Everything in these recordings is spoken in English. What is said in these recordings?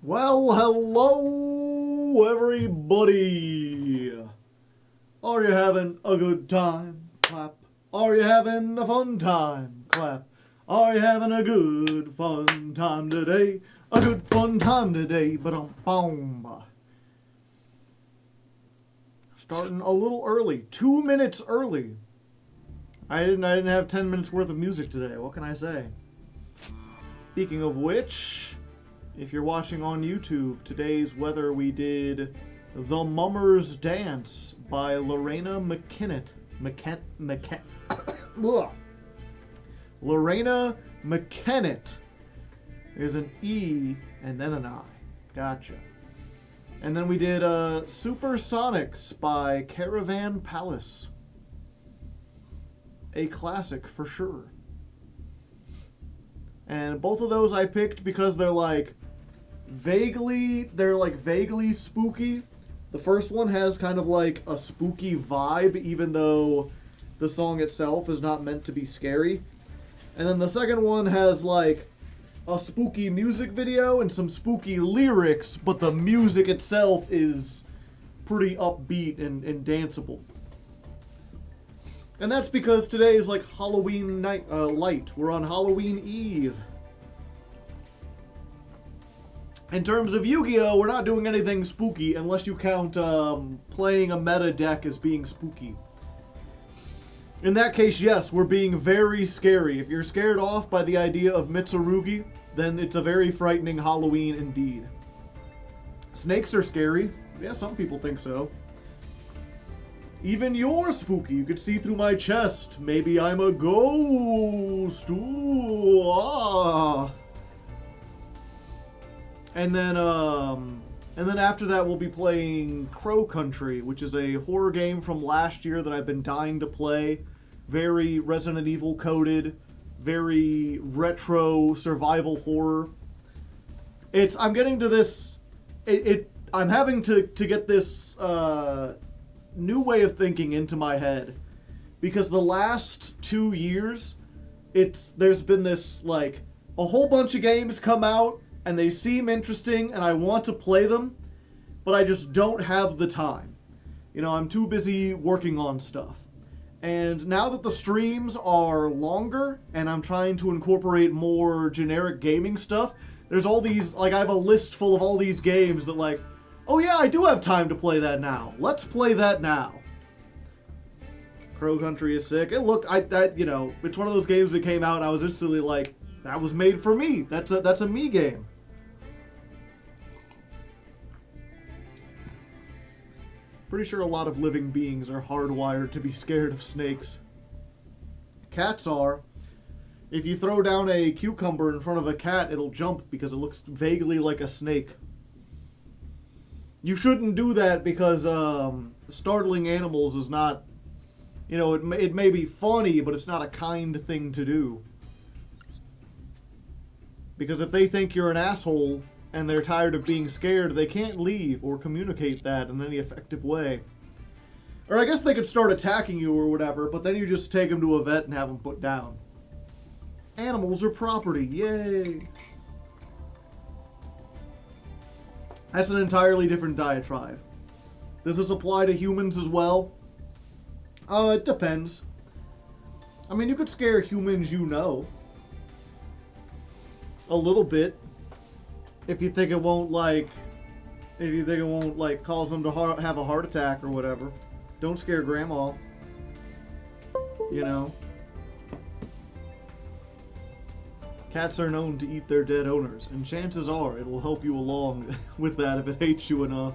Well, hello, everybody. Are you having a good time? Clap. Are you having a fun time? Clap. Are you having a good fun time today? A good fun time today. Ba-dum-bum. Starting a little early. 2 minutes early. I didn't have 10 minutes worth of music today. What can I say? Speaking of which, if you're watching on YouTube, today's weather we did The Mummer's Dance by Lorena McKennett. Lorena McKennett. There's an E and then an I. Gotcha. And then we did Supersonics by Caravan Palace. A classic for sure. And both of those I picked because they're vaguely spooky. The first one has kind of like a spooky vibe, even though the song itself is not meant to be scary. And then the second one has like a spooky music video and some spooky lyrics, but the music itself is pretty upbeat and danceable. And that's because today is like Halloween night, light. We're on Halloween Eve. In terms of Yu-Gi-Oh, we're not doing anything spooky unless you count playing a meta deck as being spooky. In that case, yes, we're being very scary. If you're scared off by the idea of Mitsurugi, then it's a very frightening Halloween indeed. Snakes are scary. Yeah, some people think so. Even you're spooky. You could see through my chest. Maybe I'm a ghost. Ooh, ah. And then after that we'll be playing Crow Country, which is a horror game from last year that I've been dying to play. Very Resident Evil coded, very retro survival horror. I'm getting to this. I'm having to get this new way of thinking into my head, because the last 2 years, there's been this like a whole bunch of games come out. And they seem interesting, and I want to play them, but I just don't have the time. You know, I'm too busy working on stuff. And now that the streams are longer, and I'm trying to incorporate more generic gaming stuff, there's all these, like, I have a list full of all these games that, like, oh yeah, I do have time to play that now. Let's play that now. Crow Country is sick. And look, you know, it's one of those games that came out, and I was instantly like, that was made for me. That's a me game. Pretty sure a lot of living beings are hardwired to be scared of snakes. Cats are. If you throw down a cucumber in front of a cat, it'll jump because it looks vaguely like a snake. You shouldn't do that because startling animals is not, you know, it may be funny, but it's not a kind thing to do. Because if they think you're an asshole and they're tired of being scared, they can't leave or communicate that in any effective way. Or I guess they could start attacking you or whatever, but then you just take them to a vet and have them put down. Animals are property, yay! That's an entirely different diatribe. Does this apply to humans as well? It depends. I mean, you could scare humans you know. A little bit. If you think it won't cause them to have a heart attack or whatever. Don't scare grandma. You know. Cats are known to eat their dead owners, and chances are it will help you along with that if it hates you enough.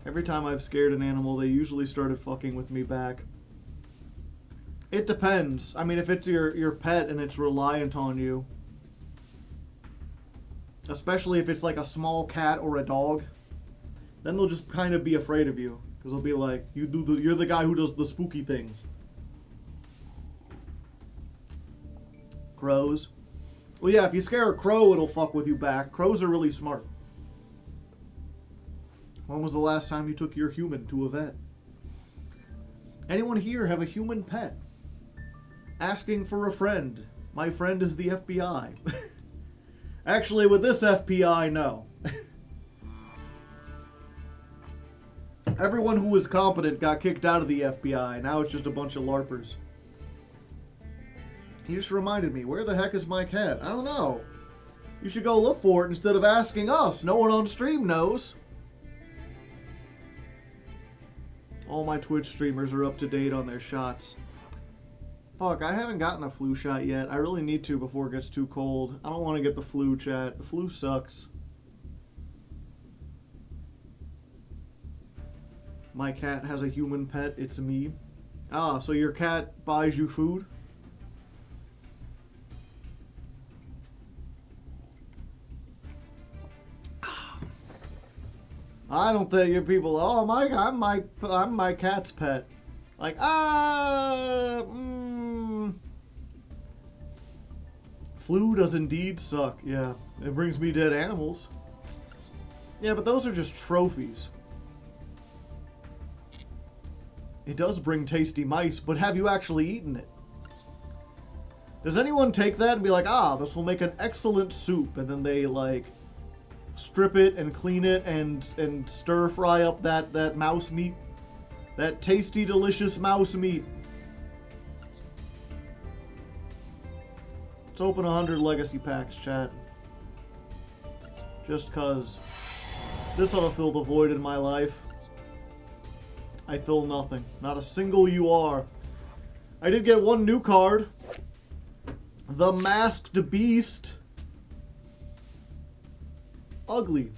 Every time I've scared an animal, they usually started fucking with me back. It depends. I mean, if it's your pet and it's reliant on you, especially if it's like a small cat or a dog, then they'll just kind of be afraid of you because they'll be like, you're the guy who does the spooky things. Crows. Well, yeah, if you scare a crow, it'll fuck with you back. Crows are really smart. When was the last time you took your human to a vet? Anyone here have a human pet? Asking for a friend. My friend is the FBI. Actually, with this FBI, no. Everyone who was competent got kicked out of the FBI. Now it's just a bunch of LARPers. He just reminded me, where the heck is my cat? I don't know. You should go look for it instead of asking us. No one on stream knows. All my Twitch streamers are up to date on their shots. Fuck, I haven't gotten a flu shot yet. I really need to before it gets too cold. I don't want to get the flu, chat. The flu sucks. My cat has a human pet. It's me. Ah, so your cat buys you food? I don't think you people. Oh I'm my cat's pet. Like Flu does indeed suck. Yeah, it brings me dead animals. Yeah, but those are just trophies. It does bring tasty mice, but have you actually eaten it? Does anyone take that and be like, ah, this will make an excellent soup, and then they like strip it and clean it and stir fry up that mouse meat? That tasty, delicious mouse meat. Let's open 100 legacy packs, chat. Just cause. This ought to fill the void in my life. I fill nothing. Not a single UR. I did get one new card. The Masked Beast. Ugly.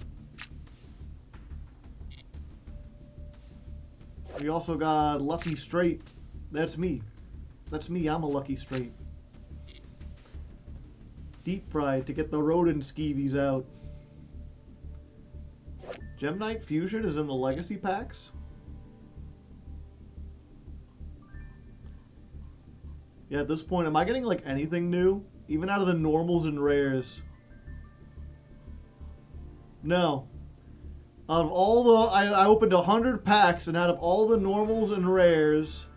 We also got Lucky Straight. That's me. That's me. I'm a Lucky Straight. Deep fried to get the rodent skeevies out. Gem Knight Fusion is in the legacy packs. Yeah, at this point, am I getting like anything new? Even out of the normals and rares? No. Out of all the... I opened 100 packs, and out of all the normals and rares,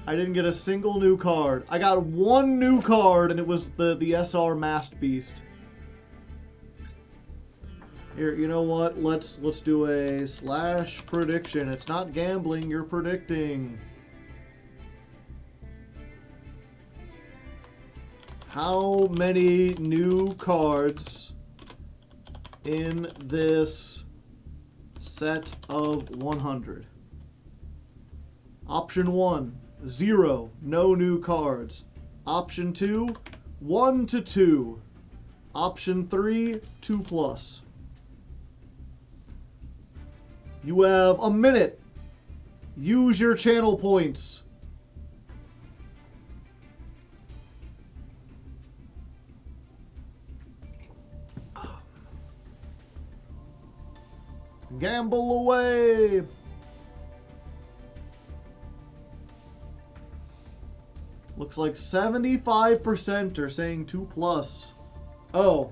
I didn't get a single new card. I got one new card, and it was the SR Masked Beast. Here, you know what? Let's do a / prediction. It's not gambling, you're predicting. How many new cards in this set of 100? Option 1, 0, no new cards. Option 2, 1 to 2. Option 3, 2+. You have a minute. Use your channel points. Gamble away. Looks like 75% are saying 2+. Oh.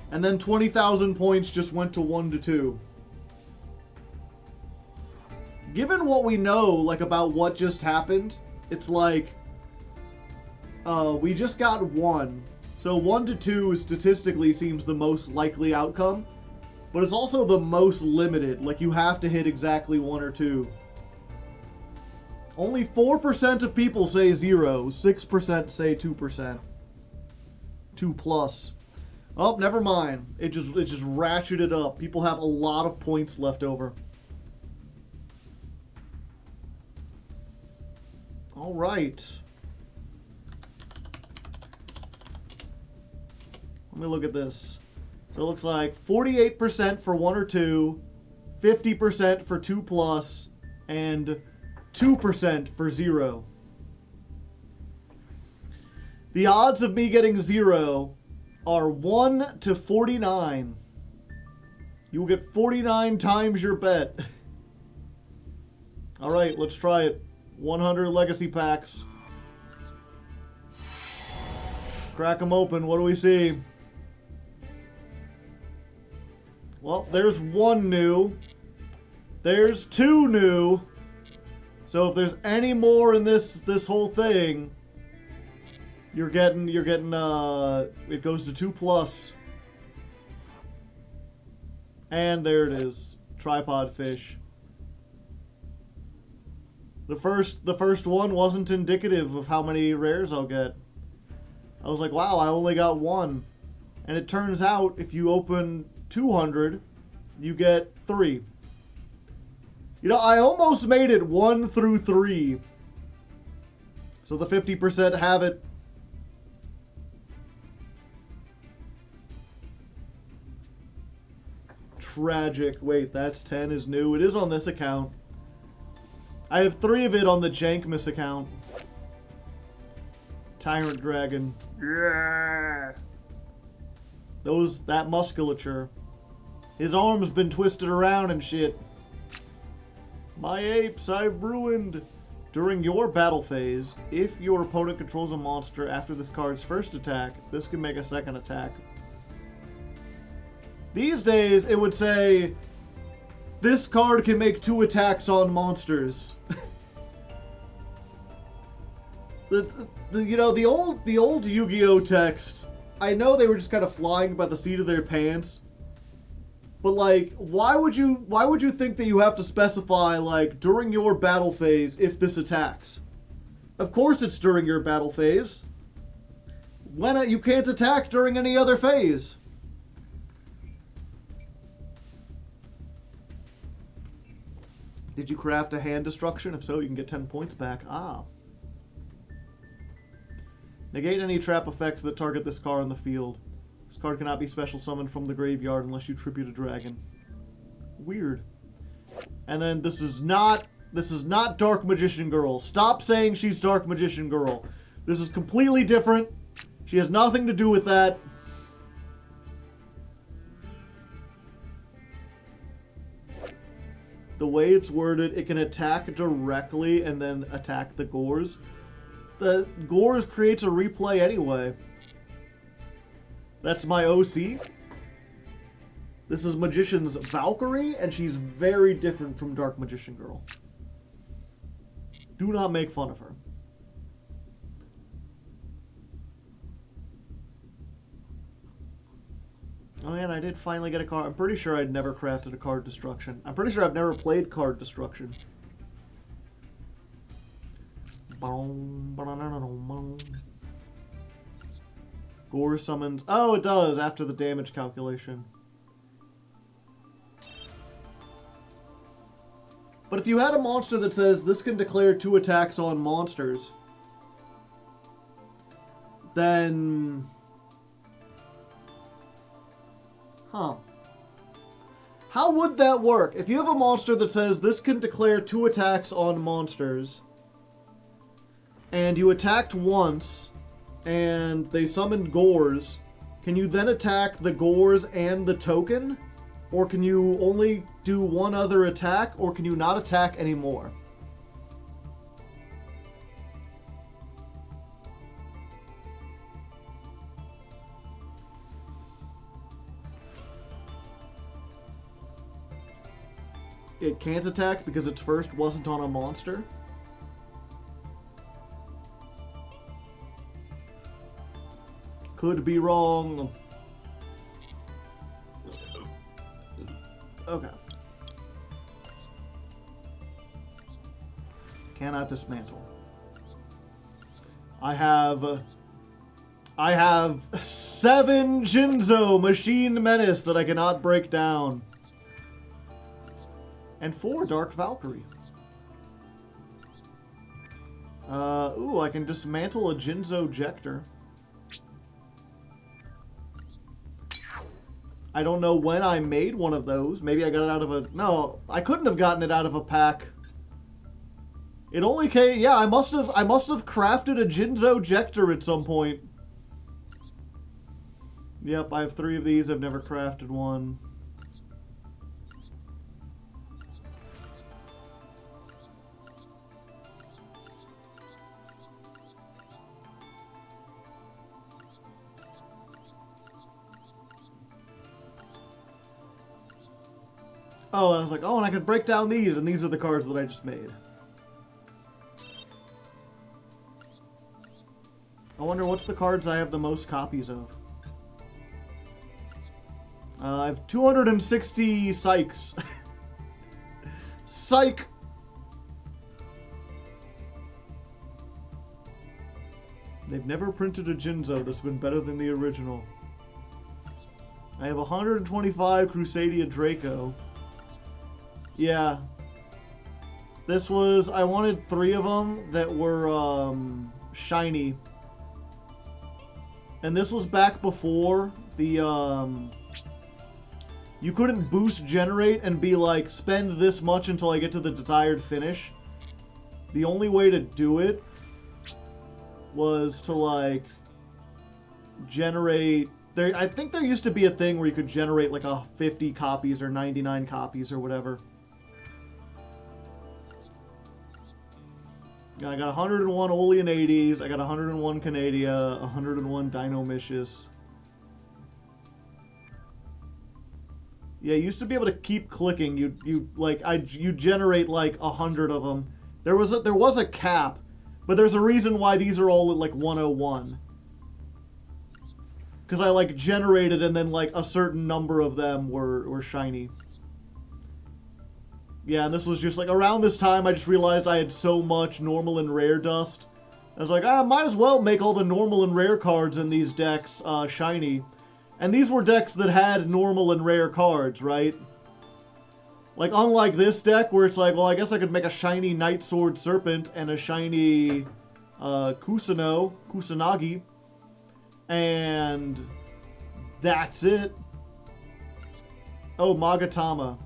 And then 20,000 points just went to 1 to 2. Given what we know, like, about what just happened, it's like, we just got 1. So 1 to 2 statistically seems the most likely outcome. But it's also the most limited. Like, you have to hit exactly 1 or 2. Only 4% of people say 0. 6% say 2%. 2+. Oh, never mind. It just ratcheted up. People have a lot of points left over. All right. Let me look at this. So it looks like 48% for 1 or 2, 50% for 2+, and 2% for 0. The odds of me getting 0 are 1 to 49. You will get 49 times your bet. All right, let's try it. 100 legacy packs. Crack them open. What do we see? Well, there's 1 new. There's 2 new. So if there's any more in this whole thing, You're getting, it goes to 2+. And there it is. Tripod fish. The first one wasn't indicative of how many rares I'll get. I was like, wow, I only got one. And it turns out, if you open 200, you get 3. You know, I almost made it 1 through 3. So the 50% have it. Tragic. Wait, that's 10 is new. It is on this account. I have 3 of it on the Jankmas account. Tyrant Dragon. Yeah. That musculature. His arm's been twisted around and shit. My apes, I've ruined. During your battle phase, if your opponent controls a monster after this card's first attack, this can make a second attack. These days, it would say, this card can make 2 attacks on monsters. The old Yu-Gi-Oh text, I know they were just kind of flying by the seat of their pants, but like, why would you think that you have to specify like during your battle phase if this attacks? Of course it's during your battle phase. You can't attack during any other phase. Did you craft a hand destruction? If so, you can get 10 points back. Ah. Negate any trap effects that target this card on the field. This card cannot be special summoned from the graveyard unless you tribute a dragon. Weird. And then this is not Dark Magician Girl. Stop saying she's Dark Magician Girl. This is completely different. She has nothing to do with that. The way it's worded, it can attack directly and then attack the Gores. The Gores creates a replay anyway. That's my OC. This is Magician's Valkyrie, and she's very different from Dark Magician Girl. Do not make fun of her. Oh yeah, and I did finally get a card. I'm pretty sure I'd never crafted a card destruction. I'm pretty sure I've never played card destruction. Gore summoned. Oh, it does after the damage calculation. But if you had a monster that says this can declare 2 attacks on monsters, then... Huh. How would that work? If you have a monster that says this can declare 2 attacks on monsters, and you attacked once, and they summoned Gores, can you then attack the Gores and the token? Or can you only do one other attack, or can you not attack anymore? It can't attack because its first wasn't on a monster? Could be wrong. Okay. Cannot dismantle. I have 7 Jinzo Machine Menace that I cannot break down. And 4 Dark Valkyrie. Ooh, I can dismantle a Jinzo Jector. I don't know when I made one of those. Maybe I got it out of a... No, I couldn't have gotten it out of a pack. It only came... Yeah, I must have crafted a Jinzo Jector at some point. Yep, I have 3 of these. I've never crafted one. Oh, I was like, oh, and I could break down these, and these are the cards that I just made. Oh, wonder what's the cards I have the most copies of. I have 260 Psychs. Psych! They've never printed a Jinzo that's been better than the original. I have 125 Crusadia Draco. Yeah. This was... I wanted 3 of them that were, shiny. And this was back before the, you couldn't boost generate and be like, spend this much until I get to the desired finish. The only way to do it was to, like, generate... I think there used to be a thing where you could generate, like, 50 copies or 99 copies or whatever. I got 101 Olean 80s, I got 101 Canadia, 101 Dinomicious. Yeah, you used to be able to keep clicking. You generate like 100 of them. There was a cap, but there's a reason why these are all at like 101. Because I like generated and then like a certain number of them were shiny. Yeah, and this was just like around this time I just realized I had so much normal and rare dust. I was like, might as well make all the normal and rare cards in these decks shiny. And these were decks that had normal and rare cards, right? Like, unlike this deck, where it's like, well, I guess I could make a shiny Night Sword Serpent and a shiny Kusanagi. And that's it. Oh, Magatama.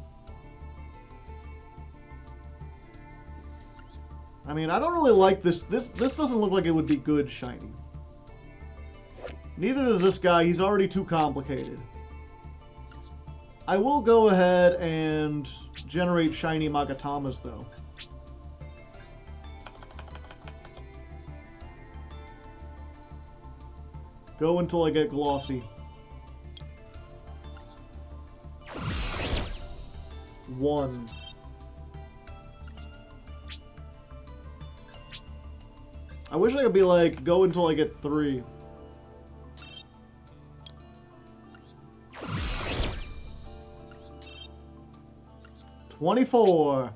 I mean, I don't really like this. This doesn't look like it would be good shiny. Neither does this guy. He's already too complicated. I will go ahead and generate shiny Magatamas, though. Go until I get glossy. 1. I wish I could be like, go until I get 3. 24.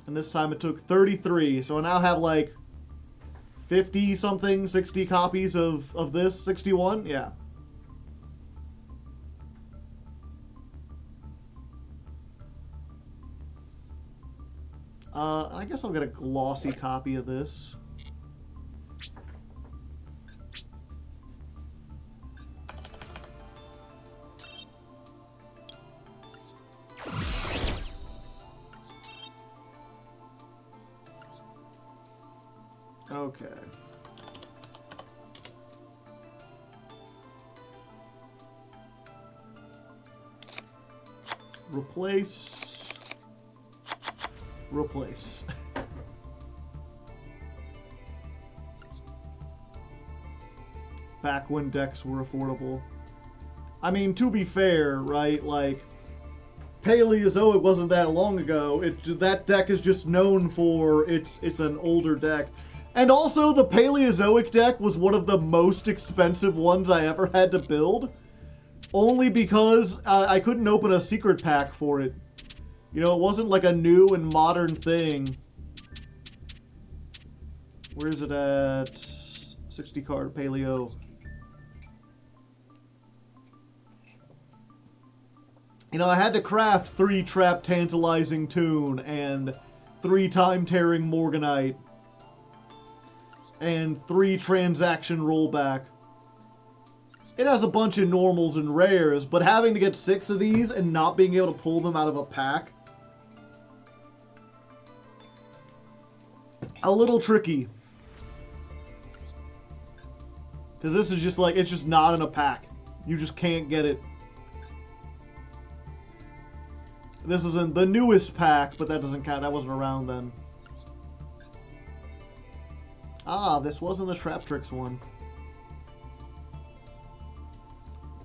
And this time it took 33, so I now have like 50 something, 60 copies of this, 61, yeah. I guess I'll get a glossy copy of this. Okay. Replace. Replace. Back when decks were affordable. I mean, to be fair, right? Like, Paleozoic wasn't that long ago. That deck is just known for it's an older deck. And also, the Paleozoic deck was one of the most expensive ones I ever had to build. Only because I couldn't open a secret pack for it. You know, it wasn't like a new and modern thing. Where is it at? 60 card Paleo. You know, I had to craft 3 Trap Tantalizing Tune and 3 Time Tearing Morganite. And 3 Transaction Rollback. It has a bunch of normals and rares, but having to get 6 of these and not being able to pull them out of a pack, a little tricky. Because this is just like, it's just not in a pack. You just can't get it. This is in the newest pack, but that doesn't count. That wasn't around then. Ah, this wasn't the Trap Tricks one.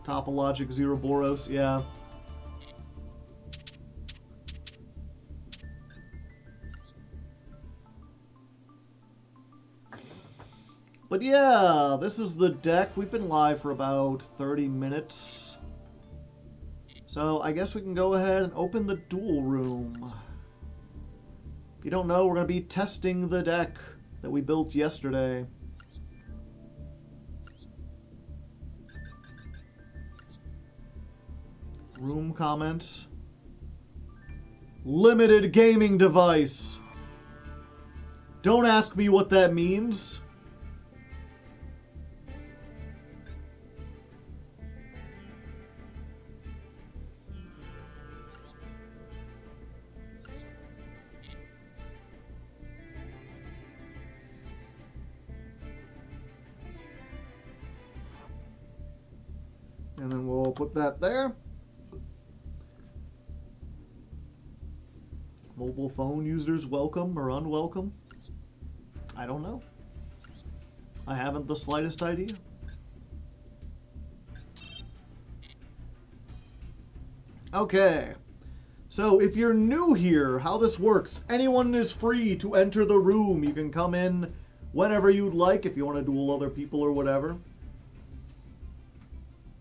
Topologic Zeroboros, yeah. But yeah, this is the deck. We've been live for about 30 minutes. So I guess we can go ahead and open the duel room. If you don't know, we're going to be testing the deck that we built yesterday. Room comments. Limited gaming device. Don't ask me what that means. And then we'll put that there. Mobile phone users welcome or unwelcome? I don't know. I haven't the slightest idea. Okay. So if you're new here, how this works, anyone is free to enter the room. You can come in whenever you'd like if you want to duel other people or whatever.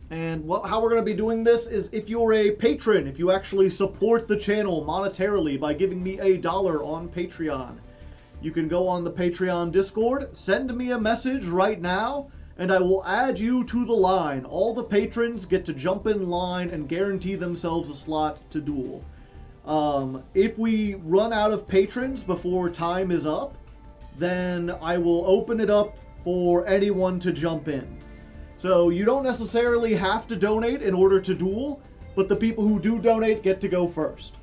And how we're going to be doing this is if you're a patron, if you actually support the channel monetarily by giving me $1 on Patreon, you can go on the Patreon Discord, send me a message right now, and I will add you to the line. All the patrons get to jump in line and guarantee themselves a slot to duel. If we run out of patrons before time is up, then I will open it up for anyone to jump in. So you don't necessarily have to donate in order to duel, but the people who do donate get to go first.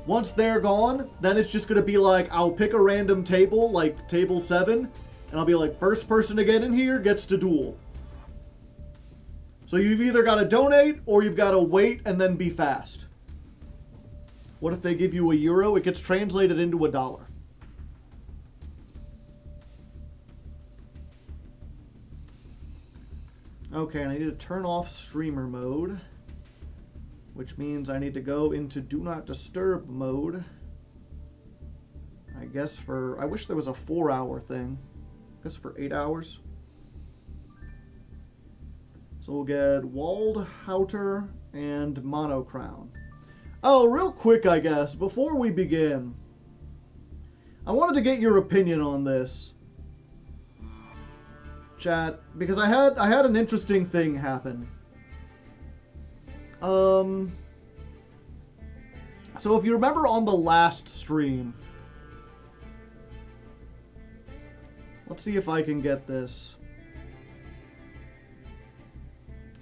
Once they're gone, then it's just going to be like, I'll pick a random table, like table 7, and I'll be like, first person to get in here gets to duel. So you've either got to donate, or you've got to wait and then be fast. What if they give you €1? It gets translated into $1. Okay, I need to turn off streamer mode, which means I need to go into do not disturb mode. I guess I wish there was a 4-hour thing. I guess for 8 hours. So we'll get Walled Houter and Mono Crown. Oh, real quick, I guess, before we begin, I wanted to get your opinion on this, chat, because I had an interesting thing happen. So if you remember on the last stream, let's see if I can get this.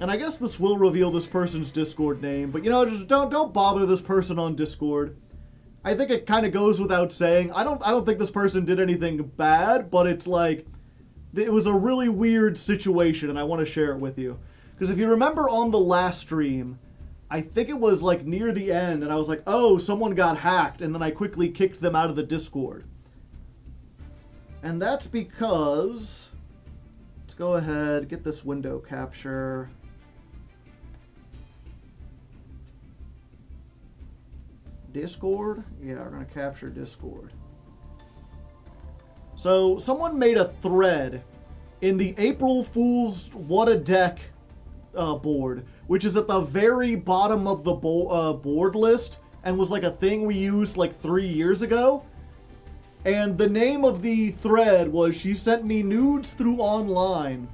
And I guess this will reveal this person's Discord name, but you know, just don't bother this person on Discord. I think it kind of goes without saying. I don't think this person did anything bad, but it's like, it was a really weird situation, and I want to share it with you. Because if you remember on the last stream, I think it was like near the end, and I was like, oh, someone got hacked, and then I quickly kicked them out of the Discord. And that's because, let's go ahead, get this window capture. Discord? Yeah, we're going to capture Discord. So, someone made a thread in the April Fool's What a Deck board, which is at the very bottom of the board list, and was like a thing we used like 3 years ago. And the name of the thread was She Sent Me Nudes Through Online.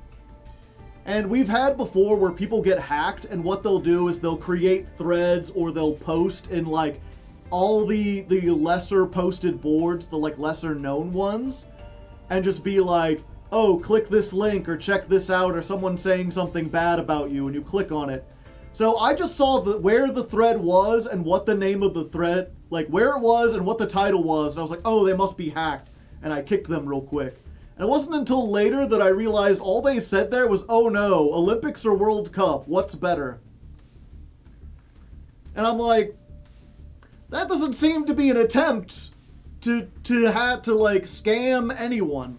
And we've had before where people get hacked, and what they'll do is they'll create threads, or they'll post in like all the lesser posted boards, the like lesser known ones, and just be like, oh, click this link or check this out, or someone saying something bad about you, and you click on it. So I just saw where the thread was and what the name of the thread, like where it was and what the title was, and I was like, oh, they must be hacked, and I kicked them real quick. And it wasn't until later that I realized all they said there was, oh no, Olympics or World Cup, what's better? And I'm like, that doesn't seem to be an attempt to like scam anyone.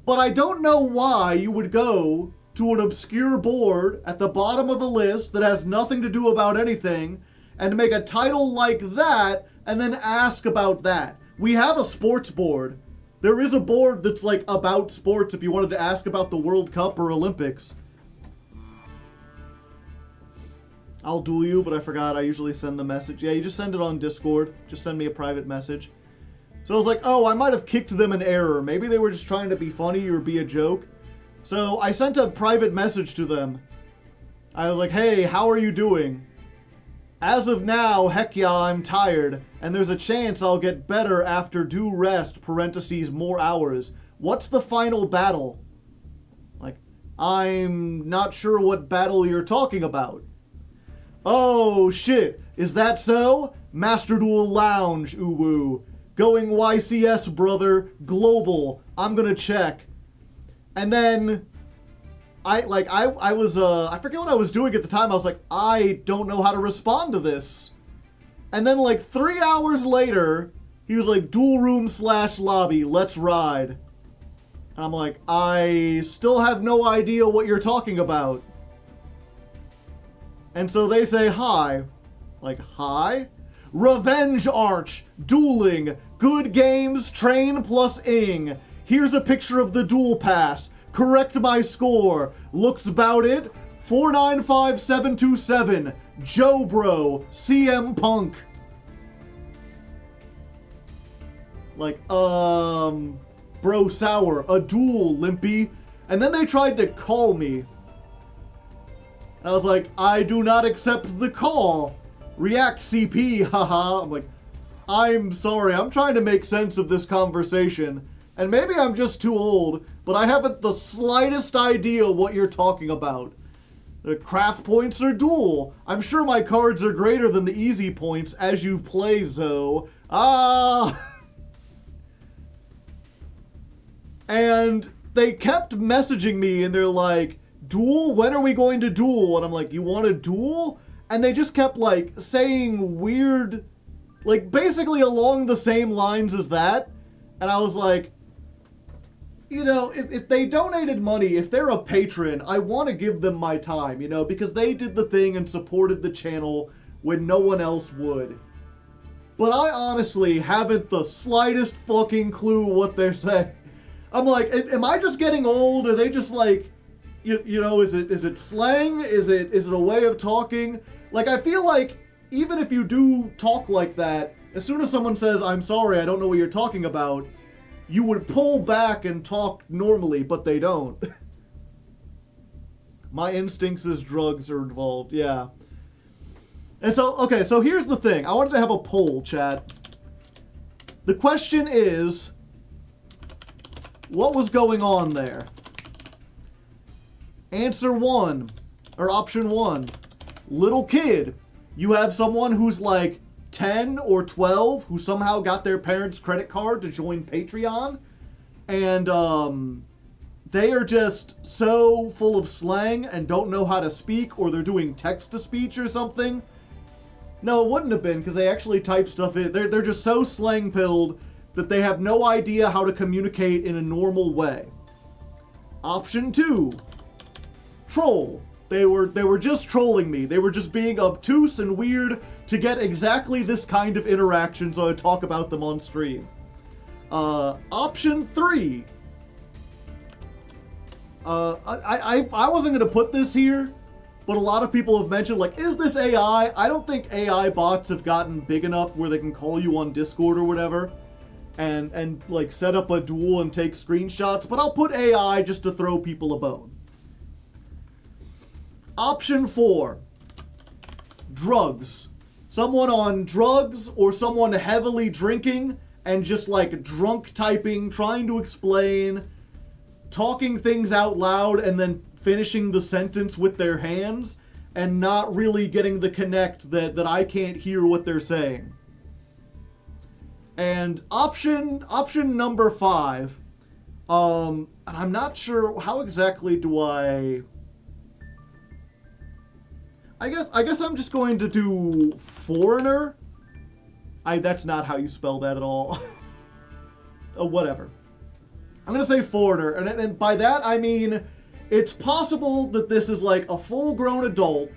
But I don't know why you would go to an obscure board at the bottom of the list that has nothing to do about anything and make a title like that and then ask about that. We have a sports board There is a board that's like about sports if you wanted to ask about the World Cup or Olympics. I'll duel you, but I forgot I usually send the message. Yeah, you just send it on Discord. Just send me a private message. So I was like, oh, I might have kicked them in error. Maybe they were just trying to be funny or be a joke. So I sent a private message to them. I was like, hey, how are you doing? As of now, heck yeah, I'm tired, and there's a chance I'll get better after due rest, parentheses, more hours. What's the final battle? Like, I'm not sure what battle you're talking about. Oh, shit, is that so? Master Duel Lounge, uwu. Going YCS, brother, global, I'm gonna check. And then... I forget what I was doing at the time. I was like, I don't know how to respond to this. And then like 3 hours later, he was like, dual room / lobby, let's ride. And I'm like, I still have no idea what you're talking about. And so they say hi. Like, hi? Revenge Arch, dueling, good games, train plus ing. Here's a picture of the duel pass. Correct my score. Looks about it. 495727. Joe Bro. CM Punk. Like, Bro Sour. A duel, Limpy. And then they tried to call me. And I was like, I do not accept the call. React CP, haha. I'm like, I'm sorry. I'm trying to make sense of this conversation. And maybe I'm just too old, but I haven't the slightest idea what you're talking about. The craft points are dual. I'm sure my cards are greater than the easy points as you play, Zoe. And they kept messaging me and they're like, duel? When are we going to duel? And I'm like, you want to duel? And they just kept like saying weird, like basically along the same lines as that. And I was like, you know, if they donated money, if they're a patron, I want to give them my time, you know, because they did the thing and supported the channel when no one else would. But I honestly haven't the slightest fucking clue what they're saying. I'm like, am I just getting old? Are they just like, you know, is it slang? Is it a way of talking? Like, I feel like even if you do talk like that, as soon as someone says, I'm sorry, I don't know what you're talking about, you would pull back and talk normally, but they don't. My instincts is drugs are involved, yeah. And so, okay, so here's the thing. I wanted to have a poll, chat. The question is, what was going on there? Answer 1, or option 1, little kid. You have someone who's like 10 or 12 who somehow got their parents' credit card to join Patreon, and they are just so full of slang and don't know how to speak, or they're doing text-to-speech or something. No, it wouldn't have been, because they actually type stuff in. They're just so slang-pilled that they have no idea how to communicate in a normal way. Option 2, troll. They were just trolling me. They were just being obtuse and weird to get exactly this kind of interaction, so I talk about them on stream. Option 3. I wasn't gonna put this here, but a lot of people have mentioned, like, is this AI? I don't think AI bots have gotten big enough where they can call you on Discord or whatever, and like set up a duel and take screenshots, but I'll put AI just to throw people a bone. Option 4, drugs. Someone on drugs or someone heavily drinking and just like drunk typing, trying to explain, talking things out loud and then finishing the sentence with their hands and not really getting the connect that I can't hear what they're saying. And option number 5, and I'm not sure how exactly do I guess I'm just going to do foreigner. That's not how you spell that at all. Whatever. I'm gonna say foreigner, and by that I mean it's possible that this is like a full-grown adult,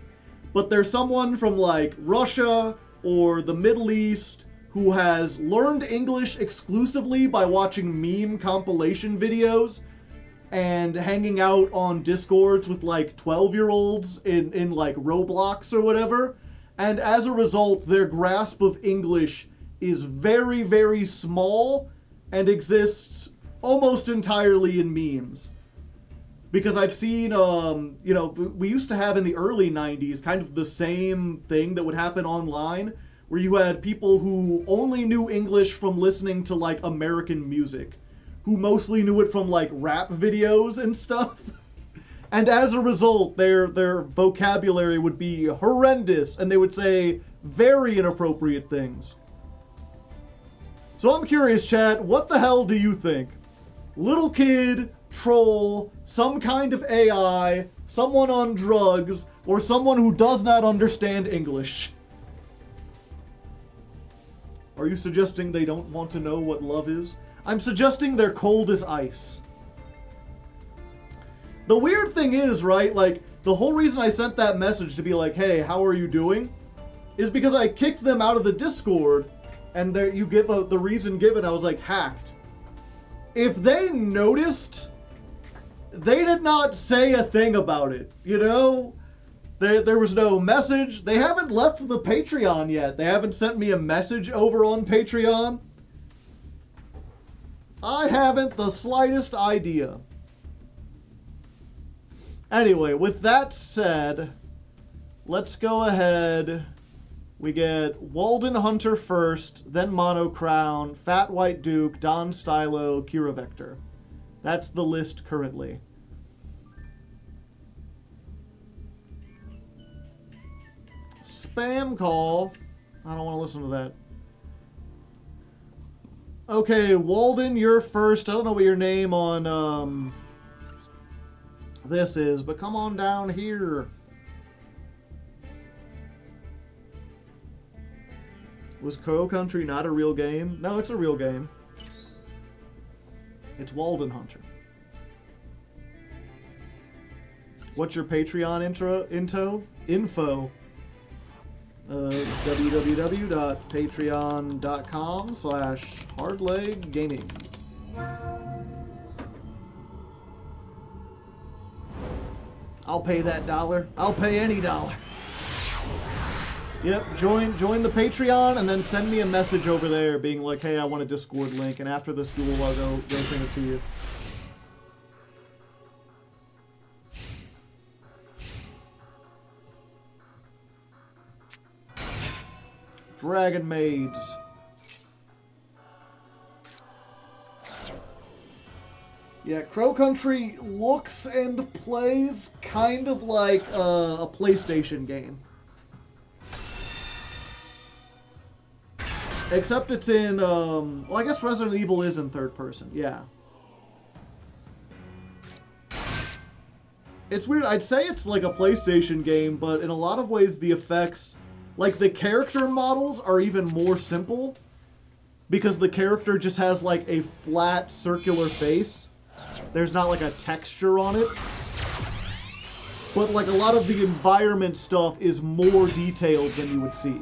but there's someone from like Russia or the Middle East who has learned English exclusively by watching meme compilation videos and hanging out on Discords with like 12-year-olds in like Roblox or whatever. And as a result, their grasp of English is very, very small and exists almost entirely in memes. Because I've seen, you know, we used to have in the early 90s kind of the same thing that would happen online, where you had people who only knew English from listening to, like, American music, who mostly knew it from, like, rap videos and stuff. And as a result, their vocabulary would be horrendous, and they would say very inappropriate things. So I'm curious, chat, what the hell do you think? Little kid, troll, some kind of AI, someone on drugs, or someone who does not understand English? Are you suggesting they don't want to know what love is? I'm suggesting they're cold as ice. The weird thing is, right, like, the whole reason I sent that message to be like, hey, how are you doing? Is because I kicked them out of the Discord, and there you give the reason given, I was like, hacked. If they noticed, they did not say a thing about it, you know? There was no message. They haven't left the Patreon yet. They haven't sent me a message over on Patreon. I haven't the slightest idea. Anyway, with that said, let's go ahead. We get Walden Hunter first, then Mono Crown, Fat White Duke, Don Stylo, Kira Vector. That's the list currently. Spam call. I don't want to listen to that. Okay, Walden, you're first. I don't know what your name on this is, but come on down here. Was Crow Country not a real game? No, it's a real game. It's Walden Hunter. What's your Patreon info? www.patreon.com/hardleggaming. I'll pay that $1. I'll pay any $1. Yep, join the Patreon and then send me a message over there being like, hey, I want a Discord link, and after this duel I'll go send it to you. Dragon Maids. Yeah, Crow Country looks and plays kind of like a PlayStation game. Except it's in, well, I guess Resident Evil is in third person, yeah. It's weird, I'd say it's like a PlayStation game, but in a lot of ways the effects, like the character models are even more simple, because the character just has like a flat circular face. There's not like a texture on it. But like a lot of the environment stuff is more detailed than you would see.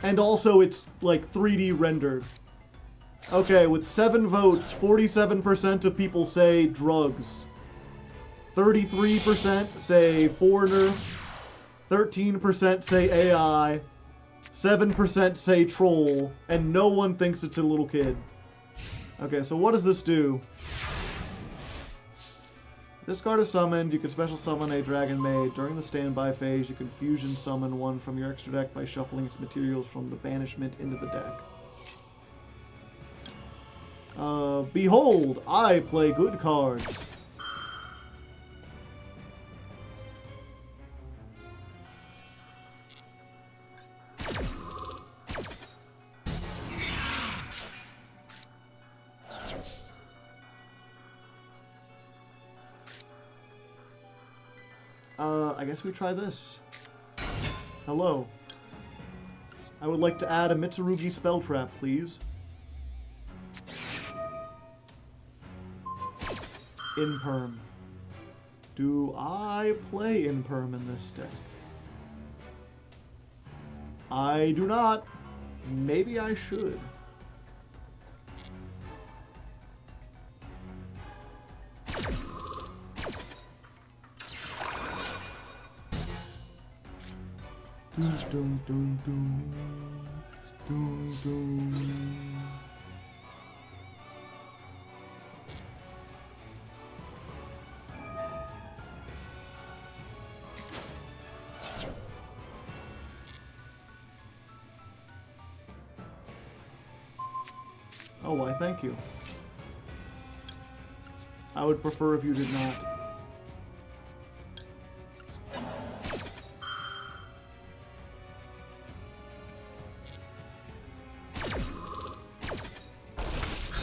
And also it's like 3D rendered. Okay, with 7 votes, 47% of people say drugs. 33% say foreigner. 13% say AI. 7% say troll. And no one thinks it's a little kid. Okay, so what does this do? This card is summoned. You can special summon a Dragon Maid. During the standby phase, you can fusion summon one from your extra deck by shuffling its materials from the banishment into the deck. Behold, I play good cards. I guess we try this. Hello. I would like to add a Mitsurugi spell trap, please. Imperm. Do I play Imperm in this deck? I do not. Maybe I should. Doom, doom, doom, doom. Doom, doom. Oh, why, thank you. I would prefer if you did not.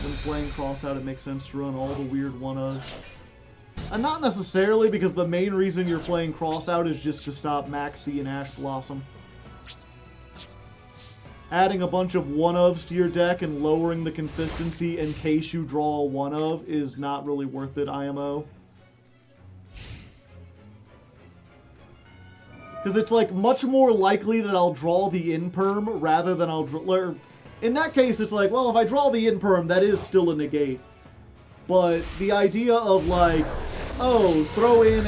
When playing Crossout, it makes sense to run all the weird one-ofs. And not necessarily, because the main reason you're playing Crossout is just to stop Maxi and Ash Blossom. Adding a bunch of one-ofs to your deck and lowering the consistency in case you draw a one-of is not really worth it, IMO. Because it's, like, much more likely that I'll draw the in-perm rather than I'll draw... In that case, it's like, well, if I draw the in-perm, that is still a negate. But the idea of, like, oh, throw in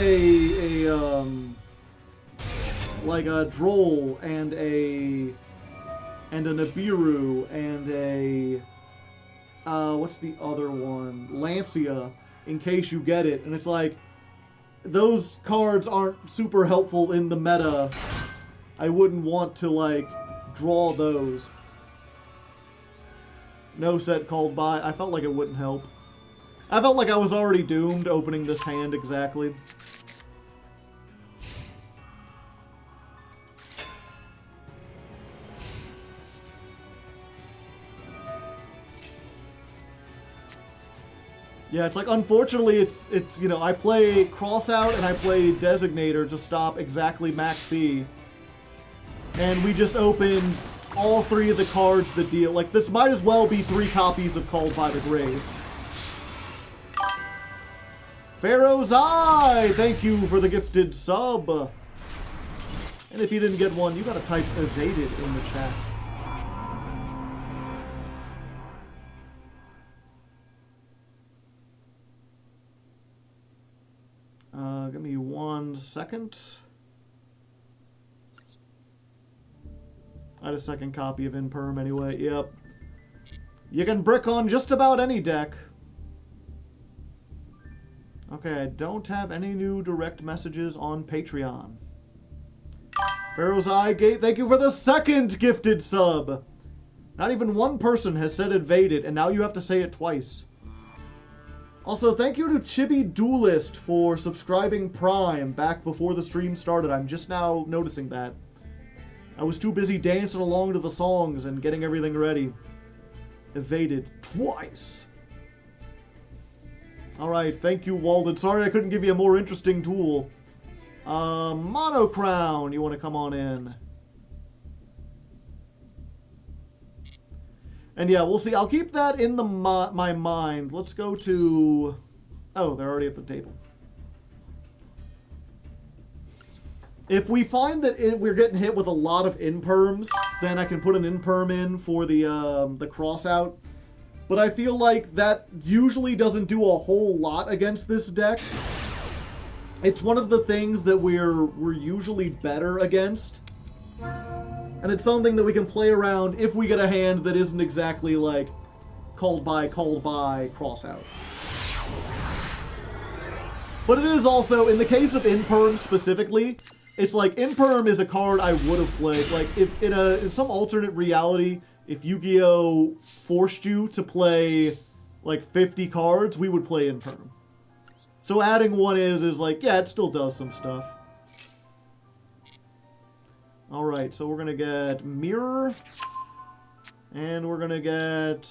like a Droll and a Nibiru and a, what's the other one? Lancia, in case you get it. And it's like, those cards aren't super helpful in the meta. I wouldn't want to, like, draw those. No set called by. I felt like it wouldn't help. I felt like I was already doomed opening this hand exactly. Yeah, it's like, unfortunately, it's you know, I play Crossout and I play Designator to stop exactly Maxi. And we just opened all three of the cards that deal. Like, this might as well be 3 copies of Called by the Grave. Pharaoh's Eye! Thank you for the gifted sub. And if you didn't get one, you gotta type evaded in the chat. Give me 1 second. I had a second copy of Imperm anyway, yep. You can brick on just about any deck. Okay, I don't have any new direct messages on Patreon. Pharaoh's Eye Gate, thank you for the 2nd gifted sub. Not even one person has said evaded, and now you have to say it twice. Also, thank you to Chibi Duelist for subscribing Prime back before the stream started. I'm just now noticing that. I was too busy dancing along to the songs and getting everything ready. Evaded twice. Alright, thank you, Walden. Sorry I couldn't give you a more interesting tool. Mono Crown, you want to come on in? And yeah, we'll see. I'll keep that in my mind. Let's go to... Oh, they're already at the table. If we find that we're getting hit with a lot of imperms, then I can put an imperm in for the cross out. But I feel like that usually doesn't do a whole lot against this deck. It's one of the things that we're usually better against. And it's something that we can play around if we get a hand that isn't exactly like called by, cross out. But it is also, in the case of Imperm specifically, it's like Imperm is a card I would have played. Like, if in some alternate reality, if Yu-Gi-Oh! Forced you to play like 50 cards, we would play Imperm. So adding one is like, yeah, it still does some stuff. Alright, so we're going to get Mirror. And we're going to get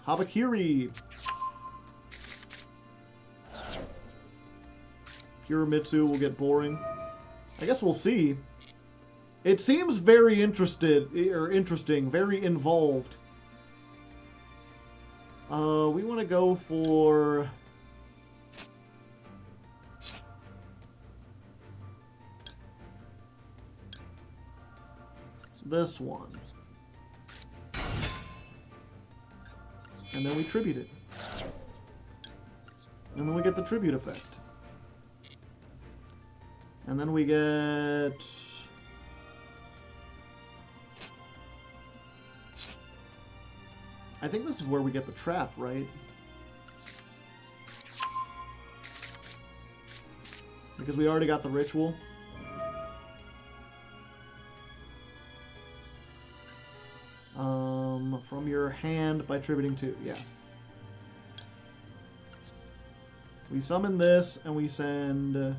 Habakiri. Pure Mitsu will get boring. I guess we'll see. It seems very interesting, very involved. We want to go for... this one. And then we tribute it. And then we get the tribute effect. And then we get... I think this is where we get the trap, right? Because we already got the ritual. From your hand by tributing 2, yeah. We summon this and we send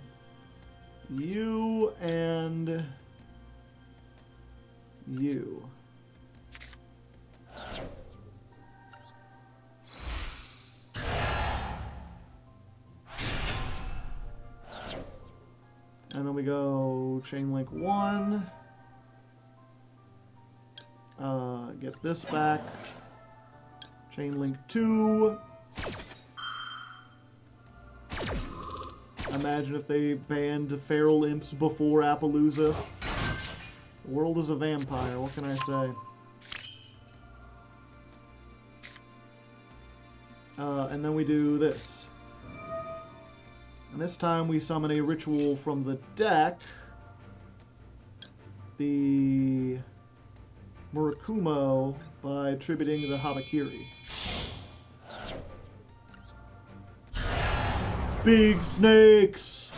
you and you. And then we go chain link 1. Get this back. Chain link 2. Imagine if they banned feral imps before Appaloosa. The world is a vampire, what can I say? And then we do this. And this time we summon a ritual from the deck. The Murakumo by tributing the Habakiri. Big snakes!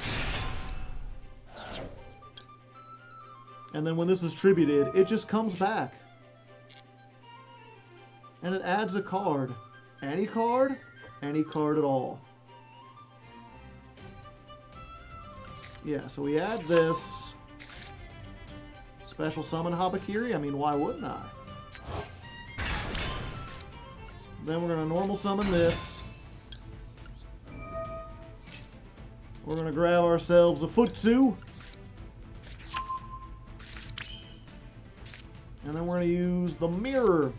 And then when this is tributed, it just comes back. And it adds a card. Any card? Any card at all. Yeah, so we add this. Special summon Habakiri? I mean, why wouldn't I? Then we're going to normal summon this. We're going to grab ourselves a Futsu. And then we're going to use the mirror.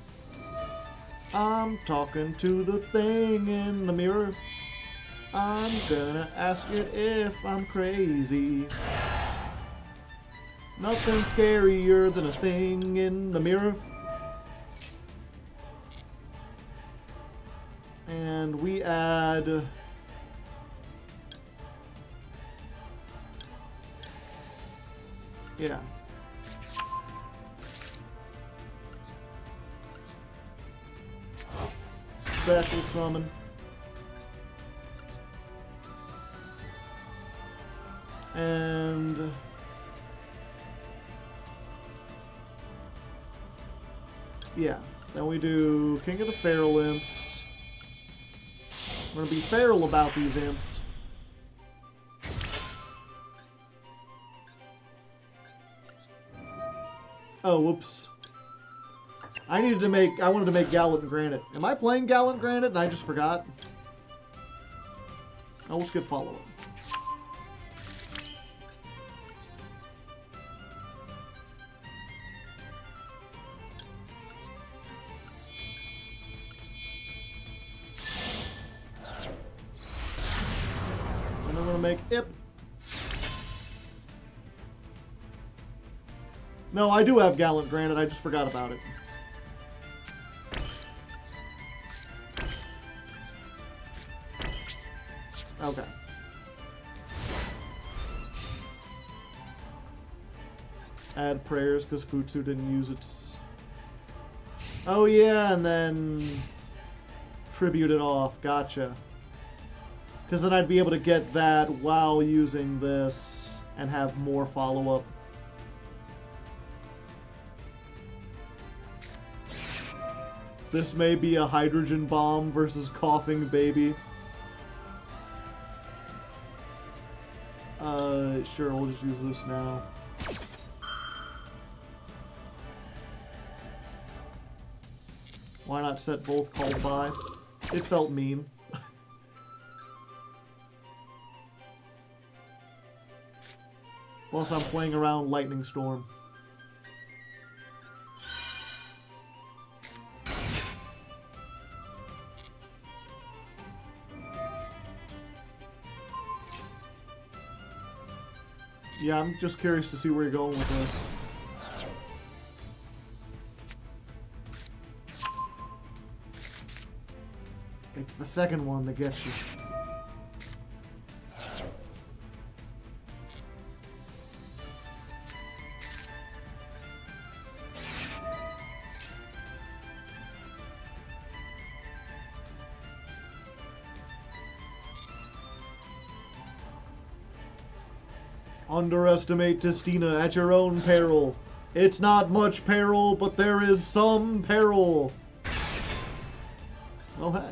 I'm talking to the thing in the mirror. I'm gonna ask it if I'm crazy. Nothing scarier than a thing in the mirror. And we add... yeah. Special summon. And... yeah. Then we do King of the Feral Imps. We're gonna be feral about these imps. Oh, whoops. I wanted to make Gallant Granite. Am I playing Gallant Granite and I just forgot? I'll skip follow-up. And I'm gonna make Ip. No, I do have Gallant Granite, I just forgot about it. Okay. Add prayers because Futsu didn't use its... oh yeah, and then tribute it off. Gotcha. Because then I'd be able to get that while using this and have more follow-up. This may be a hydrogen bomb versus coughing baby. Sure, we'll just use this now. Why not set both called by? It felt mean. Plus I'm playing around Lightning Storm. Yeah, I'm just curious to see where you're going with this. It's the second one that gets you. Underestimate Tistina at your own peril. It's not much peril, but there is some peril. Oh, hey.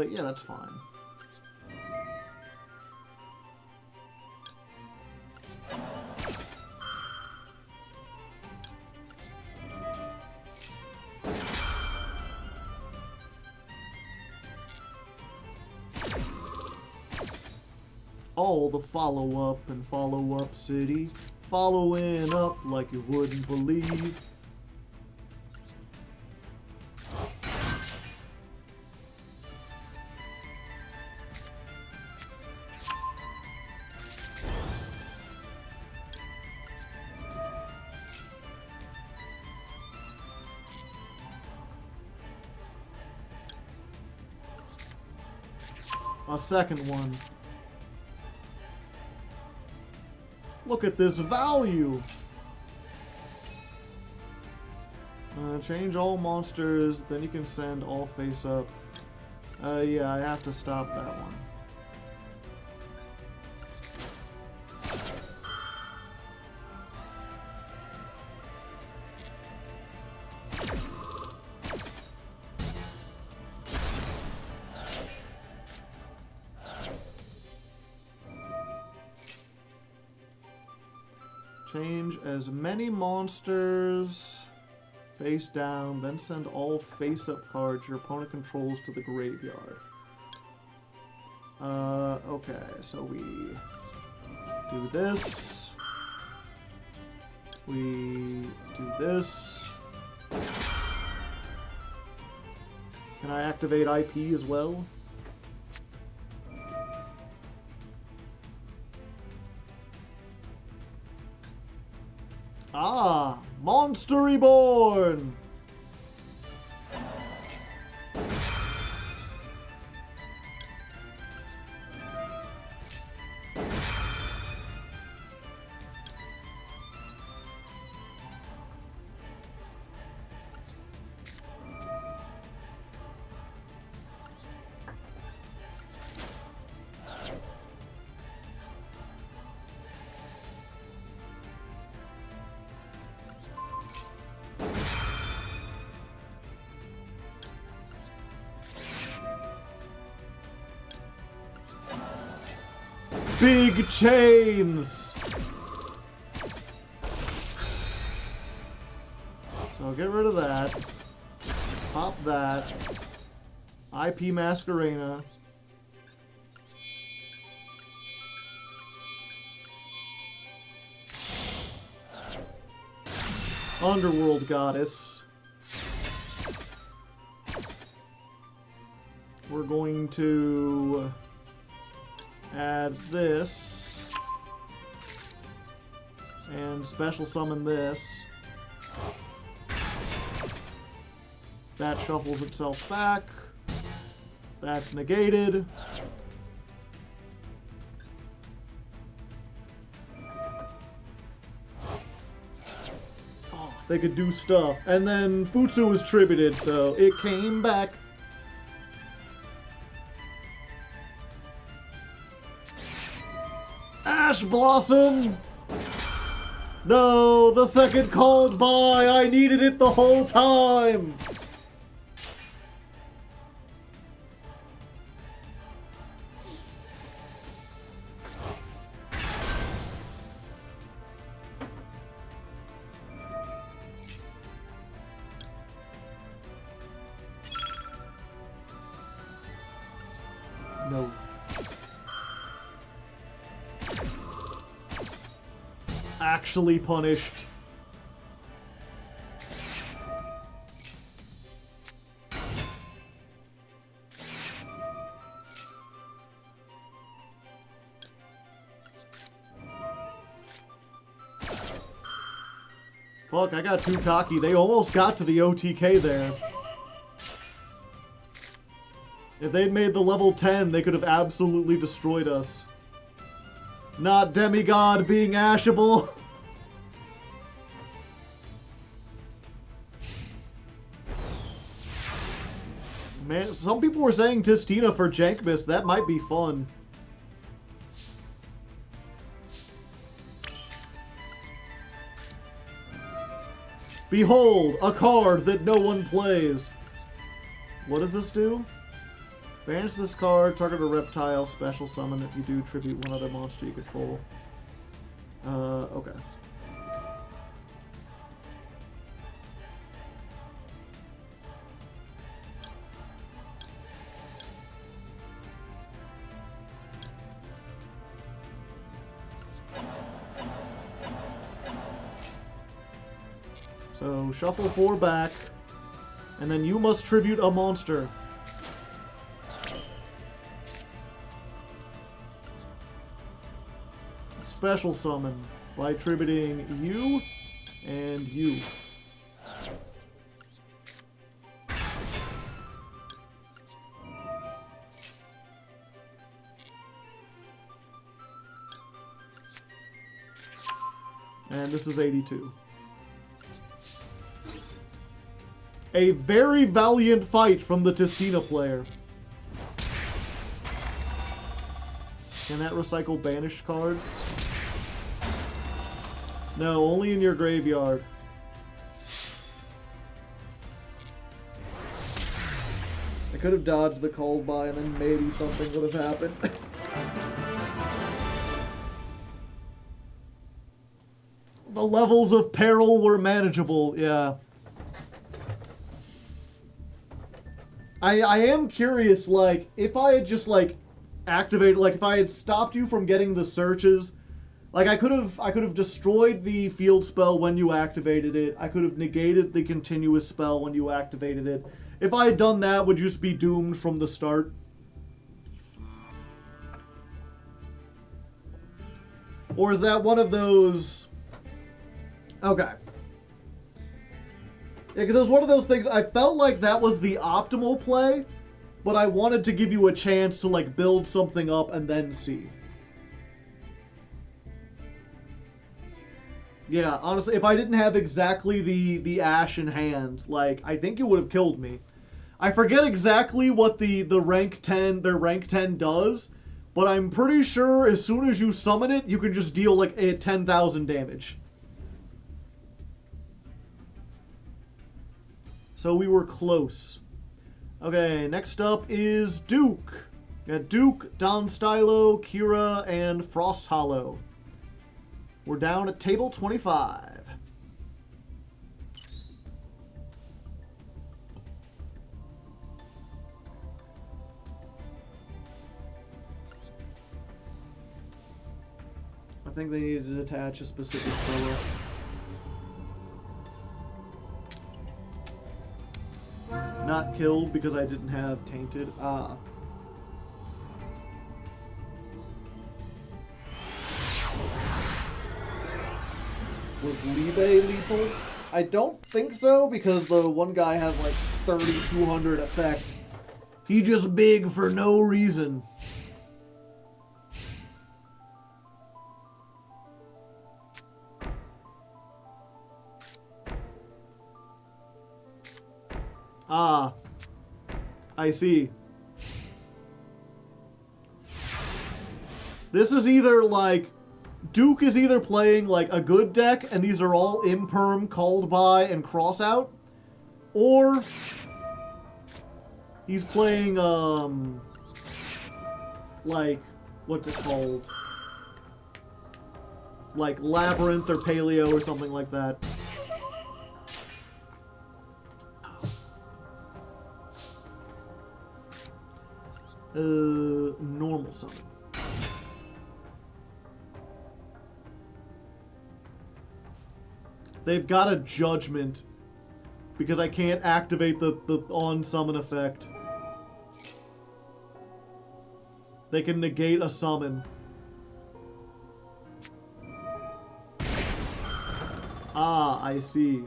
Yeah, that's fine. All the follow-up and follow-up city, following up like you wouldn't believe. A second one. Look at this value! Change all monsters, then you can send all face up. Yeah, I have to stop that one. Change as many monsters face down, then send all face-up cards your opponent controls to the graveyard. Okay, so we do this. We do this. Can I activate IP as well? Ah, Monster Reborn! Big chains! So get rid of that. Pop that. IP Masquerena. Underworld Goddess. We're going to add this and special summon this. That shuffles itself back. That's negated. Oh, they could do stuff. And then Futsu was tributed, so it came back. Ash Blossom! No, the second called by! I needed it the whole time! actually punished. Fuck, I got too cocky. They almost got to the OTK there. If they'd made the level 10, they could have absolutely destroyed us. Not demigod being ashable. Man, some people were saying Tistina for Jankmas. That might be fun. Behold, a card that no one plays. What does this do? Banish this card, target a reptile, special summon. If you do, tribute one other monster you control. Okay. So, shuffle 4 back, and then you must tribute a monster. Special summon by tributing you and you. And this is 82. A very valiant fight from the Tistina player. Can that recycle banished cards? No, only in your graveyard. I could have dodged the cold buy and then maybe something would have happened. The levels of peril were manageable, yeah. I am curious, like, if I had just, like, activated, like, if I had stopped you from getting the searches, like, I could have destroyed the field spell when you activated it. I could have negated the continuous spell when you activated it. If I had done that, would you just be doomed from the start? Or is that one of those... Okay. Yeah, because it was one of those things, I felt like that was the optimal play, but I wanted to give you a chance to, like, build something up and then see. Yeah, honestly, if I didn't have exactly the Ash in hand, like, I think it would have killed me. I forget exactly what their rank 10 does, but I'm pretty sure as soon as you summon it, you can just deal, like, 10,000 damage. So we were close. Okay, next up is Duke. We got Duke, Don Stylo, Kira, and Frost Hollow. We're down at table 25. I think they needed to attach a specific color. Not killed because I didn't have tainted. Ah. Was Libe lethal? I don't think so because the one guy has like 3,200 effect. He just big for no reason. Ah, I see. This is either like, Duke is either playing like a good deck and these are all imperm, called by, and cross out, or he's playing, like, what's it called? Like Labyrinth or Paleo or something like that. Normal summon. They've got a judgment because I can't activate the on summon effect. They can negate a summon. Ah, I see.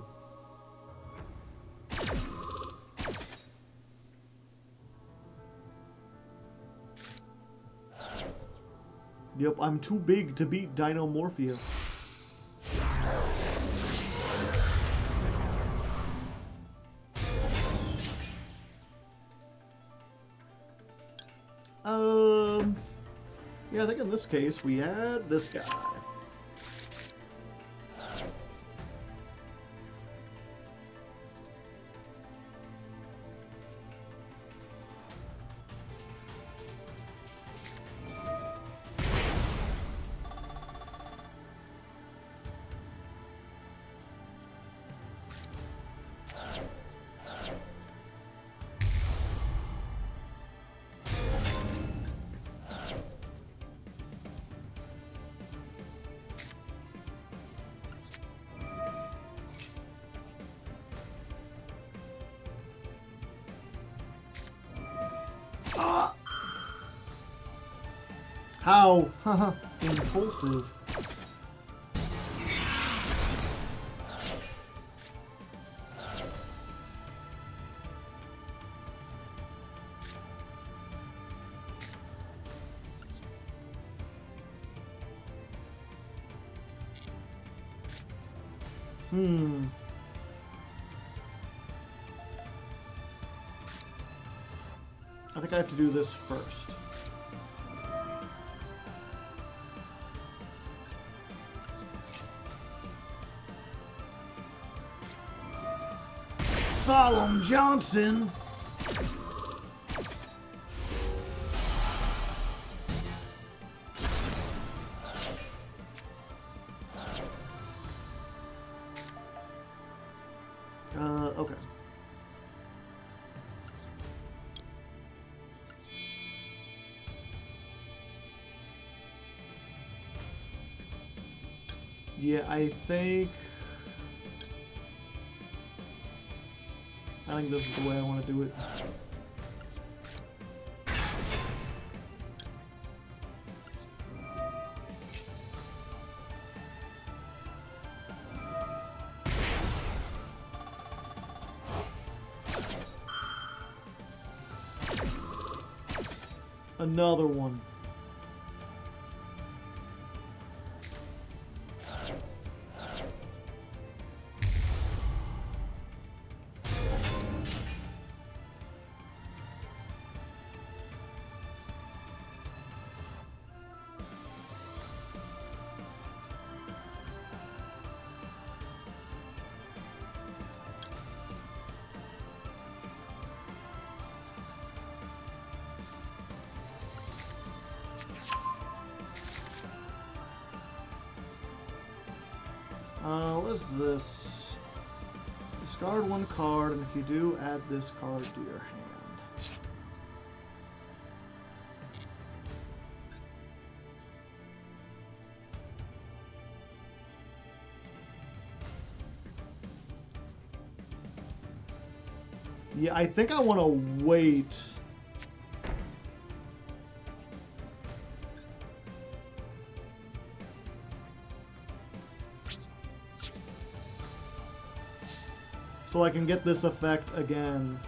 Yep, I'm too big to beat Dinomorphia. Yeah, I think in this case we had this guy. How? Haha, impulsive. I think I have to do this first. Solemn Johnson. Okay. Yeah, I think this is the way I want to do it. Another one. What is this? Discard one card, and if you do, add this card to your hand. Yeah, I think I want to wait. So I can get this effect again.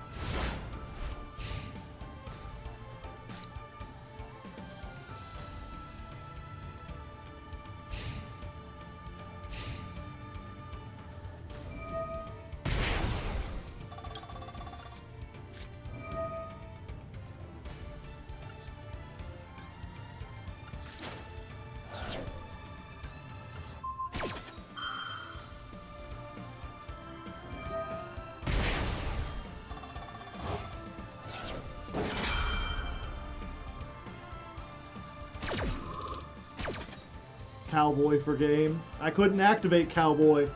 Cowboy for game. I couldn't activate Cowboy.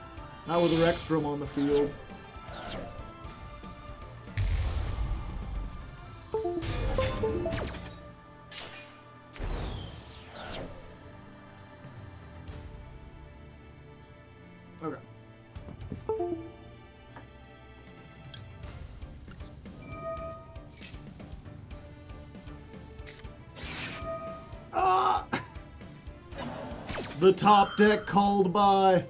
Not with Rexstrom on the field. Okay. Ah! The top deck called by.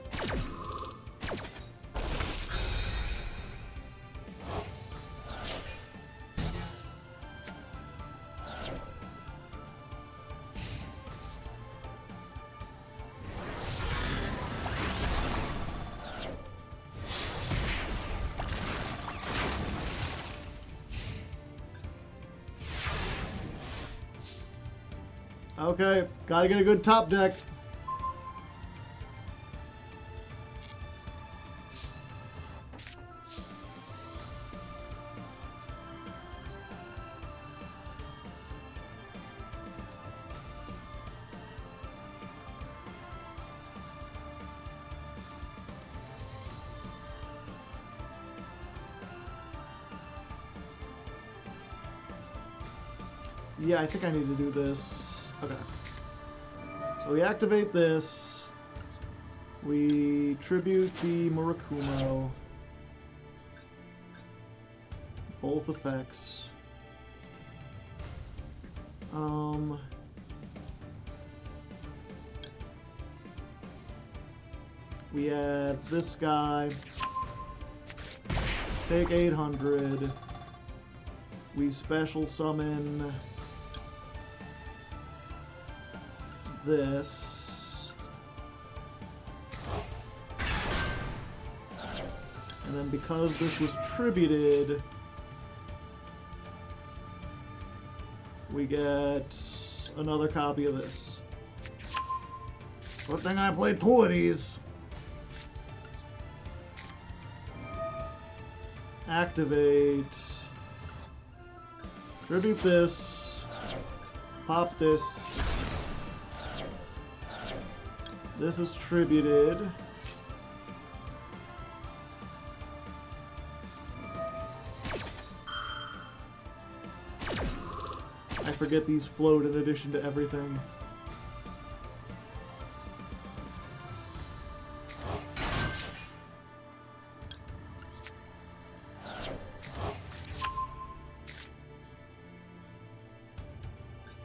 Okay, gotta get a good top deck. Yeah, I think I need to do this. Okay. So we activate this. We tribute the Murakumo. Both effects. We add this guy. Take 800. We special summon this. And then because this was tributed, we get another copy of this. Good thing I played two of these. Activate. Tribute this. Pop this. This is tributed. I forget these float in addition to everything.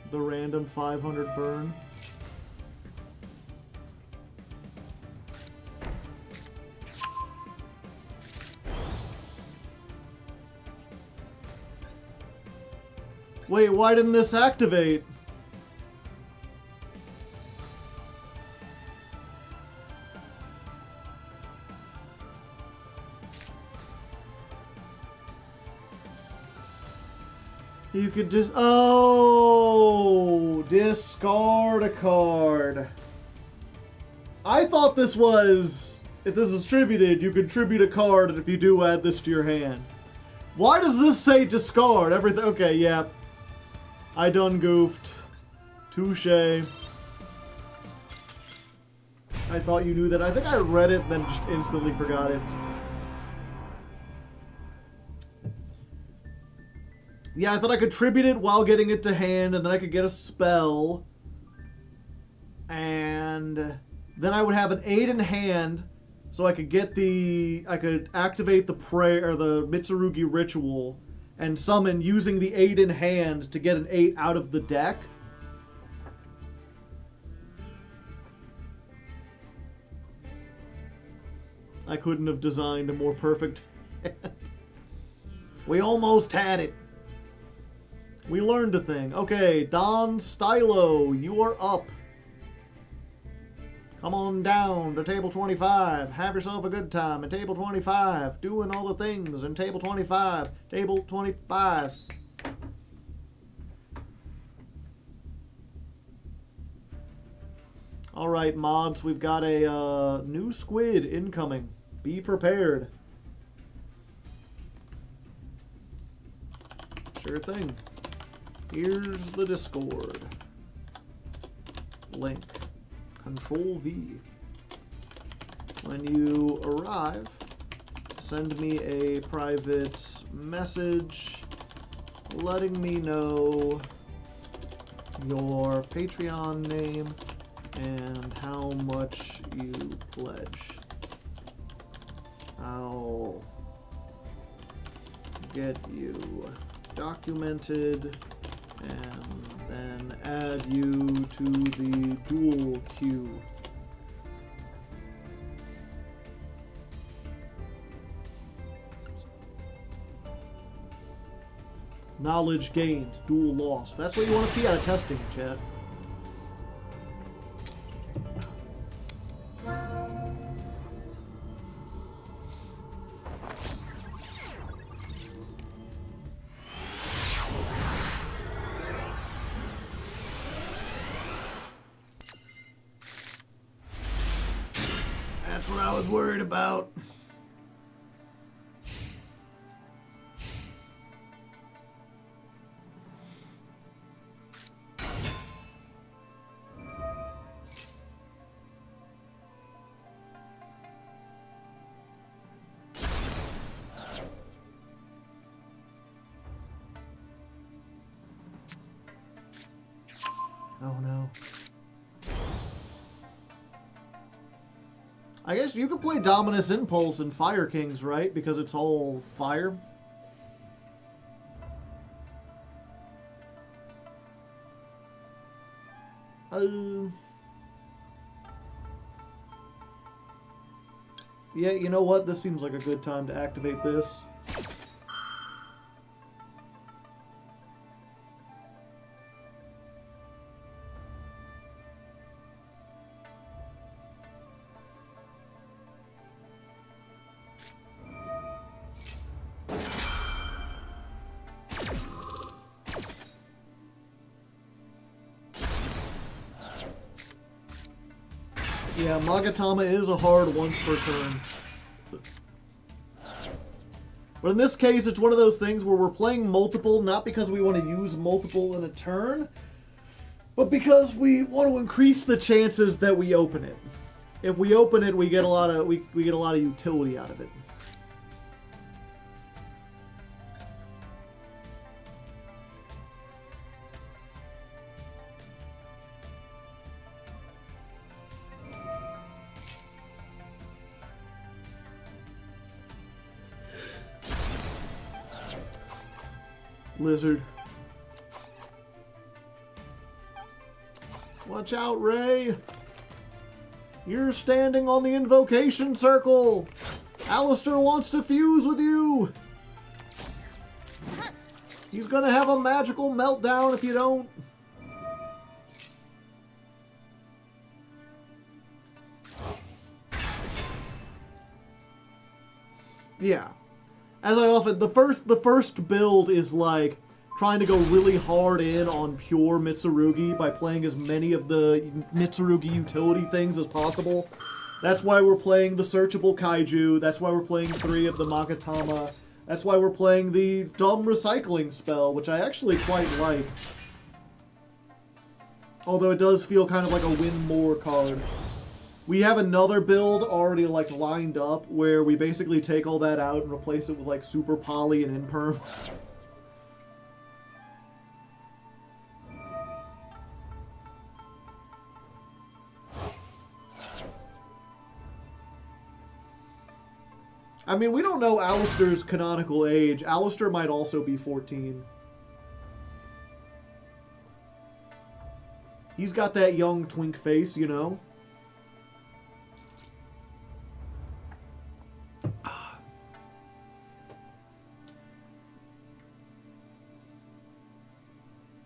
The random 500 burn. Wait, why didn't this activate? You could just... Oh! Discard a card. I thought this was... If this is tributed, you could tribute a card, and if you do, add this to your hand. Why does this say discard? Everything... Okay, yeah. I done goofed. Touche. I thought you knew that. I think I read it, then just instantly forgot it. Yeah, I thought I could tribute it while getting it to hand, and then I could get a spell. And then I would have an 8 in hand, so I could get the... I could activate the prayer, or the Mitsurugi ritual, and summon using the 8 in hand to get an 8 out of the deck. I couldn't have designed a more perfect hand. We almost had it. We learned a thing. Okay, Don Stylo, you are up. Come on down to table 25. Have yourself a good time at table 25. Doing all the things in table 25. Table 25. Alright, mods, we've got a new squid incoming. Be prepared. Sure thing. Here's the Discord. Link. Control V. When you arrive, send me a private message letting me know your Patreon name and how much you pledge. I'll get you documented and then add you to the duel queue. Knowledge gained, duel lost. That's what you want to see out of testing, chat. That's what I was worried about. Oh no. I guess you could play Dominus Impulse and Fire Kings, right? Because it's all fire. Yeah, you know what? This seems like a good time to activate this. Yeah, Magatama is a hard once per turn. But in this case, it's one of those things where we're playing multiple, not because we want to use multiple in a turn, but because we want to increase the chances that we open it. If we open it, we get a lot of get a lot of utility out of it. Lizard. Watch out, Ray. You're standing on the invocation circle. Alistair wants to fuse with you. He's gonna have a magical meltdown if you don't. Yeah. As I often, the first build is like trying to go really hard in on pure Mitsurugi by playing as many of the Mitsurugi utility things as possible. That's why we're playing the searchable kaiju. That's why we're playing 3 of the Magatama. That's why we're playing the dumb recycling spell, which I actually quite like. Although it does feel kind of like a win more card. We have another build already like lined up where we basically take all that out and replace it with like super poly and imperm. I mean, we don't know Alistair's canonical age. Alistair might also be 14. He's got that young twink face, you know?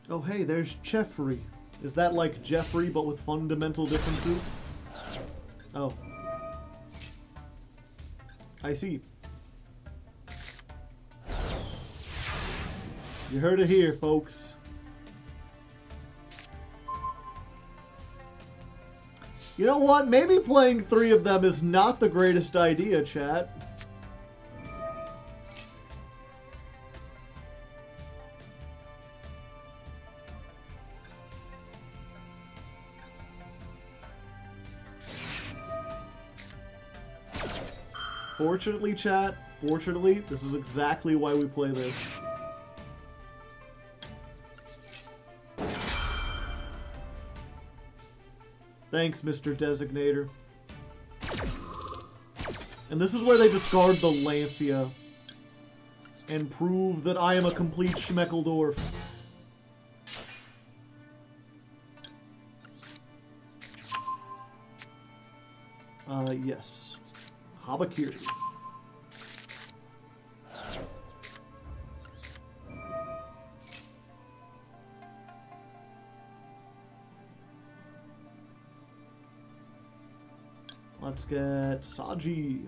Oh, hey, there's Jeffrey. Is that like Jeffrey, but with fundamental differences? Oh. I see. You heard it here, folks. You know what? Maybe playing 3 of them is not the greatest idea, chat. Fortunately, chat, fortunately, this is exactly why we play this. Thanks, Mr. Designator. And this is where they discard the Lancia and prove that I am a complete Schmeckeldorf. Yes. Habakiri. Let's get Saji.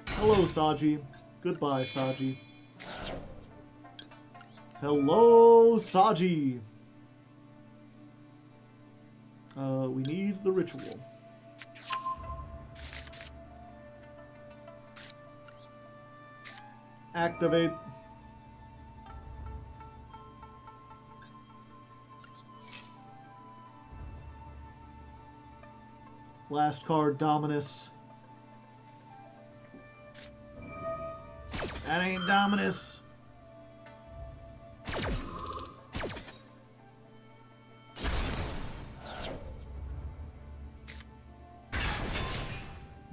Hello, Saji. Goodbye, Saji. Hello, Saji. We need the ritual. Activate. Last card, Dominus. That ain't Dominus.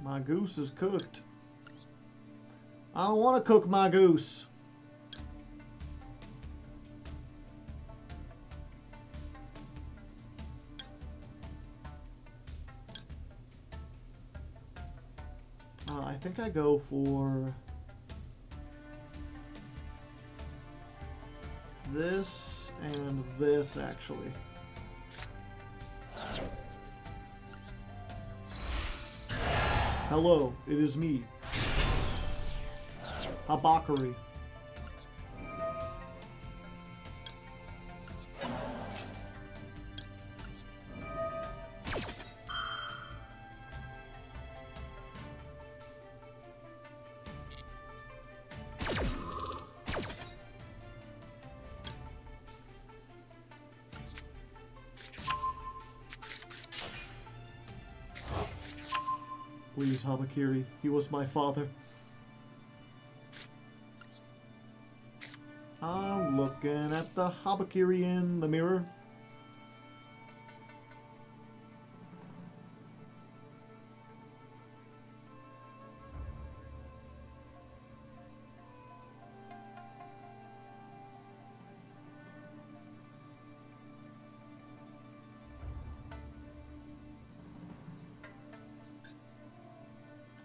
My goose is cooked. I don't want to cook my goose. I think I go for this and this, actually. Hello, it is me. Habakiri. Please, Habakiri, he was my father. I'm looking at the Habakiri in the mirror.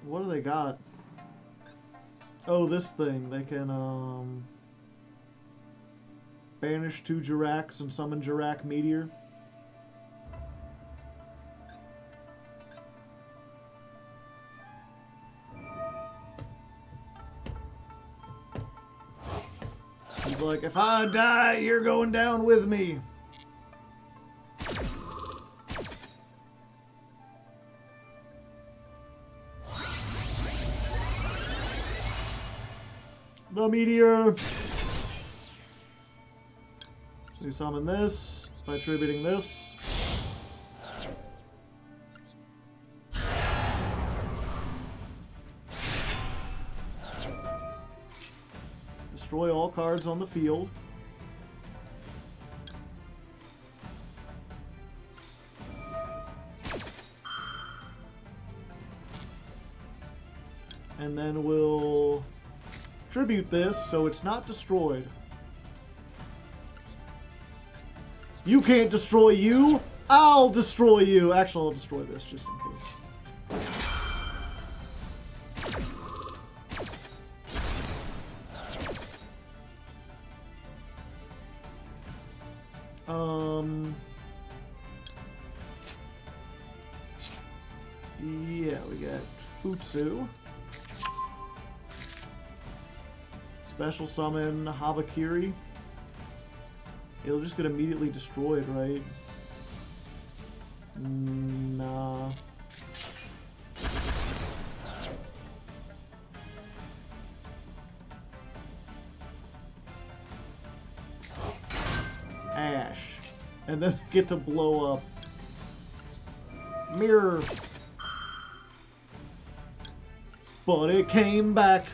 What do they got? Oh, this thing. They can, banish 2 Jiracs and summon Jirac Meteor. He's like, if I die, you're going down with me. The meteor. We summon this by tributing this. Destroy all cards on the field. And then we'll tribute this so it's not destroyed. You can't destroy you. I'll destroy you. Actually, I'll destroy this just in case. Yeah, we got Futsu. Special summon Habakiri. It'll just get immediately destroyed, right? Nah. Ash. And then get to blow up. Mirror. But it came back.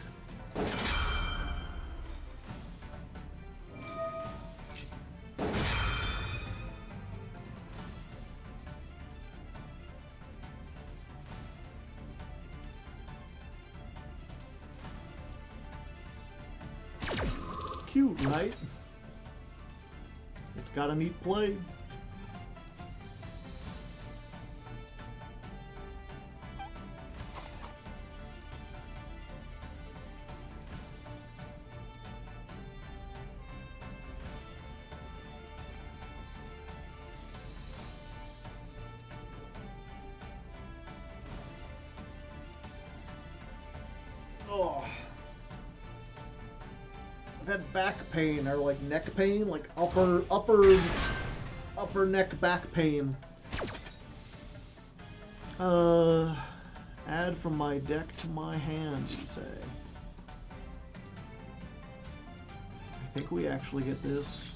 cute, right? It's got a neat play. Oh. I've had back pain or like neck pain, like upper neck back pain. Add from my deck to my hand, you say. I think we actually get this.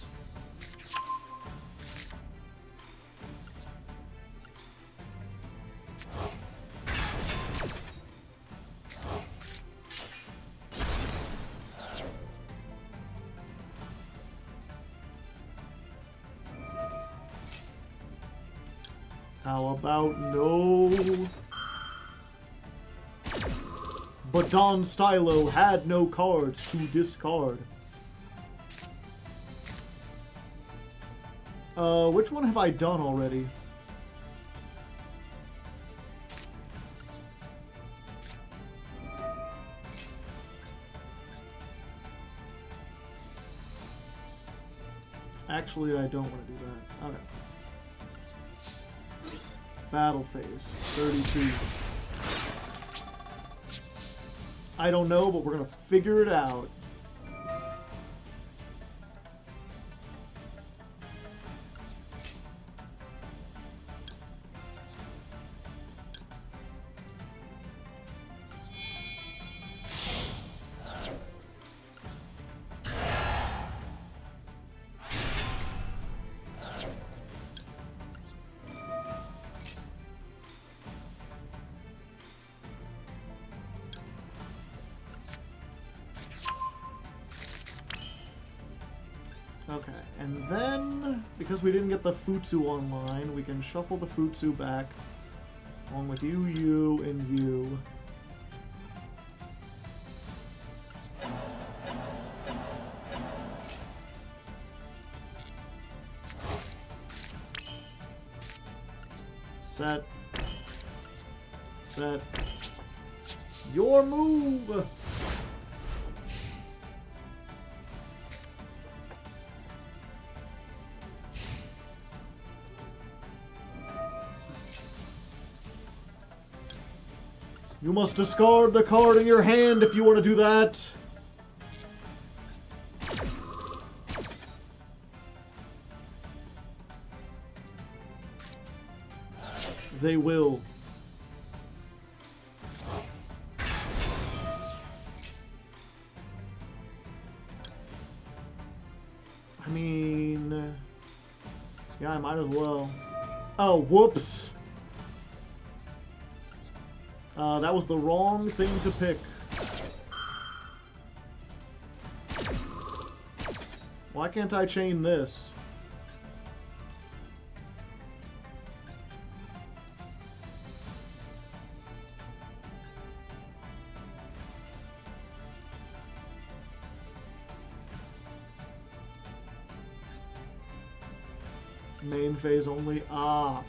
How about no? But Don Stylo had no cards to discard. Which one have I done already? Actually, I don't want to do that. Okay. Battle phase, 32. I don't know, but we're gonna figure it out. Okay, and then, because we didn't get the Futsu online, we can shuffle the Futsu back, along with you, you, and you. Set. Set. Your move! You must discard the card in your hand if you want to do that. They will. I mean... yeah, I might as well. Oh, whoops! That was the wrong thing to pick. Why can't I chain this? Main phase only. Ah.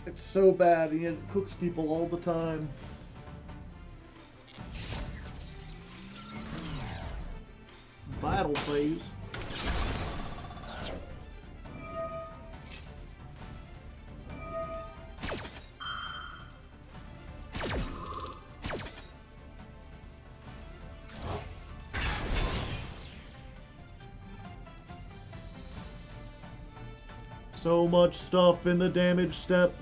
It's so bad, and it cooks people all the time. Battle phase. So much stuff in the damage step.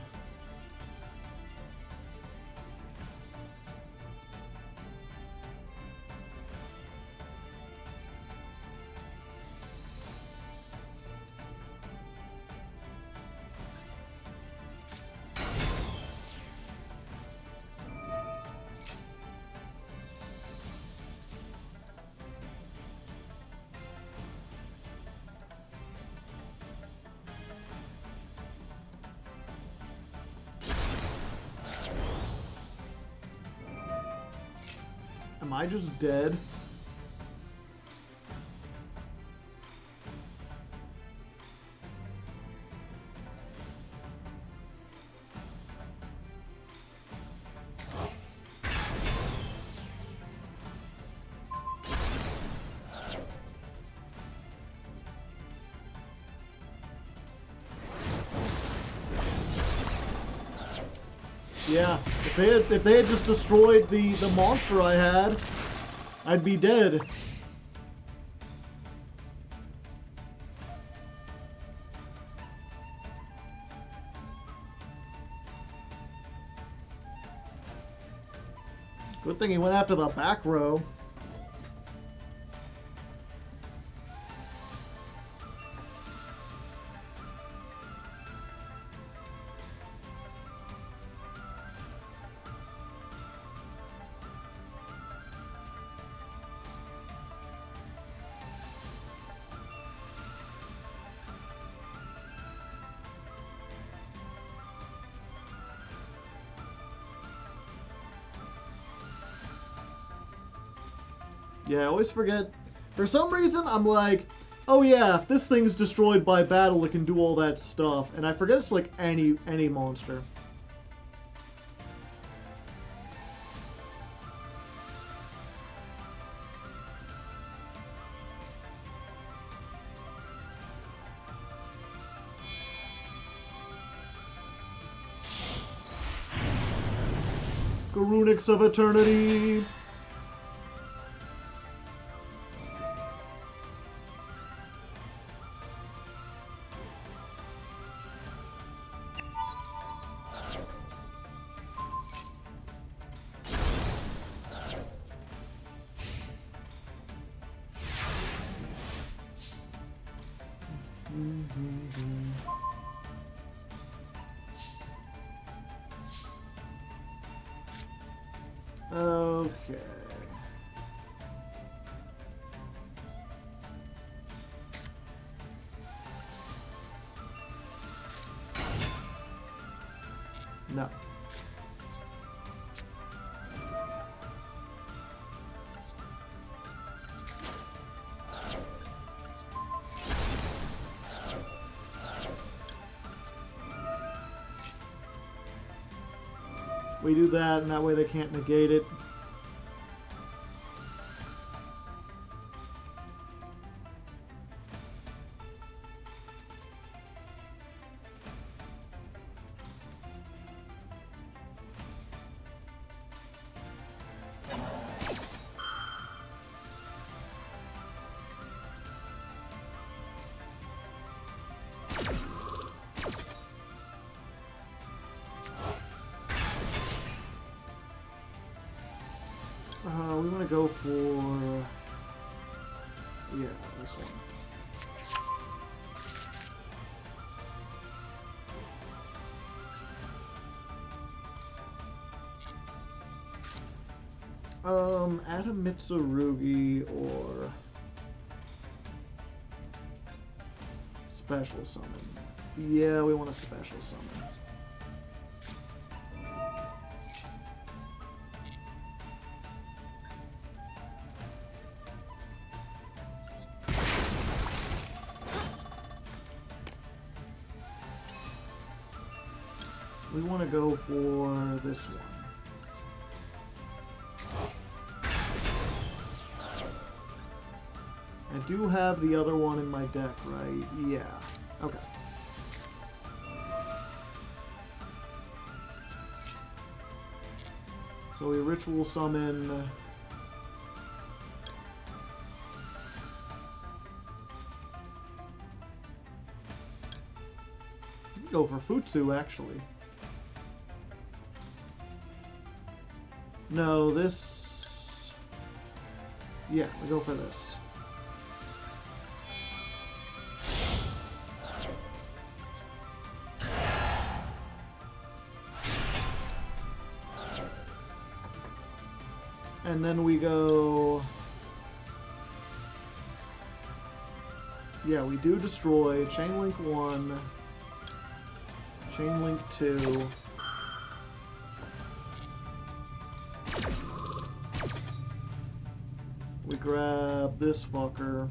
Am I just dead? Yeah, if they had just destroyed the monster I had, I'd be dead. Good thing he went after the back row. Yeah, I always forget. For some reason, I'm like, oh yeah, if this thing's destroyed by battle, it can do all that stuff. And I forget it's like any monster. Garunix of Eternity. Okay. No. We do that, and that way they can't negate it. We want to go for... yeah, this one. Add a Mitsurugi or... special summon. Yeah, we want a special summon. We want to go for this one. I do have the other one in my deck, right? Yeah. Okay. So we ritual summon... we can go for Futsu, actually. No, this... yeah, we go for this. And then we go... yeah, we do destroy Chain Link 1, Chain Link 2... grab this fucker.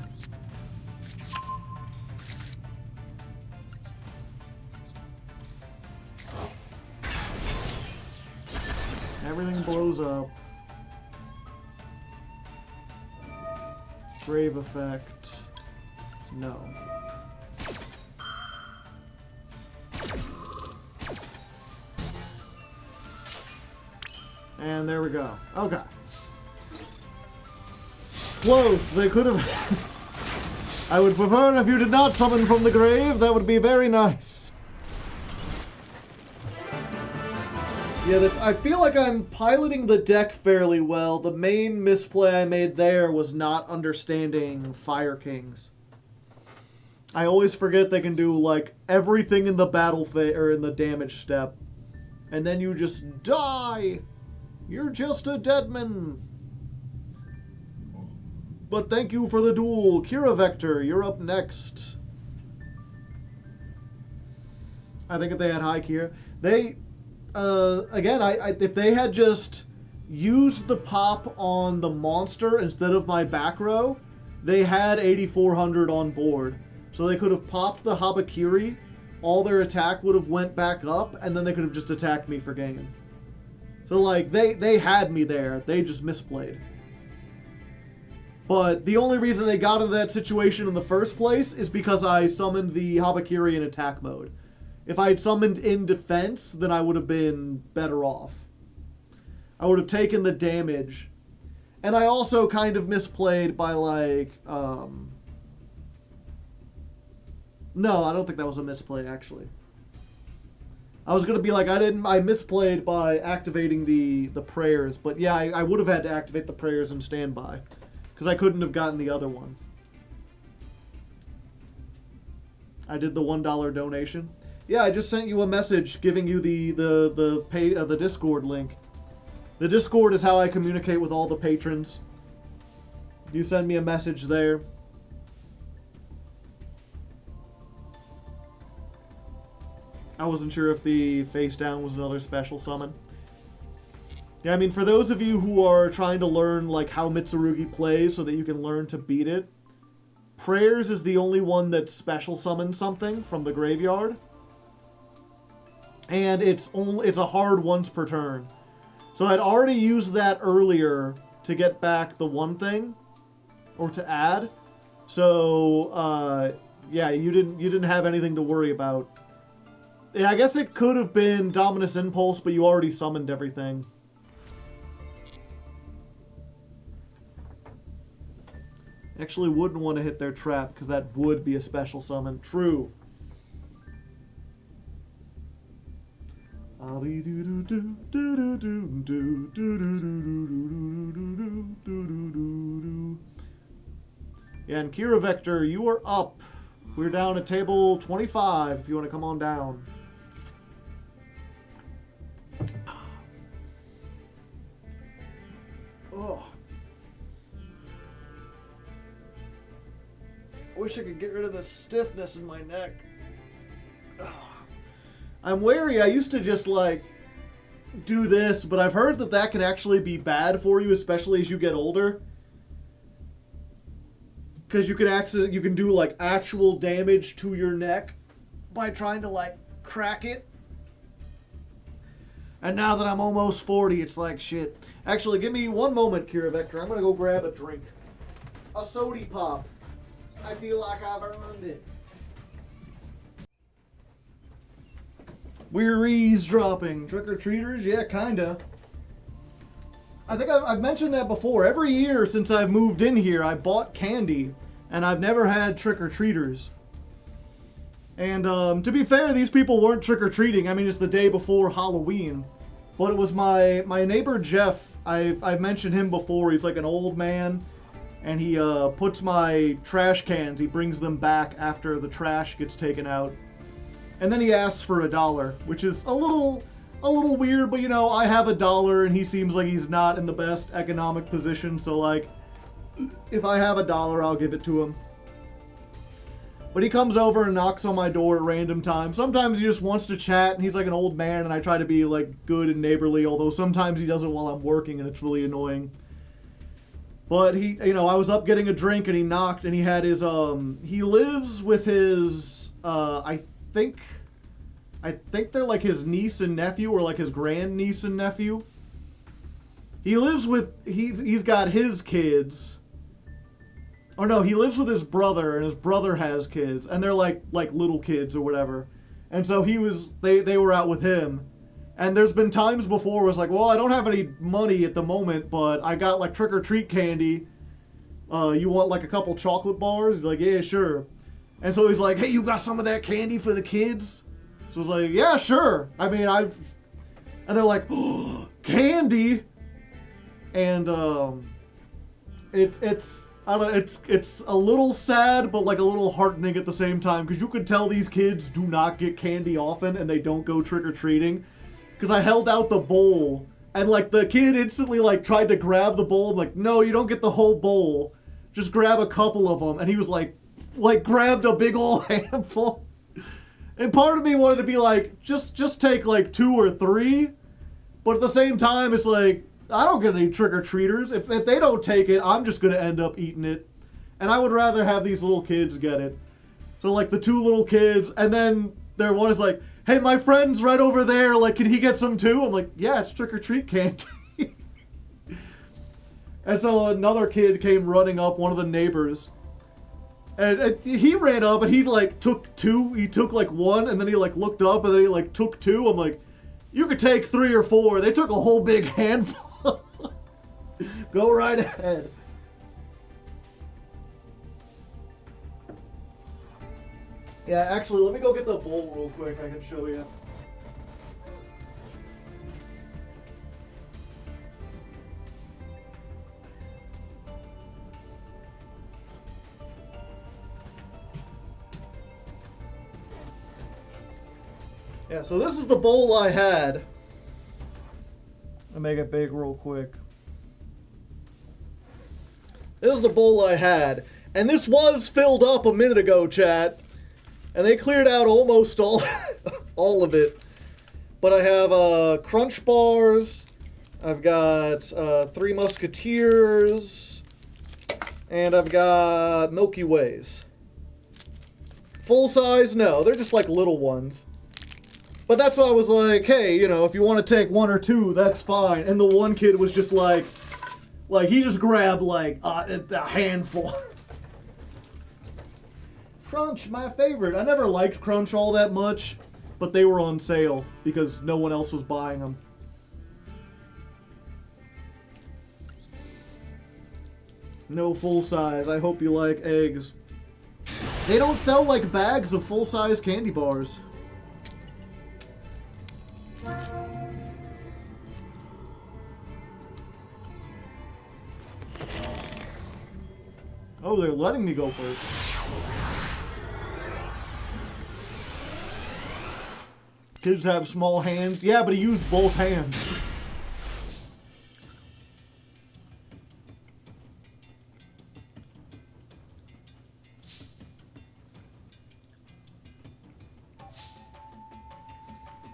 Everything blows up. Grave effect. No. And there we go. Okay. Close. They could have... I would prefer if you did not summon from the grave. That would be very nice. Yeah, that's... I feel like I'm piloting the deck fairly well. The main misplay I made there was not understanding Fire Kings. I always forget they can do, like, everything in the battle phase, or in the damage step. And then you just die! You're just a deadman! But thank you for the duel. Kira Vector, you're up next. I think if they had high Kira... They... again, if they had just used the pop on the monster instead of my back row, they had 8,400 on board. So they could have popped the Habakiri, all their attack would have went back up, and then they could have just attacked me for game. So, like, they had me there. They just misplayed. But the only reason they got into that situation in the first place is because I summoned the Habakiri in attack mode. If I had summoned in defense, then I would have been better off. I would have taken the damage. And I also kind of misplayed by, like, No, I don't think that was a misplay, actually. I was going to be like, I misplayed by activating the prayers, but yeah, I would have had to activate the prayers and standby, because I couldn't have gotten the other one. I did the $1 donation. Yeah, I just sent you a message giving you the Discord link. The Discord is how I communicate with all the patrons. You send me a message there. I wasn't sure if the face down was another special summon. Yeah, I mean, for those of you who are trying to learn, like, how Mitsurugi plays so that you can learn to beat it, Prayers is the only one that special summons something from the graveyard. And it's a hard once per turn. So I'd already used that earlier to get back the one thing, or to add. So, yeah, you didn't have anything to worry about. Yeah, I guess it could have been Dominus Impulse, but you already summoned everything. Actually wouldn't want to hit their trap, because that would be a special summon. True. Yeah, and Kira Vector, you are up. We're down at table 25, if you want to come on down. Oh. I wish I could get rid of the stiffness in my neck. Ugh. I'm wary. I used to just, like, do this, but I've heard that that can actually be bad for you, especially as you get older. Because you can do, like, actual damage to your neck by trying to, like, crack it. And now that I'm almost 40, it's like, shit. Actually, give me one moment, Kira Vector. I'm going to go grab a drink. A sody pop. I feel like I've earned it. We're eavesdropping. Trick-or-treaters? Yeah, kinda. I think I've mentioned that before. Every year since I've moved in here, I bought candy, and I've never had trick-or-treaters. And to be fair, these people weren't trick-or-treating. I mean, it's the day before Halloween. But it was my neighbor Jeff. I've mentioned him before. He's like an old man, and he puts my trash cans. He brings them back after the trash gets taken out. And then he asks for $1, which is a little weird, but you know, I have $1 and he seems like he's not in the best economic position, so like, if I have $1, I'll give it to him. But he comes over and knocks on my door at random times. Sometimes he just wants to chat, and he's like an old man, and I try to be like good and neighborly, although sometimes he does it while I'm working and it's really annoying. But he, you know, I was up getting a drink and he knocked and he had his, he lives with his, I think they're like his niece and nephew or like his grandniece and nephew. He lives with, he's got his kids. Or no, he lives with his brother and his brother has kids and they're like little kids or whatever. And so they were out with him. And there's been times before where it's like, well, I don't have any money at the moment, but I got like trick-or-treat candy. You want like a couple chocolate bars? He's like, yeah, sure. And so he's like, hey, you got some of that candy for the kids? So I was like, yeah, sure. I mean, and they're like, oh, candy? And it's I don't know, it's a little sad, but like a little heartening at the same time, because you could tell these kids do not get candy often and they don't go trick-or-treating. Because I held out the bowl, and like the kid instantly like tried to grab the bowl. I'm like, no, you don't get the whole bowl. Just grab a couple of them. And he was like grabbed a big old handful. And part of me wanted to be like, just take like 2 or 3. But at the same time, it's like, I don't get any trick-or-treaters. If they don't take it, I'm just going to end up eating it. And I would rather have these little kids get it. So like the 2 little kids, and then their one is like, hey, my friend's right over there, like, can he get some too? I'm like, yeah, it's trick-or-treat candy. And so another kid came running up, one of the neighbors, and he ran up and he like took 2, he took like 1, and then he like looked up and then he like took 2. I'm like, you could take 3 or 4. They took a whole big handful. Go right ahead. Yeah, actually, let me go get the bowl real quick. I can show you. Yeah, so this is the bowl I had. I'll make it big real quick. This is the bowl I had. And this was filled up a minute ago, chat. And they cleared out almost all of it. But I have Crunch Bars. I've got 3 Musketeers. And I've got Milky Ways. Full size? No, they're just like little ones. But that's why I was like, hey, you know, if you want to take 1 or 2, that's fine. And the one kid was just like he just grabbed like a handful. Crunch, my favorite. I never liked Crunch all that much, but they were on sale because no one else was buying them. No full size. I hope you like eggs. They don't sell like bags of full-size candy bars. Oh, they're letting me go first. Kids have small hands. Yeah, but he used both hands.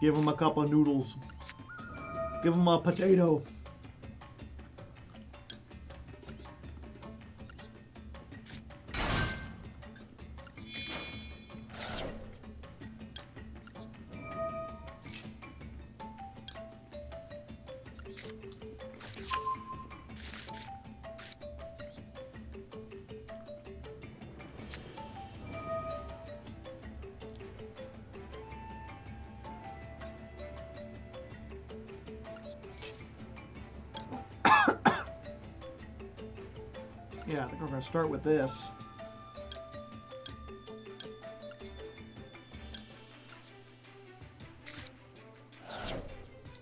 Give him a cup of noodles. Give him a potato. Yeah, I think we're going to start with this.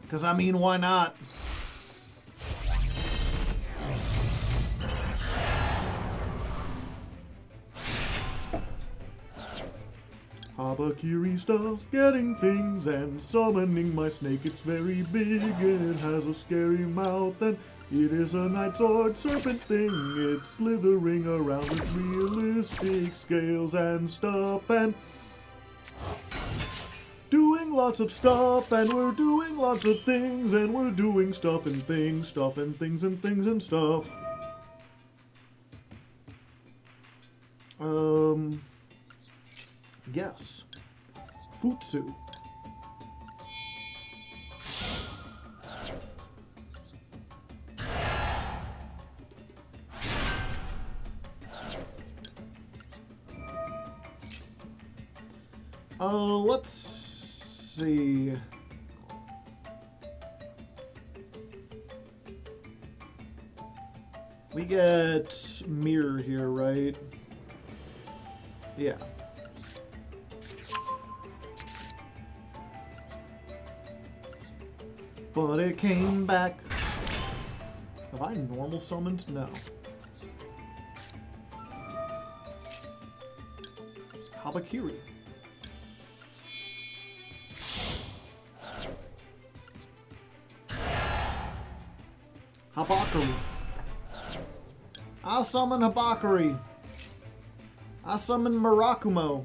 Because, I mean, why not? Habakiri stuff, getting things and summoning my snake. It's very big and it has a scary mouth and it is a night sword serpent thing. It's slithering around with realistic scales and stuff and doing lots of stuff, and we're doing lots of things, and we're doing stuff and things and things and things and stuff. Yes. Futsu. Let's see. We get mirror here, right? Yeah. But it came back. Have I normal summoned? No. Habakiri. Habakiri. I summon Habakiri. I summon Murakumo.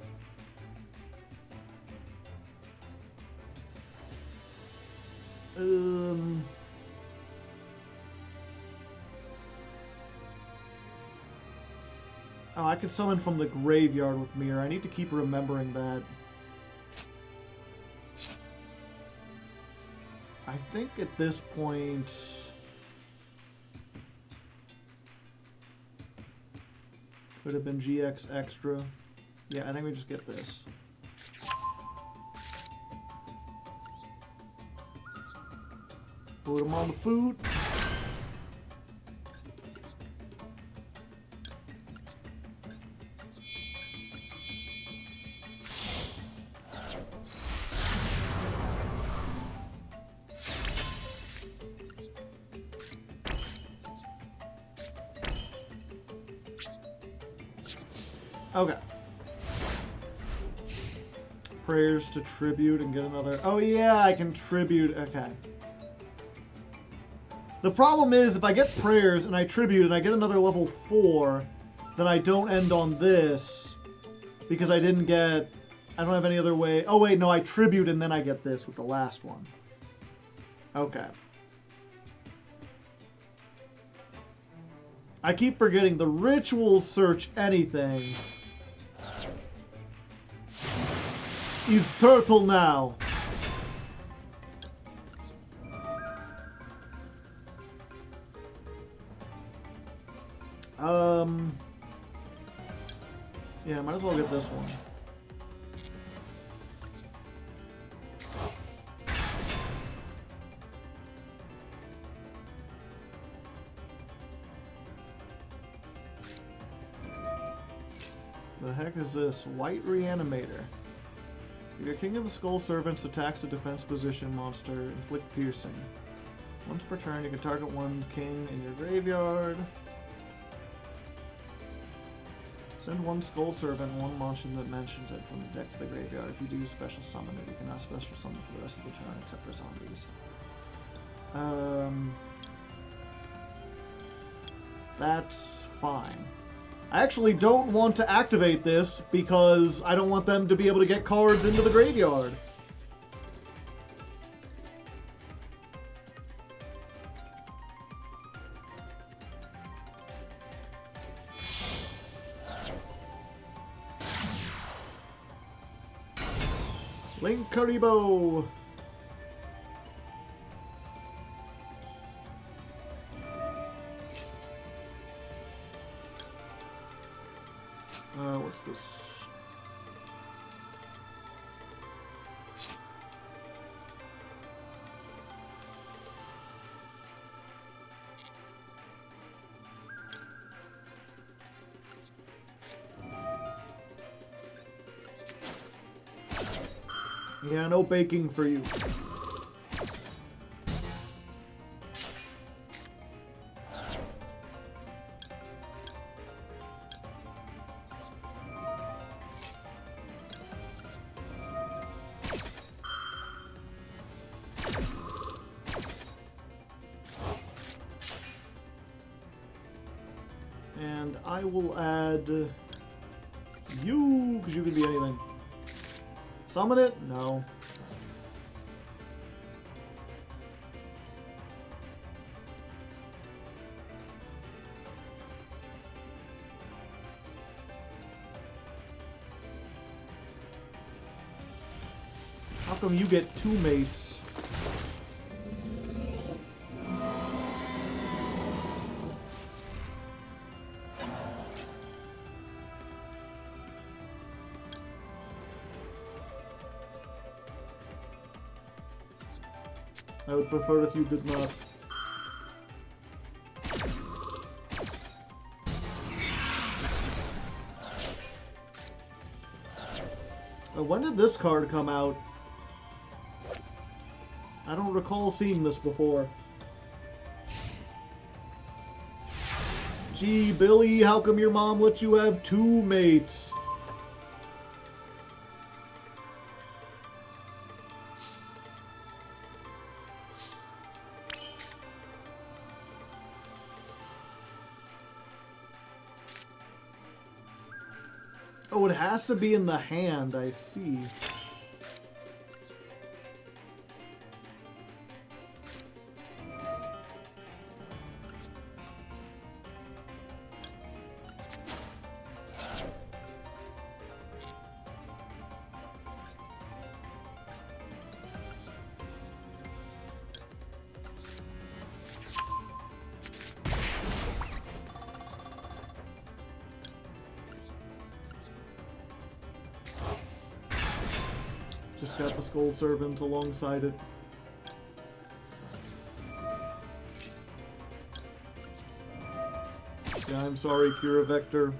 Oh, I could summon from the graveyard with Mirror. I need to keep remembering that. I think at this point... Could have been GX extra. Yeah, I think we just get this. Put them on the food. Okay. Prayers to tribute and get another... Oh yeah, I can tribute. Okay. The problem is, if I get prayers and I tribute and I get another level 4, then I don't end on this. Because I didn't get... I don't have any other way... Oh wait, no, I tribute and then I get this with the last one. Okay. I keep forgetting the rituals search anything. Is turtle now. Yeah, might as well get this one. The heck is this? White Reanimator. If your King of the Skull Servants attacks a defense position monster, inflict piercing. Once per turn, you can target one king in your graveyard. Send one Skull Servant, one monster that mentions it from the deck to the graveyard. If you do special summon it, you cannot special summon for the rest of the turn except for zombies. That's fine. I actually don't want to activate this because I don't want them to be able to get cards into the graveyard. Link Karibo! What's this? Yeah, no baking for you. And I will add you, because you can be anything. Summon it? No. come you get 2 mates? I would prefer if you did not. When did this card come out? I don't recall seeing this before. Gee, Billy, how come your mom let you have 2 mates? Oh, it has to be in the hand, I see. Just got the Skull Servant alongside it. Yeah, I'm sorry, Kira Vector.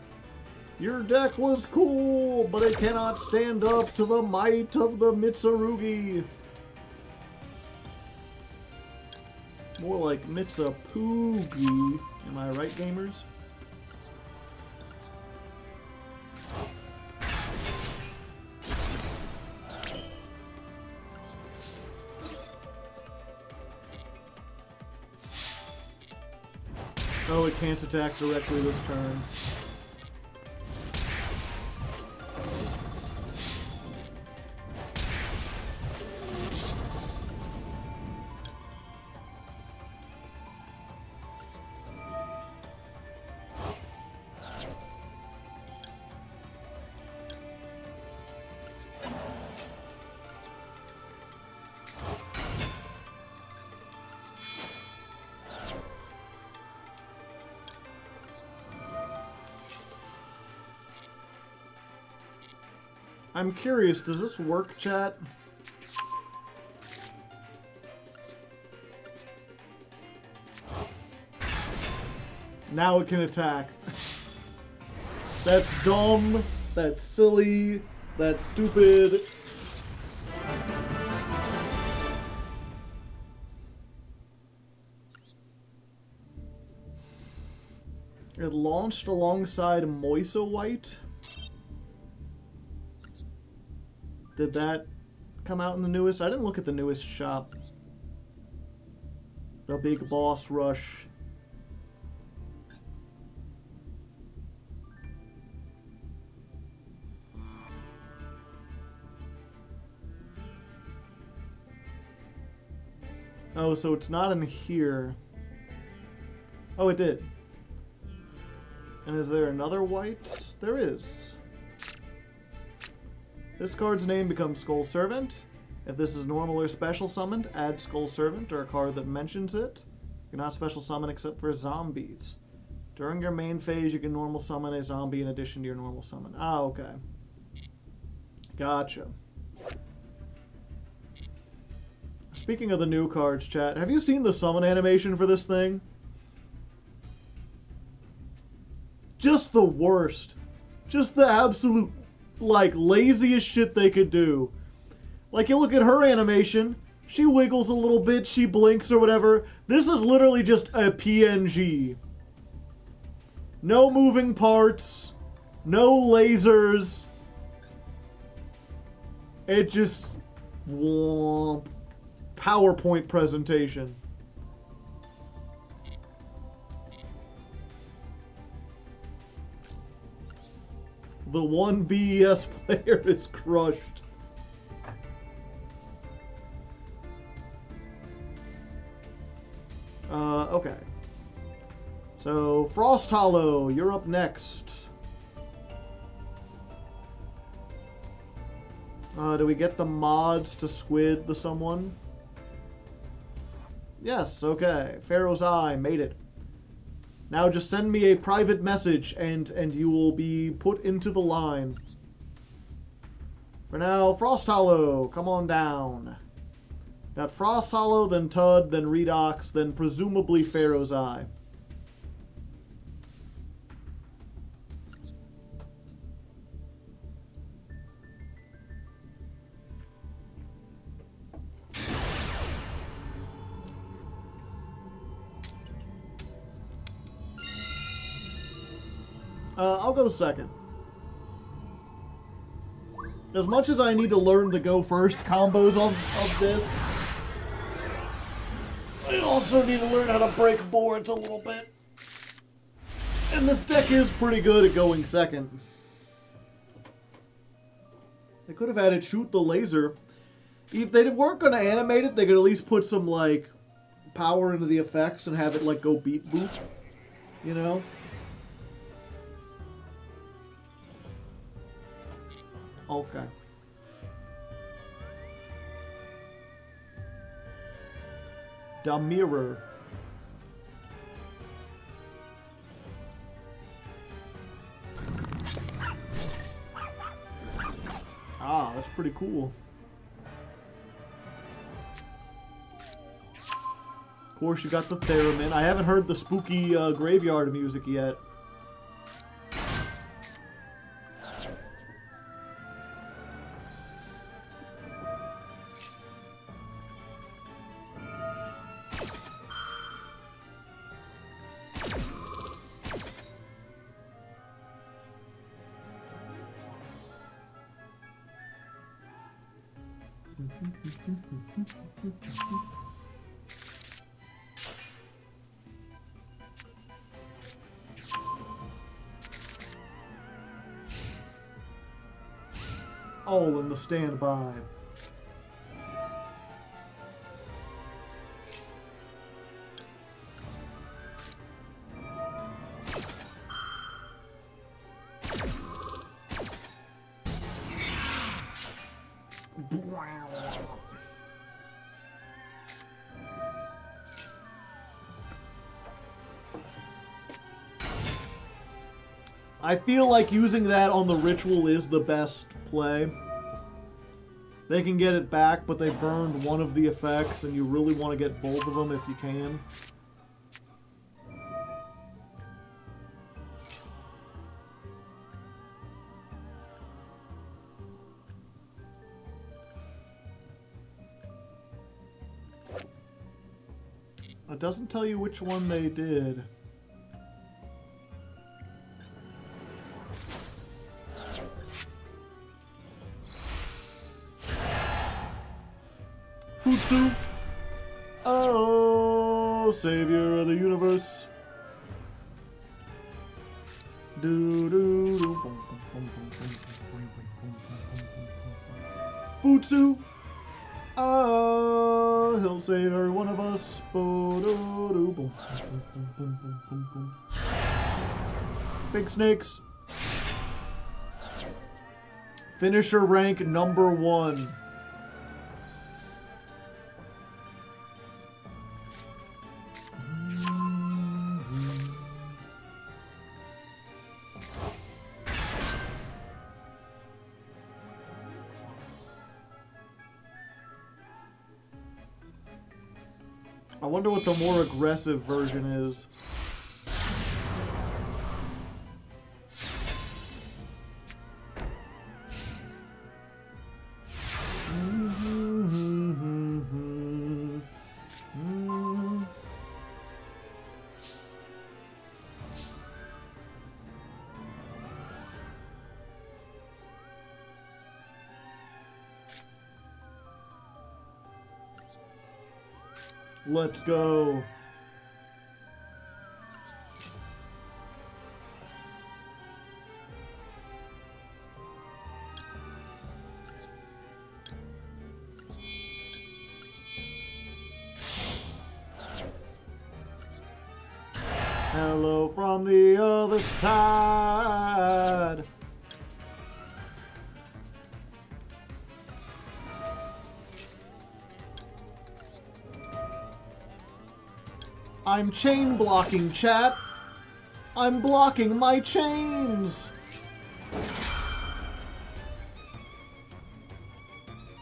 Your deck was cool, but it cannot stand up to the might of the Mitsurugi. More like Mitsapoogie. Am I right, gamers? Oh, it can't attack directly this turn. I'm curious, does this work, chat? Now it can attack. That's dumb, that's silly, that's stupid. It launched alongside Moisa White. Did that come out in the newest? I didn't look at the newest shop. The Big Boss Rush. Oh, so it's not in here. Oh, it did. And is there another white? There is. This card's name becomes Skull Servant. If this is normal or special summoned, add Skull Servant or a card that mentions it. You cannot special summon except for zombies. During your main phase, you can normal summon a zombie in addition to your normal summon. Ah, okay. Gotcha. Speaking of the new cards, chat, have you seen the summon animation for this thing? Just the worst. Just the absolute, like, laziest shit they could do. Like, you look at her animation, she wiggles a little bit, she blinks or whatever. This is literally just a PNG. No moving parts, no lasers. It just... womp. PowerPoint presentation. The one BES player is crushed. Okay. So, Frost Hollow, you're up next. Do we get the mods to squid the someone? Yes, okay. Pharaoh's Eye, made it. Now just send me a private message and you will be put into the line. For now, Frost Hollow, come on down. Got Frost Hollow, then Tud, then Redox, then presumably Pharaoh's Eye. I'll go second. As much as I need to learn the go first combos of this, I also need to learn how to break boards a little bit. And this deck is pretty good at going second. They could have had it shoot the laser. If they weren't going to animate it, they could at least put some, like, power into the effects and have it, like, go beat boop. You know? Okay. The mirror. Ah, that's pretty cool. Of course, you got the theremin. I haven't heard the spooky graveyard music yet. All in the standby. I feel like using that on the ritual is the best play. They can get it back, but they burned one of the effects, and you really want to get both of them if you can. It doesn't tell you which one they did. Futsu. Oh, savior of the universe. Do do do. Futsu. Oh, he'll save every one of us. Big snakes. Finisher rank #1. I wonder what the more aggressive version is. Let's go. Hello from the other side. I'm chain blocking, chat. I'm blocking my chains.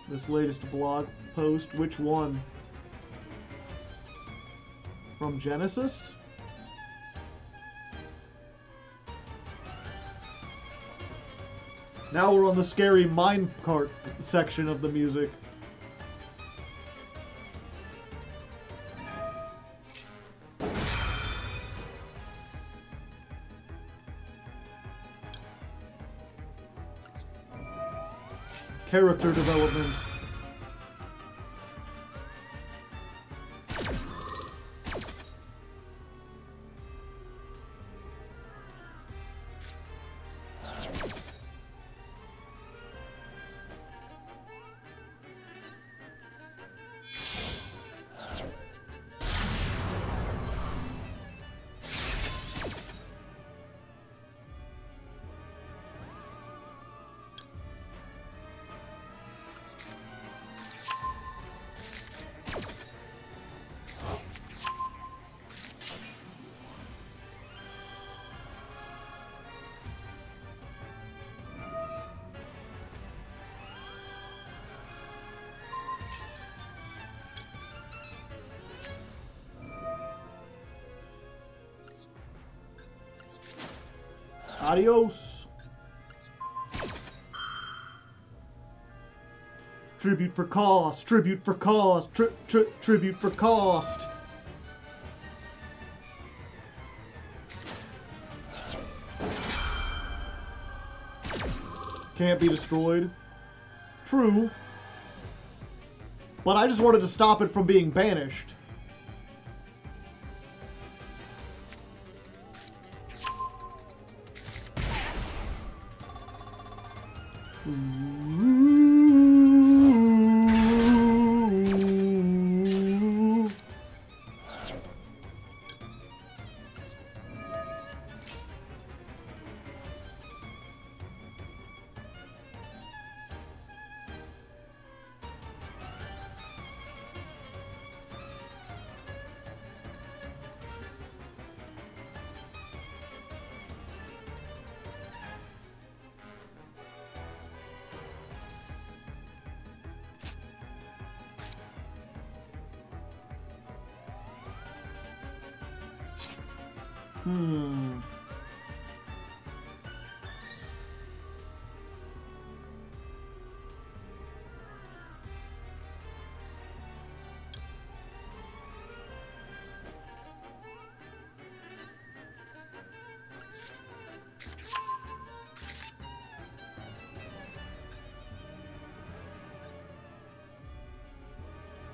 This latest blog post, which one? From Genesis? Now we're on the scary minecart section of the music. Character development. Adios. Tribute for cost. Tribute for cost. Tribute for cost. Can't be destroyed. True. But I just wanted to stop it from being banished.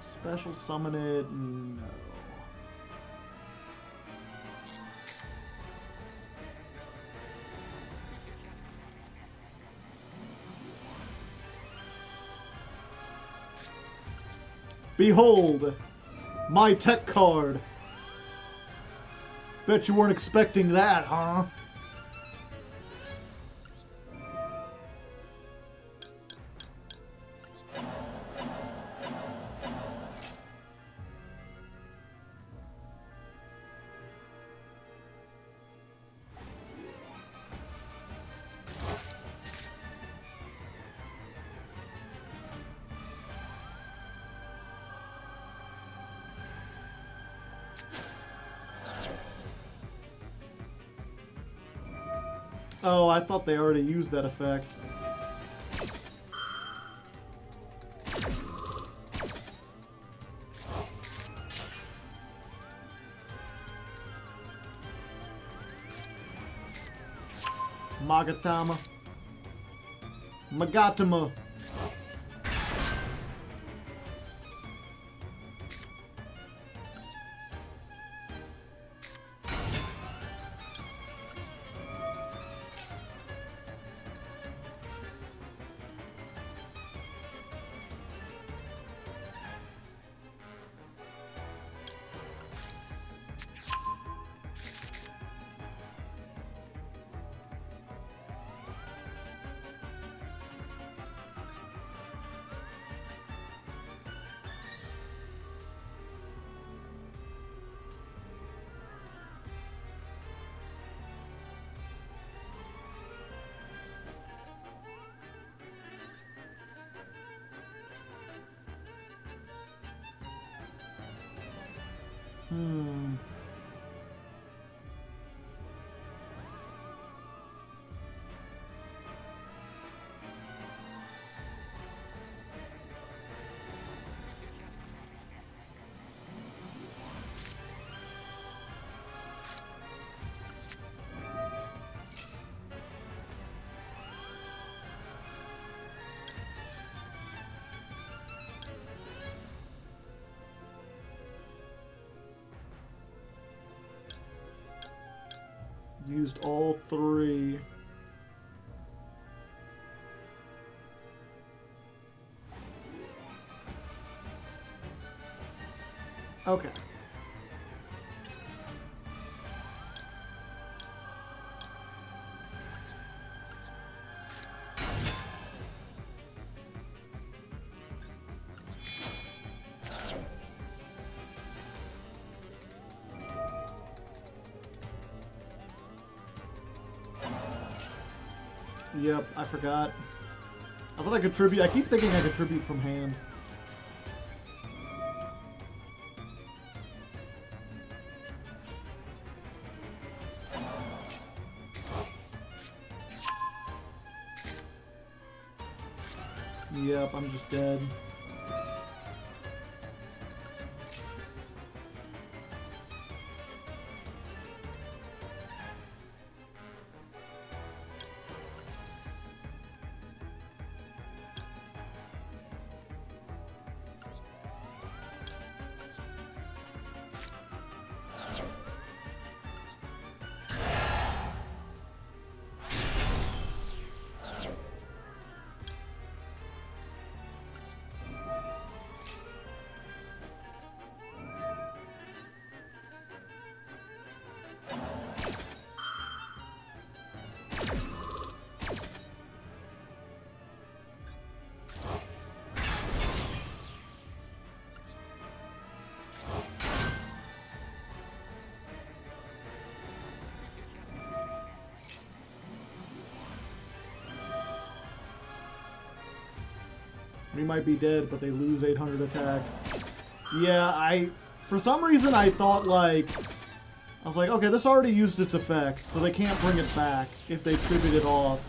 Special summon it? No. Behold, my tech card. Bet you weren't expecting that, huh? Oh, I thought they already used that effect. Magatama. Magatama. Hmm. Used all three. Okay. Yep, I forgot. I thought I could tribute. I keep thinking I could tribute from hand. Yep, I'm just dead. We might be dead, but they lose 800 attack. Yeah, for some reason I thought I was like, okay, this already used its effect, so they can't bring it back if they tribute it off.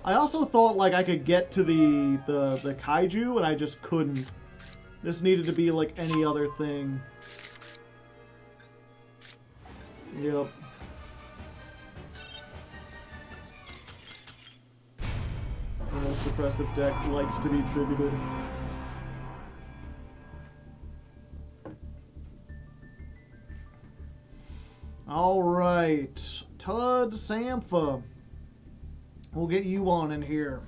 I also thought I could get to the kaiju, and I just couldn't. This needed to be like any other thing. Yep. The most depressive deck likes to be tributed. Alright. Tud Sampha. We'll get you on in here.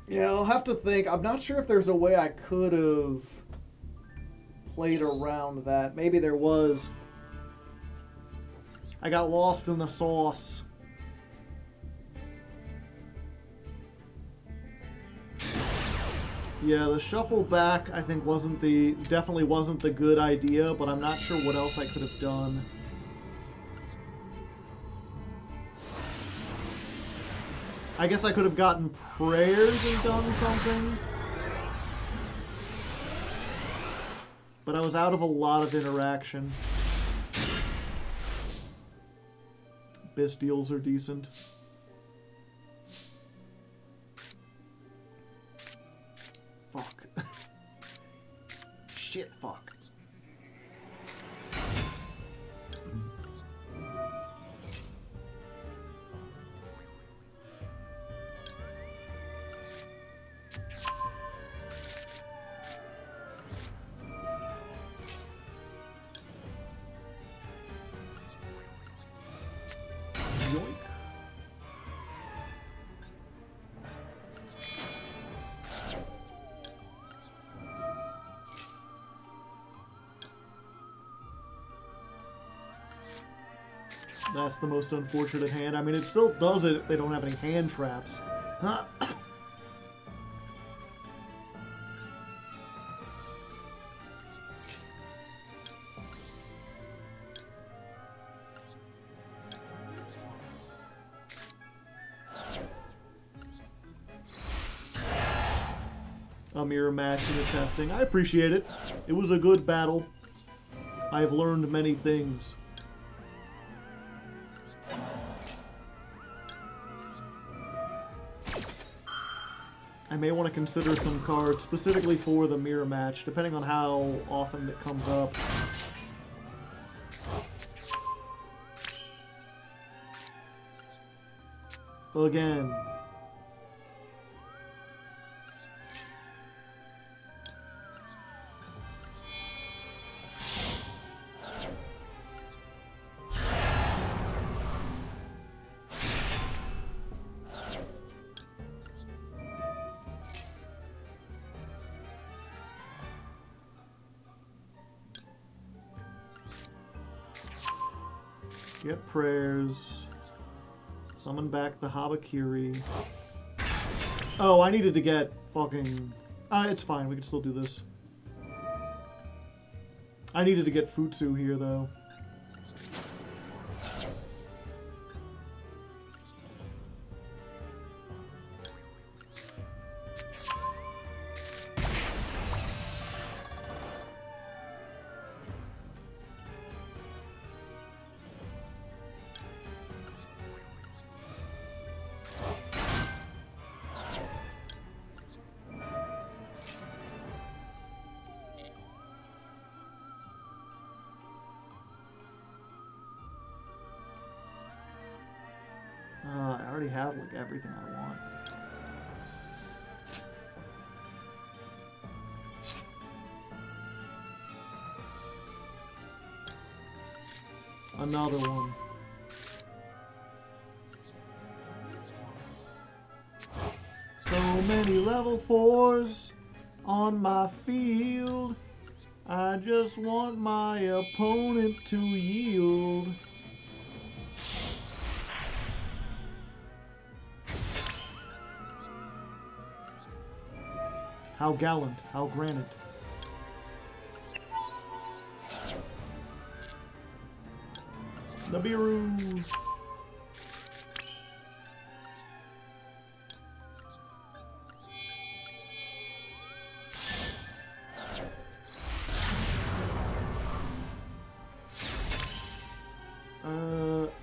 Yeah, I'll have to think. I'm not sure if there's a way I could have played around that. Maybe there was. I got lost in the sauce. Yeah, the shuffle back I think definitely wasn't the good idea, but I'm not sure what else I could have done. I guess I could have gotten prayers and done something. But I was out of a lot of interaction. Bestials are decent. Fuck. Shit, fuck. Yoink. That's the most unfortunate hand. I mean, it still does it if they don't have any hand traps. Huh? a mirror match in the testing. I appreciate it. It was a good battle. I've learned many things. I may want to consider some cards specifically for the mirror match, depending on how often it comes up. Again. Get prayers. Summon back the Habakiri. Oh, I needed to get fucking... it's fine, we can still do this. I needed to get Futsu here, though. I already have, like, everything I want. Another one. So many level 4s on my field. I just want my opponent to yield. How gallant, how granite. Nibiru.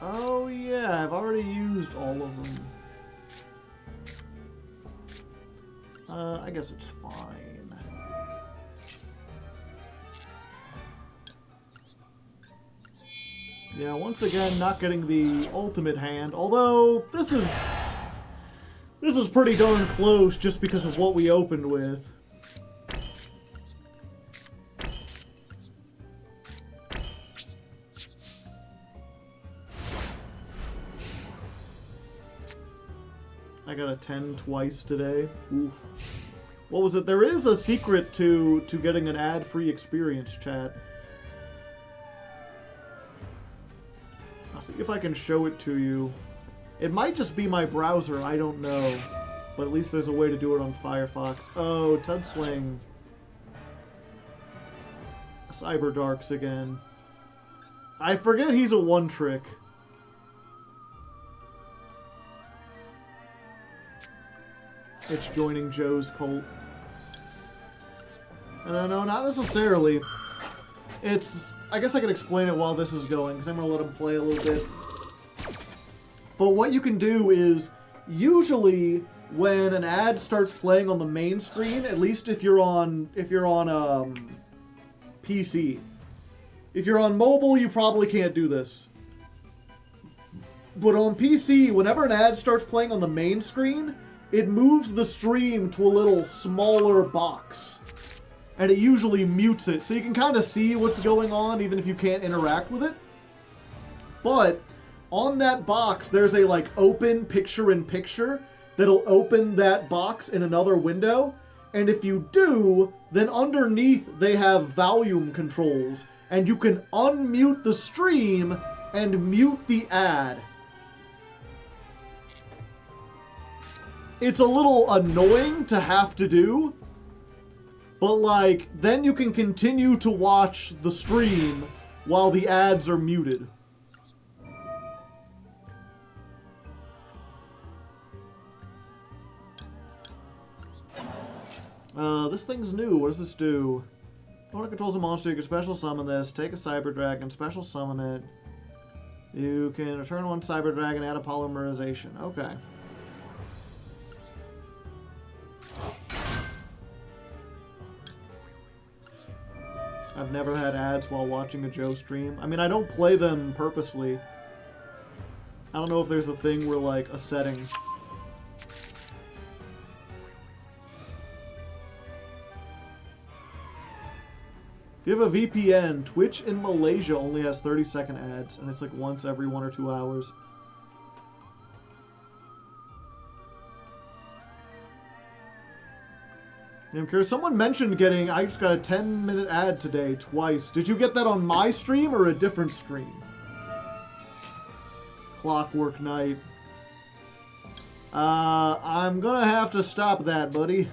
Oh yeah, I've already used all of them. I guess it's fine. Yeah, once again, not getting the ultimate hand, although this is pretty darn close just because of what we opened with. I got a 10 twice today. Oof. What was it? There is a secret to getting an ad-free experience, chat. I'll see if I can show it to you. It might just be my browser, I don't know. But at least there's a way to do it on Firefox. Oh, Tud's playing Cyber Darks again. I forget he's a one-trick. It's joining Joe's cult. No, not necessarily. It's... I guess I can explain it while this is going, because I'm going to let him play a little bit. But what you can do is, usually, when an ad starts playing on the main screen, at least if you're on PC. If you're on mobile, you probably can't do this. But on PC, whenever an ad starts playing on the main screen, it moves the stream to a little smaller box. And it usually mutes it, so you can kind of see what's going on, even if you can't interact with it. But on that box, there's a, like, open picture-in-picture that'll open that box in another window. And if you do, then underneath they have volume controls. And you can unmute the stream and mute the ad. It's a little annoying to have to do, but like, then you can continue to watch the stream while the ads are muted. This thing's new. What does this do? Opponent controls a monster, you can special summon this, take a Cyber Dragon, special summon it. You can return one Cyber Dragon, add a polymerization. Okay. I've never had ads while watching a Joe stream. I mean, I don't play them purposely. I don't know if there's a thing where, like, a setting. If you have a VPN, Twitch in Malaysia only has 30-second ads, and it's like once every 1 or 2 hours. I'm curious, someone mentioned getting, I just got a 10-minute ad today, twice. Did you get that on my stream or a different stream? Clockwork Knight. I'm gonna have to stop that, buddy.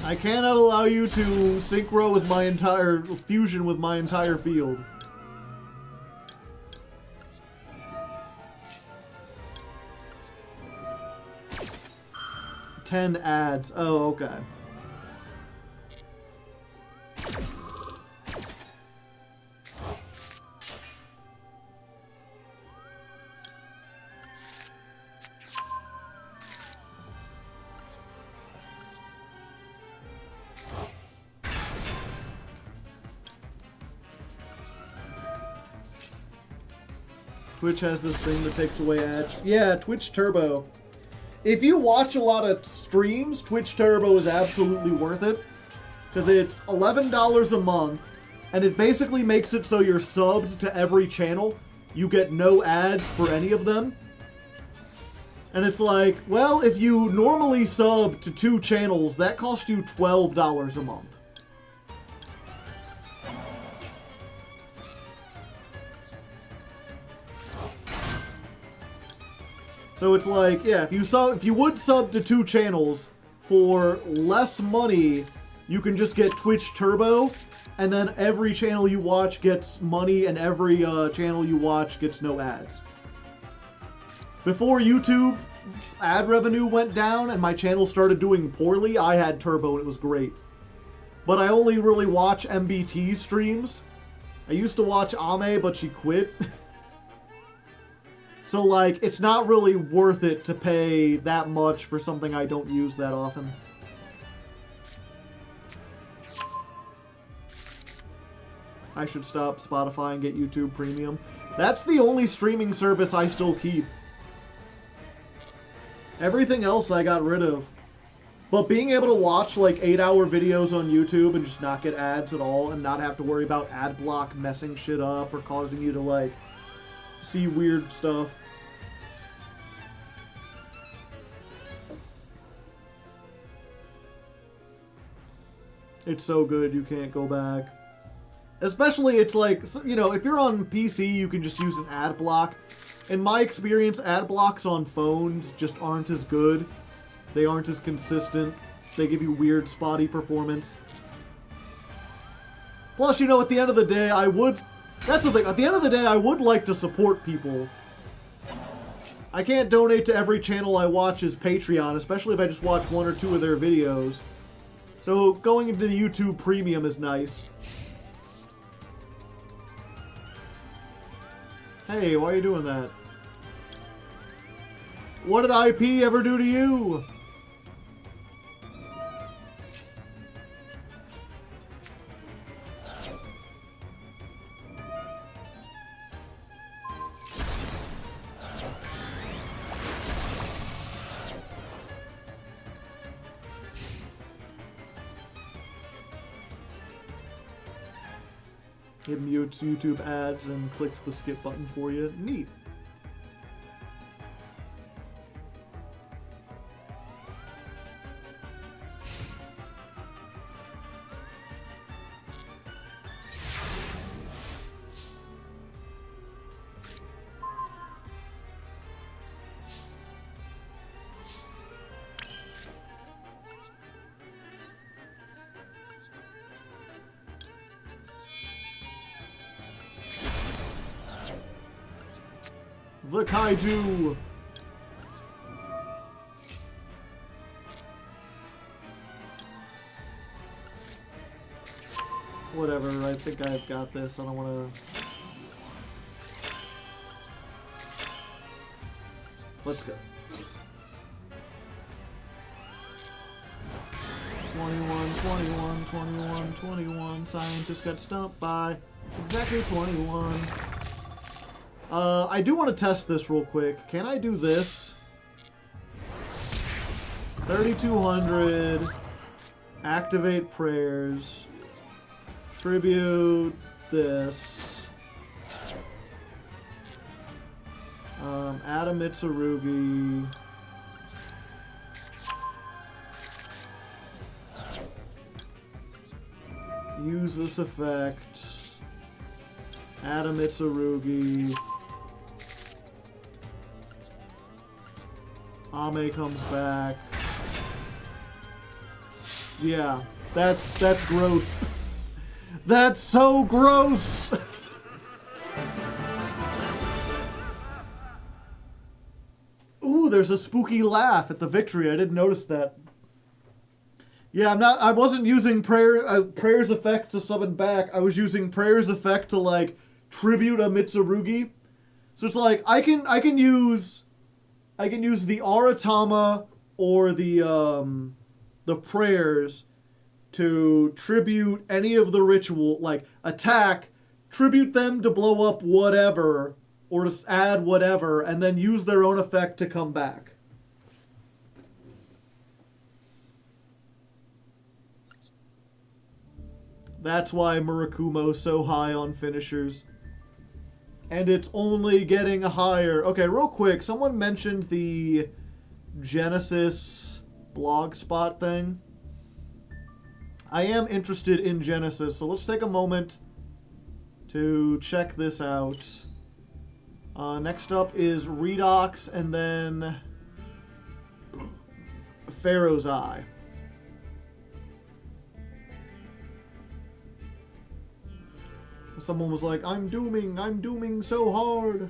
I cannot allow you to synchro with my entire fusion with my entire field. Ten ads. Oh, okay. Twitch has this thing that takes away ads. Yeah, Twitch Turbo. If you watch a lot of streams, Twitch Turbo is absolutely worth it. Because it's $11 a month, and it basically makes it so you're subbed to every channel. You get no ads for any of them. And it's like, well, if you normally sub to 2 channels, that costs you $12 a month. So it's like, yeah, if you would sub to 2 channels for less money, you can just get Twitch Turbo, and then every channel you watch gets money, and every channel you watch gets no ads. Before YouTube ad revenue went down and my channel started doing poorly, I had Turbo and it was great. But I only really watch MBT streams. I used to watch Ame, but she quit. So, like, it's not really worth it to pay that much for something I don't use that often. I should stop Spotify and get YouTube Premium. That's the only streaming service I still keep. Everything else I got rid of. But being able to watch, like, 8-hour videos on YouTube and just not get ads at all and not have to worry about ad block messing shit up or causing you to, like, see weird stuff. It's so good you can't go back. Especially it's like, you know, if you're on PC you can just use an ad block. In my experience, ad blocks on phones just aren't as good. They aren't as consistent. They give you weird spotty performance. Plus, you know, at the end of the day, that's the thing. At the end of the day, I would like to support people. I can't donate to every channel I watch as Patreon, especially if I just watch 1 or 2 of their videos. So going into the YouTube Premium is nice. Hey, why are you doing that? What did IP ever do to you? It mutes YouTube ads and clicks the skip button for you. Neat. The Kaiju! Whatever, I think I've got this. I don't want to... Let's go. 21. Scientists got stumped by exactly 21. I do want to test this real quick. Can I do this? 3200. Activate prayers. Tribute this. Add a Mitsurugi. Use this effect. Add a Mitsurugi. Ame comes back. Yeah, that's gross. That's so gross! Ooh, there's a spooky laugh at the victory. I didn't notice that. Yeah, I wasn't using prayer's effect to summon back. I was using prayer's effect to, like, tribute a Mitsurugi. So it's like, I can use the Aratama or the prayers to tribute any of the ritual, like, attack, tribute them to blow up whatever, or to add whatever, and then use their own effect to come back. That's why Murakumo's so high on finishers. And it's only getting higher. Okay, real quick, someone mentioned the Genesis blogspot thing. I am interested in Genesis, so let's take a moment to check this out. Next up is Redox, and then Pharaoh's Eye. Someone was like, I'm dooming so hard.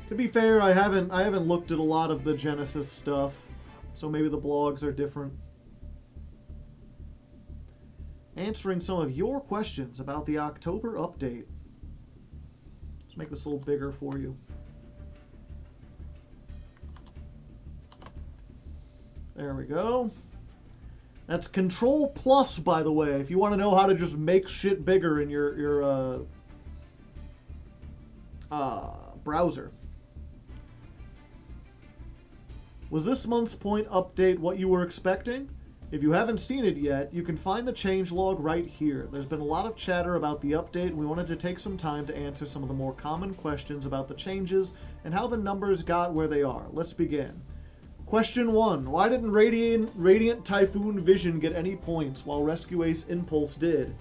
To be fair, I haven't looked at a lot of the Genesis stuff, so maybe the blogs are different. Answering some of your questions about the October update. Let's make this a little bigger for you. There we go. That's Control Plus, by the way, if you want to know how to just make shit bigger in your browser. Was this month's point update what you were expecting? If you haven't seen it yet, you can find the changelog right here. There's been a lot of chatter about the update, and we wanted to take some time to answer some of the more common questions about the changes and how the numbers got where they are. Let's begin. Question 1. Why didn't Radiant Typhoon Vision get any points while Rescue Ace Impulse did?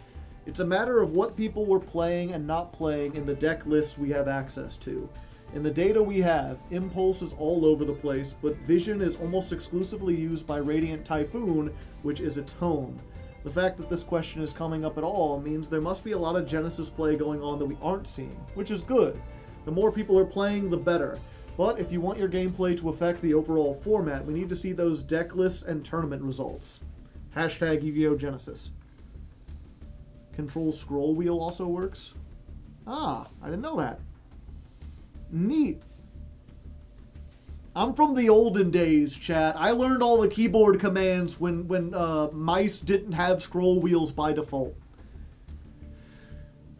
It's a matter of what people were playing and not playing in the deck lists we have access to. In the data we have, Impulse is all over the place, but Vision is almost exclusively used by Radiant Typhoon, which is its home. The fact that this question is coming up at all means there must be a lot of Genesis play going on that we aren't seeing, which is good. The more people are playing, the better. But if you want your gameplay to affect the overall format, we need to see those deck lists and tournament results. Hashtag Yu-Gi-Oh! Genesis. Control scroll wheel also works? Ah, I didn't know that. Neat. I'm from the olden days, chat. I learned all the keyboard commands when mice didn't have scroll wheels by default.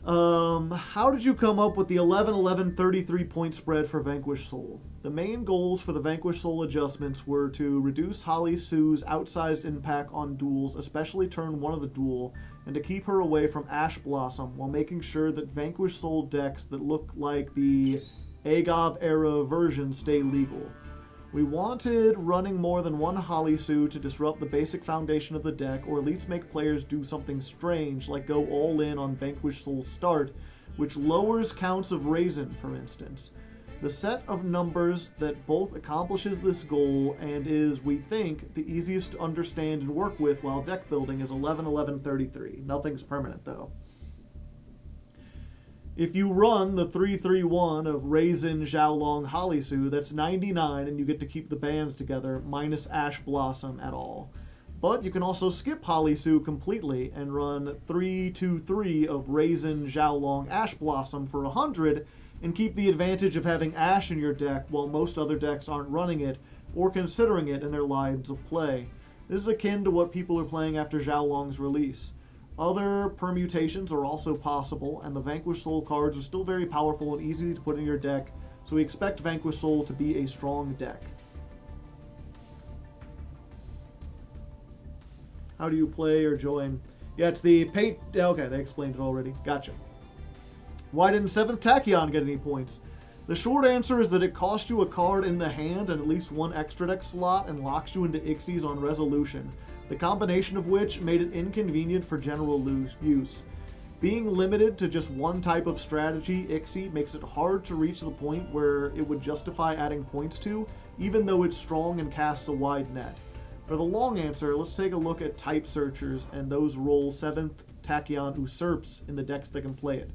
How did you come up with the 11-11 33-point spread for Vanquished Soul? The main goals for the Vanquished Soul adjustments were to reduce Holly Sue's outsized impact on duels, especially turn 1 of the duel, and to keep her away from Ash Blossom, while making sure that Vanquished Soul decks that look like the Agov-era version stay legal. We wanted running more than one Holly Sue to disrupt the basic foundation of the deck, or at least make players do something strange, like go all in on Vanquished Soul's start, which lowers counts of Raisin, for instance. The set of numbers that both accomplishes this goal and is, we think, the easiest to understand and work with while deck building is 11-11-33. Nothing's permanent, though. If you run the 3-3-1 of Raisin, Xiaolong, Halisu, that's 99, and you get to keep the band together, minus Ash Blossom at all. But you can also skip Halisu completely and run 3-2-3 of Raisin, Xiaolong, Ash Blossom for 100, and keep the advantage of having Ash in your deck while most other decks aren't running it or considering it in their lines of play. This is akin to what people are playing after Xiaolong's release. Other permutations are also possible, and the Vanquish Soul cards are still very powerful and easy to put in your deck, so we expect Vanquish Soul to be a strong deck. How do you play or join? Yeah, it's the pay... Okay, they explained it already. Gotcha. Why didn't 7th Tachyon get any points? The short answer is that it cost you a card in the hand and at least one extra deck slot and locks you into Ixies on resolution, the combination of which made it inconvenient for general use. Being limited to just one type of strategy, Ixie, makes it hard to reach the point where it would justify adding points to, even though it's strong and casts a wide net. For the long answer, let's take a look at type searchers and those role 7th Tachyon usurps in the decks that can play it.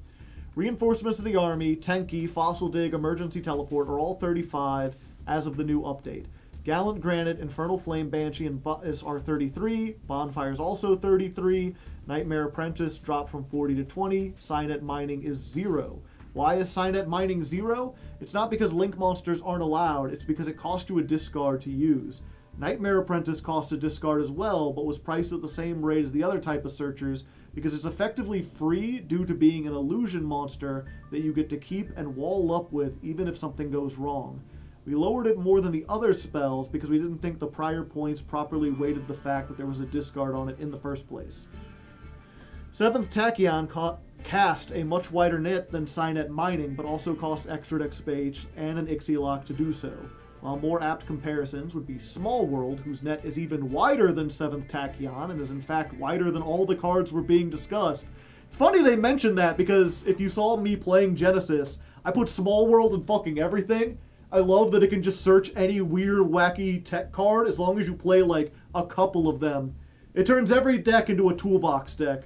Reinforcements of the Army, Tenki, Fossil Dig, Emergency Teleport are all 35 as of the new update. Gallant Granite, Infernal Flame Banshee, and Buzz are 33. Bonfire's also 33. Nightmare Apprentice dropped from 40 to 20. Cynet Mining is 0. Why is Cynet Mining 0? It's not because Link monsters aren't allowed, it's because it costs you a discard to use. Nightmare Apprentice costs a discard as well, but was priced at the same rate as the other type of searchers because it's effectively free due to being an illusion monster that you get to keep and wall up with even if something goes wrong. We lowered it more than the other spells because we didn't think the prior points properly weighted the fact that there was a discard on it in the first place. 7th Tachyon cast a much wider net than Cynet Mining, but also cost extra deck space and an Ixie lock to do so. While more apt comparisons would be Small World, whose net is even wider than 7th Tachyon and is in fact wider than all the cards were being discussed. It's funny they mentioned that because if you saw me playing Genesis, I put Small World in fucking everything. I love that it can just search any weird, wacky tech card as long as you play like a couple of them. It turns every deck into a toolbox deck.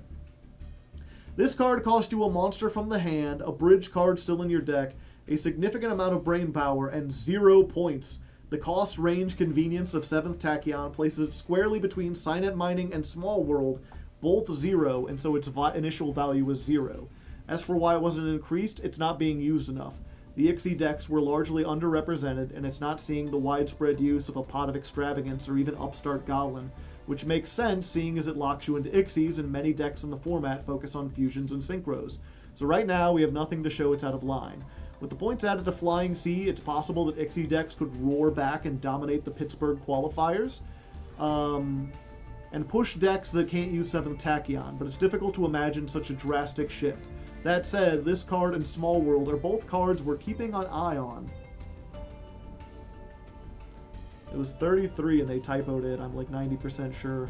This card costs you a monster from the hand, a bridge card still in your deck, a significant amount of brain power, and 0 points. The cost range convenience of 7th Tachyon places it squarely between Cynet Mining and Small World, both 0, and so its initial value is 0. As for why it wasn't increased, it's not being used enough. The Ixie decks were largely underrepresented, and it's not seeing the widespread use of a Pot of Extravagance or even Upstart Goblin, which makes sense seeing as it locks you into Ixies and many decks in the format focus on fusions and synchros. So right now we have nothing to show it's out of line. With the points added to Flying Sea, it's possible that Ixie decks could roar back and dominate the Pittsburgh qualifiers, and push decks that can't use 7th Tachyon, but it's difficult to imagine such a drastic shift. That said, this card and Small World are both cards we're keeping an eye on. It was 33 and they typoed it, I'm like 90% sure,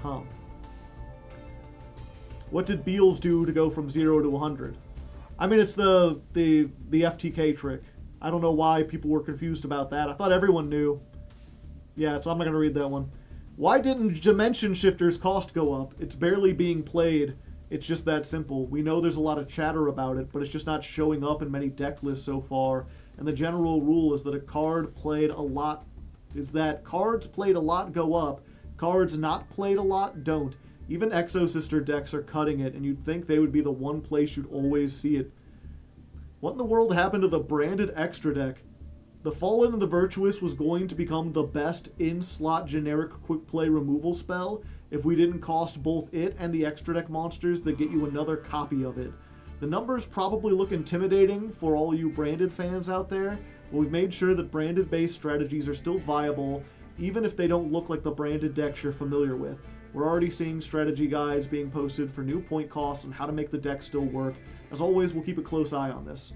What did Beals do to go from 0 to 100? I mean, it's the FTK trick. I don't know why people were confused about that. I thought everyone knew. Yeah, so I'm not going to read that one. Why didn't Dimension Shifter's cost go up? It's barely being played. It's just that simple. We know there's a lot of chatter about it, but it's just not showing up in many deck lists so far. And the general rule is that cards played a lot go up, cards not played a lot don't. Even Exosister decks are cutting it, and you'd think they would be the one place you'd always see it. What in the world happened to the branded extra deck? The Fallen and the Virtuous was going to become the best in-slot generic quick play removal spell if we didn't cost both it and the extra deck monsters that get you another copy of it. The numbers probably look intimidating for all you branded fans out there, but we've made sure that branded-based strategies are still viable, even if they don't look like the branded decks you're familiar with. We're already seeing strategy guides being posted for new point costs and how to make the deck still work. As always, we'll keep a close eye on this.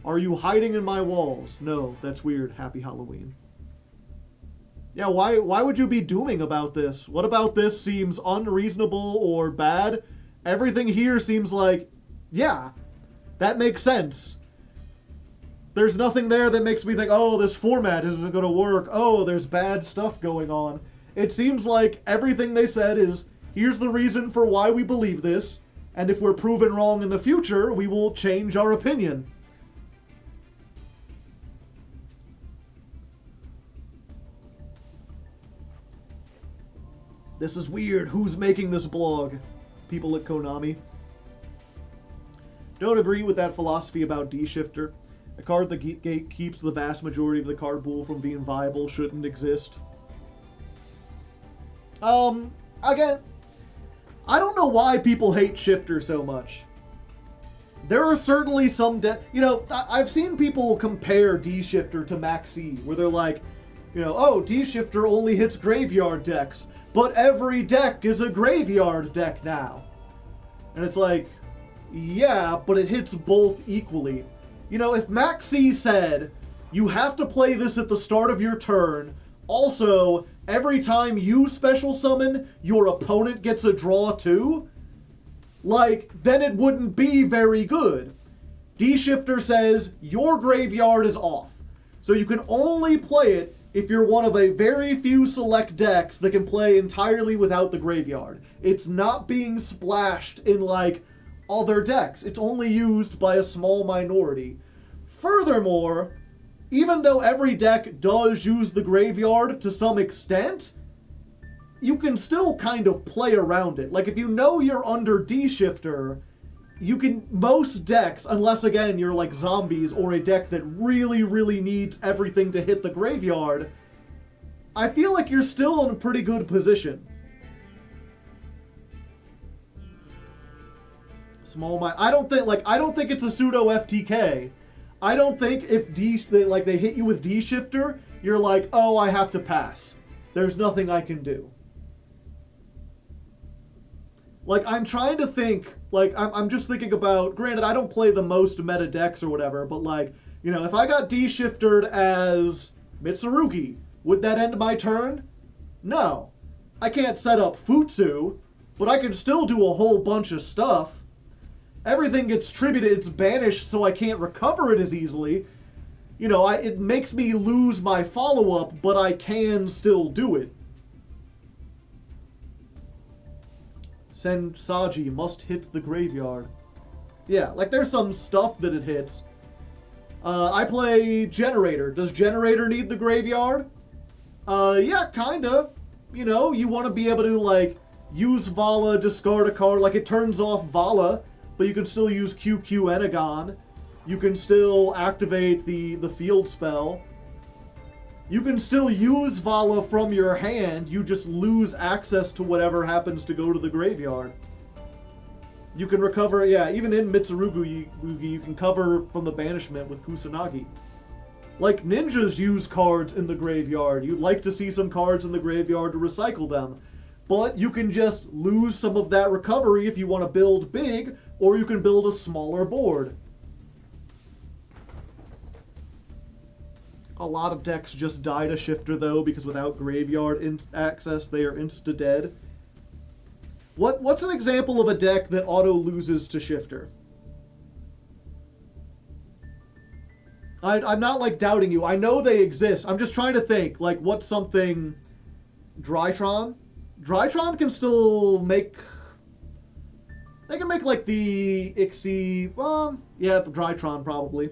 Are you hiding in my walls? No, that's weird. Happy Halloween. Yeah, why would you be dooming about this? What about this seems unreasonable or bad? Everything here seems like, yeah, that makes sense. There's nothing there that makes me think, oh, this format isn't going to work. Oh, there's bad stuff going on. It seems like everything they said is, here's the reason for why we believe this. And if we're proven wrong in the future, we will change our opinion. This is weird. Who's making this blog? People at Konami. Don't agree with that philosophy about D-Shifter. A card that keeps the vast majority of the card pool from being viable shouldn't exist. Again, I don't know why people hate Shifter so much. There are certainly some I've seen people compare D-Shifter to Maxi, where they're like, oh, D-Shifter only hits graveyard decks, but every deck is a graveyard deck now. And it's like, yeah, but it hits both equally. If Maxi said, you have to play this at the start of your turn, also, every time you special summon, your opponent gets a draw too, then it wouldn't be very good. D-Shifter says, your graveyard is off. So you can only play it if you're one of a very few select decks that can play entirely without the graveyard. It's not being splashed in, other decks. It's only used by a small minority. Furthermore, even though every deck does use the graveyard to some extent, you can still kind of play around it. If you know you're under D-Shifter, you can, most decks, unless again you're like zombies or a deck that really, really needs everything to hit the graveyard, I feel like you're still in a pretty good position. I don't think it's a pseudo FTK. I don't think if they hit you with D-Shifter, you're like, oh, I have to pass. There's nothing I can do. I'm trying to think, I'm just thinking about, granted, I don't play the most meta decks or whatever, but if I got D-Shiftered as Mitsurugi, would that end my turn? No. I can't set up Futsu, but I can still do a whole bunch of stuff. Everything gets tributed, it's banished, so I can't recover it as easily. It makes me lose my follow-up, but I can still do it. Sensaji must hit the graveyard. Yeah, there's some stuff that it hits. I play Generator. Does Generator need the graveyard? Yeah, kinda. You want to be able to, use Vala, discard a card. It turns off Vala, but you can still use QQ Enagon. You can still activate the field spell. You can still use Vala from your hand, you just lose access to whatever happens to go to the graveyard. You can recover, yeah, even in Mitsurugi, you can cover from the banishment with Kusanagi. Ninjas use cards in the graveyard. You'd like to see some cards in the graveyard to recycle them. But you can just lose some of that recovery if you want to build big, or you can build a smaller board. A lot of decks just die to Shifter, though, because without graveyard access, they are insta-dead. What's an example of a deck that auto-loses to Shifter? I'm not, doubting you. I know they exist. I'm just trying to think, what's something... Drytron? Drytron can still make... They can make, the Ixie... yeah, the Drytron, probably.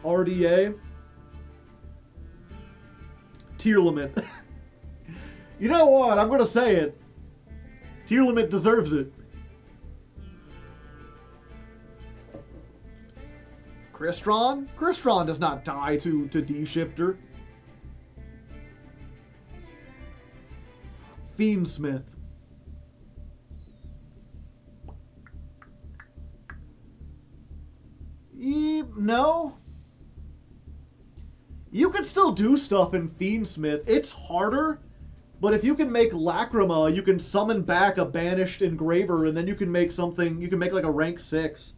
RDA. Tier limit. You know what? I'm gonna say it. Tier limit deserves it. Crystron? Crystron does not die to D-Shifter. Fiendsmith. No. You can still do stuff in Fiendsmith. It's harder, but if you can make Lacrima, you can summon back a banished engraver, and then you can make something, you can make a rank 6.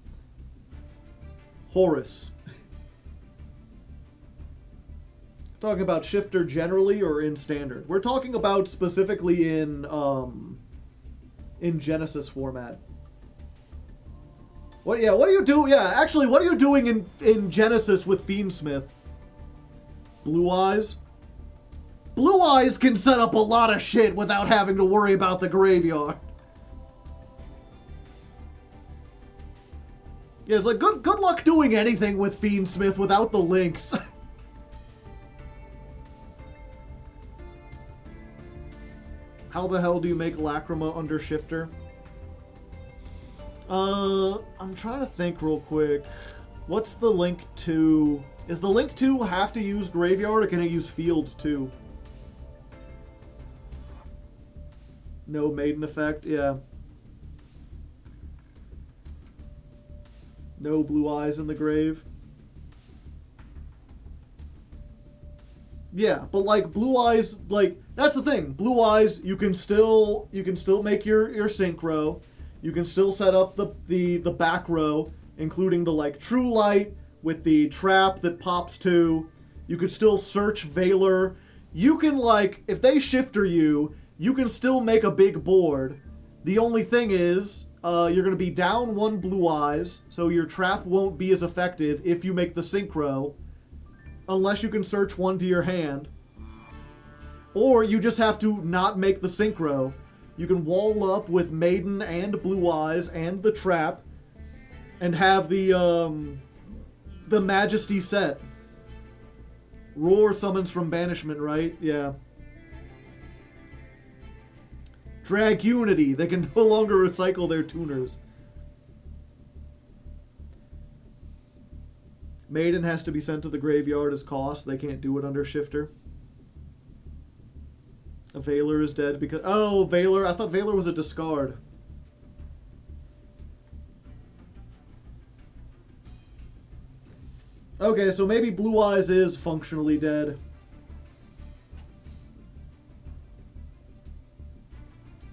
Horus. Talking about Shifter generally or in Standard? We're talking about specifically in Genesis format. What are you doing? Yeah, actually, what are you doing in Genesis with Fiendsmith? Blue Eyes? Blue Eyes can set up a lot of shit without having to worry about the graveyard. Yeah, it's like, good luck doing anything with Fiendsmith without the links. How the hell do you make Lacrima under Shifter? I'm trying to think real quick. What's the link to... Is the link to have to use Graveyard, or can it use Field too? No Maiden effect? Yeah. No Blue Eyes in the grave. Yeah, but like Blue Eyes, like that's the thing. Blue Eyes, you can still make your synchro. You can still set up the back row, including the like True Light with the trap that pops to. You could still search Valor. You can like if they shifter you, you can still make a big board. The only thing is, you're going to be down 1 Blue Eyes, so your trap won't be as effective if you make the synchro, unless you can search 1 to your hand. Or you just have to not make the synchro. You can wall up with Maiden and Blue Eyes and the trap, and have the Majesty set. Roar summons from banishment, right? Yeah. Drag Unity. They can no longer recycle their tuners. Maiden has to be sent to the graveyard as cost. They can't do it under Shifter. Valor is dead because... Oh, Valor. I thought Valor was a discard. Okay, so maybe Blue Eyes is functionally dead.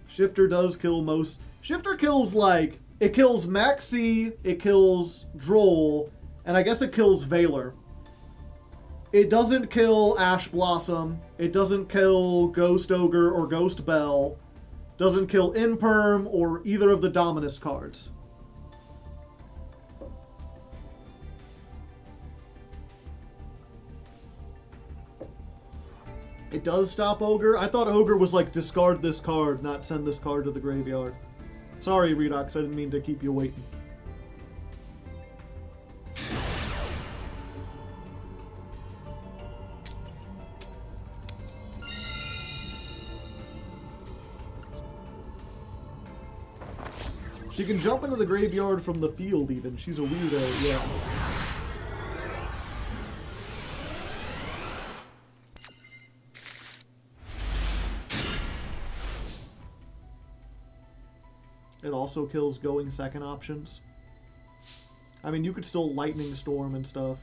Shifter does kill most... Shifter kills, like... It kills Maxi, it kills Droll, and I guess it kills Valor. It doesn't kill Ash Blossom. It doesn't kill Ghost Ogre or Ghost Bell. Doesn't kill Imperm or either of the Dominus cards. It does stop Ogre? I thought Ogre was like, discard this card, not send this card to the graveyard. Sorry, Redox, I didn't mean to keep you waiting. She can jump into the graveyard from the field even. She's a weirdo, yeah. It also kills going second options. I mean, you could still Lightning Storm and stuff.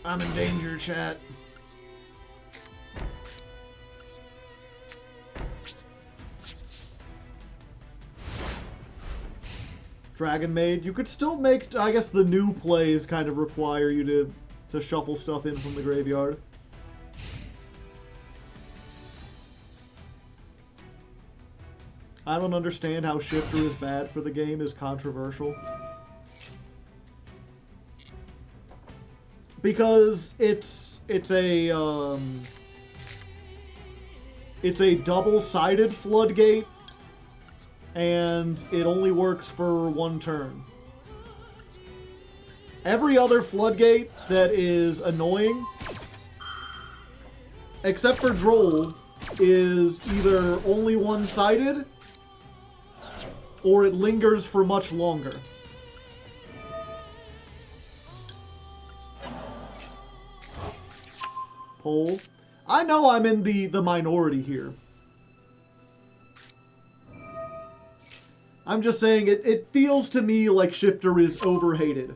I'm in danger, chat. Dragon Maid. You could still make, I guess the new plays kind of require you to shuffle stuff in from the graveyard. I don't understand how Shifter is bad for the game is controversial. Because it's a double-sided floodgate, and it only works for 1 turn. Every other floodgate that is annoying, except for Droll, is either only 1-sided, or it lingers for much longer. Poll. I know I'm in the minority here. I'm just saying it feels to me like Shifter is overhated.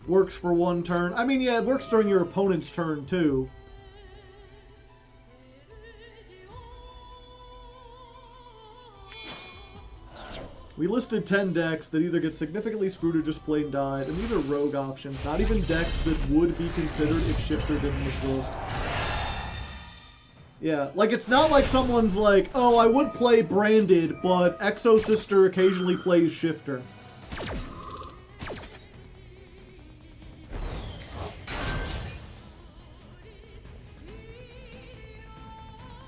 Works for one turn. I mean, yeah, it works during your opponent's turn, too. We listed 10 decks that either get significantly screwed or just plain died, and these are rogue options, not even decks that would be considered if Shifter didn't exist. Yeah, like, it's not like someone's like, oh, I would play Branded, but Exo Sister occasionally plays Shifter.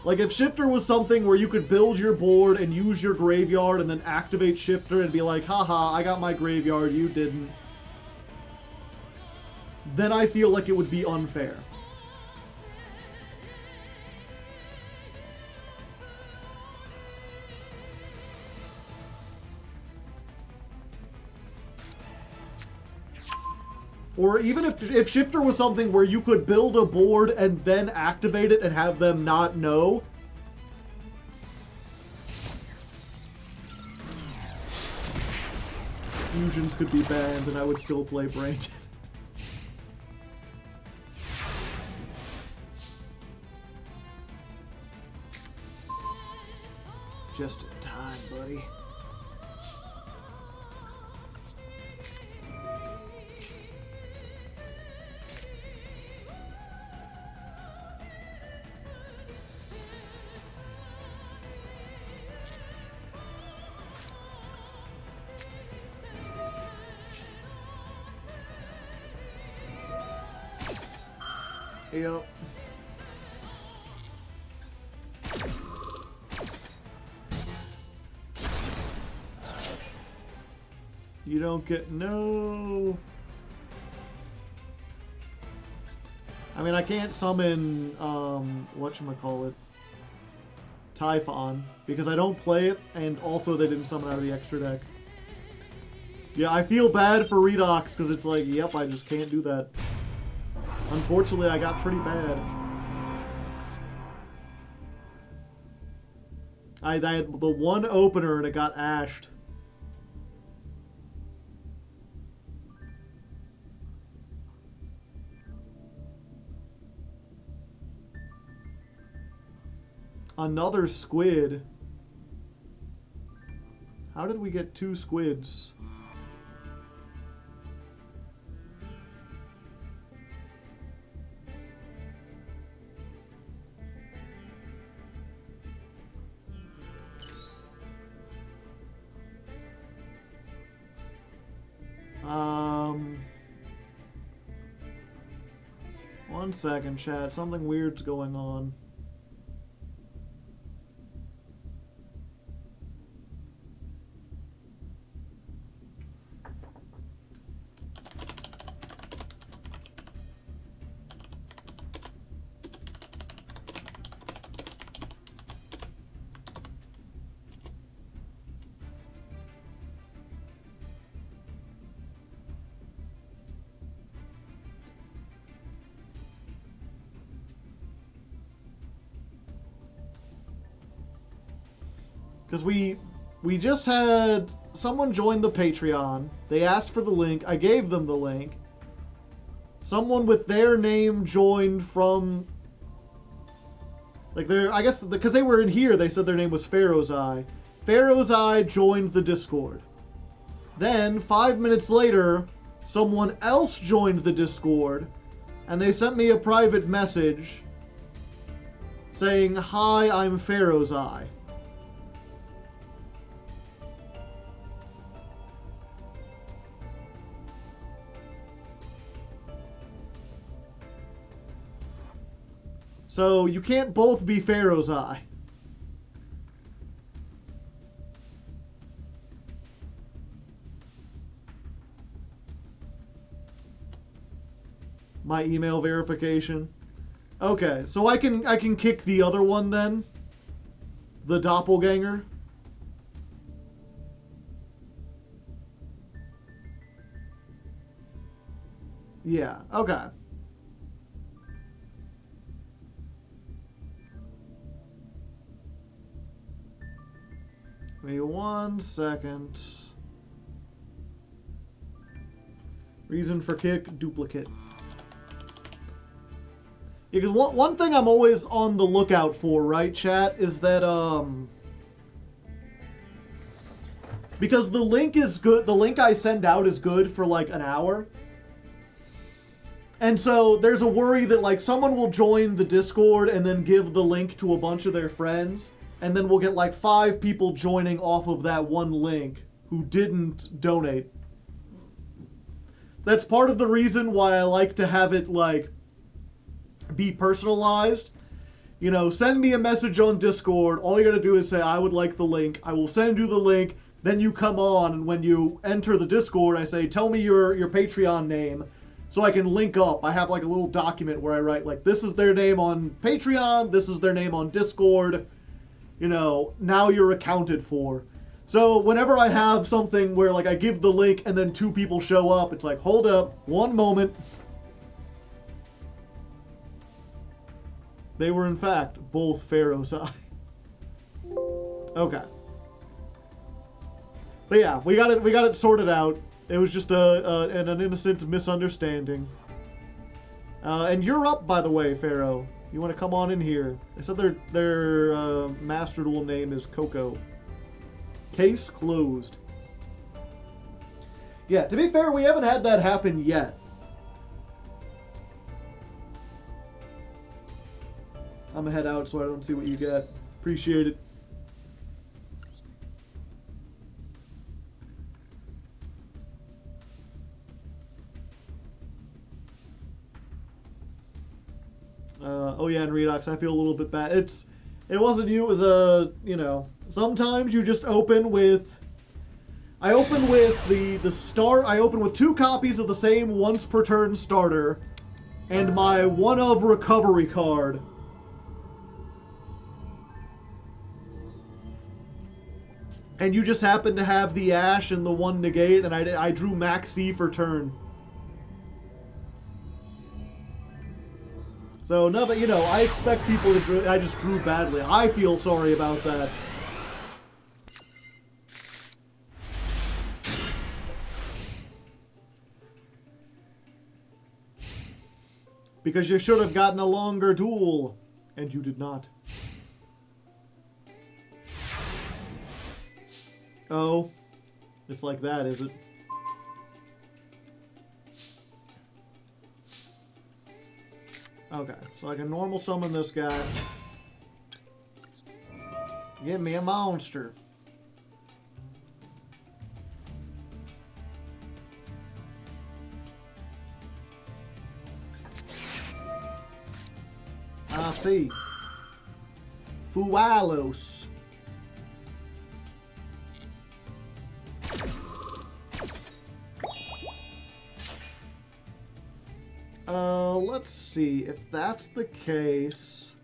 Like, if Shifter was something where you could build your board and use your graveyard and then activate Shifter and be like, haha, I got my graveyard, you didn't, then I feel like it would be unfair. Or even if Shifter was something where you could build a board and then activate it and have them not know. Fusions could be banned and I would still play Branded. Just in time, buddy. Yep. You don't get no. I mean, I can't summon whatchamacallit, Typhon, because I don't play it, and also they didn't summon out of the extra deck. Yeah, I feel bad for Redox because it's like, yep, I just can't do that. Unfortunately, I got pretty bad. I had the one opener and it got ashed. Another squid. How did we get 2 squids? One second, chat. Something weird's going on. Because we just had someone join the Patreon. They asked for the link. I gave them the link. Someone with their name joined from... Like, I guess, because they were in here, they said their name was Pharaoh's Eye. Pharaoh's Eye joined the Discord. Then, 5 minutes later, someone else joined the Discord, and they sent me a private message saying, "Hi, I'm Pharaoh's Eye." So, you can't both be Pharaoh's Eye. My email verification. Okay, so I can kick the other one then? The doppelganger? Yeah, okay. Give me 1 second. Reason for kick, duplicate. Yeah, because one thing I'm always on the lookout for, right, chat, is that, because the link is good, the link I send out is good for, like, an hour. And so there's a worry that, like, someone will join the Discord and then give the link to a bunch of their friends, and then we'll get, like, 5 people joining off of that one link who didn't donate. That's part of the reason why I like to have it, like, be personalized. You know, send me a message on Discord. All you gotta do is say, I would like the link. I will send you the link. Then you come on, and when you enter the Discord, I say, tell me your Patreon name so I can link up. I have, like, a little document where I write, like, this is their name on Patreon. This is their name on Discord. You know, now you're accounted for. So whenever I have something where, like, I give the link and then 2 people show up, it's like, hold up, one moment. They were, in fact, both Pharaoh's Eye. Okay. But yeah, we got it sorted out. It was just an innocent misunderstanding. And you're up, by the way, Pharaoh. You want to come on in here? They said their master duel name is Coco. Case closed. Yeah, to be fair, we haven't had that happen yet. I'm gonna head out so I don't see what you get. Appreciate it. Oh yeah, and Redox, I feel a little bit bad. It wasn't you, it was you know, sometimes you just open with... I open with the start, I open with 2 copies of the same once per turn starter, and my one of recovery card. And you just happen to have the Ash and the 1 negate, and I drew Maxi for turn. So now that, you know, I expect people to I just drew badly. I feel sorry about that. Because you should have gotten a longer duel, and you did not. Oh, it's like that, is it? Okay, so I can normal summon this guy. Give me a monster. I see. Fualos. Let's see. If that's the case,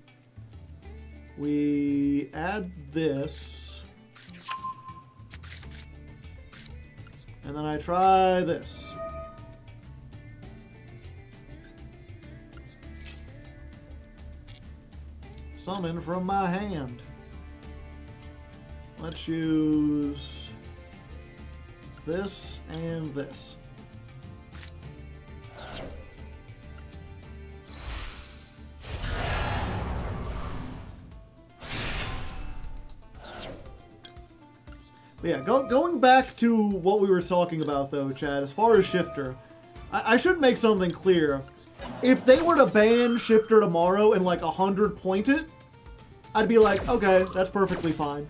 we add this. And then I try this. Summon from my hand. Let's use this and this. But yeah, going back to what we were talking about though, Chad, as far as Shifter, I should make something clear. If they were to ban Shifter tomorrow and like 100 point it, I'd be like, okay, that's perfectly fine.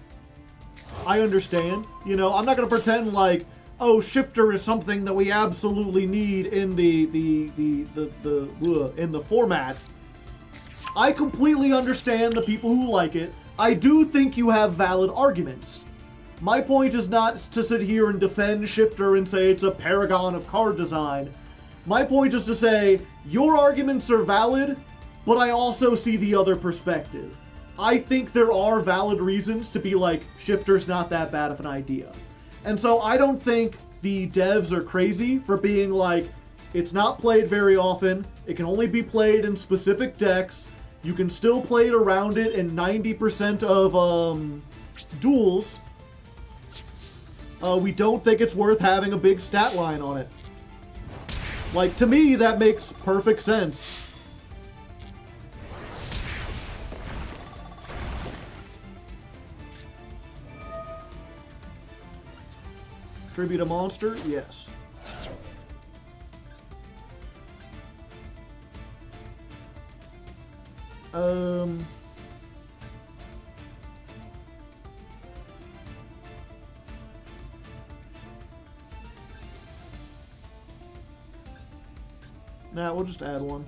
I understand. You know, I'm not gonna pretend like, oh, Shifter is something that we absolutely need in the format. I completely understand the people who like it. I do think you have valid arguments. My point is not to sit here and defend Shifter and say it's a paragon of card design. My point is to say, your arguments are valid, but I also see the other perspective. I think there are valid reasons to be like, Shifter's not that bad of an idea. And so I don't think the devs are crazy for being like, it's not played very often, it can only be played in specific decks, you can still play it around it in 90% of duels. We don't think it's worth having a big stat line on it. Like, to me, that makes perfect sense. Tribute a monster? Yes. Nah, we'll just add one.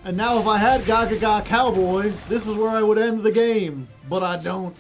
And now if I had Gaga Cowboy, this is where I would end the game. But I don't.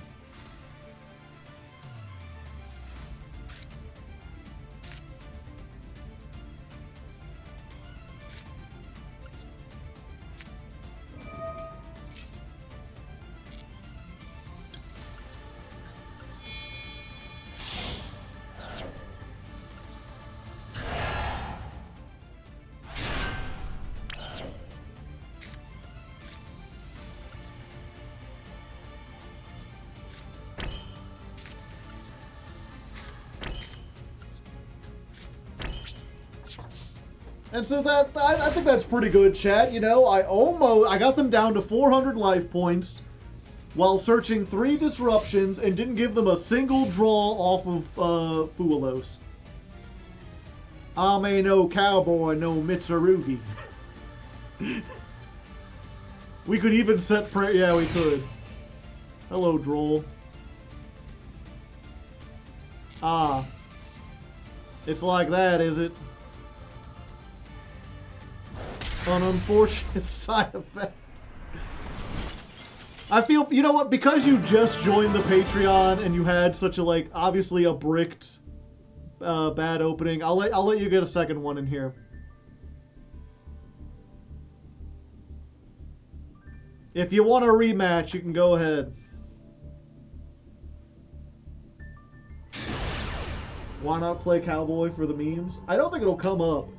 And so that, I think that's pretty good, chat. You know, I got them down to 400 life points while searching 3 disruptions and didn't give them a single draw off of Fuelos. Ame no Cowboy no Mitsurugi. We could even set yeah, we could. Hello, Droll. Ah. It's like that, is it? An unfortunate side effect. I feel, you know what, because you just joined the Patreon and you had such a, like, obviously a bricked bad opening, I'll let you get a second one in here. If you want a rematch, you can go ahead. Why not play Cowboy for the memes? I don't think it'll come up.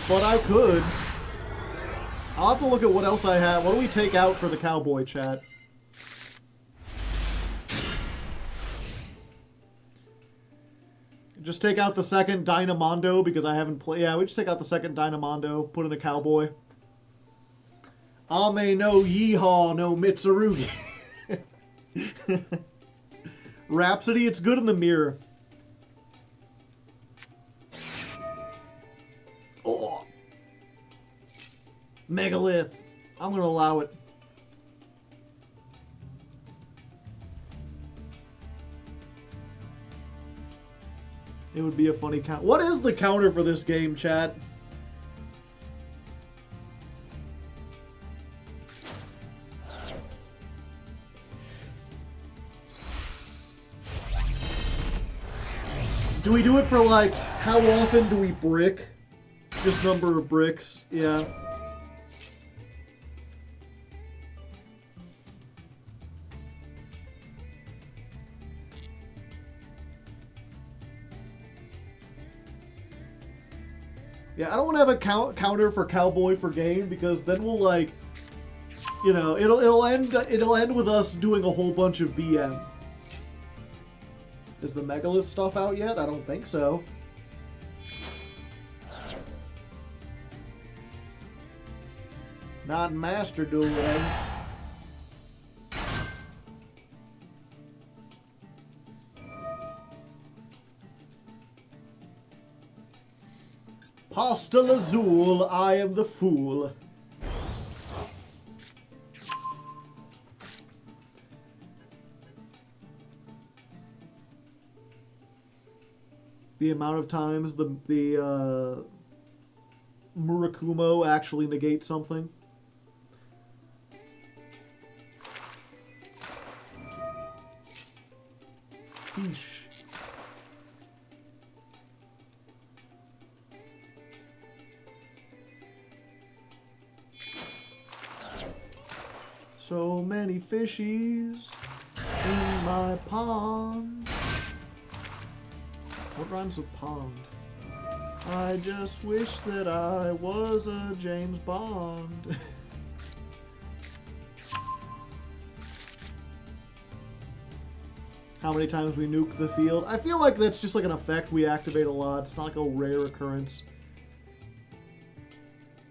But I could. I'll have to look at what else I have. What do we take out for the Cowboy, chat? Just take out the second Dynamondo because I haven't played. Yeah, we just take out the second Dynamondo, put in a Cowboy. Ame no Yeehaw no Mitsurugi. Rhapsody, it's good in the mirror. Oh. Megalith. I'm going to allow it. It would be a funny count. What is the counter for this game, chat? Do we do it for, like, how often do we brick? Just number of bricks, yeah. Yeah, I don't want to have a counter for Cowboy for game because then we'll, like, you know, it'll end with us doing a whole bunch of BM. Is the Megalith stuff out yet? I don't think so. Not Master Duel, eh? Pastel Azul, I am the fool. The amount of times the Murakumo actually negates something. Sheesh. So many fishies in my pond. What rhymes with pond? I just wish that I was a James Bond. How many times we nuke the field? I feel like that's just like an effect we activate a lot. It's not like a rare occurrence.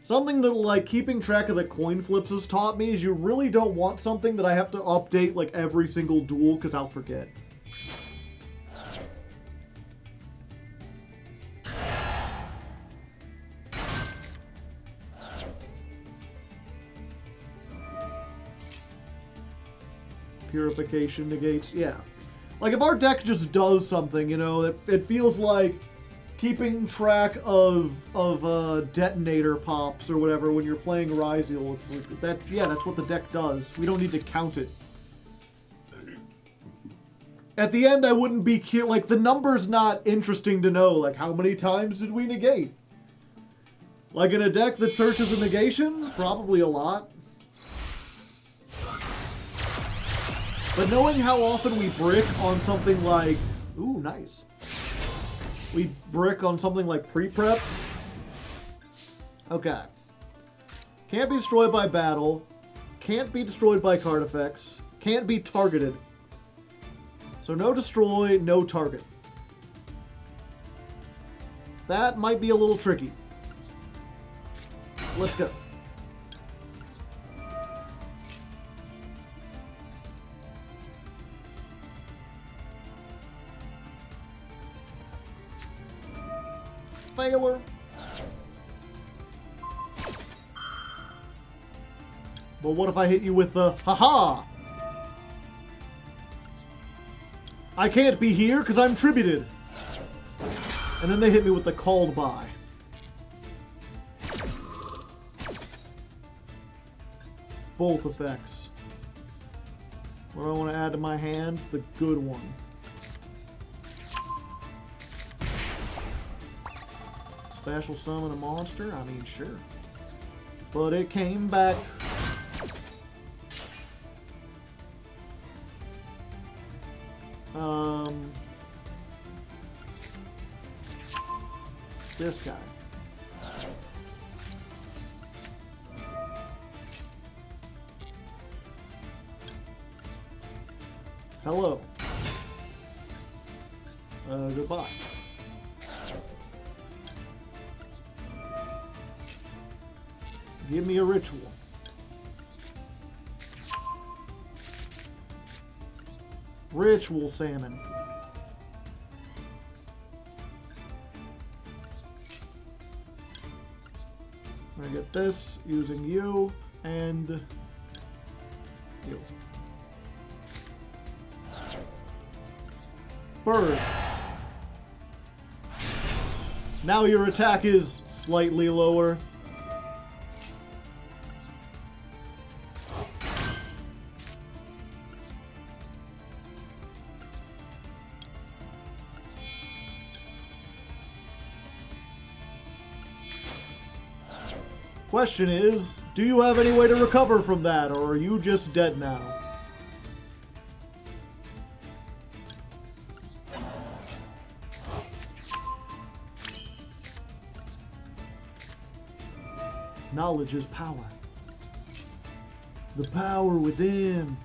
Something that, like, keeping track of the coin flips has taught me is you really don't want something that I have to update, like, every single duel, because I'll forget. Purification negates, yeah. Like, if our deck just does something, you know, it feels like keeping track of detonator pops or whatever when you're playing Ryziel. It's like that, yeah, that's what the deck does. We don't need to count it. At the end, I wouldn't be like, the number's not interesting to know. Like, how many times did we negate? Like, in a deck that searches a negation? Probably a lot. But knowing how often we brick on something like... Ooh, nice. We brick on something like pre-prep. Okay. Can't be destroyed by battle. Can't be destroyed by card effects. Can't be targeted. So no destroy, no target. That might be a little tricky. Let's go. Failure. But what if I hit you with the haha? I can't be here because I'm tributed. And then they hit me with the called by. Both effects. What do I want to add to my hand? The good one. Special summon a monster? I mean, sure. But it came back. This guy. Hello. Goodbye. Give me a ritual. Ritual salmon. I'm gonna get this using you and you. Bird. Now your attack is slightly lower. Question is, do you have any way to recover from that, or are you just dead now? Knowledge is power. The power within.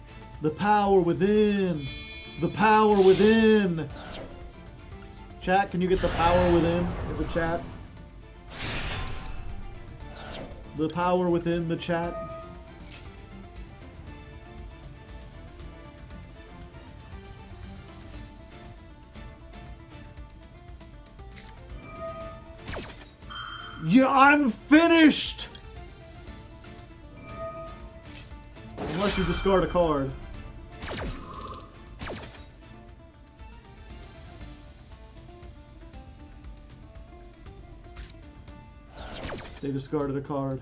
The power within. The power within. Chat, can you get the power within in the chat? The power within the chat. Yeah, I'm finished! Unless you discard a card. They discarded a card.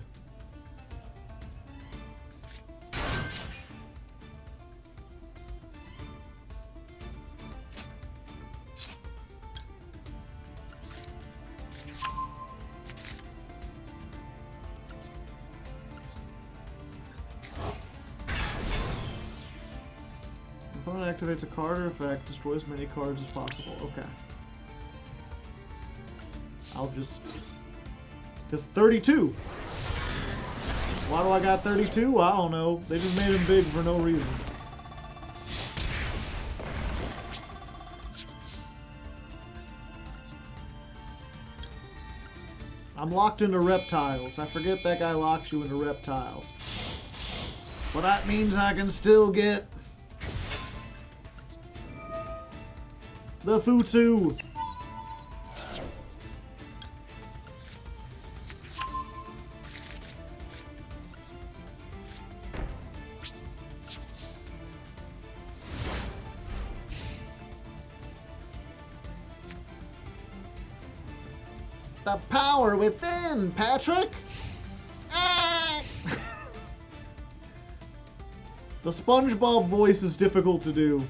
Opponent activates a card or effect, destroys as many cards as possible. Okay. I'll just... Because 32. Why do I got 32? I don't know. They just made him big for no reason. I'm locked into reptiles. I forget that guy locks you into reptiles. But that means I can still get the Futsu. The power within, Patrick! Ah! The SpongeBob voice is difficult to do.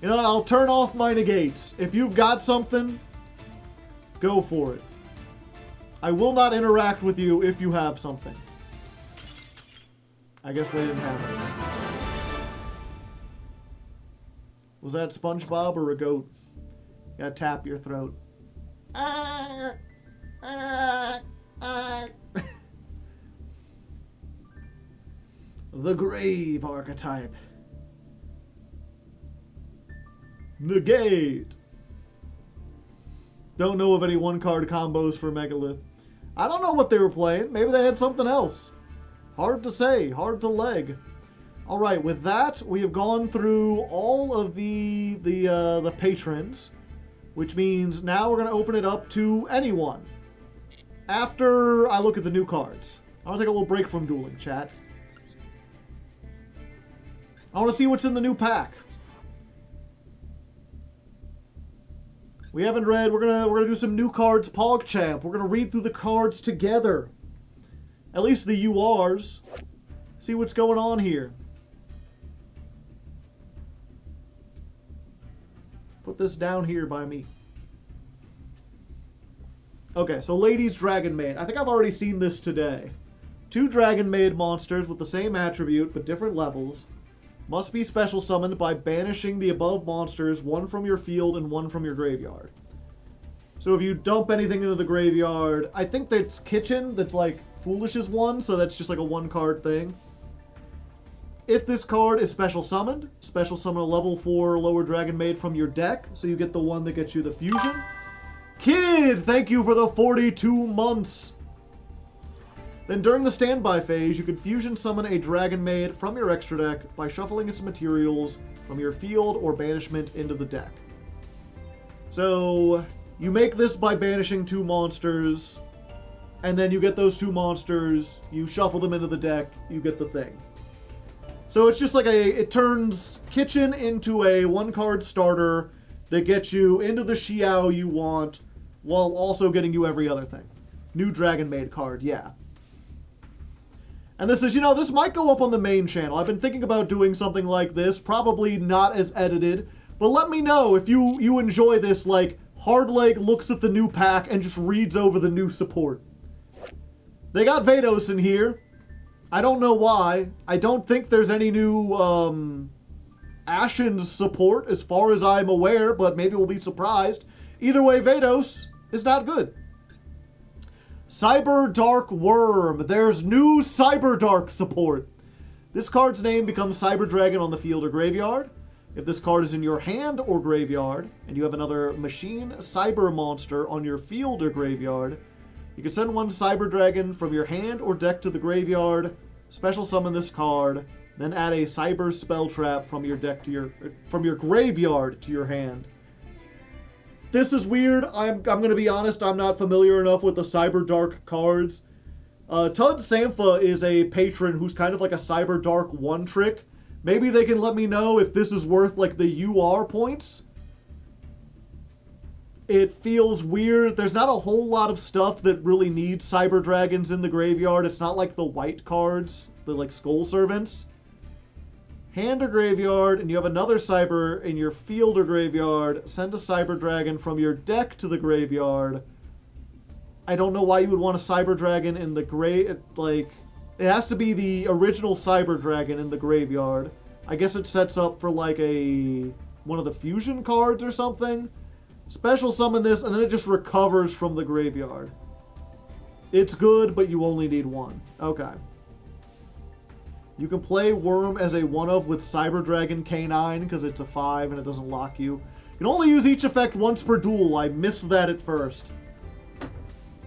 You know, I'll turn off my negates. If you've got something, go for it. I will not interact with you if you have something. I guess they didn't have it. Was that SpongeBob or a goat? You gotta tap your throat. The Grave archetype. Negate. Don't know of any one-card combos for Megalith. I don't know what they were playing. Maybe they had something else. Hard to say. Hard to leg. All right, with that, we have gone through all of the patrons, which means now we're going to open it up to anyone. After I look at the new cards. I want to take a little break from dueling, chat. I want to see what's in the new pack. We haven't read. We're gonna do some new cards, PogChamp. We're gonna read through the cards together. At least the URs. See what's going on here. Put this down here by me. Okay, so Ladies Dragon Maid. I think I've already seen this today. 2 Dragon Maid monsters with the same attribute but different levels must be special summoned by banishing the above monsters, one from your field and one from your graveyard. So if you dump anything into the graveyard, I think that's Kitchen, that's like Foolish's one, so that's just like a 1-card thing. If this card is special summoned, special summon a level 4 lower Dragon Maid from your deck, so you get the one that gets you the fusion. Kid, thank you for the 42 months. Then during the standby phase, you can fusion summon a Dragon Maid from your extra deck by shuffling its materials from your field or banishment into the deck. So you make this by banishing 2 monsters, and then you get those 2 monsters, you shuffle them into the deck, you get the thing. So it's just like it turns Kitchen into a 1-card starter that gets you into the Xiao you want, while also getting you every other thing. New Dragon Maid card, yeah. And this is, you know, this might go up on the main channel. I've been thinking about doing something like this, probably not as edited, but let me know if you enjoy this, like, Hardleg looks at the new pack and just reads over the new support. They got Vados in here. I don't know why. I don't think there's any new, Ashen's support, as far as I'm aware, but maybe we'll be surprised. Either way, Vados is not good. Cyber Dark Worm. There's new Cyber Dark support. This card's name becomes Cyber Dragon on the field or graveyard. If this card is in your hand or graveyard, and you have another Machine Cyber monster on your field or graveyard, you can send one Cyber Dragon from your hand or deck to the graveyard, special summon this card, then add a Cyber Spell Trap from your deck to from your graveyard to your hand. This is weird. I'm going to be honest, I'm not familiar enough with the Cyber Dark cards. Tud Sampha is a patron who's kind of like a Cyber Dark one-trick. Maybe they can let me know if this is worth, like, the UR points. It feels weird. There's not a whole lot of stuff that really needs Cyber Dragons in the graveyard. It's not like the white cards, the, like, Skull Servants. Hand or graveyard, and you have another Cyber in your field or graveyard, send a Cyber Dragon from your deck to the graveyard. I don't know why you would want a Cyber Dragon in the like, it has to be the original Cyber Dragon in the graveyard. I guess it sets up for like one of the fusion cards or something. Special summon this, and then it just recovers from the graveyard. It's good, but you only need one. Okay. You can play Worm as a one-of with Cyber Dragon K9 because it's a 5 and it doesn't lock you. You can only use each effect once per duel. I missed that at first.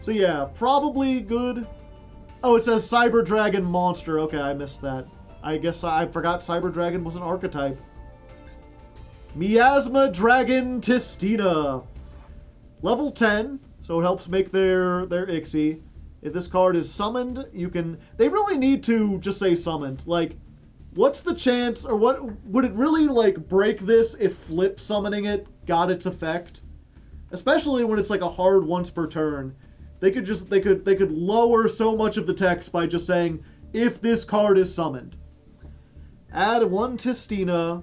So yeah, probably good. Oh, it says Cyber Dragon Monster. Okay, I missed that. I guess I forgot Cyber Dragon was an archetype. Miasma Dragon Tistina. Level 10, so it helps make their Ixie. If this card is summoned, you can... They really need to just say summoned. Like, what's the chance, or what would it really, like, break this if flip summoning it got its effect? Especially when it's, like, a hard once per turn. They could lower so much of the text by just saying, if this card is summoned. Add 1 Tistina.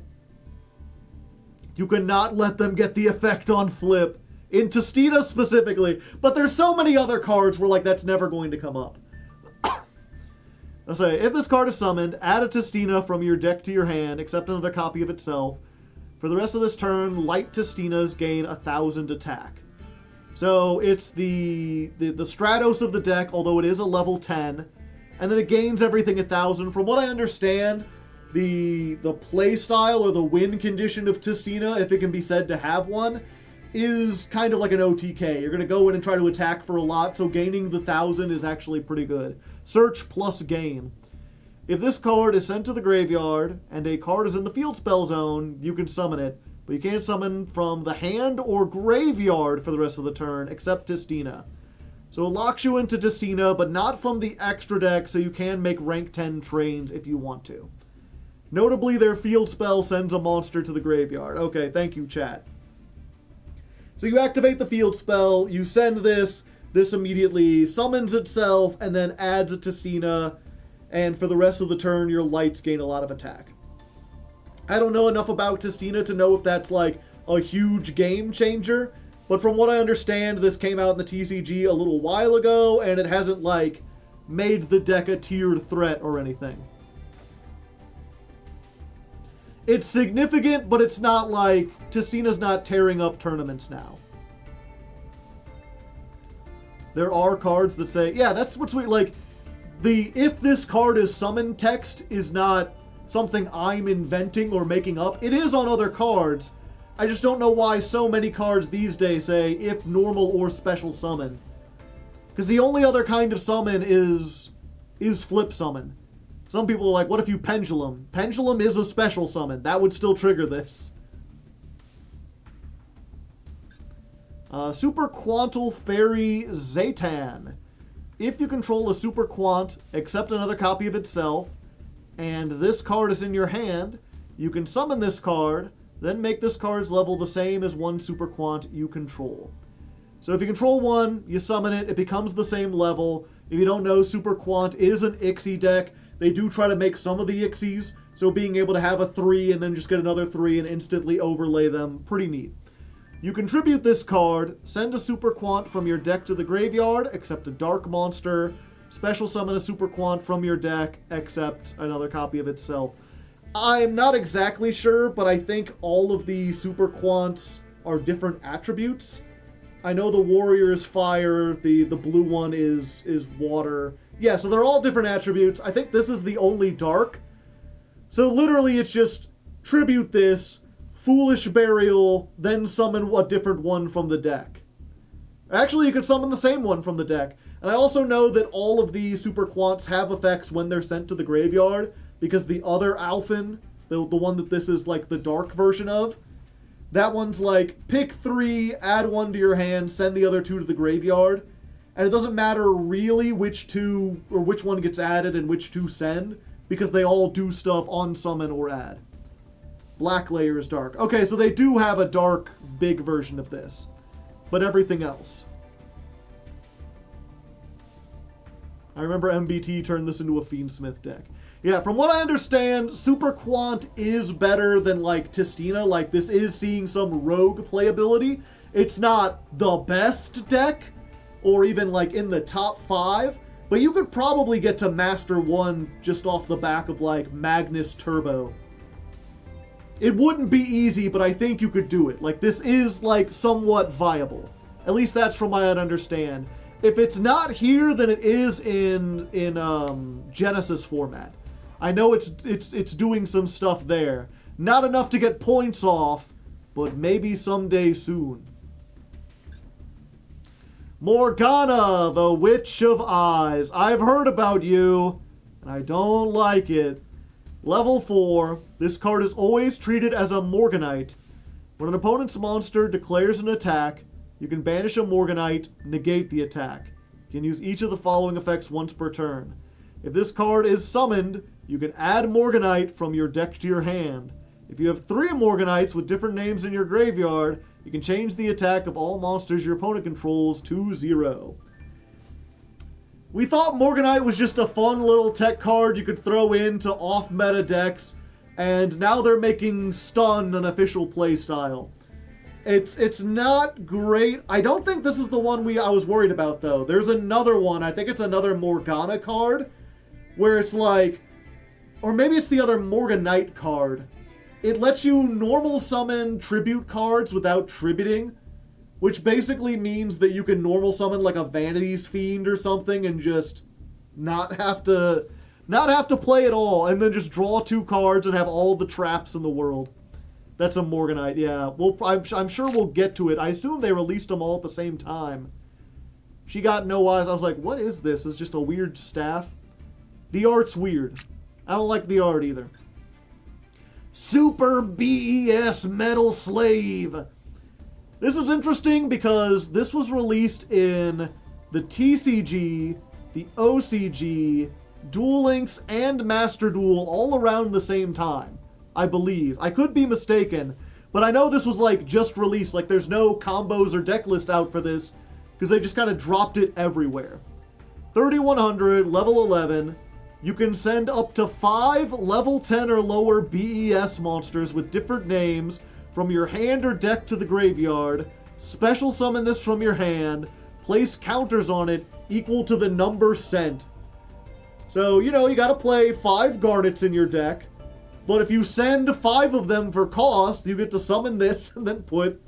You cannot let them get the effect on flip. In Tistina specifically. But there's so many other cards where, like, that's never going to come up. Let's say, if this card is summoned, add a Tistina from your deck to your hand, except another copy of itself. For the rest of this turn, light Tistinas gain 1,000 attack. So it's the Stratos of the deck, although it is a level 10. And then it gains everything 1,000. From what I understand, the play style or the win condition of Tistina, if it can be said to have one, is kind of like an OTK. You're going to go in and try to attack for a lot, so gaining the 1,000 is actually pretty good. Search plus gain. If this card is sent to the graveyard, and a card is in the field spell zone, you can summon it, but you can't summon from the hand or graveyard for the rest of the turn, except Tistina. So it locks you into Tistina, but not from the extra deck, so you can make rank 10 trains if you want to. Notably, their field spell sends a monster to the graveyard. Okay, thank you, chat. So you activate the field spell, you send this immediately summons itself, and then adds a Tistina, and for the rest of the turn, your lights gain a lot of attack. I don't know enough about Tistina to know if that's like a huge game changer, but from what I understand, this came out in the TCG a little while ago, and it hasn't like made the deck a tiered threat or anything. It's significant, but it's not like... Tistina's not tearing up tournaments now. There are cards that say... Yeah, that's what's sweet. Like, the if this card is summoned text is not something I'm inventing or making up. It is on other cards. I just don't know why so many cards these days say if normal or special summon. Because the only other kind of summon is flip summon. Some people are like, what if you Pendulum? Pendulum is a special summon. That would still trigger this. Super Quantal Fairy Zaytan. If you control a Super Quant, except another copy of itself, and this card is in your hand, you can summon this card, then make this card's level the same as one Super Quant you control. So if you control one, you summon it, it becomes the same level. If you don't know, Super Quant is an Ixie deck. They do try to make some of the Ixies, so being able to have a 3 and then just get another 3 and instantly overlay them, pretty neat. You contribute this card, send a Super Quant from your deck to the graveyard, except a Dark Monster, special summon a Super Quant from your deck, except another copy of itself. I'm not exactly sure, but I think all of the Super Quants are different attributes. I know the Warrior is fire, the blue one is water. Yeah, so they're all different attributes. I think this is the only dark. So literally it's just tribute this, Foolish Burial, then summon a different one from the deck. Actually, you could summon the same one from the deck. And I also know that all of these Super Quants have effects when they're sent to the graveyard, because the other Alphen, the one that this is like the dark version of, that one's like, pick 3, add 1 to your hand, send the other 2 to the graveyard. And it doesn't matter really which 2, or which one gets added and which 2 send, because they all do stuff on summon or add. Black Layer is dark. Okay, so they do have a dark, big version of this. But everything else. I remember MBT turned this into a Fiendsmith deck. Yeah, from what I understand, Super Quant is better than, like, Tistina. Like, this is seeing some rogue playability. It's not the best deck, or even, like, in the top 5, but you could probably get to Master 1 just off the back of, like, Magnus Turbo. It wouldn't be easy, but I think you could do it. Like, this is, like, somewhat viable. At least that's from what I understand. If it's not here, then it is in Genesis format. I know it's doing some stuff there. Not enough to get points off, but maybe someday soon. Morgana, the Witch of Eyes. I've heard about you, and I don't like it. Level 4. This card is always treated as a Morganite. When an opponent's monster declares an attack, you can banish a Morganite, negate the attack. You can use each of the following effects once per turn. If this card is summoned, you can add Morganite from your deck to your hand. If you have 3 Morganites with different names in your graveyard, you can change the attack of all monsters your opponent controls to 0. We thought Morganite was just a fun little tech card you could throw into off-meta decks, and now they're making Stun an official playstyle. It's not great. I don't think this is the one I was worried about, though. There's another one. I think it's another Morgana card, where it's like... Or maybe it's the other Morganite card. It lets you normal summon tribute cards without tributing, which basically means that you can normal summon like a Vanity's Fiend or something and just not have to play at all, and then just draw 2 cards and have all the traps in the world. That's a Morganite, yeah. I'm sure we'll get to it. I assume they released them all at the same time. She got no eyes. I was like, what is this? It's just a weird staff. The art's weird. I don't like the art either. Super BES Metal Slave. This is interesting because this was released in the TCG, the OCG, Duel Links, and Master Duel all around the same time, I believe. I could be mistaken, but I know this was like just released. Like there's no combos or deck list out for this because they just kind of dropped it everywhere. 3100, level 11. You can send up to 5 level 10 or lower BES monsters with different names from your hand or deck to the graveyard, special summon this from your hand, place counters on it equal to the number sent. So, you know, you gotta play 5 Garnets in your deck, but if you send 5 of them for cost, you get to summon this and then put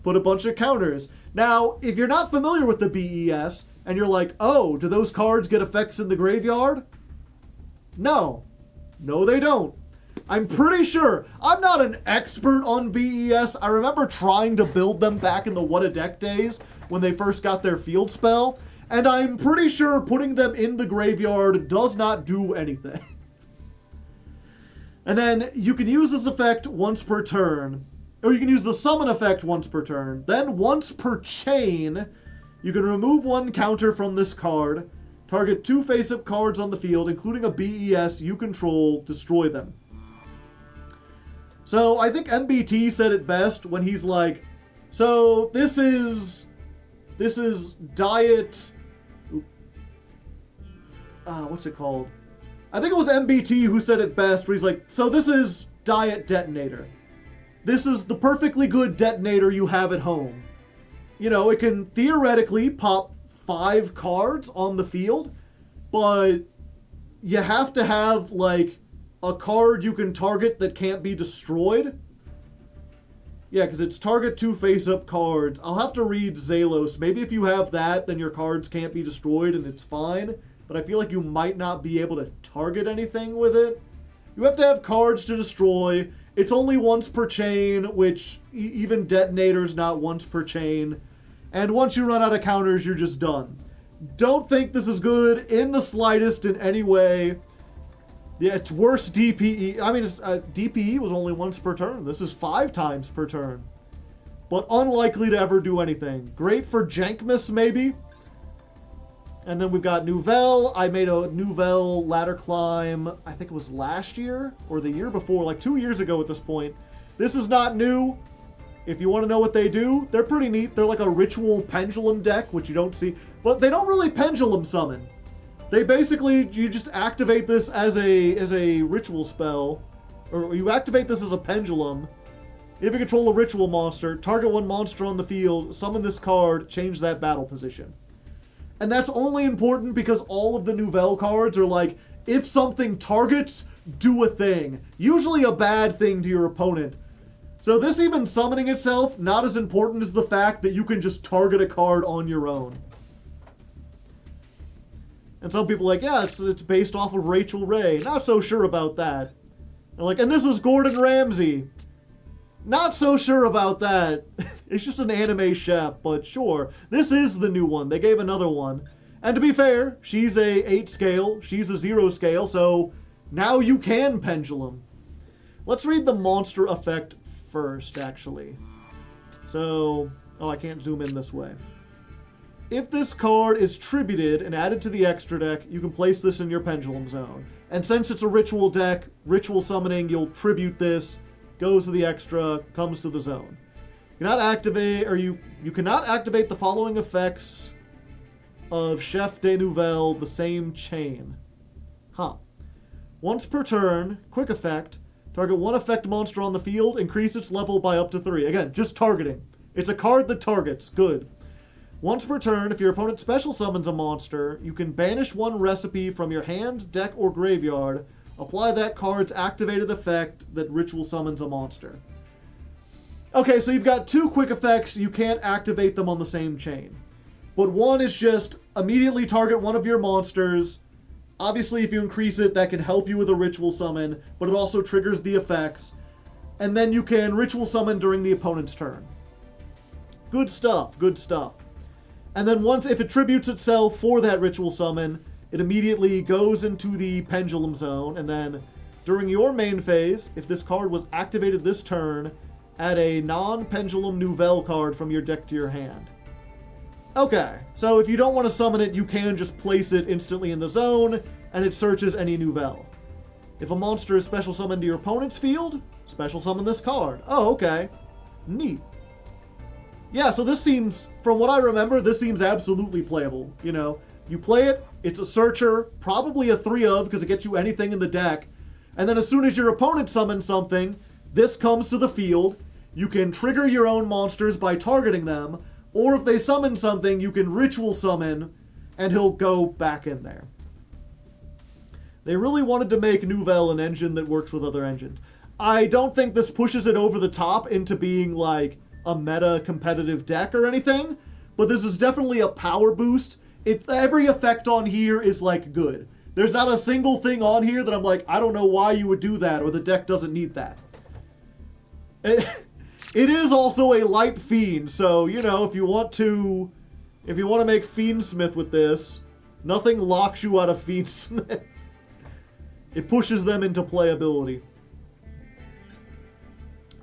a bunch of counters. Now, if you're not familiar with the BES, and you're like, oh, do those cards get effects in the graveyard? No. No, they don't. I'm pretty sure. I'm not an expert on BES. I remember trying to build them back in the What a Deck days when they first got their field spell, and I'm pretty sure putting them in the graveyard does not do anything. And then you can use this effect once per turn, or you can use the summon effect once per turn. Then once per chain, you can remove 1 counter from this card, target 2 face-up cards on the field, including a BES you control, destroy them. So I think MBT said it best when he's like, so this is diet, what's it called? I think it was MBT who said it best, where he's like, so this is diet detonator. This is the perfectly good detonator you have at home. You know, it can theoretically pop 5 cards on the field, but you have to have, like, a card you can target that can't be destroyed. Yeah, because it's target 2 face-up cards. I'll have to read Zalos. Maybe if you have that, then your cards can't be destroyed and it's fine, but I feel like you might not be able to target anything with it. You have to have cards to destroy. It's only once per chain, which even Detonator's not once per chain. And once you run out of counters, you're just done. Don't think this is good in the slightest in any way. Yeah, it's worse DPE. I mean, DPE was only once per turn. This is 5 times per turn. But unlikely to ever do anything. Great for Jankmas, maybe. And then we've got Nouvelle. I made a Nouvelle ladder climb, I think it was last year or the year before, like 2 years ago at this point. This is not new. If you want to know what they do, they're pretty neat. They're like a ritual pendulum deck, which you don't see. But they don't really pendulum summon. They basically, you just activate this as a ritual spell. Or you activate this as a pendulum. If you control a ritual monster, target 1 monster on the field, summon this card, change that battle position. And that's only important because all of the Nouvelle cards are like, if something targets, do a thing. Usually a bad thing to your opponent. So this even summoning itself, not as important as the fact that you can just target a card on your own. And some people are like, yeah, it's based off of Rachel Ray. Not so sure about that. And this is Gordon Ramsay. Not so sure about that. It's just an anime chef, but sure. This is the new one. They gave another one. And to be fair, she's a 8 scale, she's a 0 scale, so now you can pendulum. Let's read the monster effect first, actually. So, I can't zoom in this way. If this card is tributed and added to the extra deck, you can place this in your pendulum zone. And since it's a ritual deck, ritual summoning, you'll tribute this, goes to the extra, comes to the zone. You cannot activate the following effects of Chef de Nouvelle, the same chain. Once per turn, quick effect, target one effect monster on the field, increase its level by up to 3. Again, just targeting. It's a card that targets. Good. Once per turn, if your opponent special summons a monster, you can banish one recipe from your hand, deck, or graveyard. Apply that card's activated effect that ritual summons a monster. Okay, so you've got 2 quick effects. You can't activate them on the same chain. But one is just immediately target one of your monsters. Obviously, if you increase it, that can help you with a ritual summon, but it also triggers the effects. And then you can ritual summon during the opponent's turn. Good stuff, good stuff. And then if it tributes itself for that ritual summon, it immediately goes into the pendulum zone. And then during your main phase, if this card was activated this turn, add a non-pendulum Nouvelle card from your deck to your hand. Okay, so if you don't want to summon it, you can just place it instantly in the zone, and it searches any Nouvelle. If a monster is special summoned to your opponent's field, special summon this card. Oh, okay. Neat. Yeah, so this seems, from what I remember, this seems absolutely playable. You know, you play it, it's a searcher, probably a 3 of, because it gets you anything in the deck, and then as soon as your opponent summons something, this comes to the field. You can trigger your own monsters by targeting them, or if they summon something, you can ritual summon, and he'll go back in there. They really wanted to make Nouvelle an engine that works with other engines. I don't think this pushes it over the top into being like a meta competitive deck or anything, but this is definitely a power boost. Every effect on here is like good. There's not a single thing on here that I'm like, I don't know why you would do that, or the deck doesn't need that. It is also a light fiend, so, you know, if you want to make Fiendsmith with this, nothing locks you out of Fiendsmith. It pushes them into playability.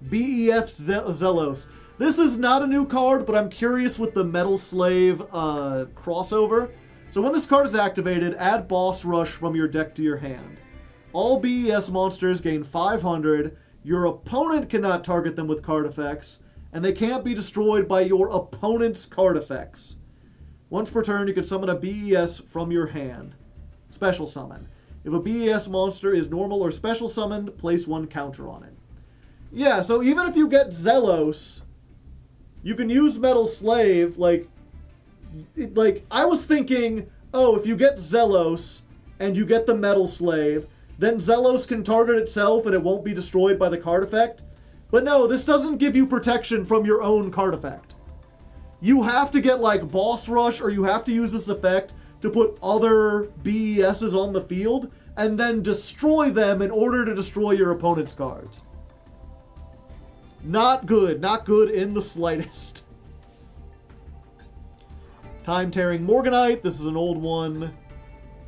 BEF Zelos. This is not a new card, but I'm curious with the Metal Slave crossover. So when this card is activated, add Boss Rush from your deck to your hand. All BES monsters gain 500. Your opponent cannot target them with card effects, and they can't be destroyed by your opponent's card effects. Once per turn, you can summon a BES from your hand. Special summon. If a BES monster is normal or special summoned, place 1 counter on it. Yeah, so even if you get Zelos, you can use Metal Slave, like I was thinking, oh, if you get Zelos and you get the Metal Slave, then Zelos can target itself and it won't be destroyed by the card effect. But no, this doesn't give you protection from your own card effect. You have to get like Boss Rush, or you have to use this effect to put other BESs on the field and then destroy them in order to destroy your opponent's cards. Not good. Not good in the slightest. Time-Tearing Morganite. This is an old one.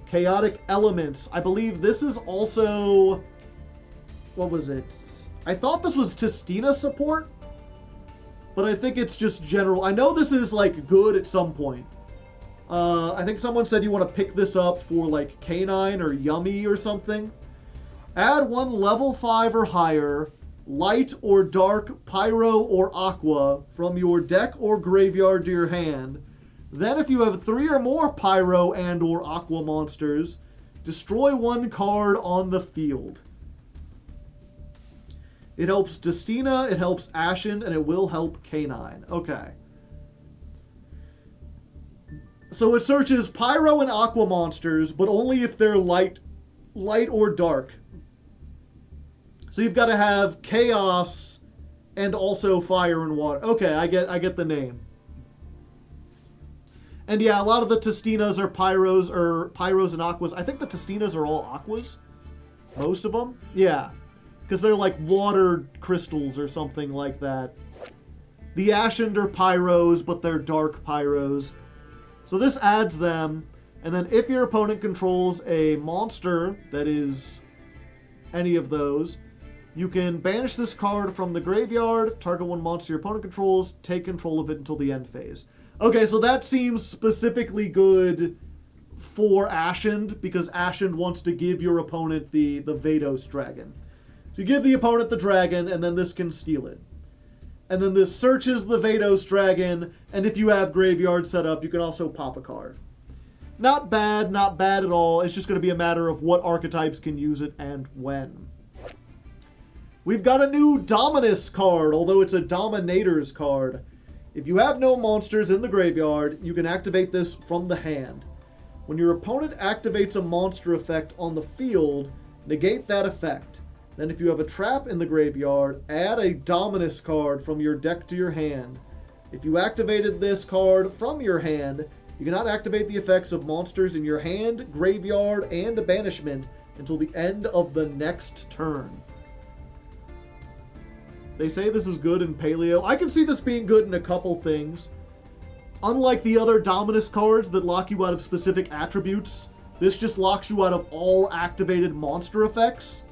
Chaotic Elements. I believe this is also... What was it? I thought this was Tistina support, but I think it's just general. I know this is, like, good at some point. I think someone said you want to pick this up for, like, Canine or Yummy or something. Add 1 level 5 or higher, light or dark, pyro or aqua from your deck or graveyard to your hand. Then if you have 3 or more pyro and or aqua monsters, destroy 1 card on the field. It helps Destina, it helps Ashen, and it will help Canine. Okay. So it searches pyro and aqua monsters, but only if they're light or dark. So you've got to have chaos and also fire and water. Okay, I get the name. And yeah, a lot of the Testinas are pyros and aquas. I think the Testinas are all aquas. Most of them. Yeah. Because they're like water crystals or something like that. The Ashened are pyros, but they're dark pyros. So this adds them. And then if your opponent controls a monster that is any of those, you can banish this card from the graveyard, target one monster your opponent controls, take control of it until the end phase. Okay, so that seems specifically good for Ashened, because Ashened wants to give your opponent the Vados dragon. So you give the opponent the dragon, and then this can steal it. And then this searches the Vados dragon, and if you have graveyard set up, you can also pop a card. Not bad at all. It's just going to be a matter of what archetypes can use it and when. We've got a new Dominus card, although it's a Dominator's card. If you have no monsters in the graveyard, you can activate this from the hand. When your opponent activates a monster effect on the field, negate that effect. Then if you have a trap in the graveyard, add a Dominus card from your deck to your hand. If you activated this card from your hand, you cannot activate the effects of monsters in your hand, graveyard, and a banishment until the end of the next turn. They say this is good in Paleo. I can see this being good in a couple things. Unlike the other Dominus cards that lock you out of specific attributes, this just locks you out of all activated monster effects.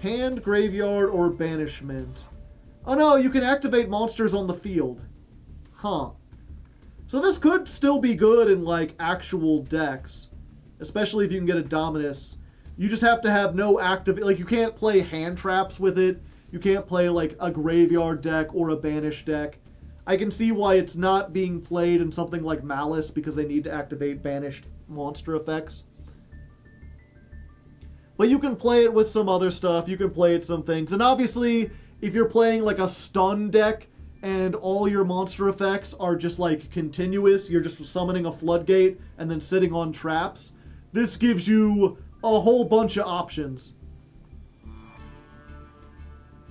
Hand, graveyard, or banishment. Oh no, you can activate monsters on the field. Huh. So this could still be good in, like, actual decks. Especially if you can get a Dominus. You just have to have no active... Like, you can't play hand traps with it. You can't play, like, a graveyard deck or a banish deck. I can see why it's not being played in something like Malice, because they need to activate banished monster effects. But you can play it with some other stuff. You can play it some things. And obviously, if you're playing, like, a stun deck, and all your monster effects are just, like, continuous, you're just summoning a floodgate and then sitting on traps, this gives you a whole bunch of options.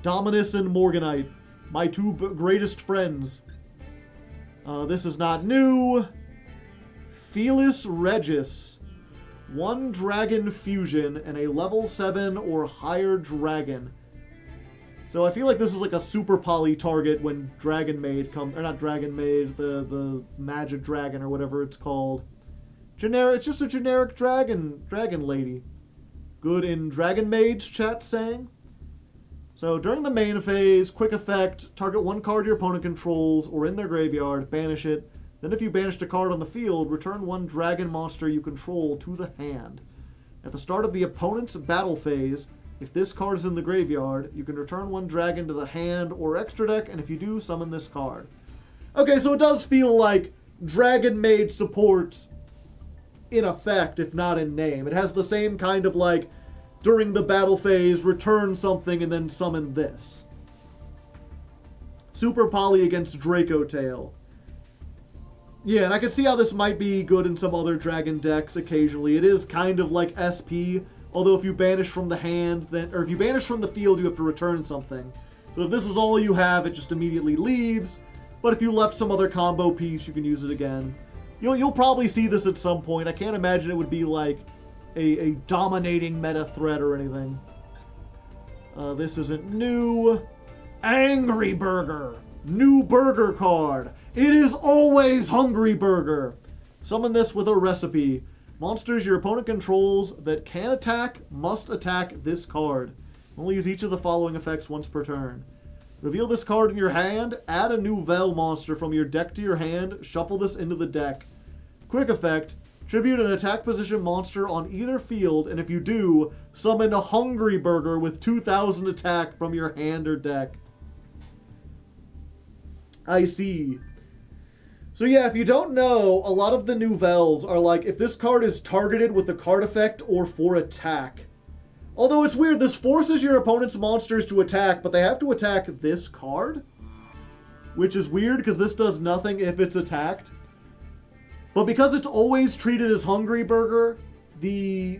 Dominus and Morganite, my two greatest friends. This is not new. Felis Regis. 1 dragon fusion and a level 7 or higher dragon. So I feel like this is like a super poly target when Dragon Maid comes, or not Dragon Maid, the Magic Dragon or whatever it's called. Generic, it's just a generic dragon lady. Good in Dragon Maid's chat saying. So during the main phase, quick effect, target one card your opponent controls or in their graveyard, banish it. Then if you banished a card on the field, return one dragon monster you control to the hand. At the start of the opponent's battle phase, if this card is in the graveyard, you can return one dragon to the hand or extra deck, and if you do, summon this card. Okay, so it does feel like Dragon Maid supports in effect, if not in name. It has the same kind of like, during the battle phase, return something and then summon this. Super Poly against Draco Tail. Yeah, and I can see how this might be good in some other dragon decks occasionally. It is kind of like SP, although if you banish from the hand, then, or if you banish from the field, you have to return something. So if this is all you have, it just immediately leaves. But if you left some other combo piece, you can use it again. You'll probably see this at some point. I can't imagine it would be like a dominating meta threat or anything. This isn't new. Angry Burger. New burger card. It is always Hungry Burger. Summon this with a recipe. Monsters your opponent controls that can attack must attack this card. Only use each of the following effects once per turn. Reveal this card in your hand, add a new Vel monster from your deck to your hand, shuffle this into the deck. Quick effect, tribute an attack position monster on either field, and if you do, summon a Hungry Burger with 2,000 attack from your hand or deck. I see. So yeah, if you don't know, a lot of the new Vels are like, if this card is targeted with a card effect or for attack. Although it's weird, this forces your opponent's monsters to attack, but they have to attack this card? Which is weird, because this does nothing if it's attacked. But because it's always treated as Hungry Burger, the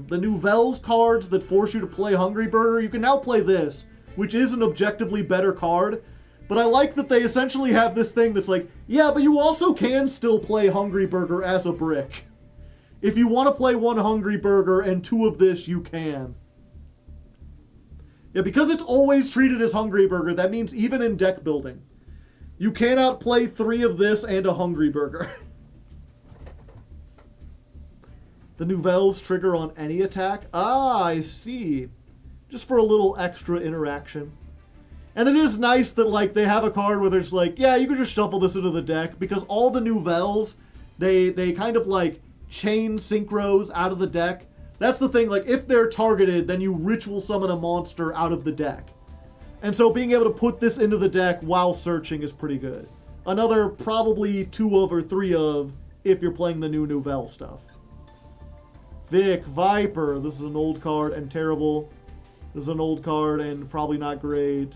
Nouvelles cards that force you to play Hungry Burger, you can now play this, which is an objectively better card. But I like that they essentially have this thing that's like, yeah, but you also can still play Hungry Burger as a brick. If you want to play one Hungry Burger and two of this, you can. Yeah, because it's always treated as Hungry Burger, that means even in deck building, you cannot play 3 of this and a Hungry Burger. The Nouvelles trigger on any attack? Ah, I see. Just for a little extra interaction. And it is nice that, like, they have a card where there's like, yeah, you can just shuffle this into the deck, because all the Nouvelles, they kind of, like, chain synchros out of the deck. That's the thing, like, if they're targeted, then you ritual summon a monster out of the deck. And so being able to put this into the deck while searching is pretty good. Another probably 2 of or 3 of if you're playing the new Nouvelle stuff. Vic, Viper, this is an old card and terrible. This is an old card and probably not great.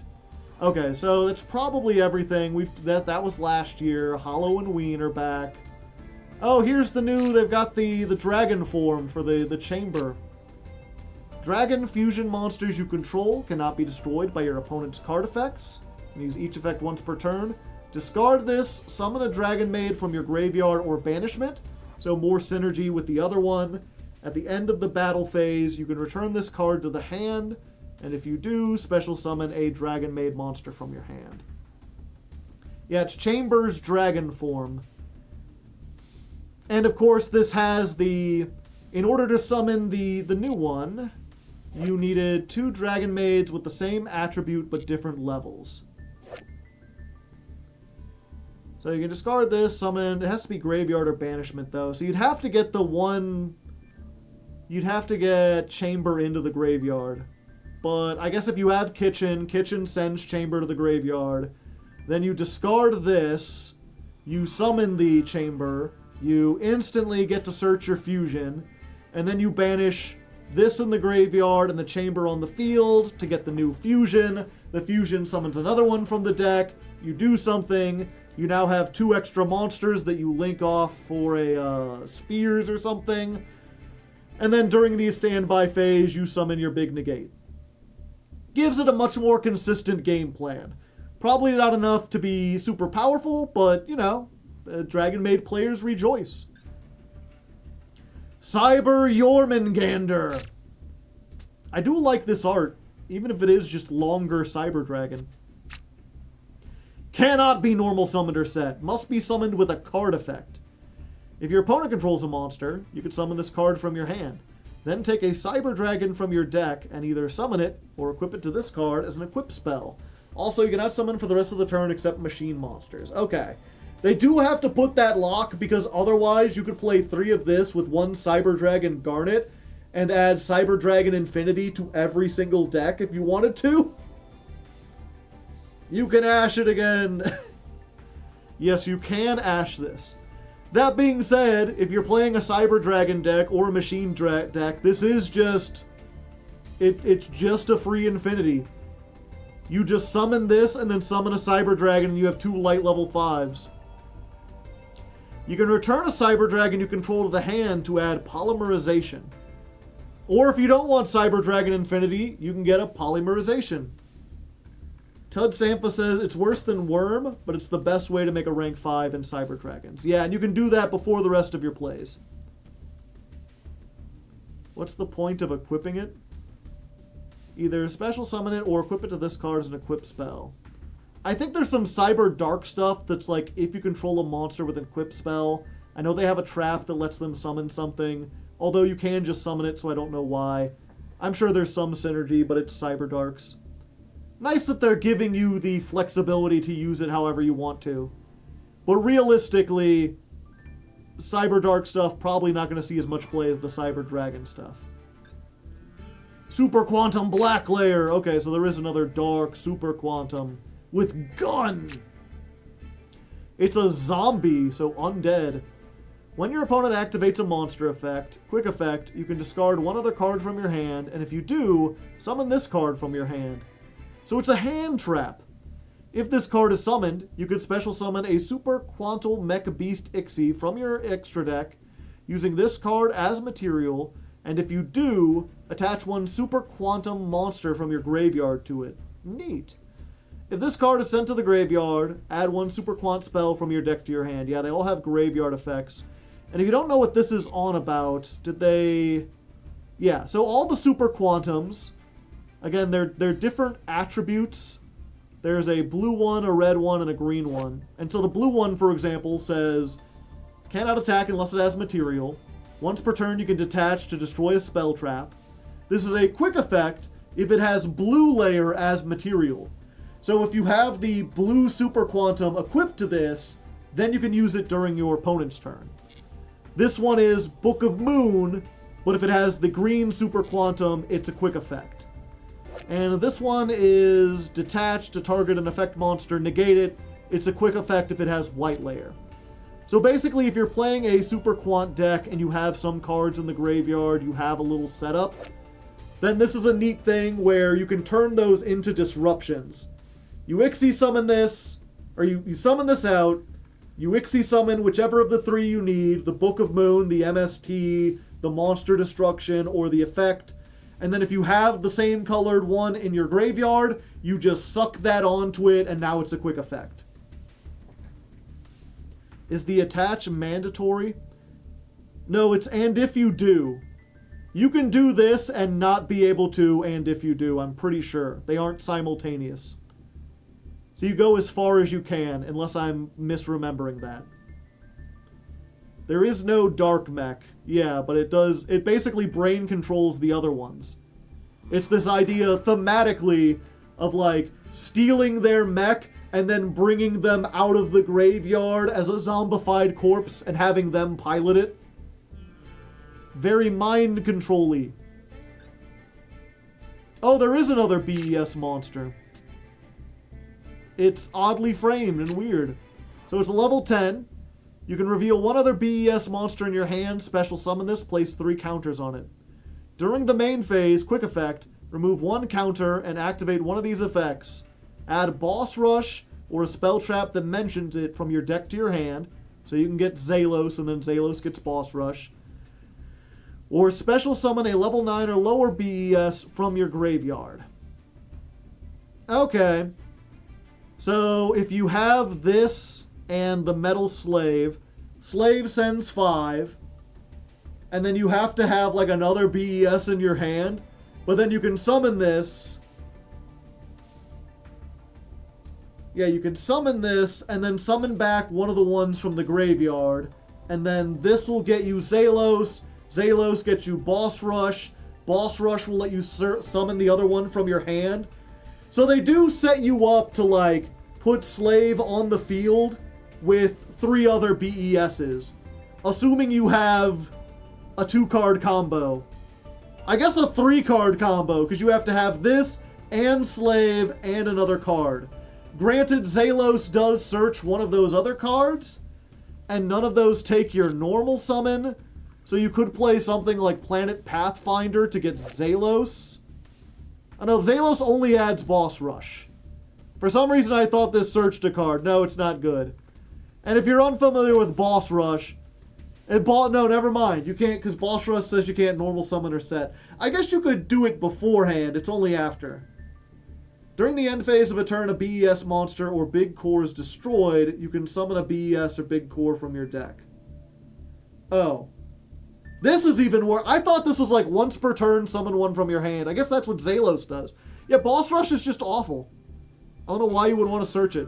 Okay, so that's probably everything. That was last year. Hollow and Ween are back. Oh, here's the new, they've got the dragon form for the chamber. Dragon fusion monsters you control cannot be destroyed by your opponent's card effects. You use each effect once per turn. Discard this, summon a dragon maid from your graveyard or banishment, so more synergy with the other one. At the end of the battle phase, you can return this card to the hand, and if you do, special summon a dragon maid monster from your hand. Yeah, it's Chamber's dragon form. And of course, this has in order to summon the new one, you needed 2 dragon maids with the same attribute but different levels. So you can discard this, summon, it has to be graveyard or banishment though, so you'd have to get Chamber into the graveyard. But I guess if you have Kitchen sends Chamber to the graveyard. Then you discard this, you summon the Chamber, you instantly get to search your fusion, and then you banish this in the graveyard and the Chamber on the field to get the new fusion. The fusion summons another one from the deck, you do something, you now have 2 extra monsters that you link off for a spears or something, and then during the standby phase, you summon your big negate. Gives it a much more consistent game plan. Probably not enough to be super powerful, but, you know, Dragon Maid players rejoice. Cyber Jormungandr. I do like this art, even if it is just longer Cyber Dragon. Cannot be normal summoned or set. Must be summoned with a card effect. If your opponent controls a monster, you can summon this card from your hand. Then take a Cyber Dragon from your deck and either summon it or equip it to this card as an equip spell. Also, you cannot summon for the rest of the turn except machine monsters. Okay. They do have to put that lock because otherwise you could play 3 of this with 1 Cyber Dragon Garnet and add Cyber Dragon Infinity to every single deck if you wanted to. You can Ash it again. Yes, you can Ash this. That being said, if you're playing a Cyber Dragon deck or a Machine deck, this is just... It's just a free Infinity. You just summon this and then summon a Cyber Dragon and you have 2 light level 5s. You can return a Cyber Dragon you control to the hand to add Polymerization. Or if you don't want Cyber Dragon Infinity, you can get a Polymerization. Tud Sampha says, it's worse than Worm, but it's the best way to make a rank 5 in Cyber Dragons. Yeah, and you can do that before the rest of your plays. What's the point of equipping it? Either special summon it or equip it to this card as an equip spell. I think there's some Cyber Dark stuff that's like, if you control a monster with an equip spell, I know they have a trap that lets them summon something, although you can just summon it, so I don't know why. I'm sure there's some synergy, but it's Cyber Darks. Nice that they're giving you the flexibility to use it however you want to. But realistically, Cyber Dark stuff probably not going to see as much play as the Cyber Dragon stuff. Super Quantum Black Layer. Okay, so there is another Dark Super Quantum with gun. It's a zombie, so undead. When your opponent activates a monster effect, quick effect, you can discard 1 other card from your hand, and if you do, summon this card from your hand. So it's a hand trap. If this card is summoned, you can special summon a Super Quantal Mech Beast Ixie from your extra deck. using this card as material, and if you do, attach one Super Quantum monster from your graveyard to it. Neat. If this card is sent to the graveyard, add one Super Quant spell from your deck to your hand. Yeah, they all have graveyard effects. And if you don't know what this is on about, did they... Yeah, so all the Super Quantums, again, they're different attributes. There's a blue one, a red one, and a green one. And so the blue one, for example, says, cannot attack unless it has material. Once per turn, you can detach to destroy a spell trap. This is a quick effect if it has blue layer as material. So if you have the blue Super Quantum equipped to this, then you can use it during your opponent's turn. This one is Book of Moon, but if it has the green Super Quantum, it's a quick effect. And this one is detach to target an effect monster, negate it. It's a quick effect if it has white layer. So basically, if you're playing a Super Quant deck and you have some cards in the graveyard, you have a little setup, then this is a neat thing where you can turn those into disruptions. You Ixie summon this, or you summon this out, you Ixie summon whichever of the three you need, the Book of Moon, the MST, the Monster Destruction, or the effect. And then if you have the same colored one in your graveyard, you just suck that onto it, and now it's a quick effect. Is the attach mandatory? No, it's and if you do. You can do this and not be able to and if you do, I'm pretty sure. They aren't simultaneous. So you go as far as you can, unless I'm misremembering that. There is no dark mech. Yeah, but it basically brain controls the other ones. It's this idea thematically of like stealing their mech and then bringing them out of the graveyard as a zombified corpse and having them pilot it. Very mind control-y. Oh, there is another BES monster. It's oddly framed and weird. So it's a level 10. You can reveal one other BES monster in your hand, special summon this, place 3 counters on it. During the main phase, quick effect, remove 1 counter and activate one of these effects. Add Boss Rush or a spell trap that mentions it from your deck to your hand, so you can get Zalos and then Zalos gets Boss Rush. Or special summon a level 9 or lower BES from your graveyard. Okay. So if you have this and the Metal Slave, Slave sends 5, and then you have to have like another BES in your hand, but then you can summon this. Yeah, you can summon this and then summon back one of the ones from the graveyard, and then this will get you Zalos. Zalos gets you Boss Rush. Boss Rush will let you summon the other one from your hand. So they do set you up to like put Slave on the field with 3 other BESs, assuming you have a 2-card combo. I guess a 3-card combo, because you have to have this and Slave and another card. Granted, Zalos does search one of those other cards, and none of those take your normal summon, so you could play something like Planet Pathfinder to get Zalos. I know, Zalos only adds Boss Rush. For some reason I thought this searched a card. No, it's not good. And if you're unfamiliar with Boss Rush, no, never mind. You can't, because Boss Rush says you can't normal summon or set. I guess you could do it beforehand. It's only after. During the end phase of a turn, a BES monster or big core is destroyed. You can summon a BES or big core from your deck. Oh. This is even worse. I thought this was like once per turn, summon one from your hand. I guess that's what Zalos does. Yeah, Boss Rush is just awful. I don't know why you would want to search it.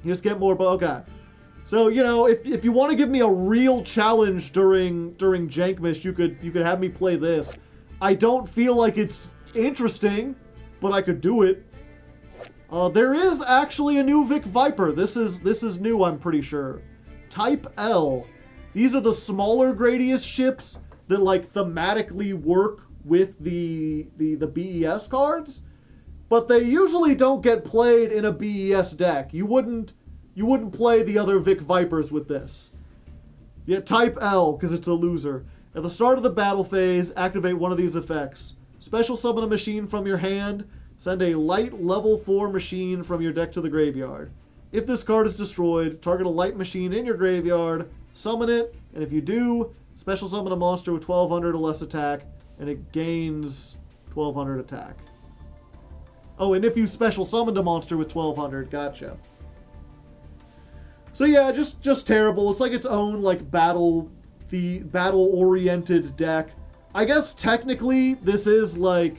You just get more, okay. So, you know, if you want to give me a real challenge during Jankmish, you could have me play this. I don't feel like it's interesting, but I could do it. There is actually a new Vic Viper. This is new, I'm pretty sure. Type L. These are the smaller Gradius ships that like thematically work with the BES cards, but they usually don't get played in a BES deck. You wouldn't play the other Vic Vipers with this. Yeah, type L, because it's a loser. At the start of the battle phase, activate one of these effects. Special summon a machine from your hand. Send a light level 4 machine from your deck to the graveyard. If this card is destroyed, target a light machine in your graveyard, summon it, and if you do, Special summon a monster with 1200 or less attack, and it gains 1200 attack. Oh, and if you special summoned a monster with 1200, gotcha. So yeah, just terrible. It's like its own like battle-oriented deck. I guess technically this is like,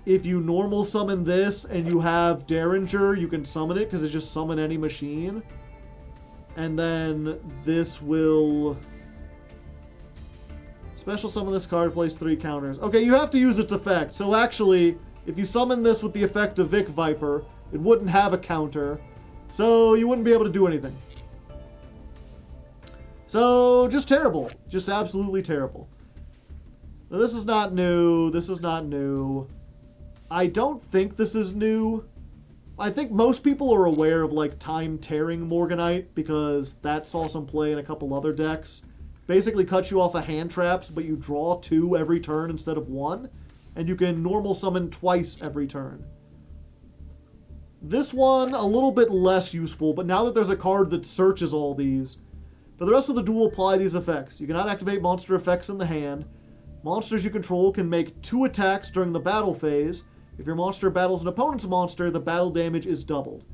if you normal summon this and you have Derringer, you can summon it because it just summon any machine. And then this will special summon this card, place 3 counters. Okay, you have to use its effect. So actually, if you summon this with the effect of Vic Viper, it wouldn't have a counter. So you wouldn't be able to do anything. So just terrible. Just absolutely terrible. Now, this is not new. This is not new. I don't think this is new. I think most people are aware of like Time Tearing Morganite because that saw some play in a couple other decks. Basically cuts you off of hand traps, but you draw 2 every turn instead of 1. And you can normal summon twice every turn. This one, a little bit less useful, but now that there's a card that searches all these, for the rest of the duel, apply these effects. You cannot activate monster effects in the hand. Monsters you control can make 2 attacks during the battle phase. If your monster battles an opponent's monster, the battle damage is doubled.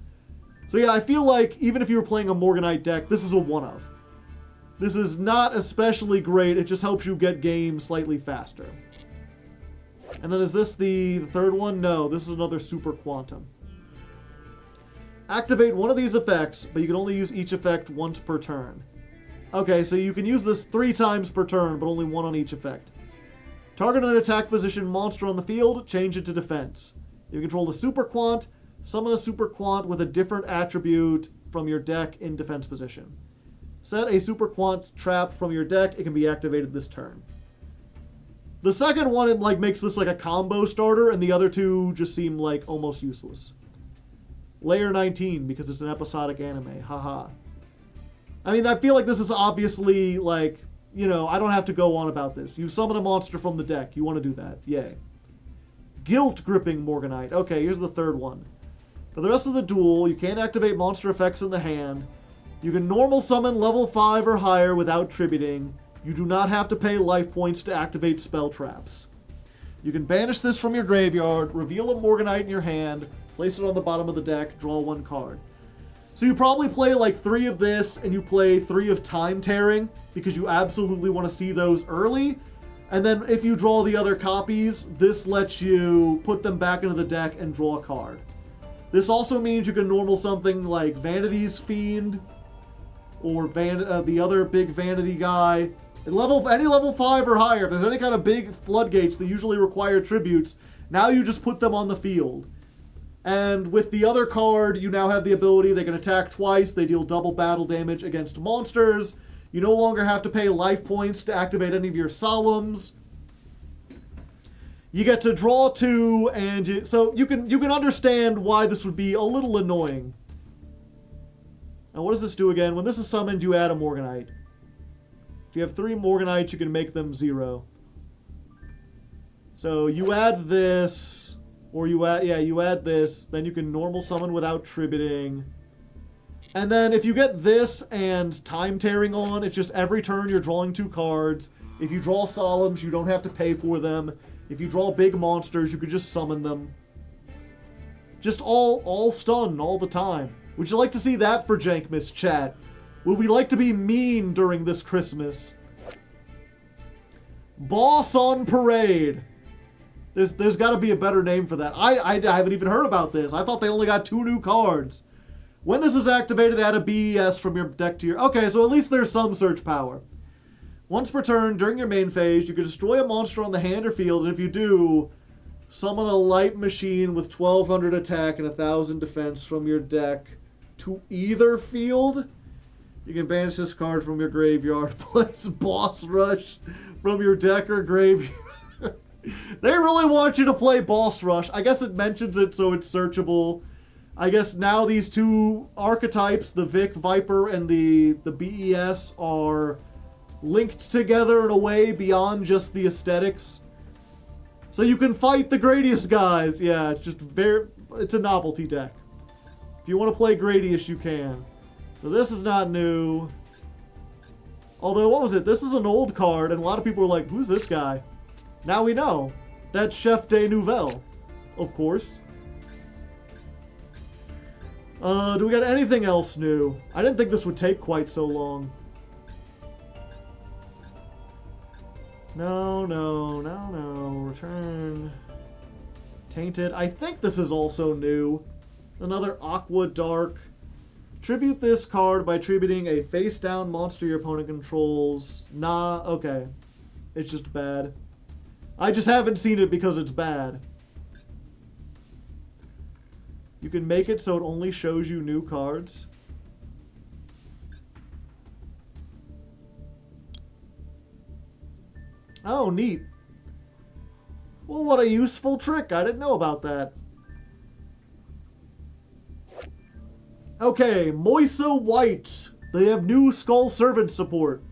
So yeah, I feel like even if you were playing a Morganite deck, this is a one-of. This is not especially great, it just helps you get games slightly faster. And then is this the third one? No, this is another Super Quantum. Activate one of these effects, but you can only use each effect once per turn. Okay, so you can use this 3 times per turn, but only 1 on each effect. Target an attack position monster on the field, change it to defense. If you control the Super Quant, summon a Super Quant with a different attribute from your deck in defense position. Set a Super Quant trap from your deck, it can be activated this turn. The second one, it like makes this like a combo starter, and the other 2 just seem like almost useless. Layer 19, because it's an episodic anime, haha. I mean, I feel like this is obviously like, you know, I don't have to go on about this. You summon a monster from the deck. You want to do that. Yay. Guilt Gripping Morganite. Okay, here's the third one. For the rest of the duel, you can't activate monster effects in the hand. You can normal summon level 5 or higher without tributing. You do not have to pay life points to activate spell traps. You can banish this from your graveyard, reveal a Morganite in your hand, place it on the bottom of the deck, draw 1 card. So you probably play like 3 of this, and you play 3 of Time Tearing, because you absolutely want to see those early. And then if you draw the other copies, this lets you put them back into the deck and draw a card. This also means you can normal something like Vanity's Fiend, or the other big Vanity guy. At any level 5 or higher, if there's any kind of big floodgates that usually require tributes, now you just put them on the field. And with the other card, you now have the ability, they can attack twice, they deal double battle damage against monsters. You no longer have to pay life points to activate any of your Solemns. You get to draw 2, and so you can understand why this would be a little annoying. Now what does this do again? When this is summoned, you add a Morganite. If you have 3 Morganites, you can make them 0. So you add this, or you add this, then you can normal summon without tributing. And then if you get this and Time Tearing on, it's just every turn you're drawing 2 cards. If you draw Solemns, you don't have to pay for them. If you draw big monsters, you could just summon them. Just all stun all the time. Would you like to see that for Jankmas, chat? Would we like to be mean during this Christmas? Boss on Parade. There's got to be a better name for that. I haven't even heard about this. I thought they only got 2 new cards. When this is activated, add a BES from your deck to your... Okay, so at least there's some search power. Once per turn, during your main phase, you can destroy a monster on the hand or field, and if you do, summon a light machine with 1200 attack and 1000 defense from your deck to either field. You can banish this card from your graveyard. Place Boss Rush from your deck or graveyard. They really want you to play Boss Rush. I guess it mentions it so it's searchable. I guess now these 2 archetypes, the Vic Viper and the BES, are linked together in a way beyond just the aesthetics. So you can fight the Gradius guys. Yeah, it's a novelty deck. If you want to play Gradius, you can. So this is not new. Although, what was it? This is an old card, and a lot of people were like, who's this guy? Now we know. That's Chef de Nouvelle, of course. Do we got anything else new? I didn't think this would take quite so long. No. Return. Tainted. I think this is also new. Another Aqua Dark. Tribute this card by tributing a face-down monster your opponent controls. Nah, okay. It's just bad. I just haven't seen it because it's bad. You can make it so it only shows you new cards. Oh, neat. Well, what a useful trick. I didn't know about that. Okay, Moisa White. They have new Skull Servant support.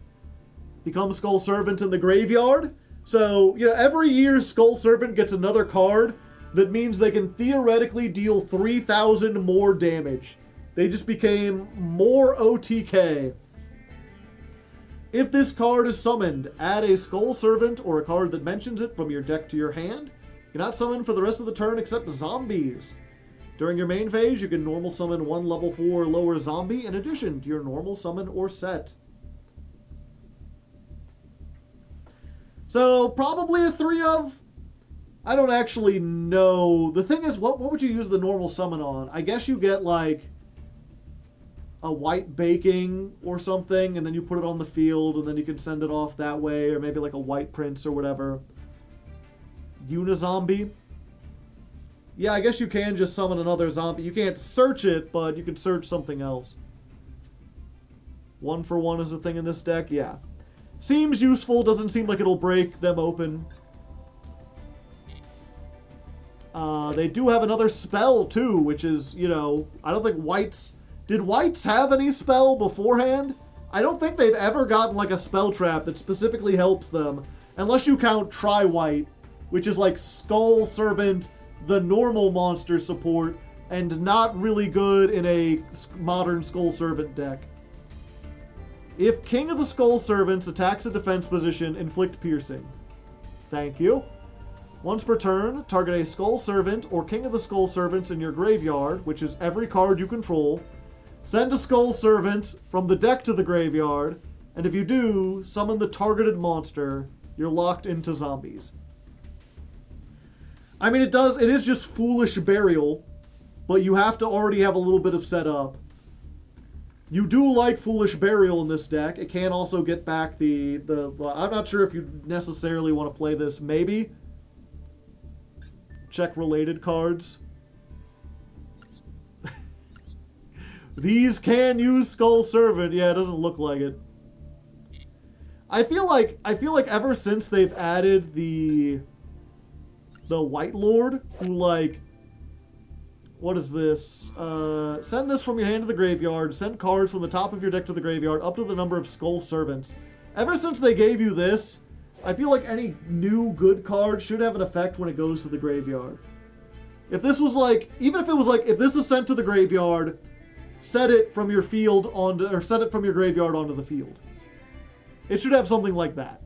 Become Skull Servant in the graveyard. So, you know, every year Skull Servant gets another card that means they can theoretically deal 3,000 more damage. They just became more OTK. If this card is summoned, add a Skull Servant or a card that mentions it from your deck to your hand. You cannot summon for the rest of the turn except zombies. During your main phase, you can normal summon one level 4 or lower zombie in addition to your normal summon or set. So, probably a 3 of... I don't actually know. The thing is, what would you use the normal summon on? I guess you get, like, a white baking or something, and then you put it on the field, and then you can send it off that way, or maybe like a white prince or whatever. Unizombie. Yeah, I guess you can just summon another zombie. You can't search it, but you can search something else. 1-for-1 is a thing in this deck, yeah. Seems useful, doesn't seem like it'll break them open. They do have another spell, too, which is, you know, I don't think whites... Did whites have any spell beforehand? I don't think they've ever gotten, like, a spell trap that specifically helps them. Unless you count Tri-White, which is, like, Skull Servant, the normal monster support, and not really good in a modern Skull Servant deck. If King of the Skull Servants attacks a defense position, inflict piercing. Thank you. Once per turn, target a Skull Servant or King of the Skull Servants in your graveyard, which is every card you control. Send a Skull Servant from the deck to the graveyard, and if you do, summon the targeted monster. You're locked into zombies. I mean, it is just Foolish Burial, but you have to already have a little bit of setup. You do like Foolish Burial in this deck. It can also get back well, I'm not sure if you necessarily want to play this. Maybe. Check related cards. These can use Skull Servant. Yeah, it doesn't look like it. I feel like ever since they've added the White Lord, who, like, what is this? Send this from your hand to the graveyard. Send cards from the top of your deck to the graveyard up to the number of Skull Servants. Ever since they gave you this, I feel like any new good card should have an effect when it goes to the graveyard. If this was like, even if it was like, if this is sent to the graveyard, set it from your field onto, or set it from your graveyard onto the field. It should have something like that.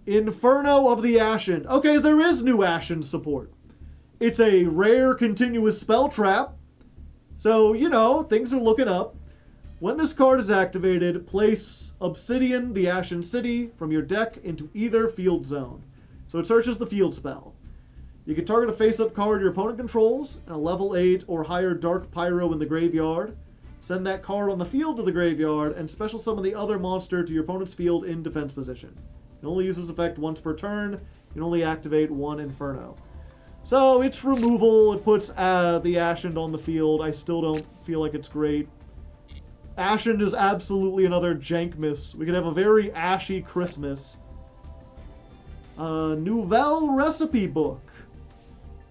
Inferno of the Ashen. Okay, there is new Ashen support. It's a rare continuous spell trap. So, you know, things are looking up. When this card is activated, place Obsidian, the Ashen City, from your deck into either field zone. So it searches the field spell. You can target a face-up card your opponent controls, and a level 8 or higher Dark Pyro in the graveyard. Send that card on the field to the graveyard, and special summon the other monster to your opponent's field in defense position. It only uses effect once per turn. You can only activate one Inferno. So it's removal. It puts the Ashen on the field. I still don't feel like it's great. Ashen is absolutely another Jankmas. We could have a very ashy Christmas. Nouvelle Recipe Book.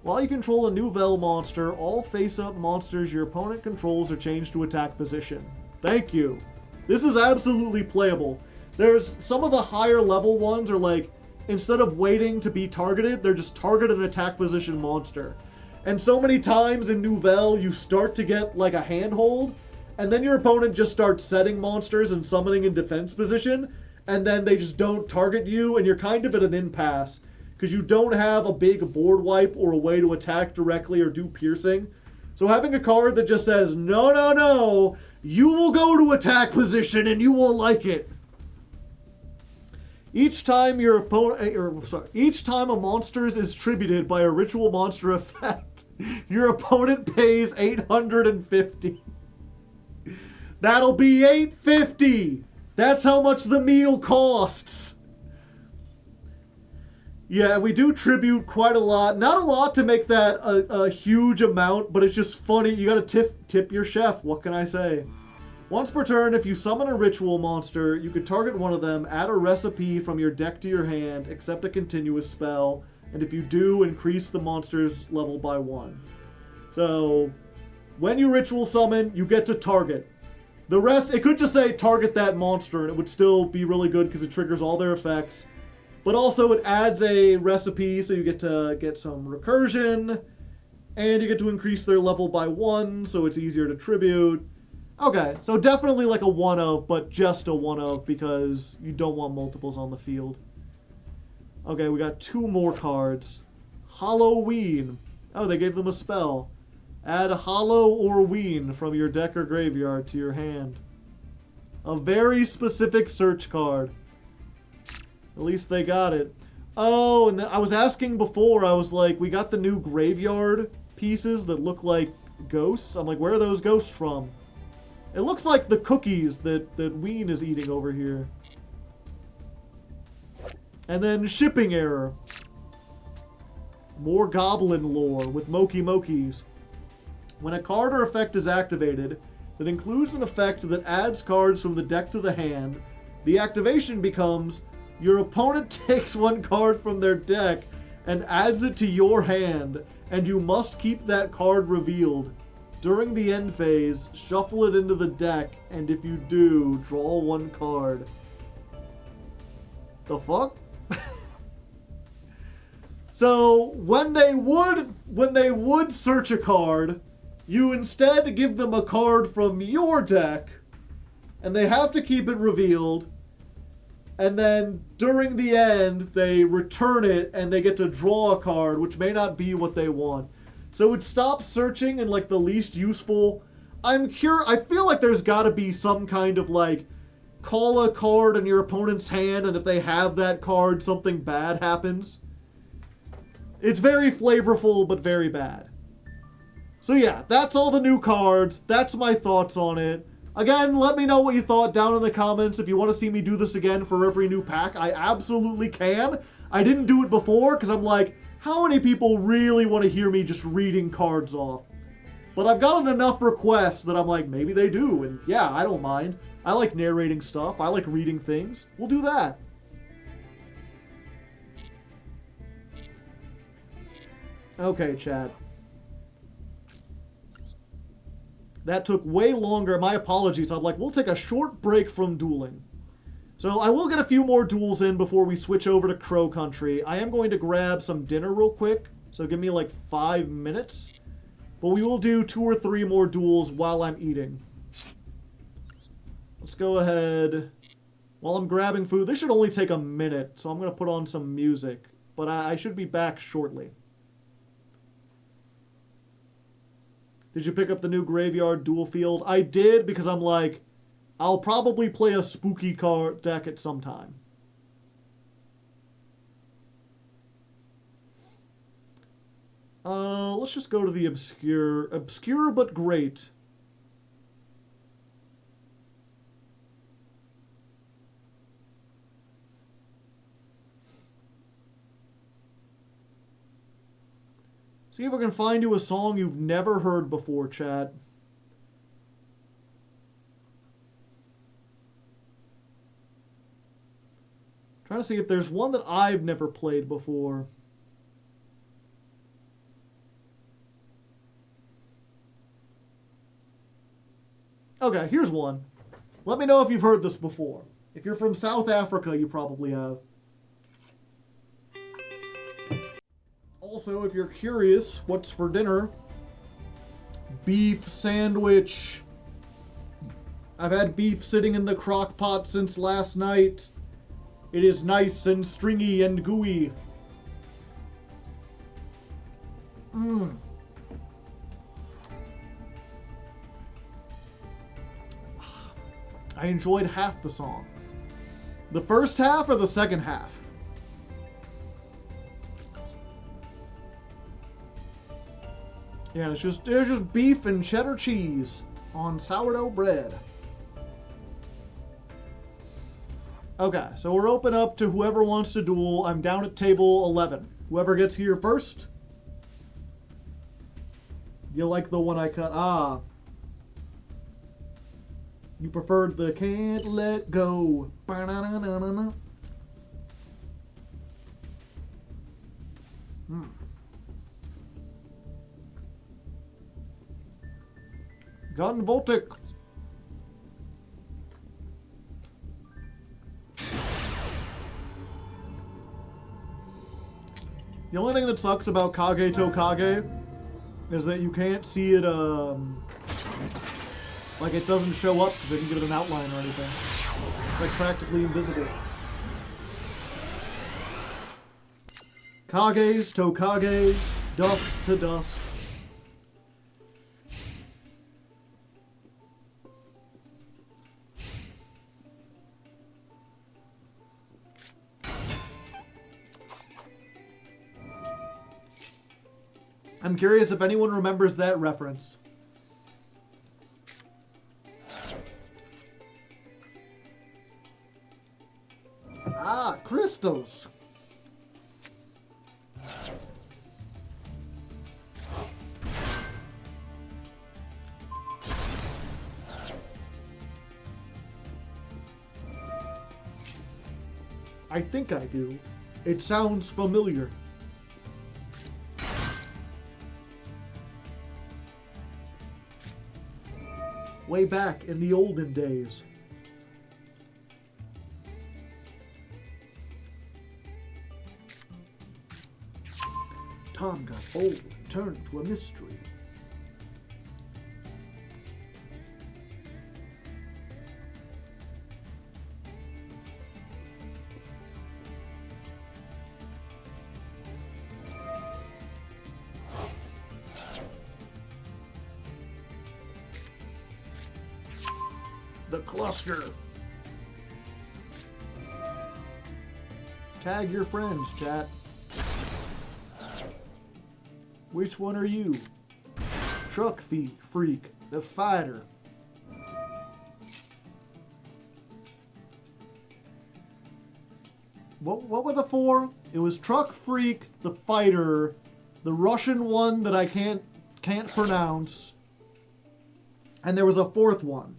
While you control a Nouvelle monster, all face-up monsters your opponent controls are changed to attack position. Thank you. This is absolutely playable. There's some of the higher level ones are like, instead of waiting to be targeted, they're just target an attack position monster. And so many times in Nouvelle, you start to get like a handhold, and then your opponent just starts setting monsters and summoning in defense position, and then they just don't target you, and you're kind of at an impasse, because you don't have a big board wipe or a way to attack directly or do piercing. So having a card that just says, no, no, no, you will go to attack position and you will like it. Each time your opponent, each time a monster is tributed by a ritual monster effect, your opponent pays $850. That'll be $850. That's how much the meal costs. Yeah, we do tribute quite a lot. Not a lot to make that a huge amount, but it's just funny. You gotta tip your chef. What can I say? Once per turn, if you summon a ritual monster, you could target one of them, add a recipe from your deck to your hand, accept a continuous spell, and if you do, increase the monster's level by 1. So, when you ritual summon, you get to target. The rest, it could just say target that monster, and it would still be really good because it triggers all their effects. But also it adds a recipe, so you get to get some recursion, and you get to increase their level by 1, so it's easier to tribute. Okay, so definitely like a one of, but just a one of because you don't want multiples on the field. Okay, we got 2 more cards. Halloween. Oh, they gave them a spell. Add Hollow or Ween from your deck or graveyard to your hand. A very specific search card. At least they got it. Oh, and I was asking before, I was like, we got the new graveyard pieces that look like ghosts. I'm like, where are those ghosts from? It looks like the cookies that Ween is eating over here. And then shipping error. More goblin lore with Moki Mokis. When a card or effect is activated that includes an effect that adds cards from the deck to the hand, the activation becomes your opponent takes 1 card from their deck and adds it to your hand, and you must keep that card revealed. During the end phase, shuffle it into the deck, and if you do, draw 1 card. The fuck? So, when they would search a card, you instead give them a card from your deck, and they have to keep it revealed, and then during the end, they return it, and they get to draw a card, which may not be what they want. So it stops searching in like the least useful. I feel like there's gotta be some kind of like, call a card in your opponent's hand, and if they have that card, something bad happens. It's very flavorful, but very bad. So yeah, that's all the new cards. That's my thoughts on it. Again, let me know what you thought down in the comments. If you want to see me do this again for every new pack, I absolutely can. I didn't do it before, because I'm like, how many people really want to hear me just reading cards off? But I've gotten enough requests that I'm like, maybe they do. And yeah, I don't mind. I like narrating stuff. I like reading things. We'll do that. Okay, chat. That took way longer. My apologies. I'm like, we'll take a short break from dueling. So I will get a few more duels in before we switch over to Crow Country. I am going to grab some dinner real quick, so give me like 5 minutes. But we will do 2 or 3 more duels while I'm eating. Let's go ahead. While I'm grabbing food, this should only take a minute, so I'm going to put on some music. But I should be back shortly. Did you pick up the new Graveyard Duel Field? I did, because I'm like, I'll probably play a spooky card deck at some time. Let's just go to the obscure. Obscure but great. See if I can find you a song you've never heard before, chat. Trying to see if there's one that I've never played before. Okay, here's one. Let me know if you've heard this before. If you're from South Africa, you probably have. Also, if you're curious, what's for dinner? Beef sandwich. I've had beef sitting in the crock pot since last night. It is nice and stringy and gooey. Mmm. I enjoyed half the song. The first half or the second half? Yeah, it's just beef and cheddar cheese on sourdough bread. Okay, so we're open up to whoever wants to duel. I'm down at table 11. Whoever gets here first. You like the one I cut? Ah. You preferred the can't let go. Ba-na-na-na-na-na. Gun Voltic. The only thing that sucks about Kage to Kage is that you can't see it, like it doesn't show up because they didn't give it an outline or anything. It's like practically invisible. Kages to Kages, dust to dust. I'm curious if anyone remembers that reference. Ah, crystals. I think I do. It sounds familiar. Way back in the olden days. Tom got old and turned into a mystery. The cluster. Tag your friends, chat. Which one are you? Truck freak, the fighter. What were the four? It was Truck Freak, the fighter, the Russian one that I can't pronounce, and there was a fourth one.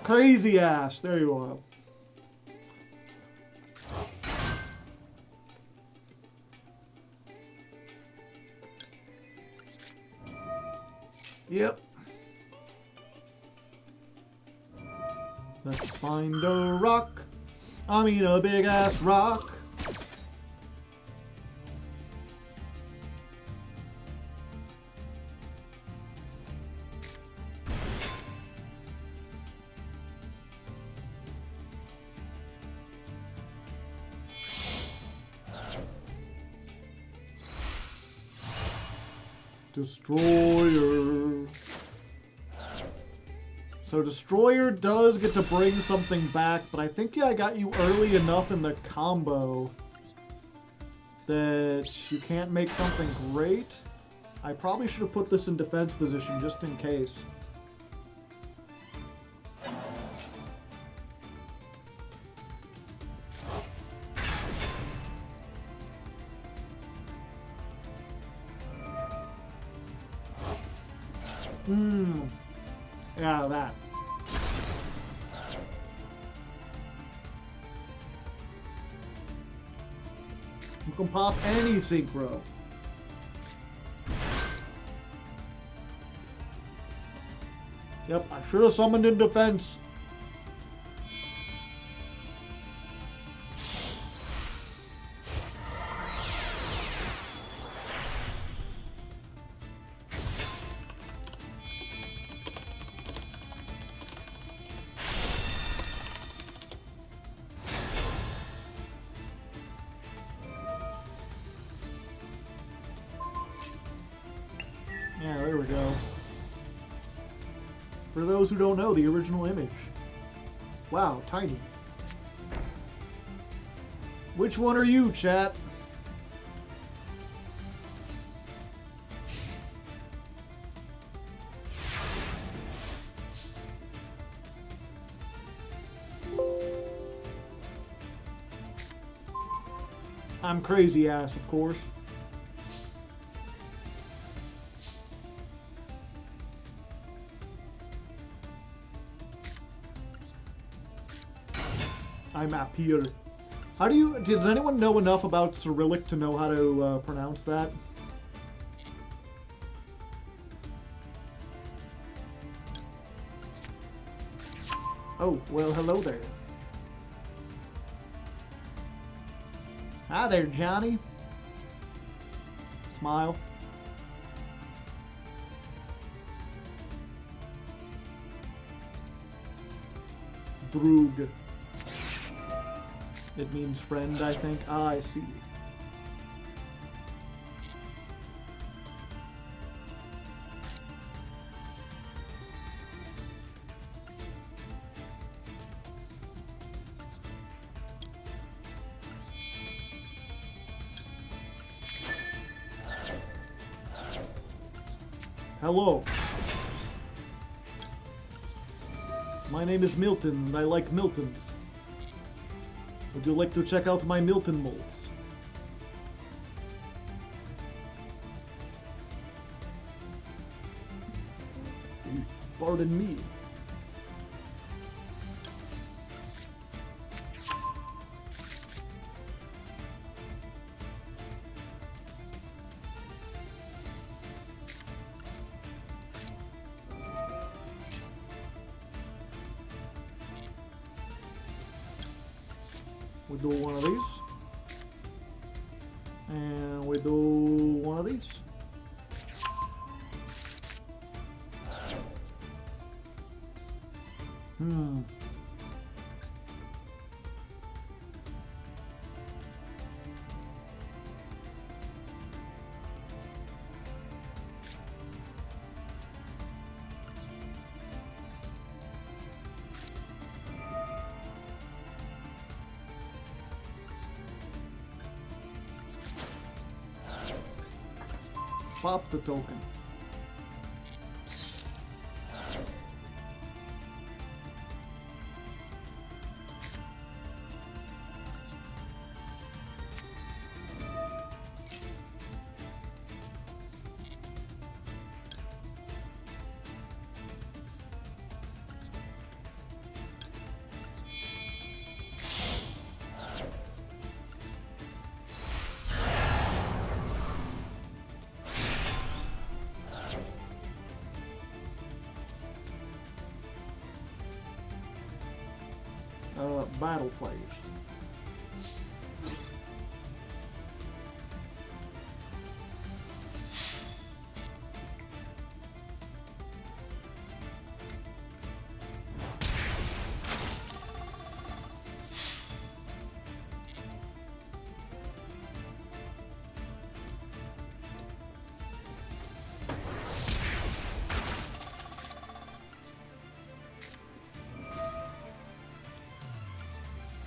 Crazy ass. There you are. Yep. Let's find a rock. I mean a big ass rock. Destroyer. So Destroyer does get to bring something back, but I think I got you early enough in the combo that you can't make something great. I probably should have put this in defense position just in case. Yeah, that. You can pop any synchro. Yep, I should have summoned in defense. Yeah, there we go. For those who don't know, the original image. Wow, tiny. Which one are you, chat? I'm crazy ass, of course. I'm up here. How do you... Does anyone know enough about Cyrillic to know how to pronounce that? Oh, well, hello there. Hi there, Johnny. Smile. Droog. It means friend, I think. Ah, I see. Hello. My name is Milton, and I like Miltons. Would you like to check out my Milton molds? Pardon me. We do one of these. And we do one of these. Pop the token. Battle phase.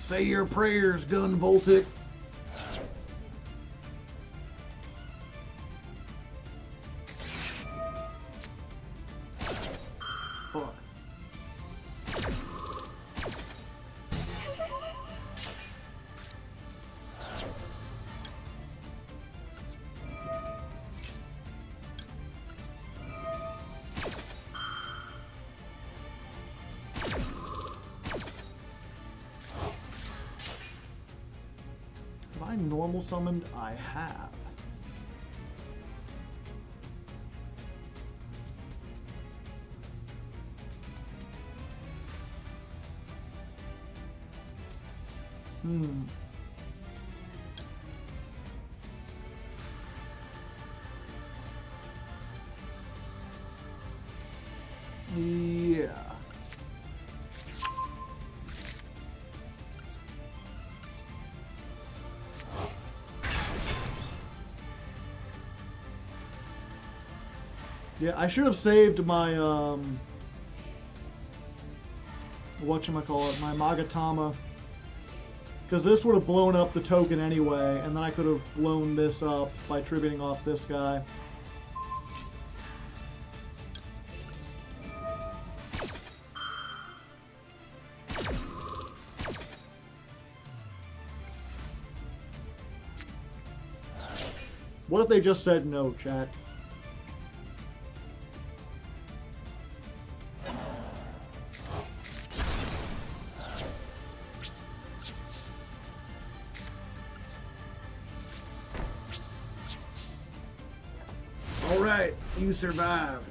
Say your prayers, Gun Voltic. Fuck. Have I normal summoned? I have. Yeah. Yeah, I should have saved my, whatchamacallit, my Magatama. Because this would have blown up the token anyway, and then I could have blown this up by tributing off this guy. What if they just said no, chat? Alright, you survived.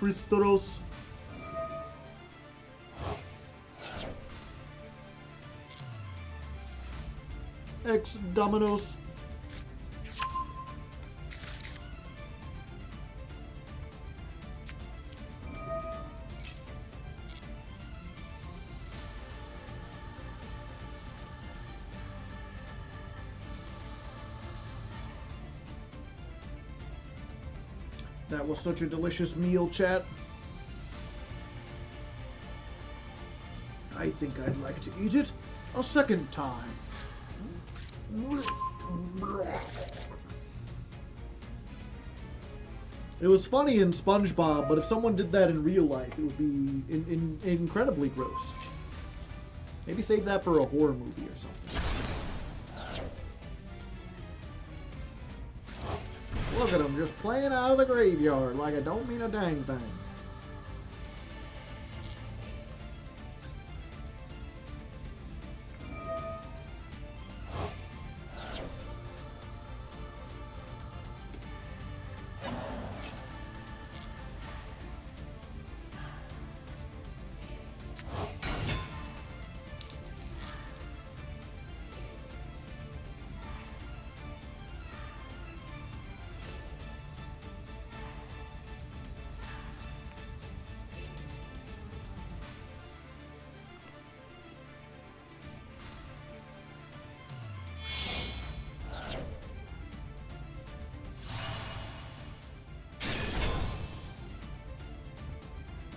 Tristeros. Ex Dominos. That was such a delicious meal, chat. I think I'd like to eat it a second time. It was funny in SpongeBob, but if someone did that in real life, it would be incredibly gross. Maybe save that for a horror movie or something. Look at him, just playing out of the graveyard like I don't mean a dang thing.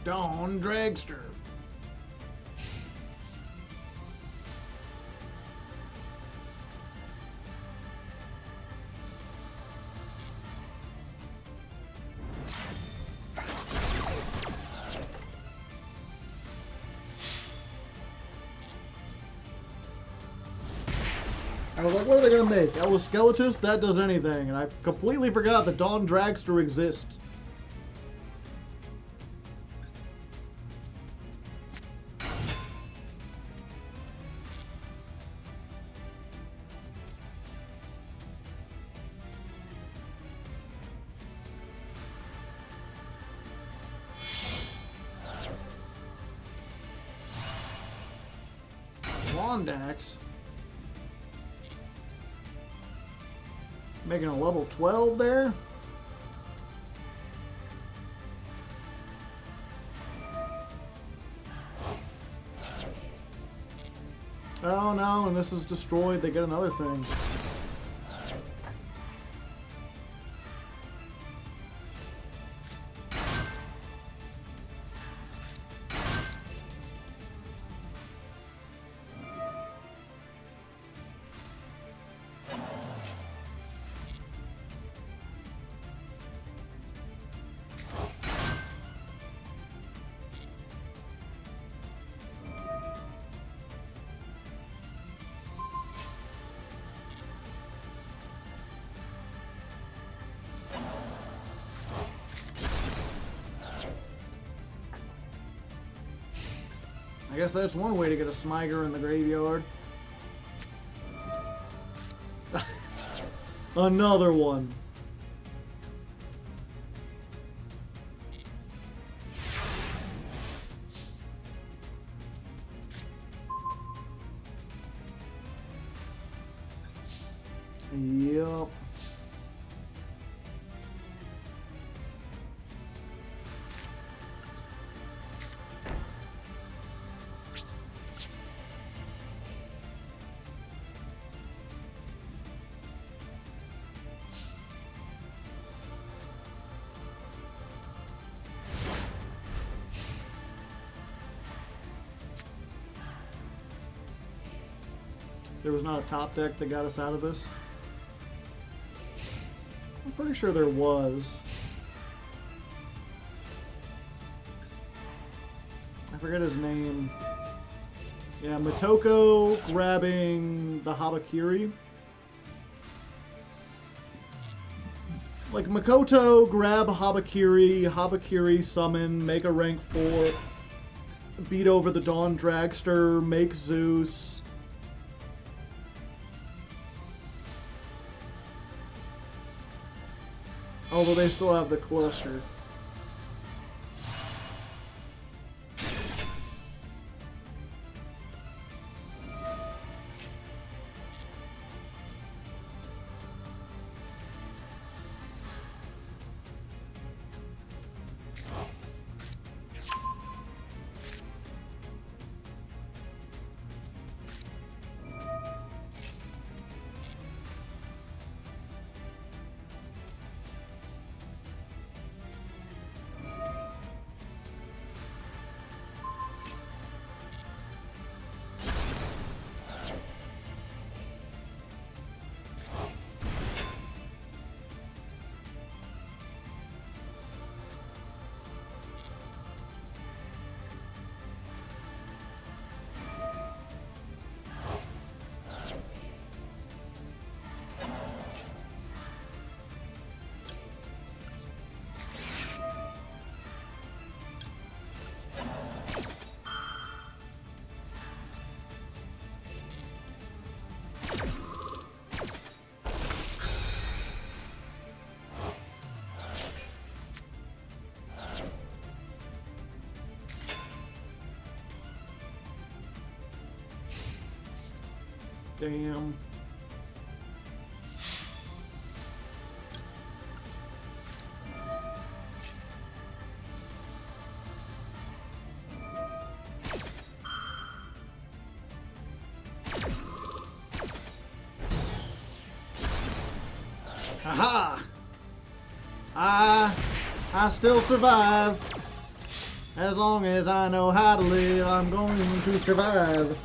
Dawn Dragster. I was like, what are they gonna make? Ellis Skeletus? That does anything. And I completely forgot that Dawn Dragster exists. Wondax. Making a level 12 there. Oh no, and this is destroyed. They get another thing. I guess that's one way to get a Smiger in the graveyard. Another one. Yup. There was not a top deck that got us out of this. I'm pretty sure there was. I forget his name. Yeah, Motoko grabbing the Habakiri. Like, Makoto, grab Habakiri, Habakiri summon, make a rank 4, beat over the Dawn Dragster, make Zeus. Although they still have the cluster. Damn. Haha! I still survive. As long as I know how to live, I'm going to survive.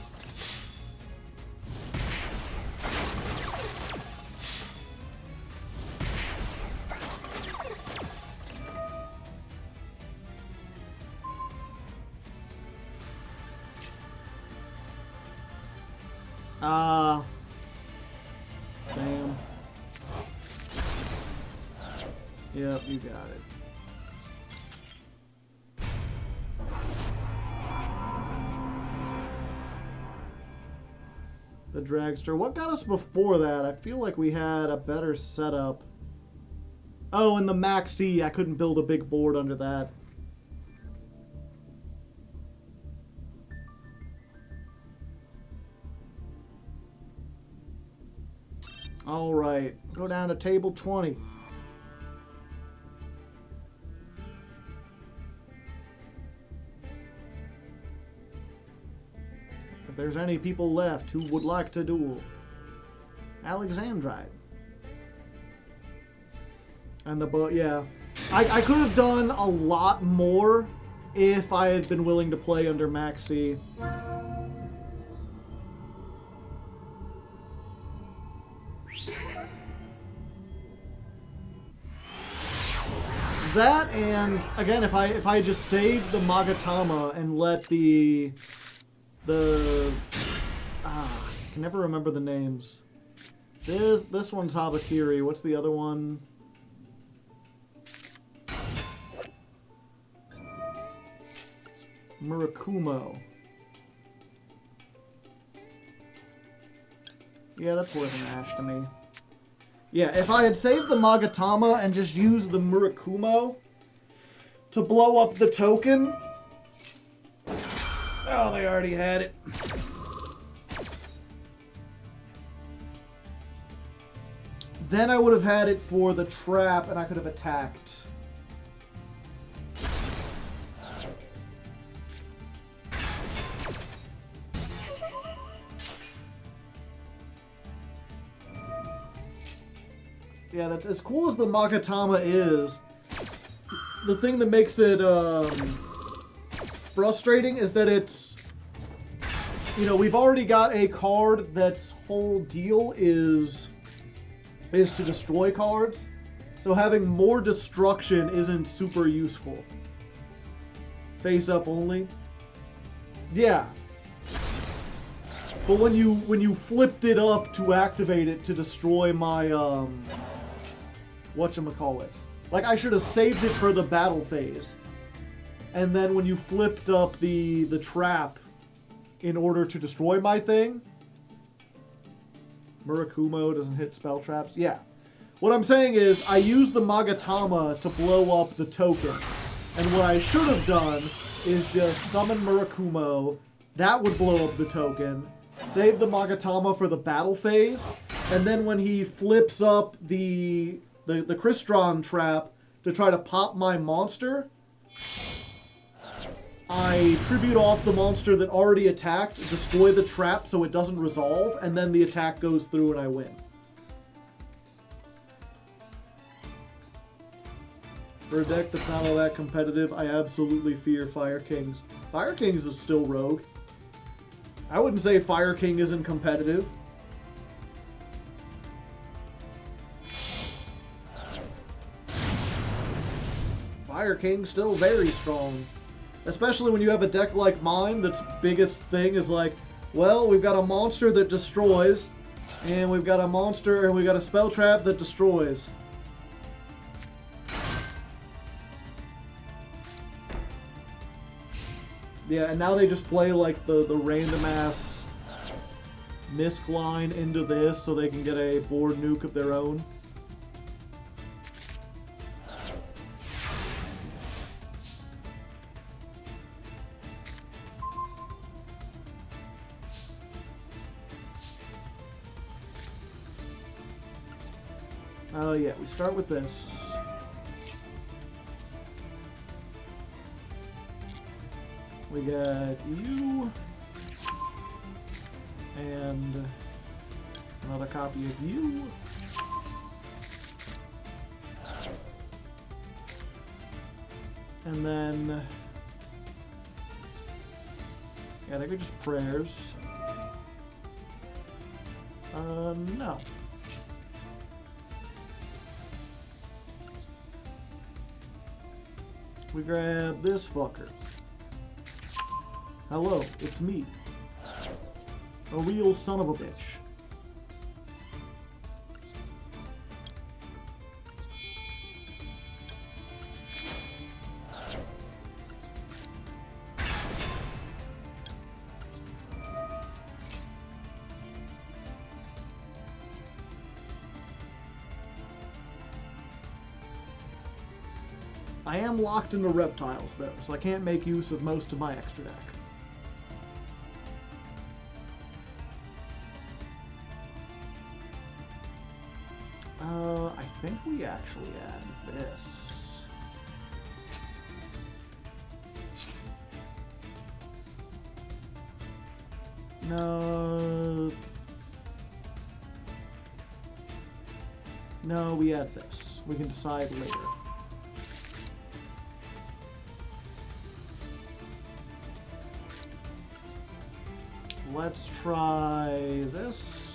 Damn. Yep, you got it. The dragster. What got us before that? I feel like we had a better setup. Oh, and the Maxi. I couldn't build a big board under that. Alright, go down to table 20. If there's any people left who would like to duel. Alexandrite. And the yeah. I could have done a lot more if I had been willing to play under Maxi. That, and again, if I just saved the Magatama and let I can never remember the names. This one's Habakiri. What's the other one? Murakumo. Yeah, that's worth an ash to me. Yeah, if I had saved the Magatama and just used the Murakumo to blow up the token... Oh, they already had it. Then I would have had it for the trap, and I could have attacked. Yeah, that's as cool as the Magatama is. The thing that makes it frustrating is that it's, you know, we've already got a card that's whole deal is to destroy cards. So having more destruction isn't super useful. Face up only. Yeah. But when you flipped it up to activate it to destroy my whatchamacallit. Like, I should have saved it for the battle phase. And then when you flipped up the trap in order to destroy my thing... Murakumo doesn't hit spell traps? Yeah. What I'm saying is, I used the Magatama to blow up the token. And what I should have done is just summon Murakumo. That would blow up the token. Save the Magatama for the battle phase. And then when he flips up the Crystron trap to try to pop my monster, I tribute off the monster that already attacked, destroy the trap so it doesn't resolve, and then the attack goes through and I win. For a deck that's not all that competitive, I absolutely fear Fire Kings. Fire Kings is still rogue. I wouldn't say Fire King isn't competitive. Fire King's still very strong. Especially when you have a deck like mine that's biggest thing is like, well, we've got a monster that destroys, and we've got a monster and we've got a spell trap that destroys. Yeah, and now they just play like the random ass Misk line into this so they can get a board nuke of their own. Oh yeah, we start with this. We got you. And another copy of you. And then... yeah, I think we just prayers. No. We grab this fucker. Hello, it's me. A real son of a bitch. I am locked into reptiles, though, so I can't make use of most of my extra deck. I think we actually add this. No. No, we add this. We can decide later. Let's try this.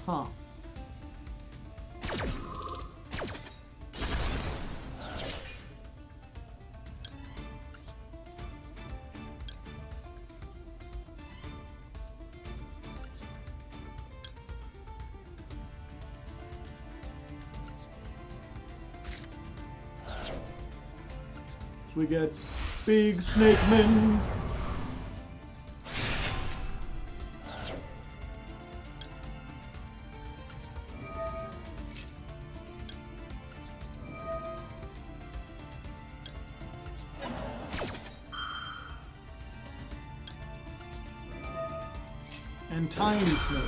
Huh. we get Big Snake Men. And Tiny Snake.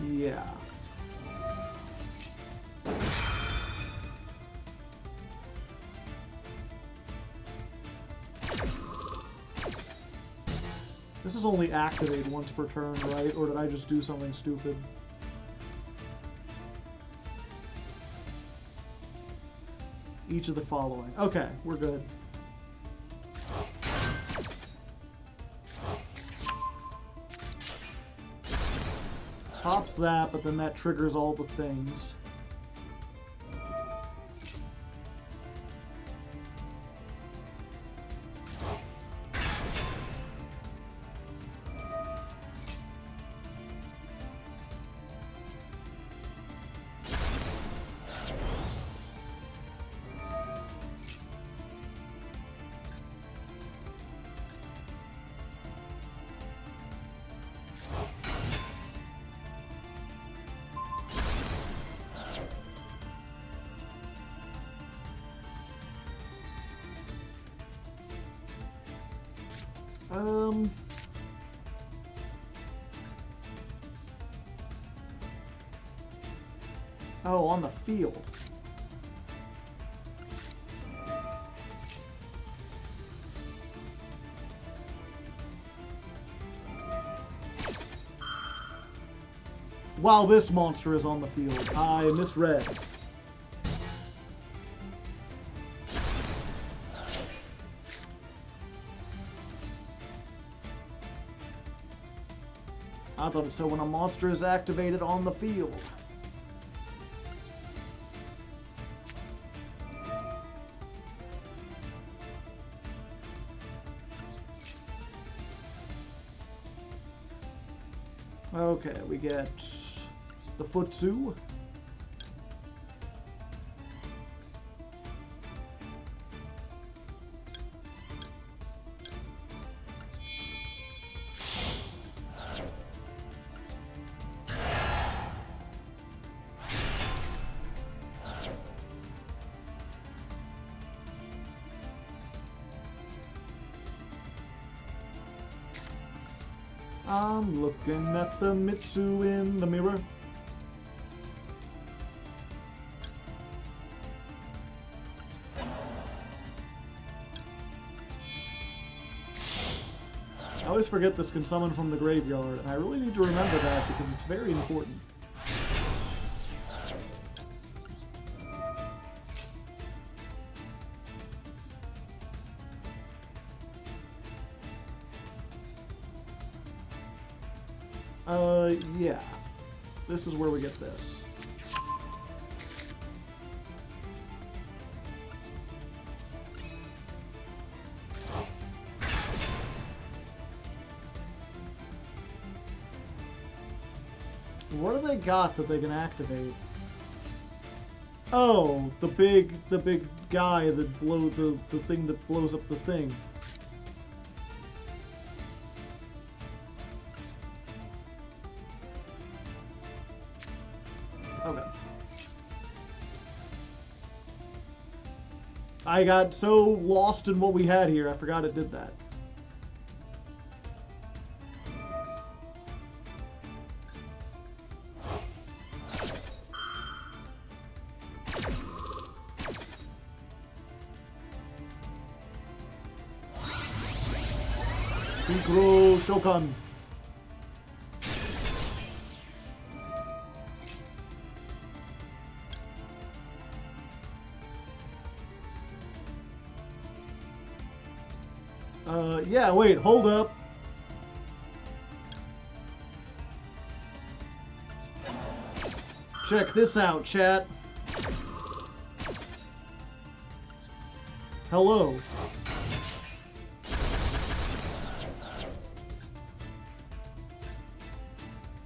Yeah. This is only activate once per turn, right? Or did I just do something stupid? Each of the following. Okay, we're good. Pops that, but then that triggers all the things. Oh, on the field. Wow, this monster is on the field. I misread. I thought it said when a monster is activated on the field. Okay, we get the Futsu. I'm looking at the Mitsu in the mirror. I always forget this can summon from the graveyard, and I really need to remember that because it's very important. Yeah. This is where we get this. What do they got that they can activate? Oh, the big guy that the thing that blows up the thing. Okay. I got so lost in what we had here, I forgot it did that. Synchro Shokan. Yeah, wait, hold up. Check this out, chat. Hello.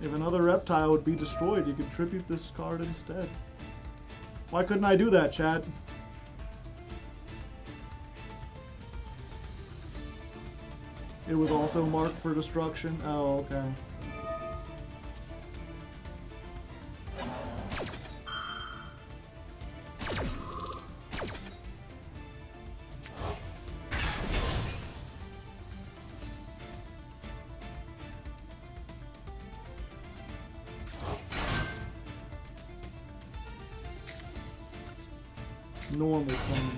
If another reptile would be destroyed, you could tribute this card instead. Why couldn't I do that, chat? It was also marked for destruction? Oh, okay. Normal summon.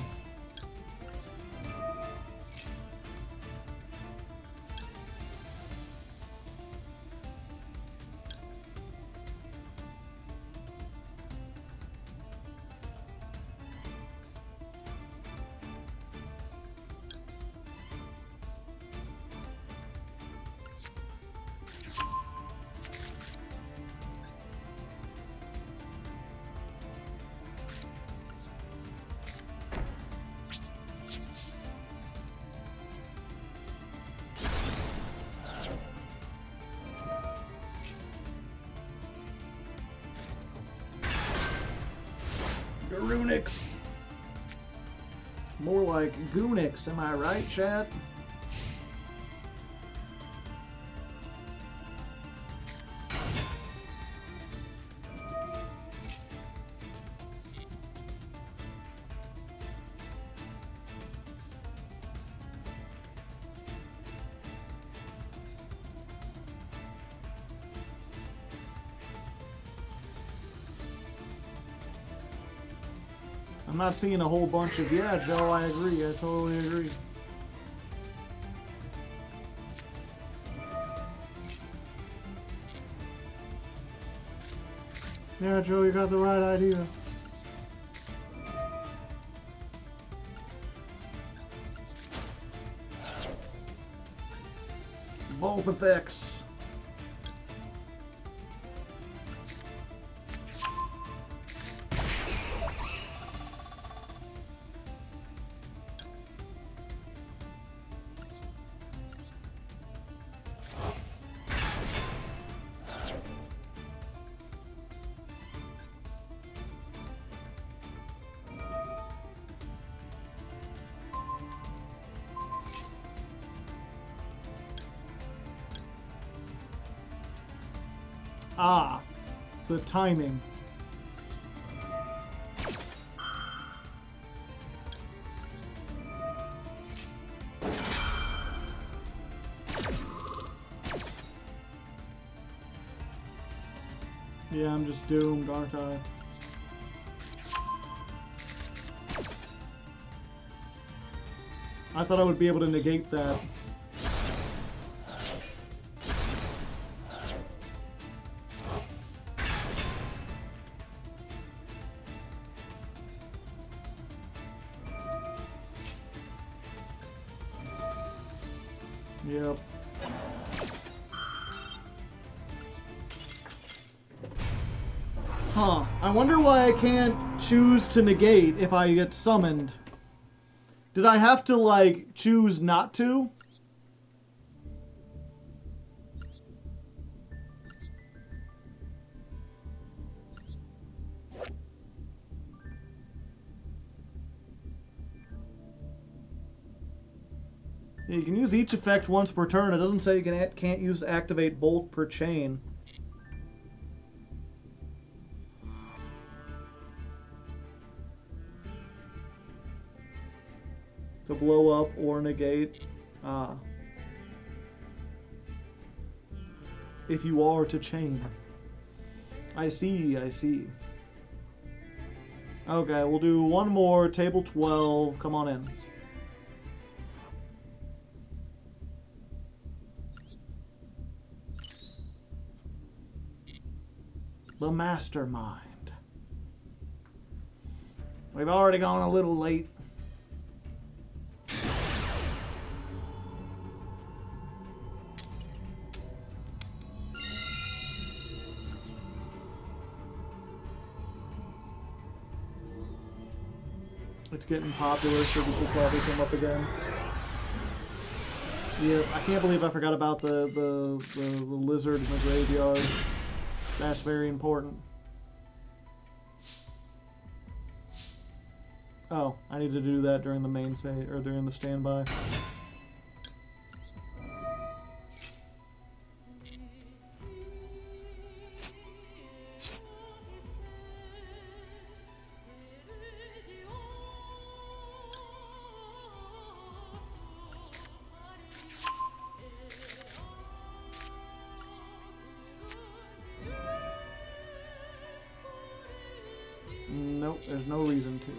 Garunix. More like Goonix, am I right, chat? I'm not seeing a whole bunch of, yeah, Joe, I agree. I totally agree. Yeah, Joe, you got the right idea. Both effects. Ah, the timing. Yeah, I'm just doomed, aren't I? I thought I would be able to negate that. Yep. Huh. I wonder why I can't choose to negate if I get summoned. Did I have to, like, choose not to? Yeah, you can use each effect once per turn. It doesn't say you can't use to activate both per chain. To blow up or negate. Ah. If you are to chain. I see, I see. Okay, we'll do one more. Table 12. Come on in. The Mastermind. We've already gone a little late. It's getting popular, so this will probably come up again. Yeah, I can't believe I forgot about the lizard in the graveyard. That's very important. Oh, I need to do that during the main phase, or during the standby. Nope, there's no reason to.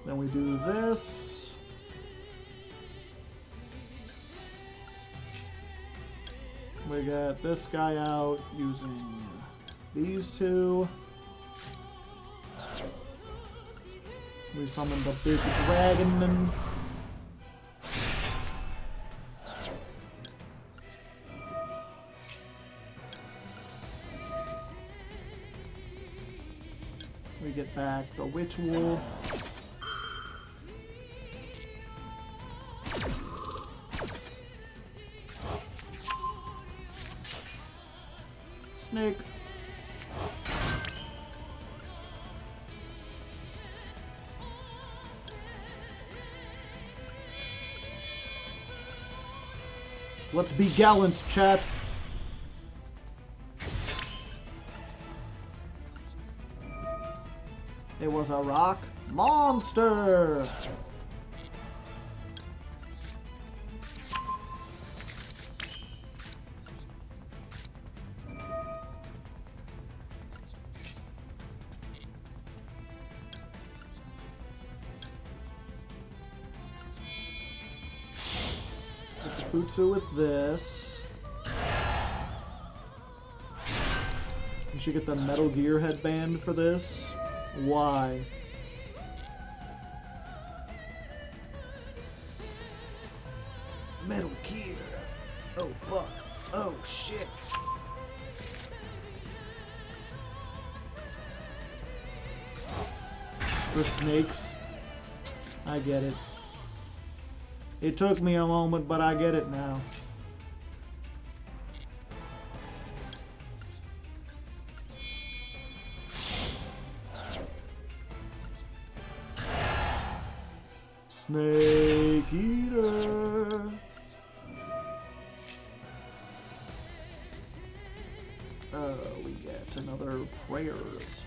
Then we do this. We got this guy out using these two. We summon the big dragon. We get back the witch wool. Snake. Let's be gallant, chat. It was a rock monster. Futsu with this. You should get the Metal Gear headband for this. Why? Metal Gear. Oh fuck. Oh shit. For snakes. I get it. It took me a moment, but I get it now. Snake Eater. We get another prayers.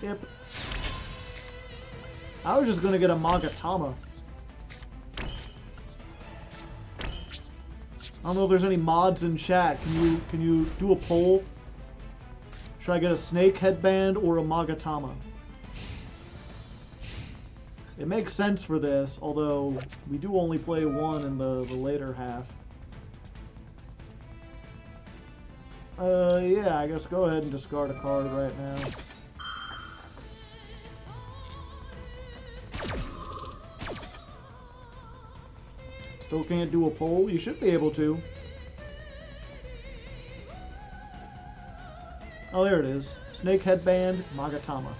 Yep. I was just gonna get a Magatama. I don't know if there's any mods in chat. Can you do a poll? Should I get a snake headband or a Magatama? It makes sense for this, although we do only play one in the later half. Yeah, I guess go ahead and discard a card right now. Still can't do a poll? You should be able to. Oh, there it is. Snake headband, Magatama.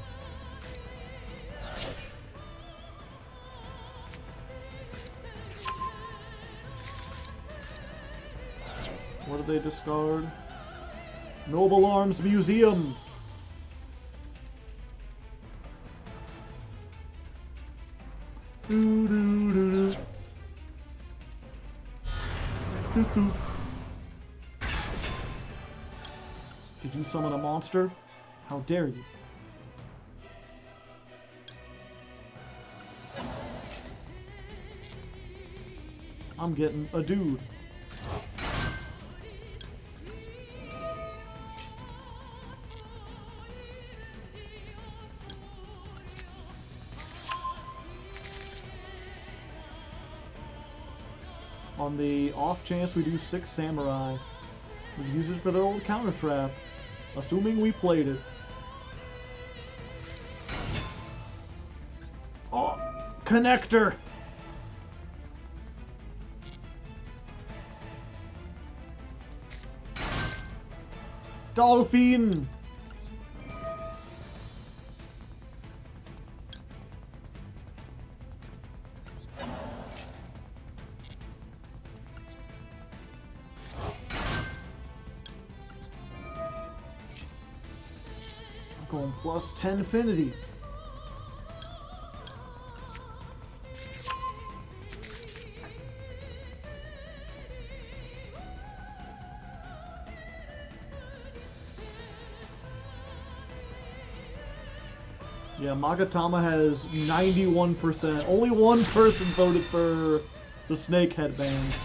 What did they discard? Noble Arms Museum. Doo, doo, doo, doo. Doo-doo. Did you summon a monster? How dare you? I'm getting a dude. On the off chance we do 6 samurai, we use it for their old counter trap, assuming we played it. Oh, connector! Dolphin! I'm going plus 10 affinity. Yeah, Magatama has 91%. Only one person voted for the snake headband.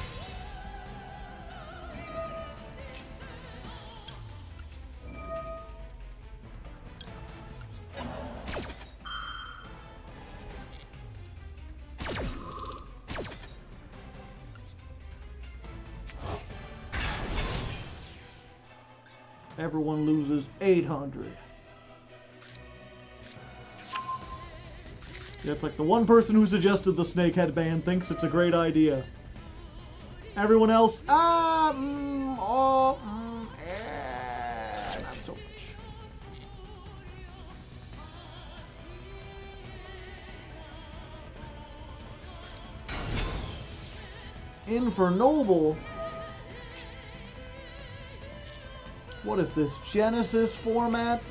Everyone loses 800. Yeah, it's like the one person who suggested the snake headband thinks it's a great idea. Everyone else, not so much. Infernoble? What is this, Genesis format?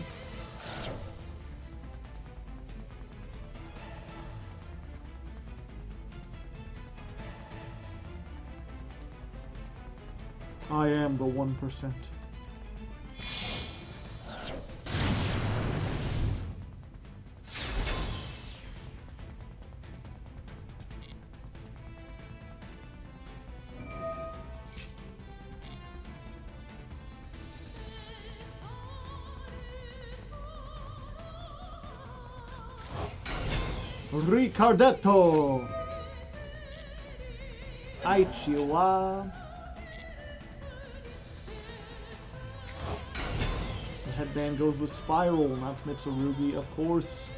I am the 1%. Ricardetto! Aichiwa. The headband goes with Spiral, not Mitsurugi, of course.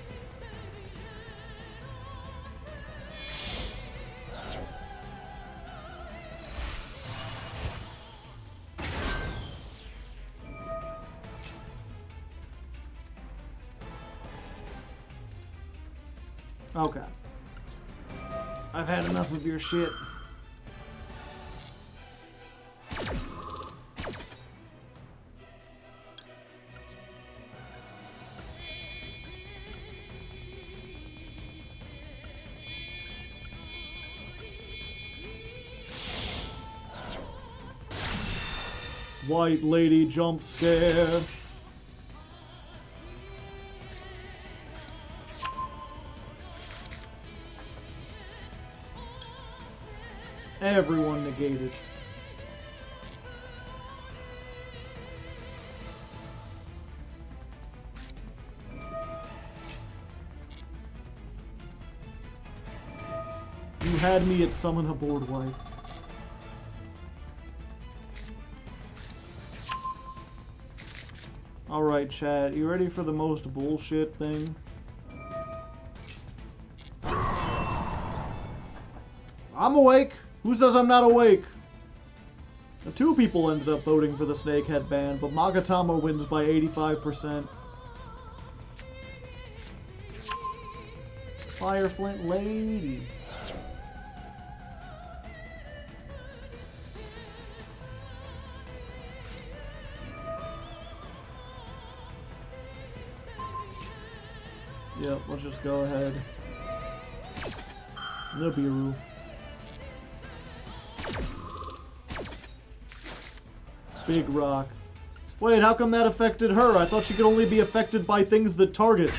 Okay. I've had enough of your shit. White lady jump scare. Everyone negated. You had me at summon a board wipe. Alright, chat, you ready for the most bullshit thing? I'm awake! Who says I'm not awake? Now, 2 people ended up voting for the snake headband, but Magatama wins by 85%. Fire Flint Lady. Yep, let's just go ahead. Nibiru. Big rock. Wait, how come that affected her? I thought she could only be affected by things that target.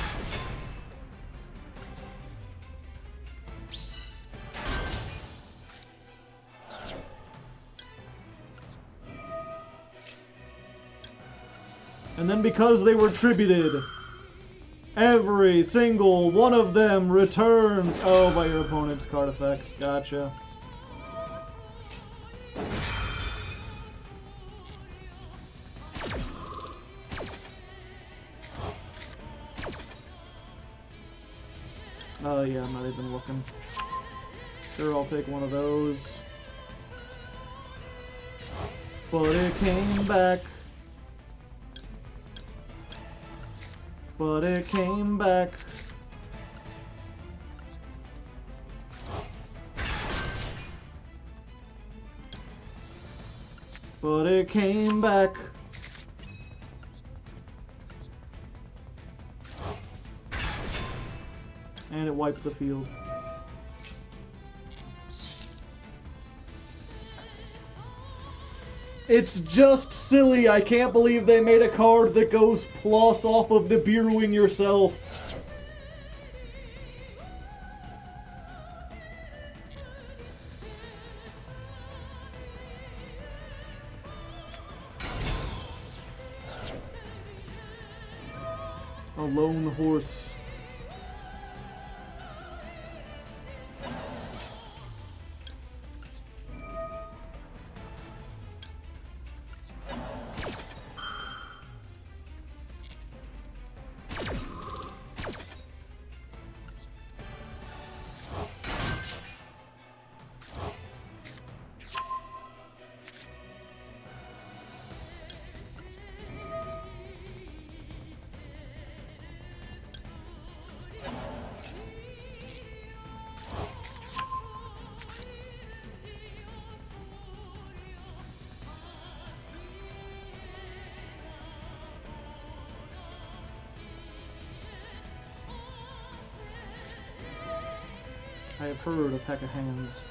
And then because they were tributed, every single one of them returns. Oh, by your opponent's card effects. Gotcha. Oh yeah, I'm not even looking. Sure, I'll take one of those. But it came back. But it came back. But it came back. And it wiped the field. It's just silly. I can't believe they made a card that goes plus off of Nibiruing yourself. A lone horse. I have heard of Hecka Hands.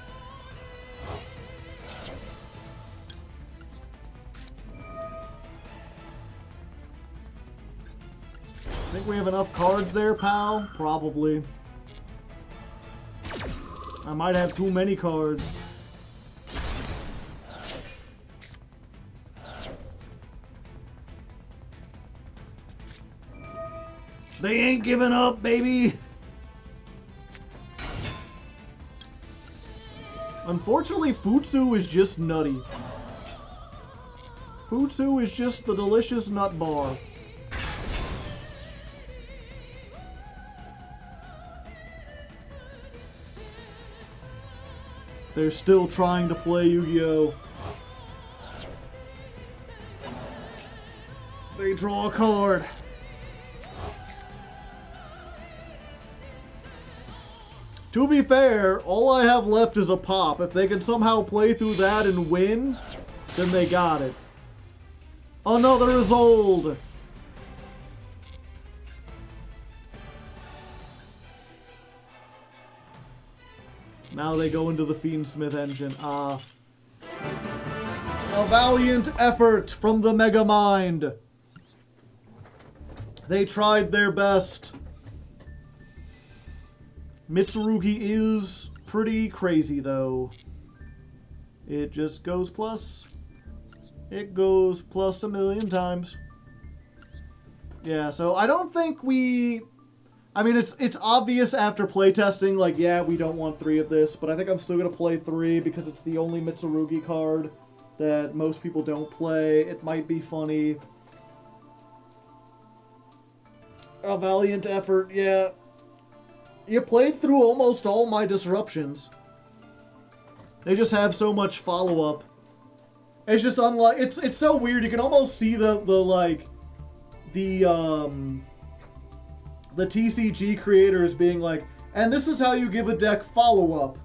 Think we have enough cards there, pal? Probably. I might have too many cards. They ain't giving up, baby! Unfortunately, Futsu is just nutty. Futsu is just the delicious nut bar. They're still trying to play Yu-Gi-Oh! They draw a card. To be fair, all I have left is a pop. If they can somehow play through that and win, then they got it. Another is old. Now they go into the Fiendsmith engine. A valiant effort from the Mega Mind. They tried their best. Mitsurugi is pretty crazy, though. It just goes plus. It goes plus a million times. Yeah, so I don't think we... I mean, it's obvious after playtesting, like, yeah, we don't want 3 of this, but I think I'm still going to play 3 because it's the only Mitsurugi card that most people don't play. It might be funny. A valiant effort, yeah. You played through almost all my disruptions. They just have so much follow-up. It's just unlike... It's so weird. You can almost see the TCG creators being like, and this is how you give a deck follow-up.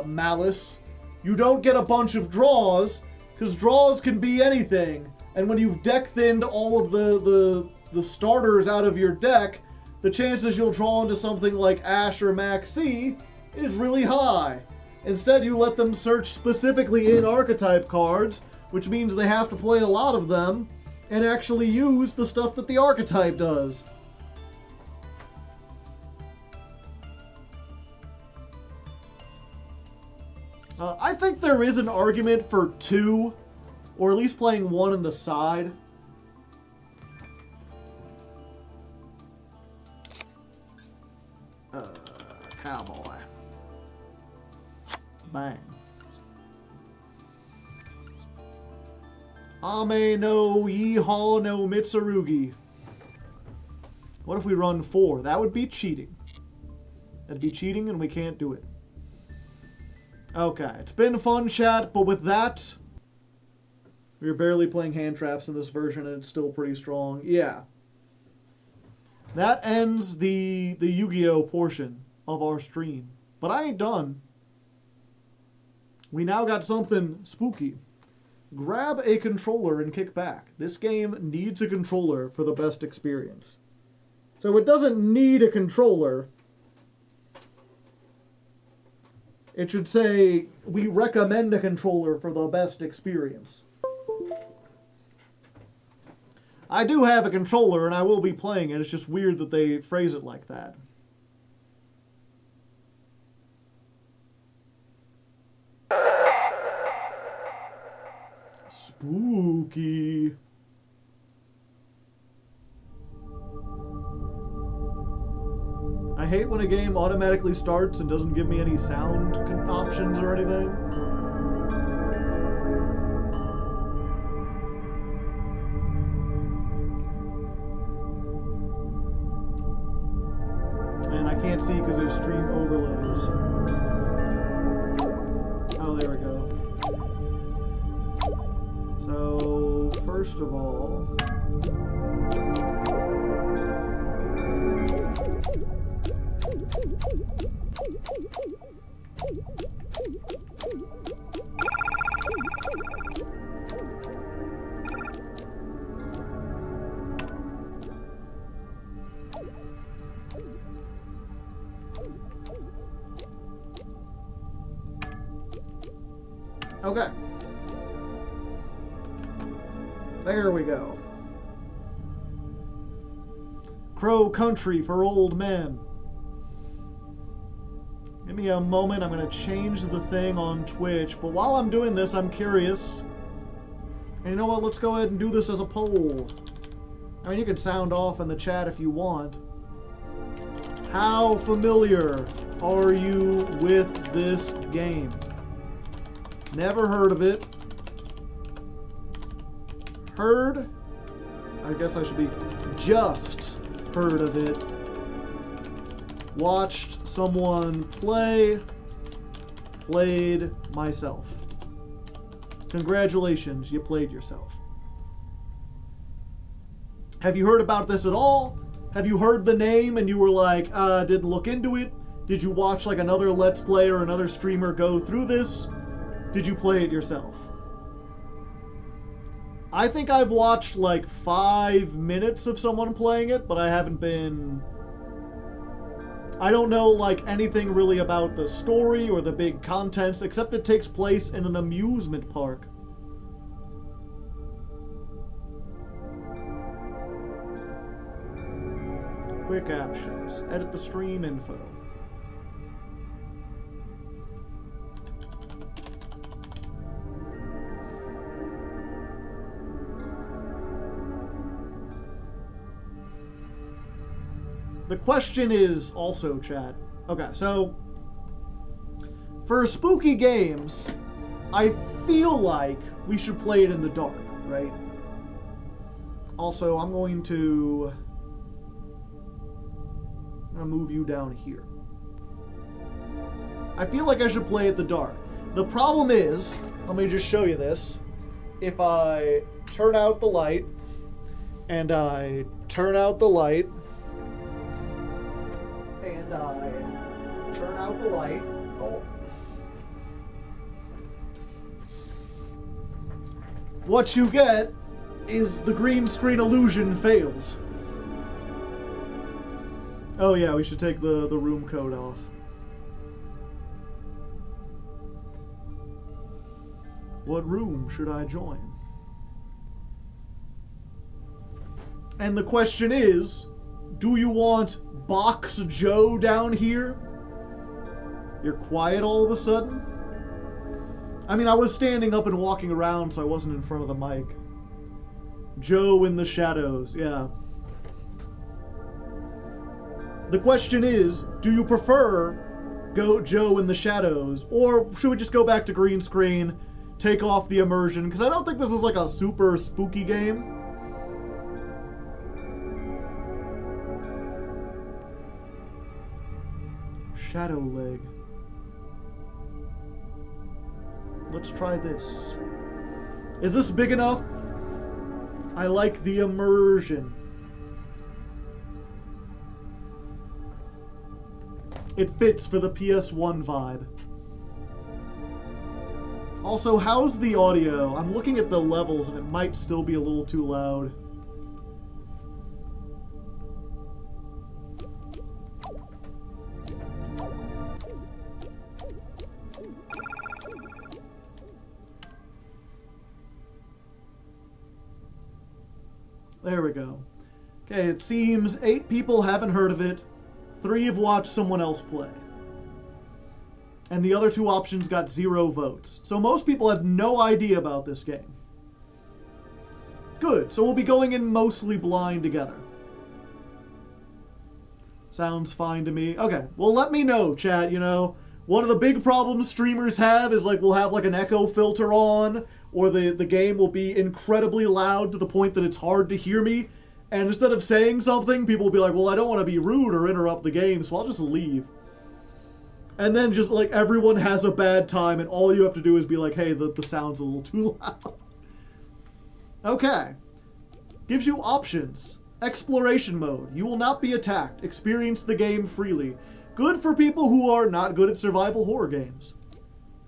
Malice. You don't get a bunch of draws, because draws can be anything. And when you've deck thinned all of the starters out of your deck, the chances you'll draw into something like Ash or Maxi is really high. Instead, you let them search specifically in archetype cards, which means they have to play a lot of them and actually use the stuff that the archetype does. I think there is an argument for 2, or at least playing 1 in the side. Cowboy. Bang. Ame no Yeehaw no Mitsurugi. What if we run 4? That would be cheating. That'd be cheating and we can't do it. Okay, it's been fun, chat, but with that, we were barely playing hand traps in this version and it's still pretty strong. Yeah. That ends the Yu-Gi-Oh! Portion of our stream. But I ain't done. We now got something spooky. Grab a controller and kick back. This game needs a controller for the best experience. So it doesn't need a controller. It should say, we recommend a controller for the best experience. I do have a controller and I will be playing it. It's just weird that they phrase it like that. Spooky. I hate when a game automatically starts and doesn't give me any sound options or anything. And I can't see because there's stream overlays. Oh, there we go. So, first of all... Okay. There we go. Crow Country for old men. Give me a moment. I'm going to change the thing on Twitch. But while I'm doing this, I'm curious. And you know what? Let's go ahead and do this as a poll. I mean, you can sound off in the chat if you want. How familiar are you with this game? Never heard of it. Heard? I guess I should be just heard of it. Watched someone play. Played myself. Congratulations, you played yourself. Have you heard about this at all? Have you heard the name and you were like, didn't look into it? Did you watch like another Let's Play or another streamer go through this? Did you play it yourself? I think I've watched like 5 minutes of someone playing it, but I haven't been... I don't know like anything really about the story or the big contents, except it takes place in an amusement park. Quick options. Edit the stream info. The question is also, chat. Okay, so for spooky games, I feel like we should play it in the dark, right? Also, I'm going to move you down here. I feel like I should play it in the dark. The problem is, let me just show you this. If I turn out the light, and I turn out the light, and I turn out the light. Oh. What you get is the green screen illusion fails. Oh yeah, we should take the room code off. What room should I join? And the question is, do you want Box Joe down here? You're quiet all of a sudden? I mean, I was standing up and walking around, so I wasn't in front of the mic. Joe in the shadows, yeah. The question is, do you prefer Joe in the shadows, or should we just go back to green screen, take off the immersion? Because I don't think this is like a super spooky game. Shadow leg. Let's try this. Is this big enough? I like the immersion. It fits for the PS1 vibe. Also, how's the audio? I'm looking at the levels and it might still be a little too loud. There we go. Okay, it seems 8 people haven't heard of it. 3 have watched someone else play. And the other 2 options got 0 votes. So most people have no idea about this game. Good, so we'll be going in mostly blind together. Sounds fine to me. Okay, well let me know, chat, you know. One of the big problems streamers have is like we'll have like an echo filter on, or the game will be incredibly loud to the point that it's hard to hear me. And instead of saying something, people will be like, well, I don't want to be rude or interrupt the game, so I'll just leave. And then just like everyone has a bad time and all you have to do is be like, hey, the sound's a little too loud. Okay. Gives you options. Exploration mode. You will not be attacked. Experience the game freely. Good for people who are not good at survival horror games.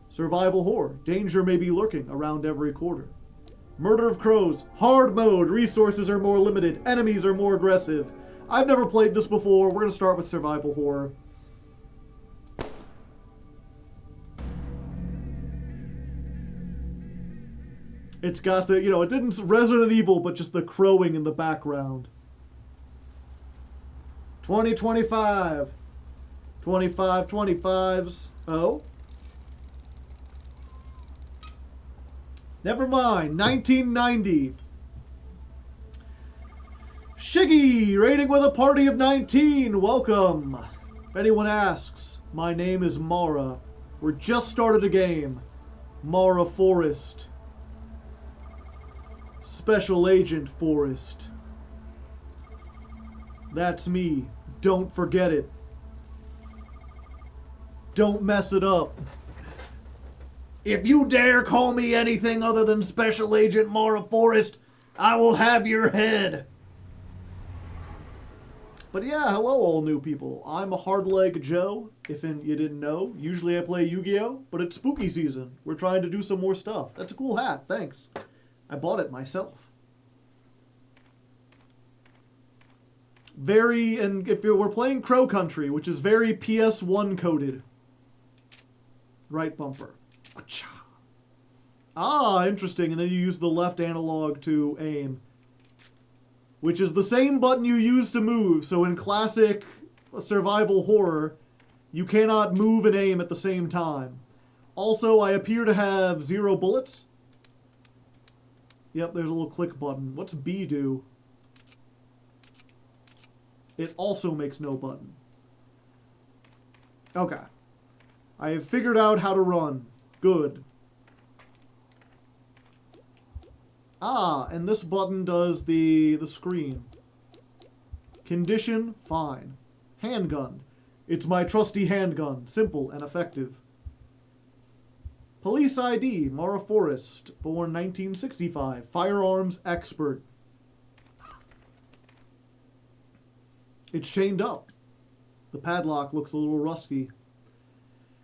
Survival horror. Danger may be lurking around every corner. Murder of Crows. Hard mode. Resources are more limited. Enemies are more aggressive. I've never played this before. We're going to start with survival horror. It's got the, you know, it didn't Resident Evil, but just the crowing in the background. 2025. 25 25s. Oh. Never mind. 1990. Shiggy, rating with a party of 19. Welcome. If anyone asks, my name is Mara. We're just started a game. Mara Forest. Special Agent Forest. That's me. Don't forget it. Don't mess it up. If you dare call me anything other than Special Agent Mara Forest, I will have your head. But yeah, hello all new people. I'm a Hardleg Joe, if you didn't know. Usually I play Yu-Gi-Oh, but it's spooky season. We're trying to do some more stuff. That's a cool hat, thanks. I bought it myself. And if we're playing Crow Country, which is very PS1 coded. Right bumper. Ah, interesting. And then you use the left analog to aim. Which is the same button you use to move. So in classic survival horror, you cannot move and aim at the same time. Also, I appear to have 0 bullets. Yep, there's a little click button. What's B do? It also makes no button. Okay. I have figured out how to run. Good. Ah, and this button does the screen. Condition, fine. Handgun. It's my trusty handgun. Simple and effective. Police ID, Mara Forest, born 1965. Firearms expert. It's chained up. The padlock looks a little rusty.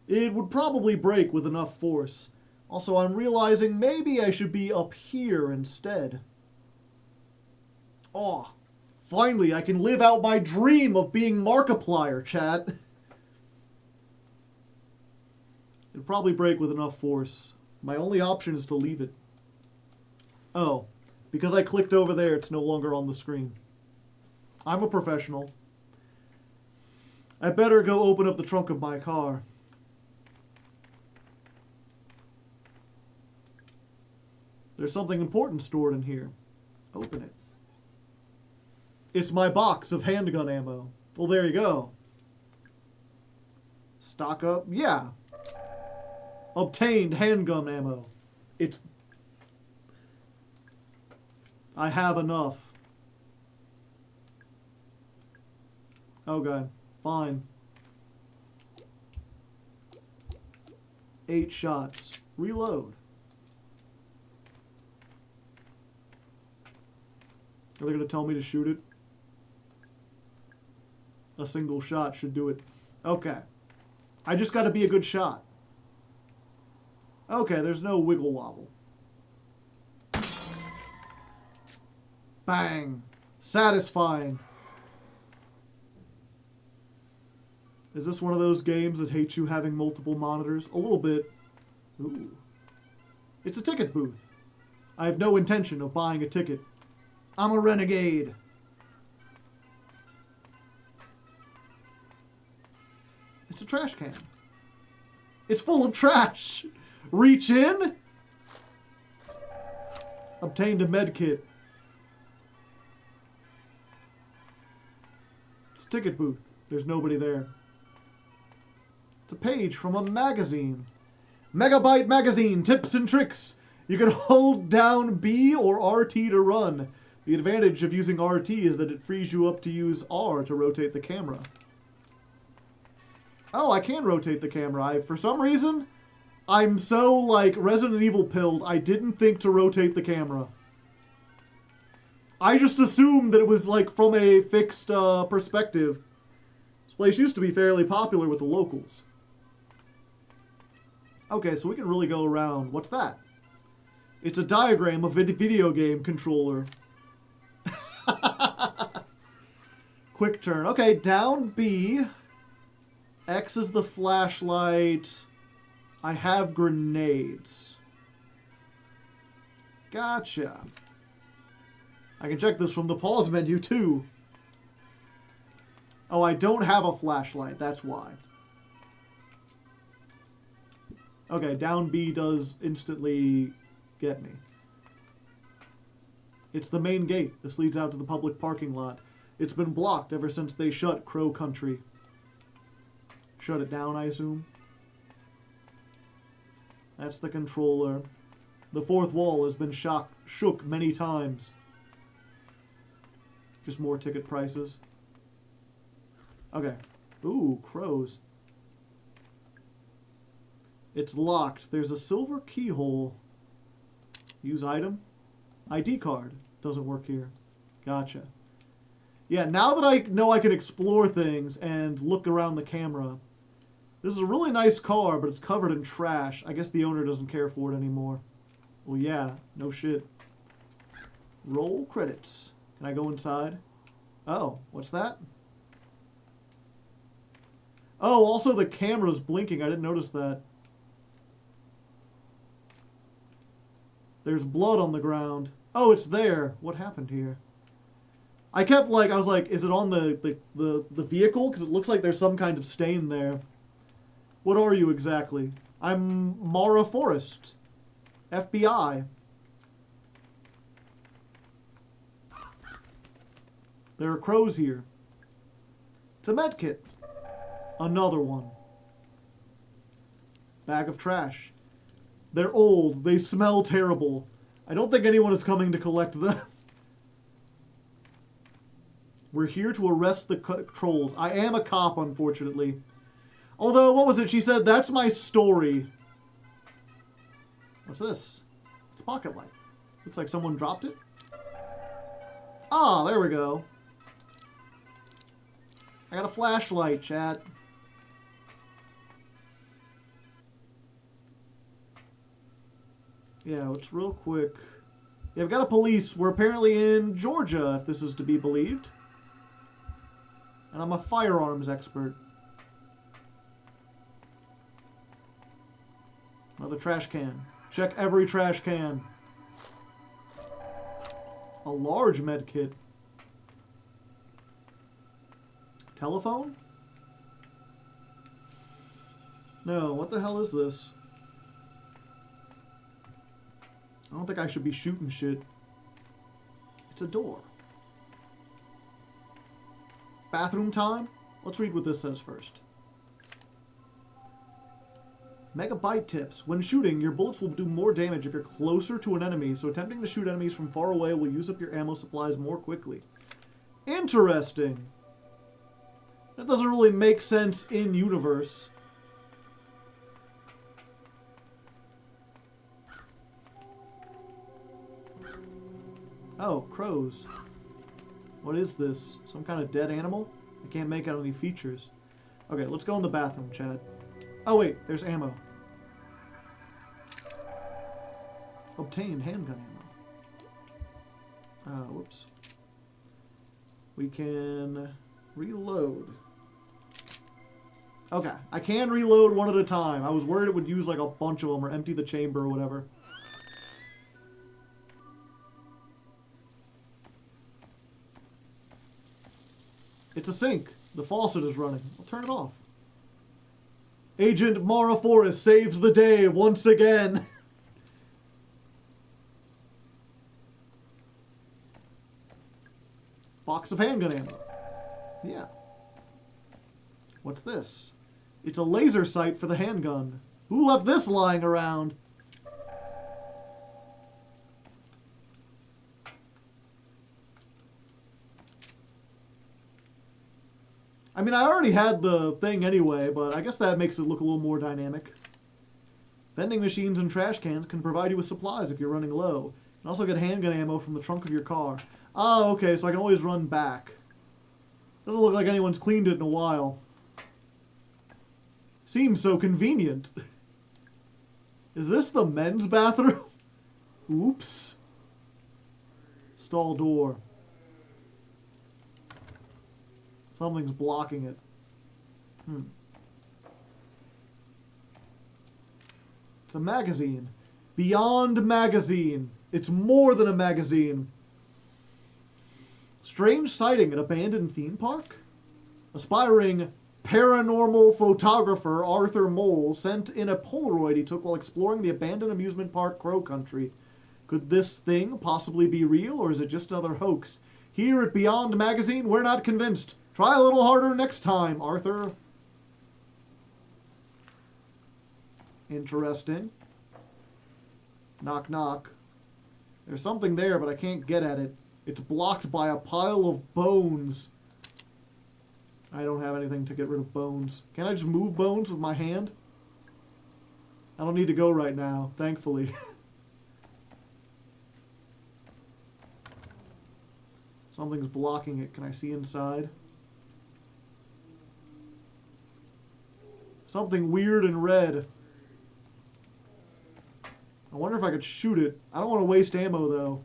It would probably break with enough force. Also, I'm realizing maybe I should be up here instead. Oh, finally I can live out my dream of being Markiplier, chat. It'd probably break with enough force. My only option is to leave it. Oh, because I clicked over there, it's no longer on the screen. I'm a professional. I better go open up the trunk of my car. There's something important stored in here. Open it. It's my box of handgun ammo. Well, there you go. Stock up? Yeah. Obtained handgun ammo. I have enough. Okay, fine. 8 shots. Reload. Are they going to tell me to shoot it? A single shot should do it. Okay. I just got to be a good shot. Okay, there's no wiggle wobble. Bang. Satisfying. Is this one of those games that hates you having multiple monitors? A little bit. Ooh. It's a ticket booth. I have no intention of buying a ticket. I'm a renegade. It's a trash can. It's full of trash. Reach in. Obtained a med kit. It's a ticket booth. There's nobody there. It's a page from a magazine. Megabyte Magazine, tips and tricks. You can hold down B or RT to run. The advantage of using RT is that it frees you up to use R to rotate the camera. Oh, I can rotate the camera. For some reason, I'm so, like, Resident Evil pilled, I didn't think to rotate the camera. I just assumed that it was, like, from a fixed perspective. This place used to be fairly popular with the locals. Okay, so we can really go around. What's that? It's a diagram of a video game controller. Quick turn. Okay, down B. X is the flashlight. I have grenades. Gotcha. I can check this from the pause menu too. Oh, I don't have a flashlight. That's why. Okay, down B does instantly get me. It's the main gate. This leads out to the public parking lot. It's been blocked ever since they shut Crow Country. Shut it down, I assume. That's the controller. The fourth wall has been shook many times. Just more ticket prices. Okay. Ooh, crows. It's locked. There's a silver keyhole. Use item. ID card. Doesn't work here. Gotcha. Yeah, now that I know I can explore things and look around the camera. This is a really nice car, but it's covered in trash. I guess the owner doesn't care for it anymore. Well, yeah. No shit. Roll credits. Can I go inside? Oh, what's that? Oh, also the camera's blinking. I didn't notice that. There's blood on the ground. Oh, it's there. What happened here? I was like, is it on the vehicle? Because it looks like there's some kind of stain there. What are you exactly? I'm Mara Forrest. FBI. There are crows here. It's a med kit. Another one. Bag of trash. They're old. They smell terrible. I don't think anyone is coming to collect them. We're here to arrest the trolls. I am a cop, unfortunately. Although, what was it? She said, that's my story. What's this? It's a pocket light. Looks like someone dropped it. Ah, there we go. I got a flashlight, chat. Yeah, it's real quick. Yeah, I've got a police. We're apparently in Georgia, if this is to be believed. And I'm a firearms expert. Another trash can. Check every trash can. A large med kit. Telephone? No, what the hell is this? I don't think I should be shooting shit. It's a door. Bathroom time? Let's read what this says first. Megabyte tips. When shooting, your bullets will do more damage if you're closer to an enemy, so attempting to shoot enemies from far away will use up your ammo supplies more quickly. Interesting. That doesn't really make sense in universe. Oh, crows. What is this? Some kind of dead animal? I can't make out any features. Okay, let's go in the bathroom, Chad. Oh wait, there's ammo. Obtain handgun ammo. Whoops. We can reload. Okay, I can reload one at a time. I was worried it would use like a bunch of them or empty the chamber or whatever. It's a sink. The faucet is running. I'll turn it off. Agent Mara Forrest saves the day once again. Box of handgun ammo. Yeah. What's this? It's a laser sight for the handgun. Who left this lying around? I mean, I already had the thing anyway, but I guess that makes it look a little more dynamic. Vending machines and trash cans can provide you with supplies if you're running low. You can also get handgun ammo from the trunk of your car. Oh, okay, so I can always run back. Doesn't look like anyone's cleaned it in a while. Seems so convenient. Is this the men's bathroom? Oops. Stall door. Something's blocking it. It's a magazine. Beyond magazine. It's more than a magazine. Strange sighting at abandoned theme park? Aspiring paranormal photographer Arthur Mole sent in a Polaroid he took while exploring the abandoned amusement park Crow Country. Could this thing possibly be real, or is it just another hoax? Here at Beyond Magazine, we're not convinced. Try a little harder next time, Arthur. Interesting. Knock, knock. There's something there, but I can't get at it. It's blocked by a pile of bones. I don't have anything to get rid of bones. Can I just move bones with my hand? I don't need to go right now, thankfully. Something's blocking it. Can I see inside? Something weird and red. I wonder if I could shoot it. I don't want to waste ammo, though.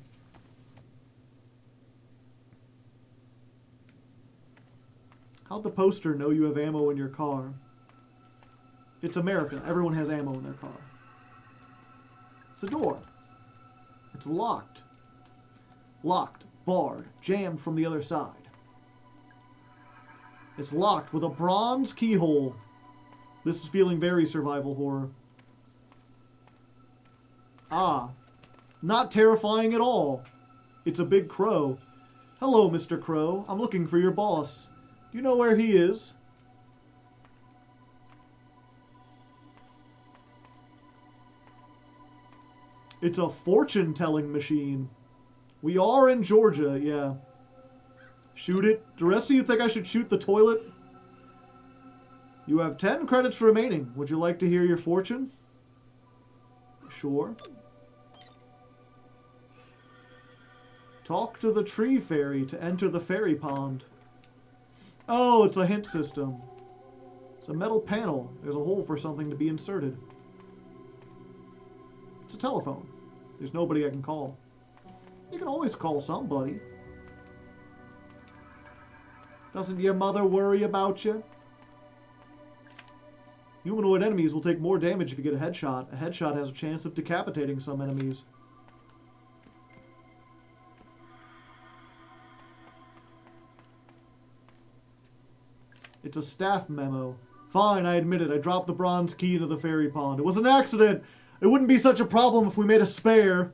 How'd the poster know you have ammo in your car? It's America. Everyone has ammo in their car. It's a door. It's locked. Locked. Barred. Jammed from the other side. It's locked with a bronze keyhole. This is feeling very survival horror. Ah. Not terrifying at all. It's a big crow. Hello, Mr. Crow. I'm looking for your boss. Do you know where he is? It's a fortune-telling machine. We are in Georgia, yeah. Shoot it. The rest of you think I should shoot the toilet? You have 10 credits remaining. Would you like to hear your fortune? Sure. Talk to the tree fairy to enter the fairy pond. Oh, it's a hint system. It's a metal panel. There's a hole for something to be inserted. It's a telephone. There's nobody I can call. You can always call somebody. Doesn't your mother worry about you? Humanoid enemies will take more damage if you get a headshot. A headshot has a chance of decapitating some enemies. It's a staff memo. Fine, I admit it. I dropped the bronze key into the fairy pond. It was an accident. It wouldn't be such a problem if we made a spare.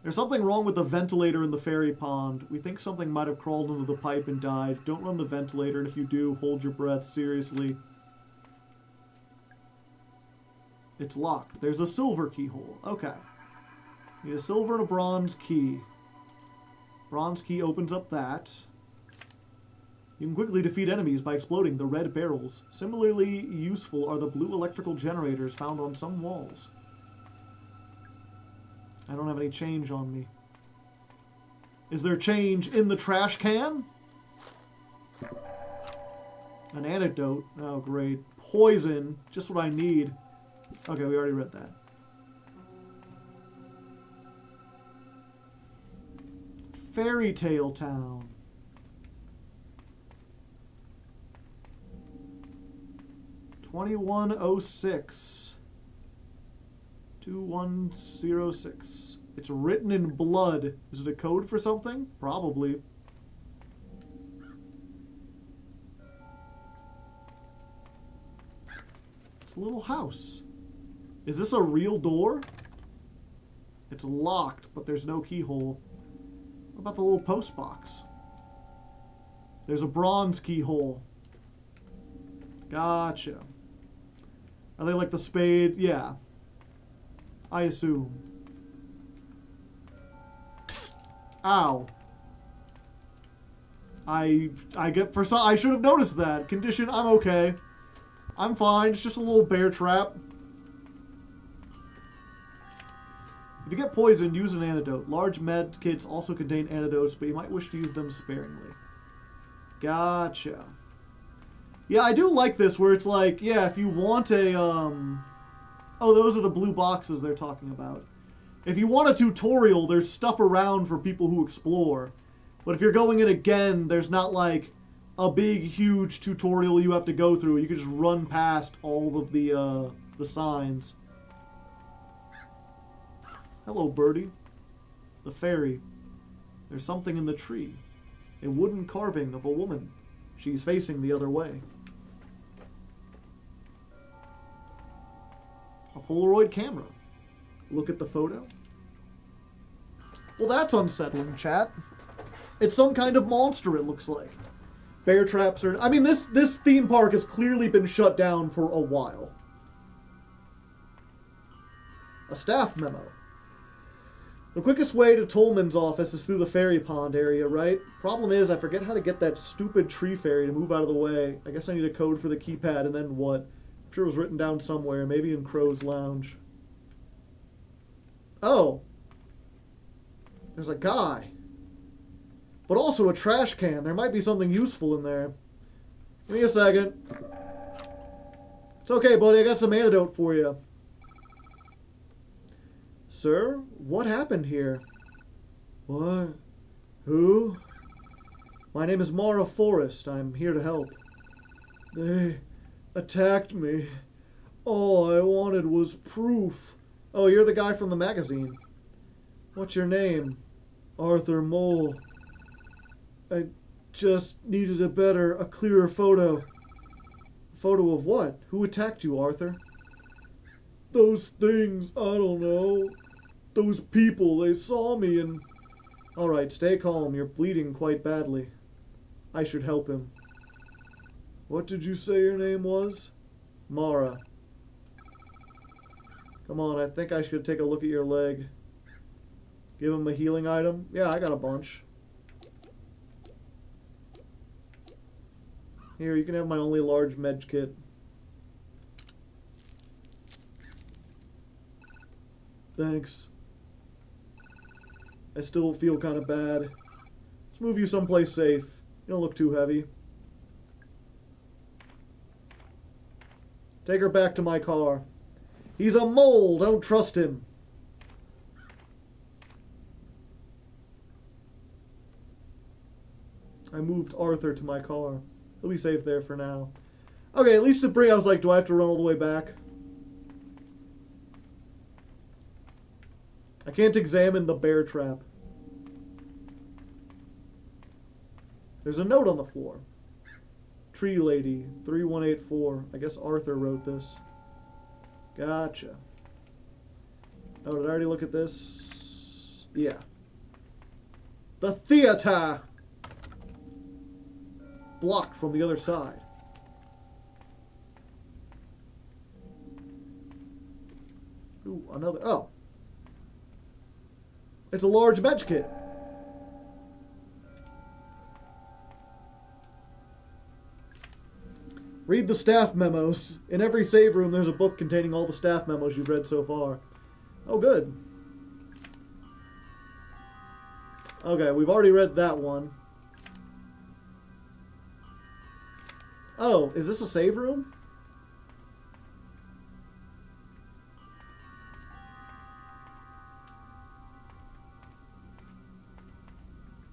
There's something wrong with the ventilator in the fairy pond. We think something might have crawled into the pipe and died. Don't run the ventilator, and if you do, hold your breath. Seriously. It's locked. There's a silver keyhole. Okay. Need a silver and a bronze key. Bronze key opens up that. You can quickly defeat enemies by exploding the red barrels. Similarly useful are the blue electrical generators found on some walls. I don't have any change on me. Is there change in the trash can? An antidote. Oh, great. Poison. Just what I need. Okay, we already read that. Fairy Tale Town. $21.06. 2106. It's written in blood. Is it a code for something? Probably. It's a little house. Is this a real door? It's locked, but there's no keyhole. What about the little post box? There's a bronze keyhole. Gotcha. Are they like the spade? Yeah. I assume. Ow. I should have noticed that. Condition, I'm okay. I'm fine. It's just a little bear trap. If you get poisoned, use an antidote. Large med kits also contain antidotes, but you might wish to use them sparingly. Gotcha. Yeah, I do like this where it's like, yeah, if you want a, oh, those are the blue boxes they're talking about. If you want a tutorial, there's stuff around for people who explore. But if you're going in again, there's not like a big, huge tutorial you have to go through. You can just run past all of the signs. Hello, birdie. The fairy. There's something in the tree. A wooden carving of a woman. She's facing the other way. A Polaroid camera. Look at the photo. Well, that's unsettling, chat. It's some kind of monster, it looks like. Bear traps are... I mean, this theme park has clearly been shut down for a while. A staff memo. The quickest way to Tolman's office is through the fairy pond area, right? Problem is, I forget how to get that stupid tree fairy to move out of the way. I guess I need a code for the keypad, and then what? I'm sure it was written down somewhere, maybe in Crow's Lounge. Oh. There's a guy. But also a trash can. There might be something useful in there. Give me a second. It's okay, buddy. I got some antidote for you. Sir, what happened here? What? Who? My name is Mara Forrest. I'm here to help. They attacked me. All I wanted was proof. Oh, you're the guy from the magazine. What's your name? Arthur Mole. I just needed a clearer photo. Photo of what? Who attacked you, Arthur? Those things, I don't know. Those people, they saw me and... Alright, stay calm. You're bleeding quite badly. I should help him. What did you say your name was? Mara. Come on, I think I should take a look at your leg. Give him a healing item? Yeah, I got a bunch. Here, you can have my only large med kit. Thanks. I still feel kind of bad. Let's move you someplace safe. You don't look too heavy. Take her back to my car. He's a mole! Don't trust him! I moved Arthur to my car. He'll be safe there for now. Okay, at least to bring... I was like, do I have to run all the way back? I can't examine the bear trap. There's a note on the floor. Tree Lady, 3184. I guess Arthur wrote this. Gotcha. Oh, did I already look at this? Yeah. The theater! Blocked from the other side. Ooh, another. Oh. It's a large bench kit. Read the staff memos. In every save room, there's a book containing all the staff memos you've read so far. Oh, good. Okay, we've already read that one. Oh, is this a save room?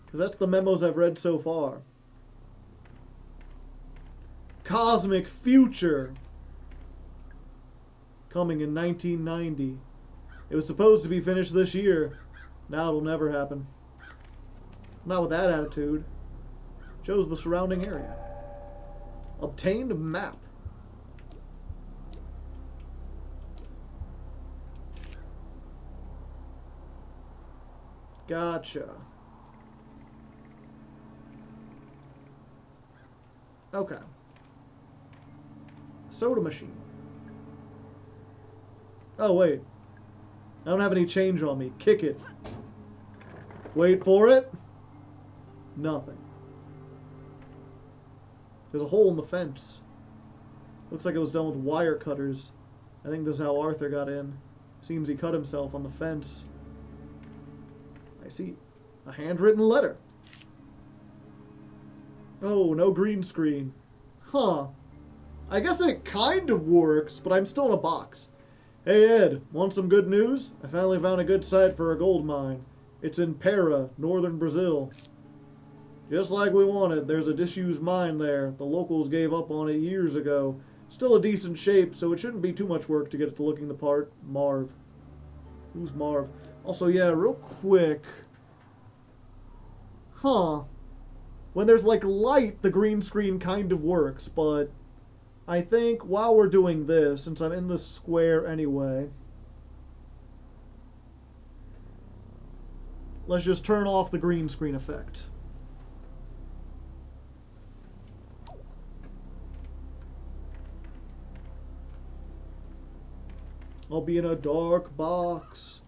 Because that's the memos I've read so far. Cosmic Future. Coming in 1990. It was supposed to be finished this year. Now it'll never happen. Not with that attitude. Shows the surrounding area. Obtained map. Gotcha. Okay. Soda machine. Oh, wait. I don't have any change on me. Kick it. Wait for it. Nothing. There's a hole in the fence. Looks like it was done with wire cutters. I think this is how Arthur got in. Seems he cut himself on the fence. I see. A handwritten letter. Oh, no green screen. Huh. I guess it kind of works, but I'm still in a box. Hey Ed, want some good news? I finally found a good site for a gold mine. It's in Para, northern Brazil. Just like we wanted, there's a disused mine there. The locals gave up on it years ago. Still a decent shape, so it shouldn't be too much work to get it to looking the part. Marv. Who's Marv? Also, yeah, real quick. Huh. When there's like light, the green screen kind of works, but I think while we're doing this, since I'm in the square anyway, let's just turn off the green screen effect. I'll be in a dark box.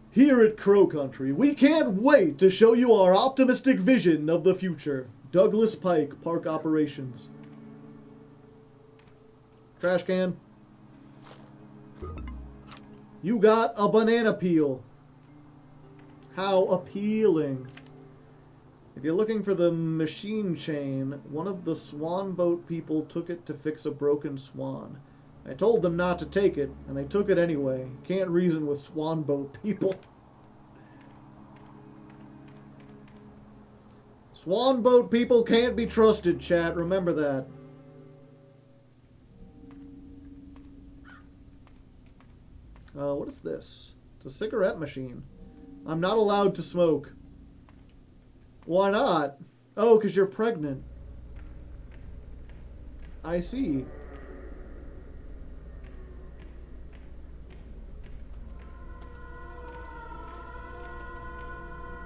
Here at Crow Country, we can't wait to show you our optimistic vision of the future. Douglas Pike, Park Operations. Trash can. You got a banana peel. How appealing. If you're looking for the machine chain, one of the swan boat people took it to fix a broken swan. I told them not to take it, and they took it anyway. Can't reason with swan boat people. Swan boat people can't be trusted, chat. Remember that. What is this? It's a cigarette machine. I'm not allowed to smoke. Why not? Oh, because you're pregnant. I see.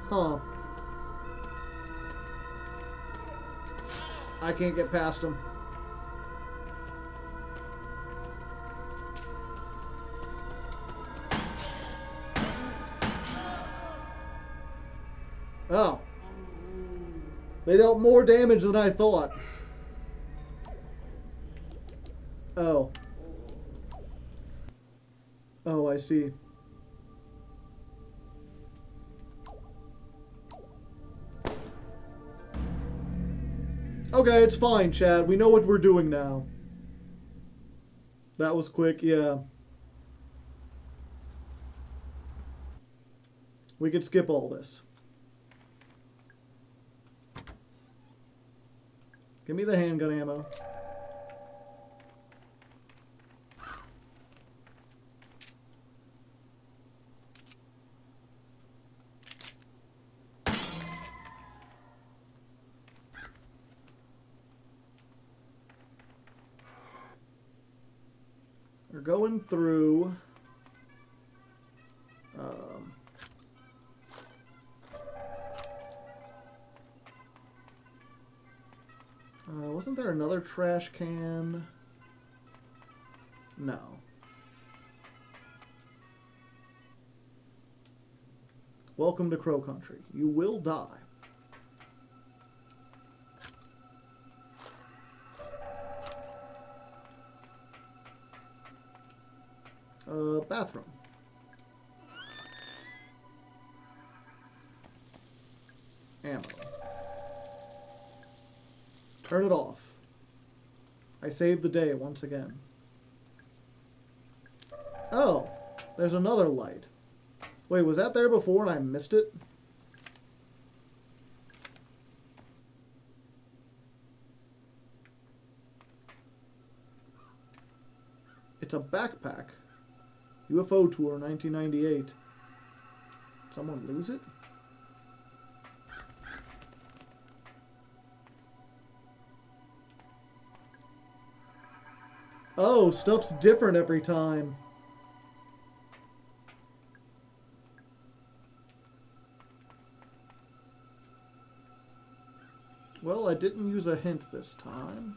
Huh. I can't get past him. Oh. They dealt more damage than I thought. Oh. Oh, I see. Okay, it's fine, Chad. We know what we're doing now. That was quick, yeah. We could skip all this. Give me the handgun ammo. We're going through... wasn't there another trash can? No. Welcome to Crow Country. You will die. Bathroom. Ammo. Turn it off. I saved the day once again. Oh, there's another light. Wait, was that there before and I missed it? It's a backpack. UFO tour 1998. Someone lose it? Oh, stuff's different every time. Well, I didn't use a hint this time.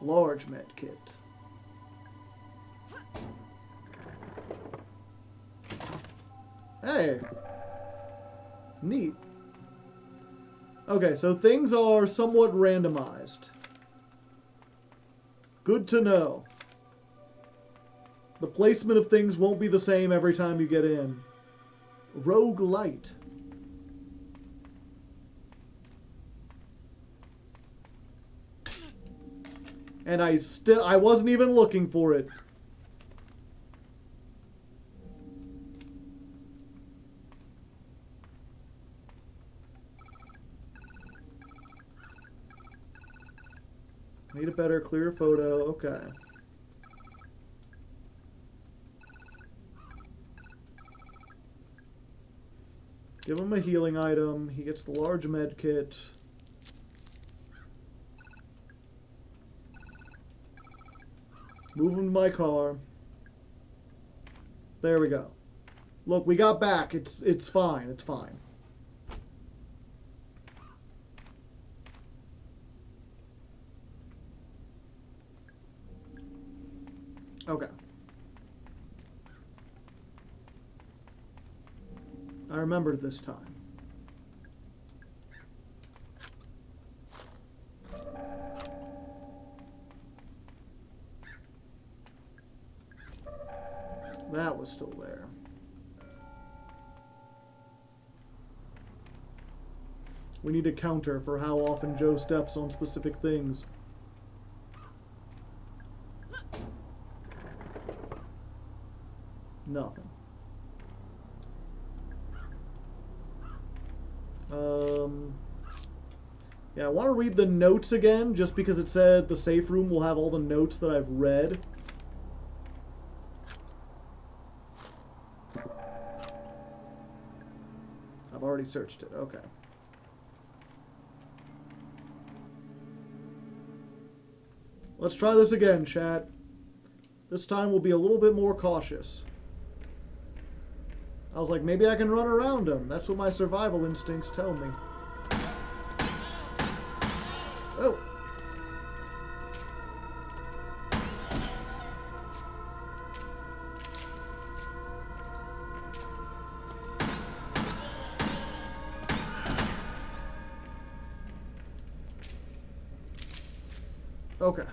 Large med kit. Hey! Neat. Okay, so things are somewhat randomized. Good to know. The placement of things won't be the same every time you get in. Rogue light. And I wasn't even looking for it. Need a better, clear photo. Okay. Give him a healing item. He gets the large med kit. Move him to my car. There we go. Look, we got back. It's fine. It's fine. Okay. I remembered this time. That was still there. We need a counter for how often Joe steps on specific things. Nothing. Yeah, I want to read the notes again, just because it said the safe room will have all the notes that I've read. I've already searched it, okay. Let's try this again, chat. This time we'll be a little bit more cautious. I was like, maybe I can run around him. That's what my survival instincts tell me. Oh. Okay.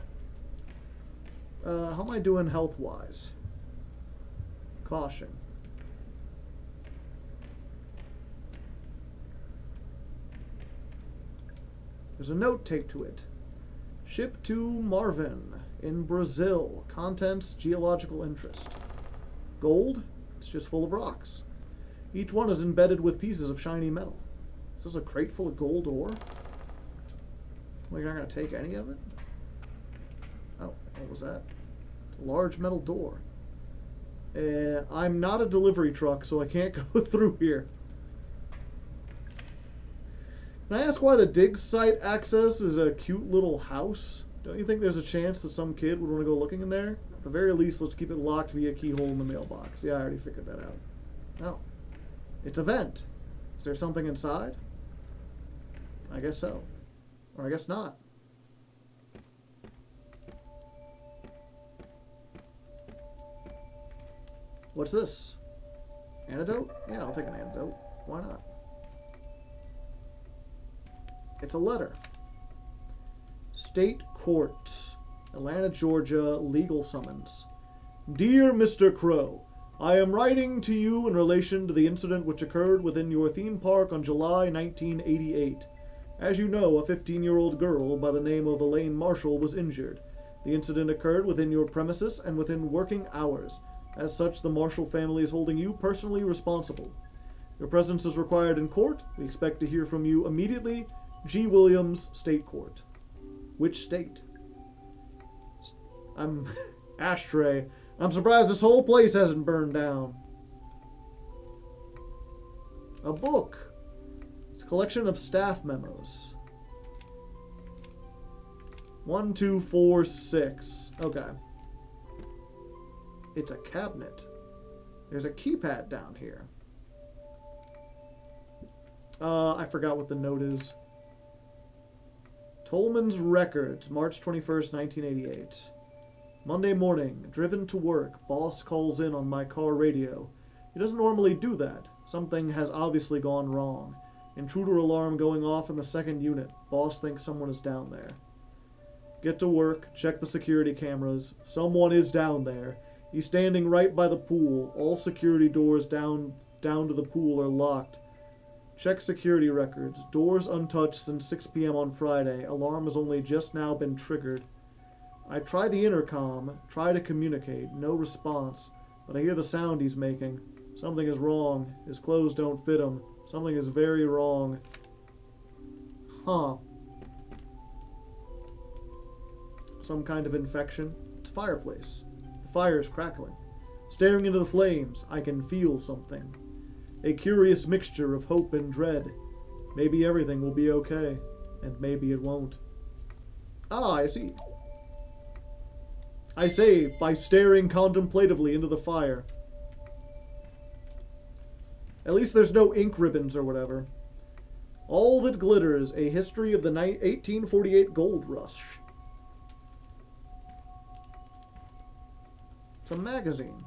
How am I doing health-wise? Caution. There's a note taped to it. Ship to Marvin in Brazil. Contents, geological interest. Gold? It's just full of rocks. Each one is embedded with pieces of shiny metal. Is this a crate full of gold ore? Well, you're not going to take any of it? Oh, what was that? It's a large metal door. I'm not a delivery truck, so I can't go through here. Can I ask why the dig site access is a cute little house? Don't you think there's a chance that some kid would want to go looking in there? At the very least, let's keep it locked via keyhole in the mailbox. Yeah, I already figured that out. Oh. It's a vent. Is there something inside? I guess so. Or I guess not. What's this? Antidote? Yeah, I'll take an antidote. Why not? It's a letter. State Court, Atlanta, Georgia, legal summons. Dear Mr. Crow, I am writing to you in relation to the incident which occurred within your theme park on July 1988. As you know, a 15-year-old girl by the name of Elaine Marshall was injured. The incident occurred within your premises and within working hours. As such, the Marshall family is holding you personally responsible. Your presence is required in court. We expect to hear from you immediately. G. Williams, State Court. Which state? I'm... Ashtray. I'm surprised this whole place hasn't burned down. A book. It's a collection of staff memos. 1, 2, 4, 6. Okay. It's a cabinet. There's a keypad down here. I forgot what the note is. Tolman's Records, March 21st, 1988. Monday morning, driven to work, boss calls in on my car radio. He doesn't normally do that. Something has obviously gone wrong. Intruder alarm going off in the second unit. Boss thinks someone is down there. Get to work, check the security cameras. Someone is down there. He's standing right by the pool. All security doors down to the pool are locked. Check security records. Doors untouched since 6 p.m. on Friday. Alarm has only just now been triggered. I try the intercom, try to communicate. No response. But I hear the sound he's making. Something is wrong. His clothes don't fit him. Something is very wrong. Huh. Some kind of infection. It's a fireplace. The fire is crackling. Staring into the flames, I can feel something. A curious mixture of hope and dread. Maybe everything will be okay, and maybe it won't. Ah, I see. I say, by staring contemplatively into the fire. At least there's no ink ribbons or whatever. All that glitters, a history of the 1848 gold rush. It's a magazine.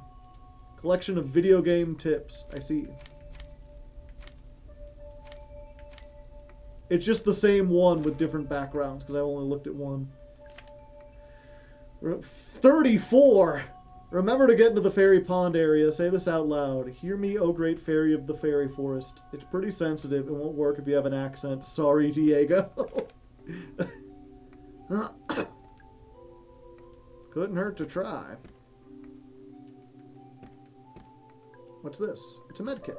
Collection of video game tips. I see. It's just the same one with different backgrounds, because I only looked at one. 34! Remember to get into the fairy pond area. Say this out loud. Hear me, O great fairy of the fairy forest. It's pretty sensitive. It won't work if you have an accent. Sorry, Diego. Couldn't hurt to try. What's this? It's a medkit.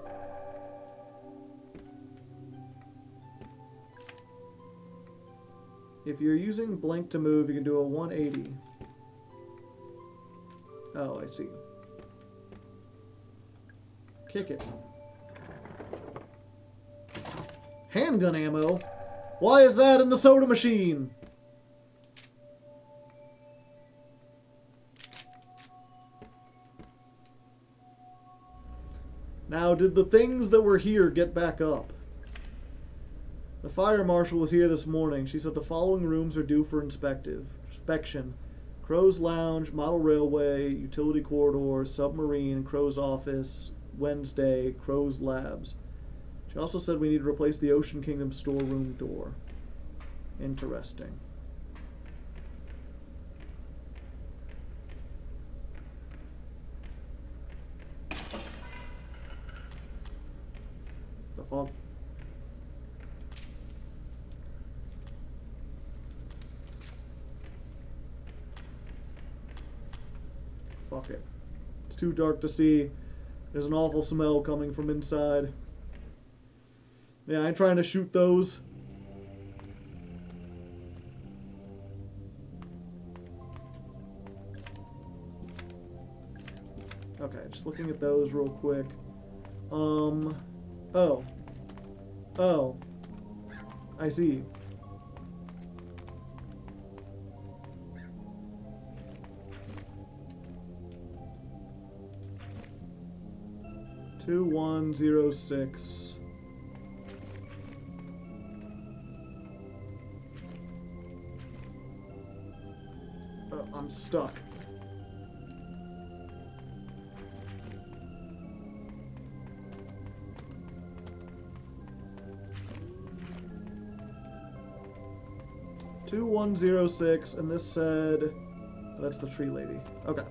If you're using blink to move, you can do a 180. Oh, I see. Kick it. Handgun ammo? Why is that in the soda machine? Now, did the things that were here get back up? The fire marshal was here this morning. She said the following rooms are due for inspection. Crow's Lounge, Model Railway, Utility Corridor, Submarine, Crow's Office, Wednesday, Crow's Labs. She also said we need to replace the Ocean Kingdom storeroom door. Interesting. The fuck? Fuck it. It's too dark to see. There's an awful smell coming from inside. Yeah, I ain't trying to shoot those. Okay, just looking at those real quick. Oh. I see. Two, 1, 0, 6. I'm stuck. Two, 1, 0, 6, and this said that's the tree lady. Okay.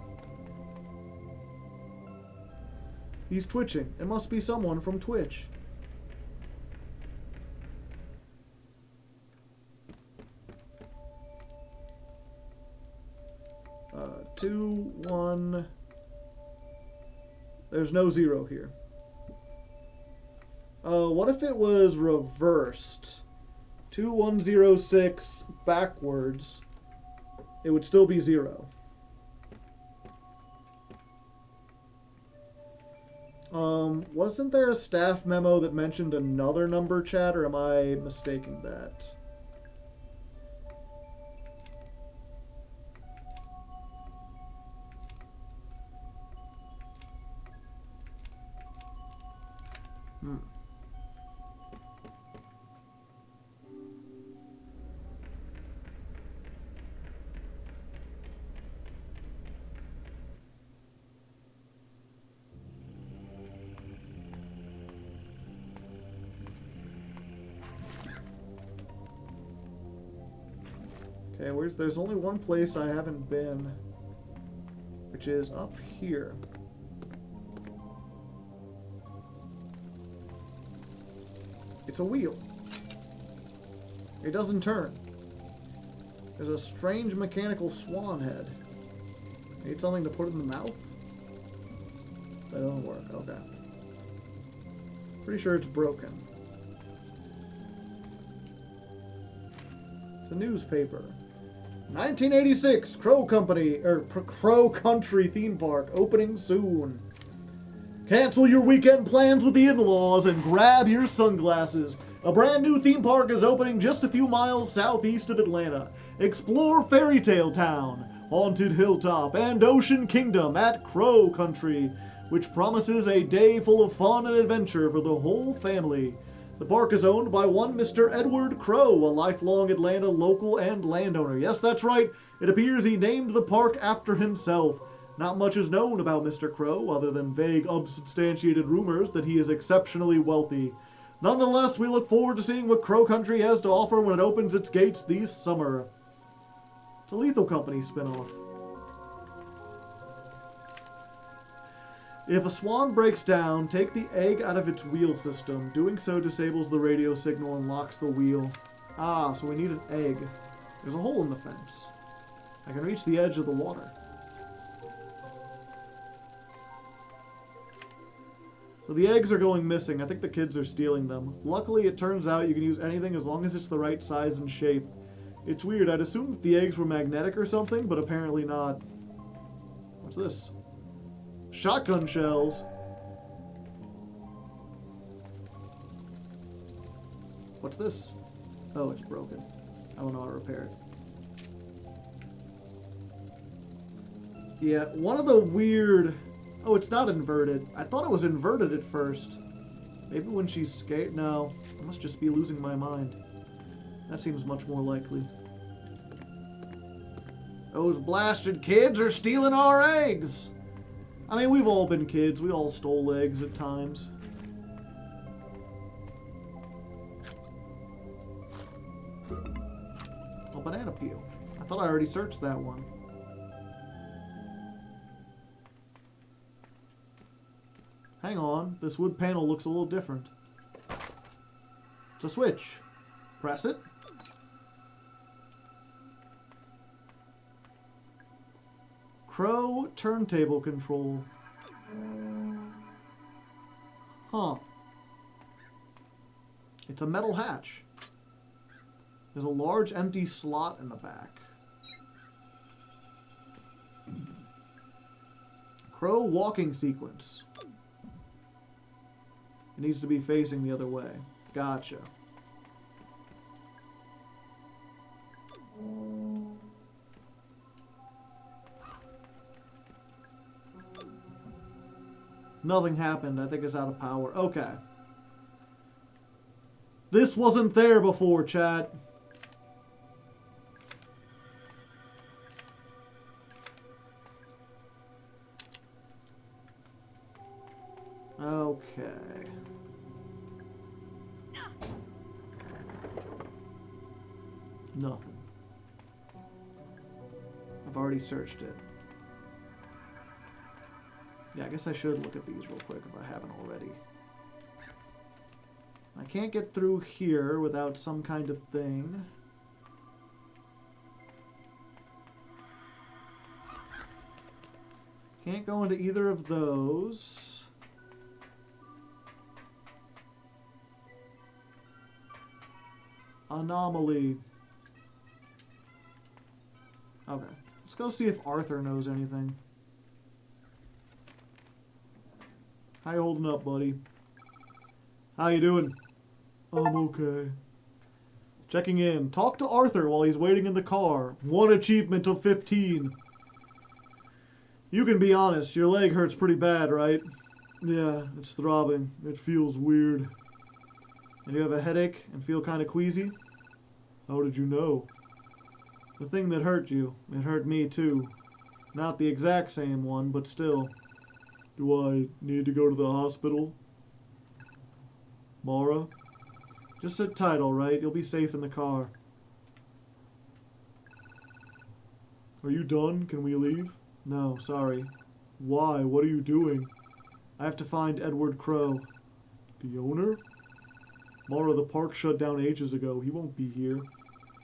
He's twitching. It must be someone from Twitch. Two, 1. There's no 0 here. What if it was reversed? 2, 1, 0, 6 backwards. It would still be 0. Wasn't there a staff memo that mentioned another number, chat, or am I mistaking that? Okay, there's only one place I haven't been, which is up here. It's a wheel. It doesn't turn. There's a strange mechanical swan head. Need something to put in the mouth? That doesn't work. Okay. Pretty sure it's broken. It's a newspaper. 1986 Crow Country theme park opening soon. Cancel your weekend plans with the in-laws and grab your sunglasses. A brand new theme park is opening just a few miles southeast of Atlanta. Explore Fairy Tale Town, Haunted Hilltop, and Ocean Kingdom at Crow Country, which promises a day full of fun and adventure for the whole family. The park is owned by one Mr. Edward Crow, a lifelong Atlanta local and landowner. Yes, that's right. It appears he named the park after himself. Not much is known about Mr. Crow, other than vague, unsubstantiated rumors that he is exceptionally wealthy. Nonetheless, we look forward to seeing what Crow Country has to offer when it opens its gates this summer. It's a Lethal Company spinoff. If a swan breaks down, take the egg out of its wheel system. Doing so disables the radio signal and locks the wheel. Ah, so we need an egg. There's a hole in the fence. I can reach the edge of the water. So the eggs are going missing. I think the kids are stealing them. Luckily, it turns out you can use anything as long as it's the right size and shape. It's weird. I'd assumed that the eggs were magnetic or something, but apparently not. What's this? Shotgun shells. What's this? Oh, it's broken. I don't know how to repair it. Yeah, one of the weird... Oh, it's not inverted. I thought it was inverted at first. Maybe when she's scared. No, I must just be losing my mind. That seems much more likely. Those blasted kids are stealing our eggs! I mean, we've all been kids. We all stole eggs at times. Oh, banana peel. I thought I already searched that one. Hang on. This wood panel looks a little different. It's a switch. Press it. Crow turntable control. Huh. It's a metal hatch. There's a large empty slot in the back. Crow walking sequence. It needs to be facing the other way. Gotcha. Nothing happened. I think it's out of power. Okay. This wasn't there before, chat. Okay. Nothing. I've already searched it. Yeah, I guess I should look at these real quick if I haven't already. I can't get through here without some kind of thing. Can't go into either of those. Anomaly. Okay. Let's go see if Arthur knows anything. How you holding up, buddy? How you doing? I'm okay. Checking in. Talk to Arthur while he's waiting in the car. 1 achievement of 15. You can be honest, your leg hurts pretty bad, right? Yeah, it's throbbing. It feels weird. And you have a headache and feel kind of queasy? How did you know? The thing that hurt you, it hurt me too. Not the exact same one, but still. Do I need to go to the hospital? Mara? Just sit tight, alright? You'll be safe in the car. Are you done? Can we leave? No, sorry. Why? What are you doing? I have to find Edward Crow. The owner? Mara, the park shut down ages ago. He won't be here.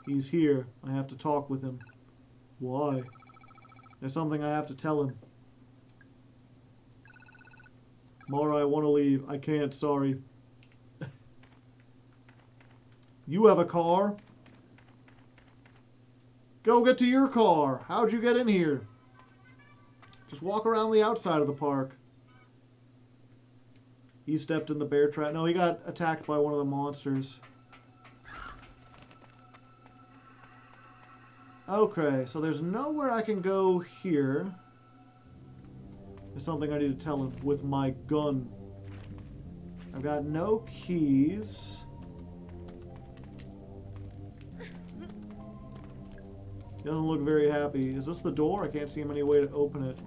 He's here. I have to talk with him. Why? There's something I have to tell him. Mara, I want to leave. I can't, sorry. You have a car? Go get to your car. How'd you get in here? Just walk around the outside of the park. He stepped in the bear trap. No, he got attacked by one of the monsters. Okay, so there's nowhere I can go here. There's something I need to tell him with my gun. I've got no keys. He doesn't look very happy. Is this the door? I can't see him any way to open it.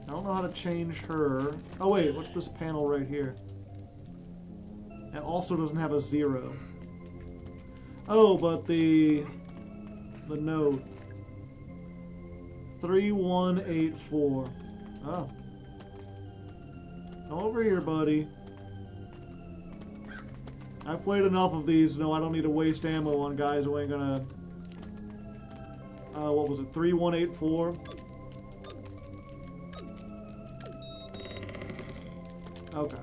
I don't know how to change her. Oh wait, what's this panel right here? It also doesn't have a 0. Oh, but the note. 3184. Oh. Come over here, buddy. I've played enough of these to know I don't need to waste ammo on guys who ain't gonna... what was it? 3184? Okay.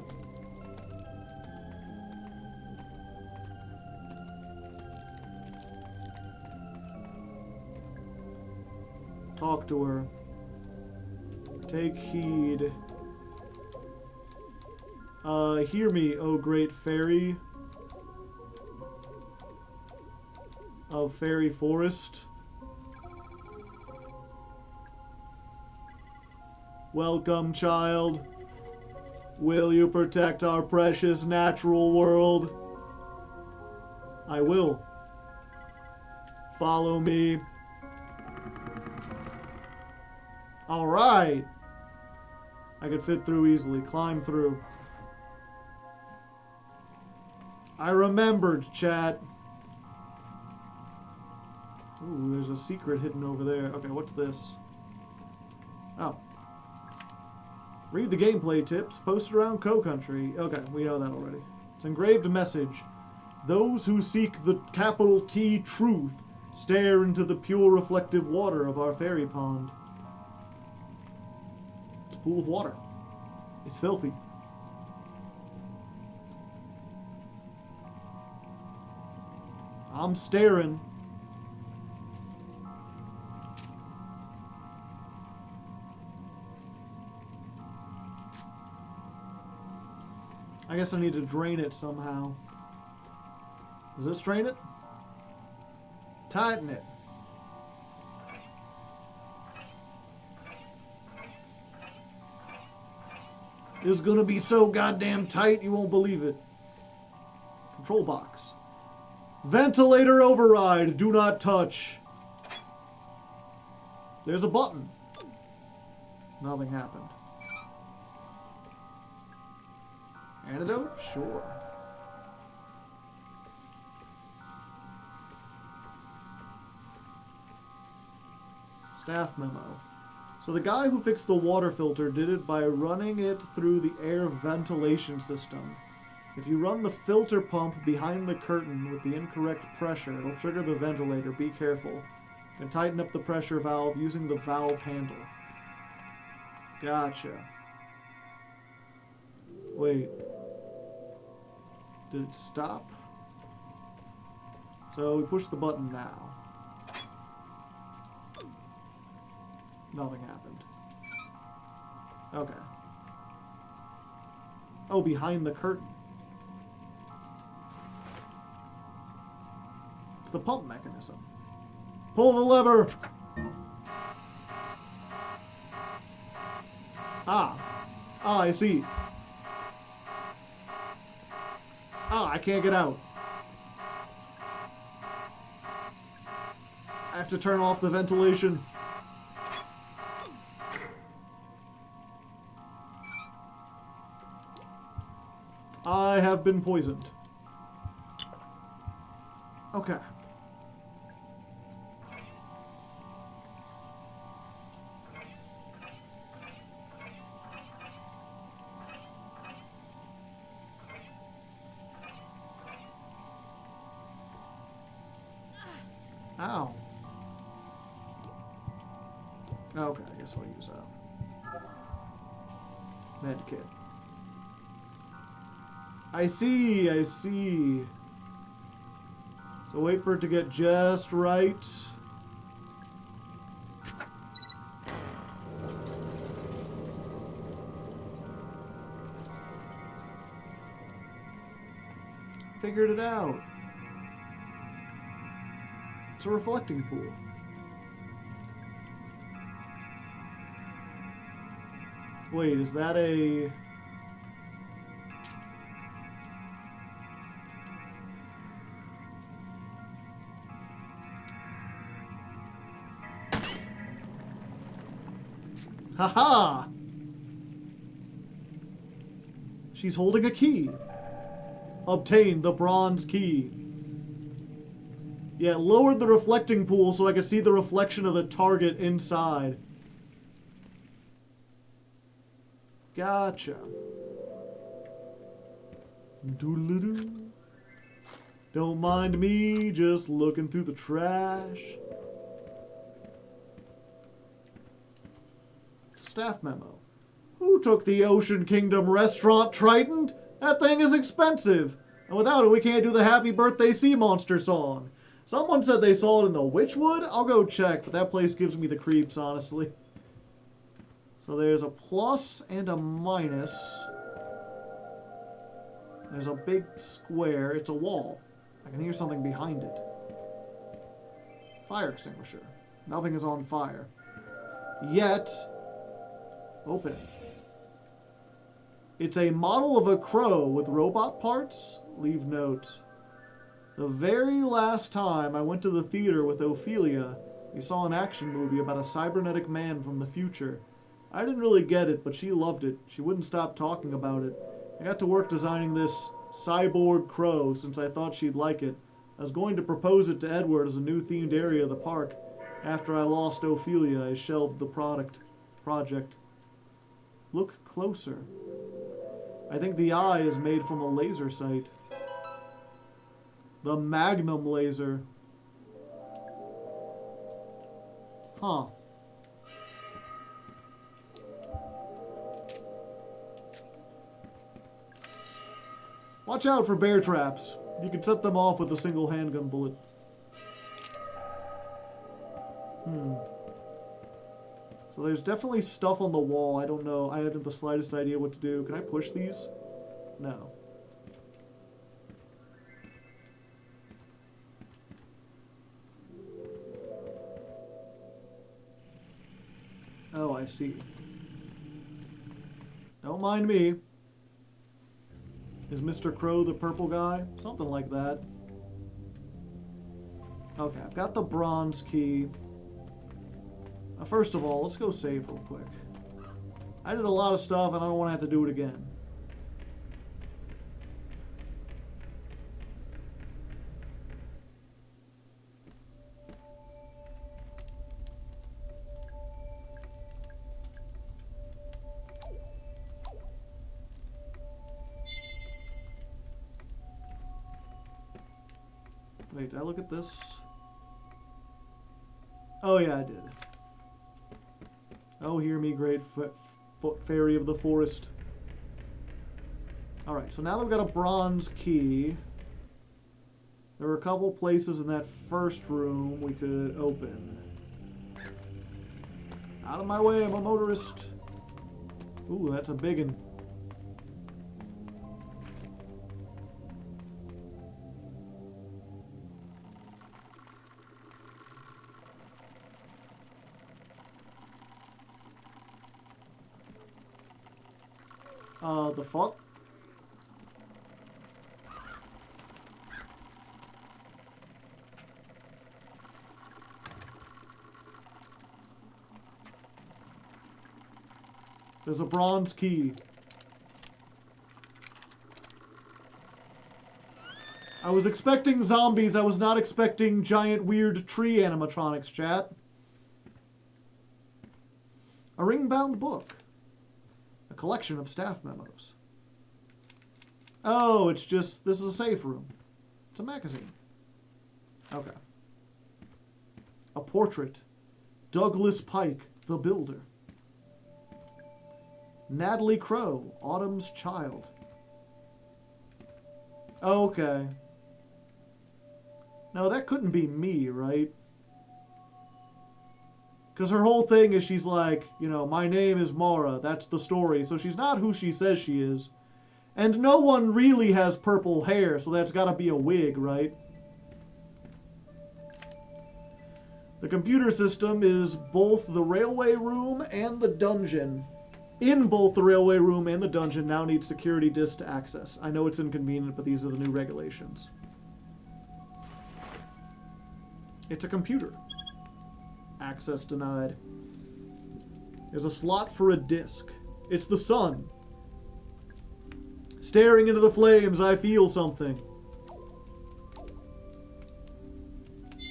Talk to her. Take heed. Hear me, O great fairy of Fairy Forest. Welcome, child. Will you protect our precious natural world? I will. Follow me. Alright. I could fit through easily. Climb through. I remembered, chat. Ooh, there's a secret hidden over there. Okay, what's this? Oh. Read the gameplay tips posted around Co-Country. Okay, we know that already. It's engraved message. Those who seek the capital T truth stare into the pure reflective water of our fairy pond. It's a pool of water. It's filthy. I'm staring. I guess I need to drain it somehow. Does this drain it? Tighten it. It's gonna be so goddamn tight you won't believe it. Control box. Ventilator override. Do not touch. There's a button. Nothing happened. Antidote? Sure. Staff memo. So the guy who fixed the water filter did it by running it through the air ventilation system. If you run the filter pump behind the curtain with the incorrect pressure, it'll trigger the ventilator. Be careful. And tighten up the pressure valve using the valve handle. Gotcha. Wait. Did it stop? So we push the button now. Nothing happened. Okay. Oh, behind the curtain. It's the pump mechanism. Pull the lever! Ah, I see. I can't get out. I have to turn off the ventilation. I have been poisoned. Okay. Ow. Okay, I guess I'll use that. Medkit. I see, I see. So wait for it to get just right. Figured it out. It's a reflecting pool. Wait, is that a... Haha! She's holding a key. Obtain the bronze key. Yeah, lowered the reflecting pool so I could see the reflection of the target inside. Gotcha. Doodle-doo. Don't mind me, just looking through the trash. Staff memo. Who took the Ocean Kingdom restaurant Trident? That thing is expensive. And without it, we can't do the Happy Birthday Sea Monster song. Someone said they saw it in the Witchwood? I'll go check, but that place gives me the creeps, honestly. So there's a plus and a minus. There's a big square. It's a wall. I can hear something behind it. Fire extinguisher. Nothing is on fire. Yet... Open. It's a model of a crow with robot parts. Leave note. The very last time I went to the theater with Ophelia, we saw an action movie about a cybernetic man from the future. I didn't really get it, but she loved it. She wouldn't stop talking about it. I got to work designing this cyborg crow since I thought she'd like it. I was going to propose it to Edward as a new themed area of the park. After I lost Ophelia, I shelved the project. Look closer. I think the eye is made from a laser sight. The Magnum laser. Huh. Watch out for bear traps. You can set them off with a single handgun bullet. So there's definitely stuff on the wall. I don't know. I haven't the slightest idea what to do. Can I push these? No. Oh, I see. Don't mind me. Is Mr. Crow the purple guy? Something like that. Okay, I've got the bronze key. First of all, let's go save real quick. I did a lot of stuff and I don't want to have to do it again. Wait, did I look at this? Oh yeah, I did. Oh, hear me, great fairy of the forest. Alright, so now that we've got a bronze key, there are a couple places in that first room we could open. Out of my way, I'm a motorist. Ooh, that's a biggin'. The fuck? There's a bronze key. I was expecting zombies. I was not expecting giant weird tree animatronics, chat. A ring-bound book. A collection of staff memos. Oh, it's just, this is a safe room. It's a magazine. Okay. A portrait. Douglas Pike, the builder. Natalie Crow, Autumn's child. Okay. No, that couldn't be me, right? Because her whole thing is she's like, you know, my name is Mara. That's the story. So she's not who she says she is. And no one really has purple hair, so that's got to be a wig, right? The computer system is both the railway room and the dungeon. In both the railway room and the dungeon now need security disks to access. I know it's inconvenient, but these are the new regulations. It's a computer. Access denied. There's a slot for a disk. It's the sun. Staring into the flames, I feel something.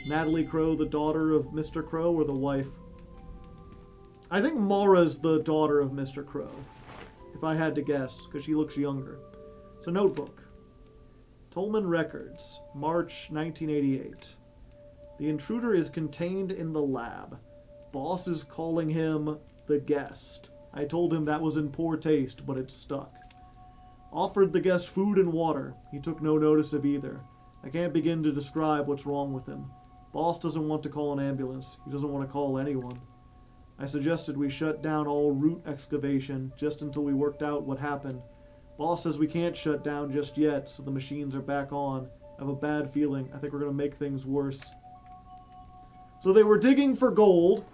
Natalie Crow, the daughter of Mr. Crow, or the wife? I think Mara's the daughter of Mr. Crow, if I had to guess, because she looks younger. It's a notebook. Tolman Records, March 1988. The intruder is contained in the lab. Boss is calling him the guest. I told him that was in poor taste, but it stuck. Offered the guest food and water. He took no notice of either. I can't begin to describe what's wrong with him. Boss doesn't want to call an ambulance. He doesn't want to call anyone. I suggested we shut down all root excavation just until we worked out what happened. Boss says we can't shut down just yet, so the machines are back on. I have a bad feeling. I think we're going to make things worse. So they were digging for gold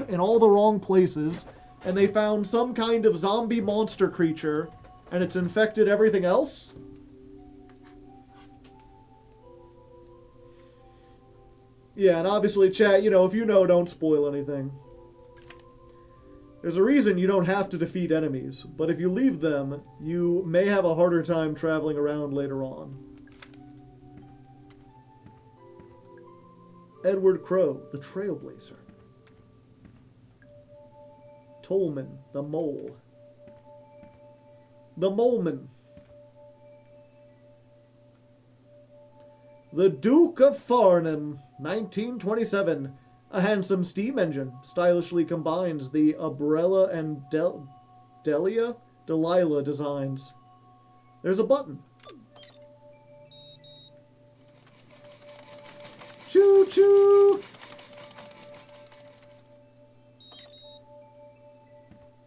in all the wrong places, and they found some kind of zombie monster creature, and it's infected everything else? Yeah, and obviously, chat, you know, if you know, don't spoil anything. There's a reason you don't have to defeat enemies, but if you leave them, you may have a harder time traveling around later on. Edward Crow, the Trailblazer. Tolman, the Mole. The Moleman. The Duke of Farnham, 1927. A handsome steam engine stylishly combines the Umbrella and Delilah designs. There's a button. Choo-choo!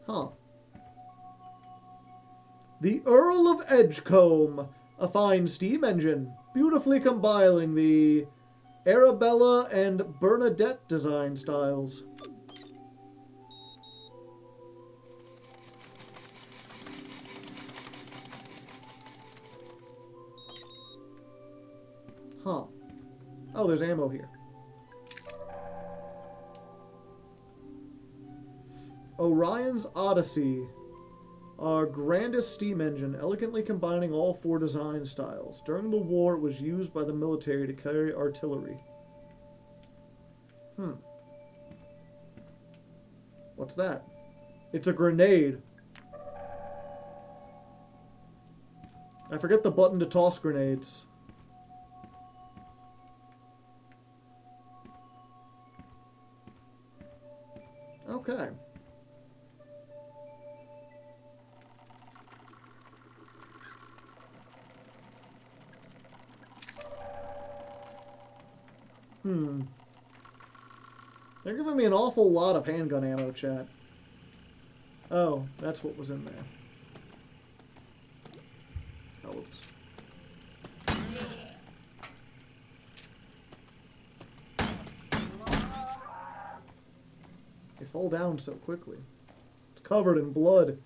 Huh. The Earl of Edgecombe, a fine steam engine, beautifully combining the Arabella and Bernadette design styles. Huh. Oh, there's ammo here. Orion's Odyssey. Our grandest steam engine, elegantly combining all 4 design styles. During the war, it was used by the military to carry artillery. What's that? It's a grenade. I forget the button to toss grenades. Okay. They're giving me an awful lot of handgun ammo, chat. Oh, that's what was in there. Oh, oops. They fall down so quickly. It's covered in blood.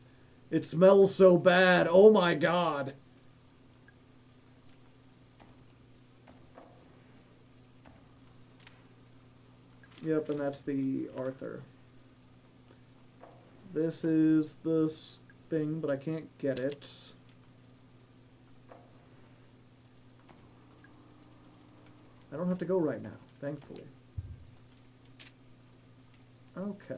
It smells so bad. Oh my god. Yep, and that's the Arthur. This is this thing, but I can't get it. I don't have to go right now, thankfully. Okay.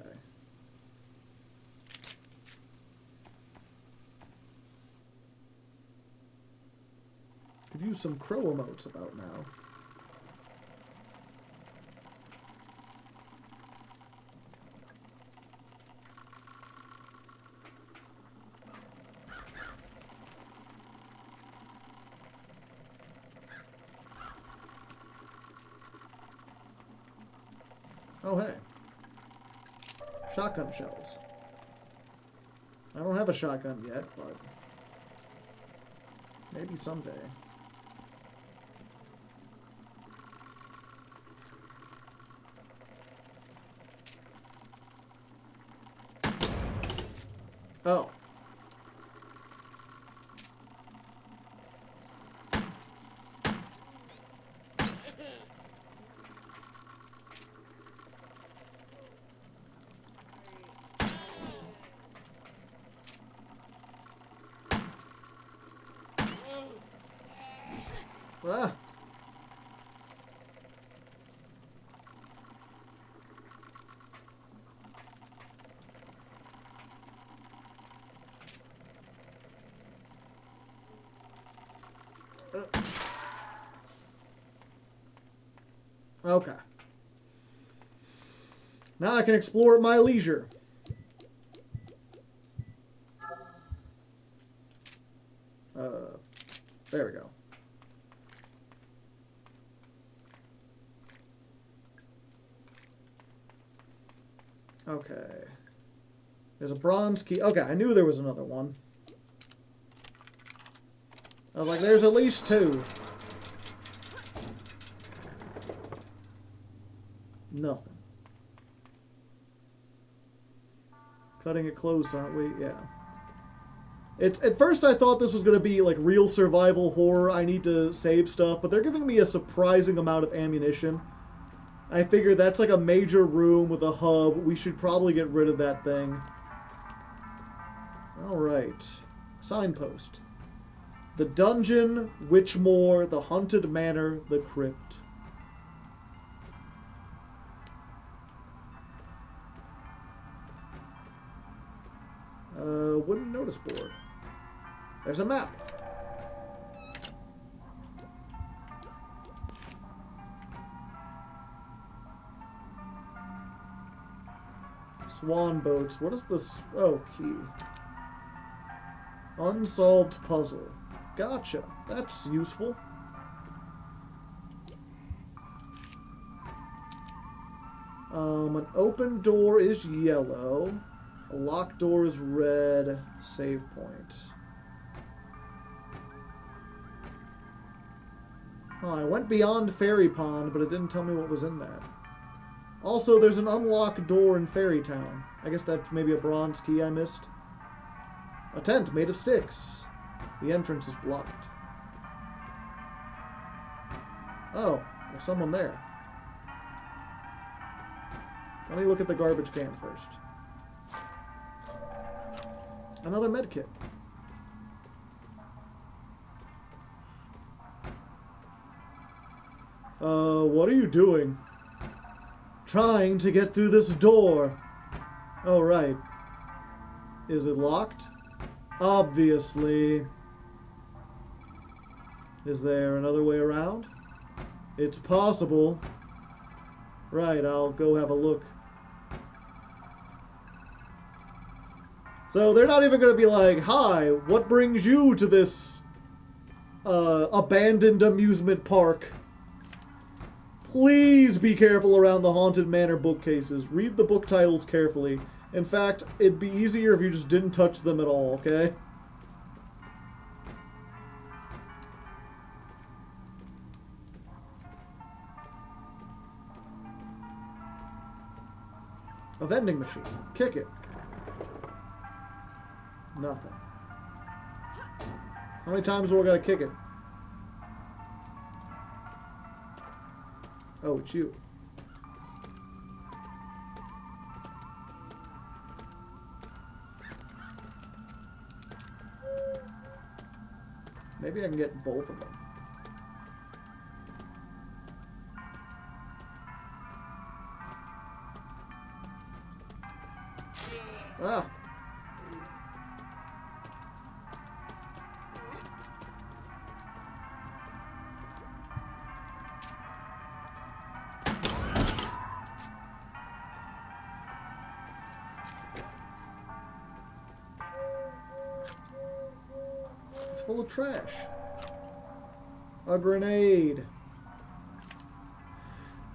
Could use some crow emotes about now. Oh, hey. Shotgun shells. I don't have a shotgun yet, but maybe someday. Oh. Ah. Okay. Now I can explore at my leisure. There we go. Okay. There's a bronze key. Okay, I knew there was another one. I was like, there's at least 2. Nothing. Cutting it close, aren't we? Yeah. It's at first I thought this was going to be like real survival horror. I need to save stuff, but they're giving me a surprising amount of ammunition. I figure that's like a major room with a hub. We should probably get rid of that thing. Alright. Signpost. The dungeon, Witchmoor, the haunted manor, the crypt. Wooden notice board. There's a map. Swan boats. What is this? Oh, key. Unsolved puzzle. Gotcha. That's useful. An open door is yellow. A locked door is red. Save point. Oh, I went beyond Fairy Pond, but it didn't tell me what was in that. Also, there's an unlocked door in Fairy Town. I guess that's maybe a bronze key I missed. A tent made of sticks. The entrance is blocked. Oh, there's someone there. Let me look at the garbage can first. Another medkit. What are you doing? Trying to get through this door. Oh, right. Is it locked? Obviously. Is there another way around? It's possible. Right, I'll go have a look. So they're not even going to be like, hi, what brings you to this abandoned amusement park? Please be careful around the Haunted Manor bookcases. Read the book titles carefully. In fact, it'd be easier if you just didn't touch them at all, okay? A vending machine. Kick it. Nothing. How many times do I gotta kick it? Oh, it's you. Maybe I can get both of them. Ah. It's full of trash. A grenade.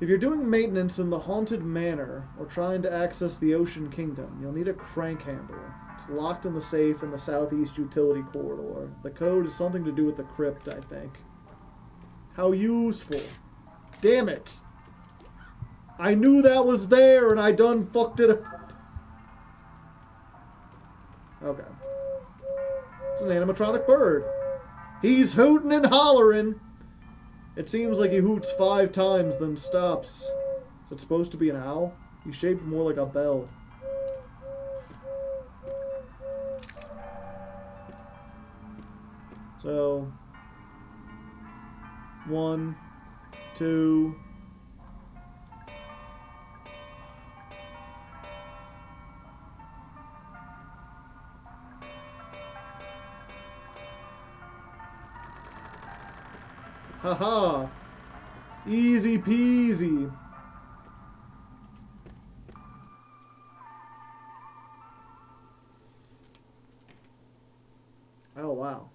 If you're doing maintenance in the Haunted Manor or trying to access the Ocean Kingdom, you'll need a crank handle. It's locked in the safe in the southeast utility corridor. The code is something to do with the crypt, I think. How useful. Damn it! I knew that was there and I done fucked it up. Okay. It's an animatronic bird. He's hooting and hollering. It seems like he hoots 5 times, then stops. Is it supposed to be an owl? He's shaped more like a bell. So, 1, 2. Haha! Easy peasy. Oh wow.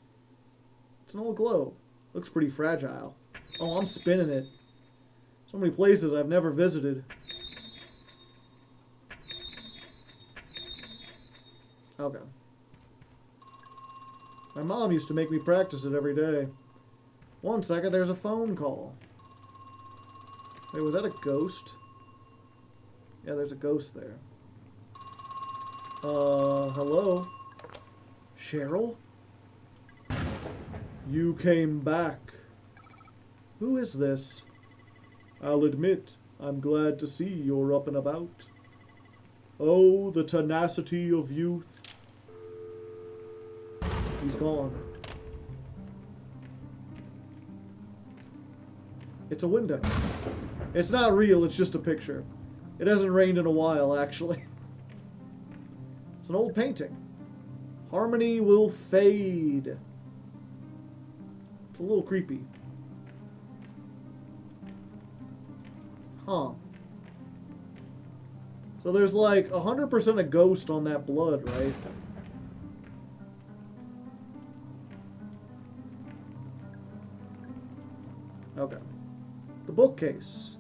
It's an old globe. Looks pretty fragile. Oh, I'm spinning it. So many places I've never visited. Okay. My mom used to make me practice it every day. 1 second, there's a phone call. Wait, was that a ghost? Yeah, there's a ghost there. Hello? Cheryl? You came back. Who is this? I'll admit, I'm glad to see you're up and about. Oh, the tenacity of youth. He's gone. It's a window. It's not real, it's just a picture. It hasn't rained in a while, actually. It's an old painting. Harmony will fade. It's a little creepy. Huh. So there's like 100% a ghost on that blood, right? Okay. The bookcase.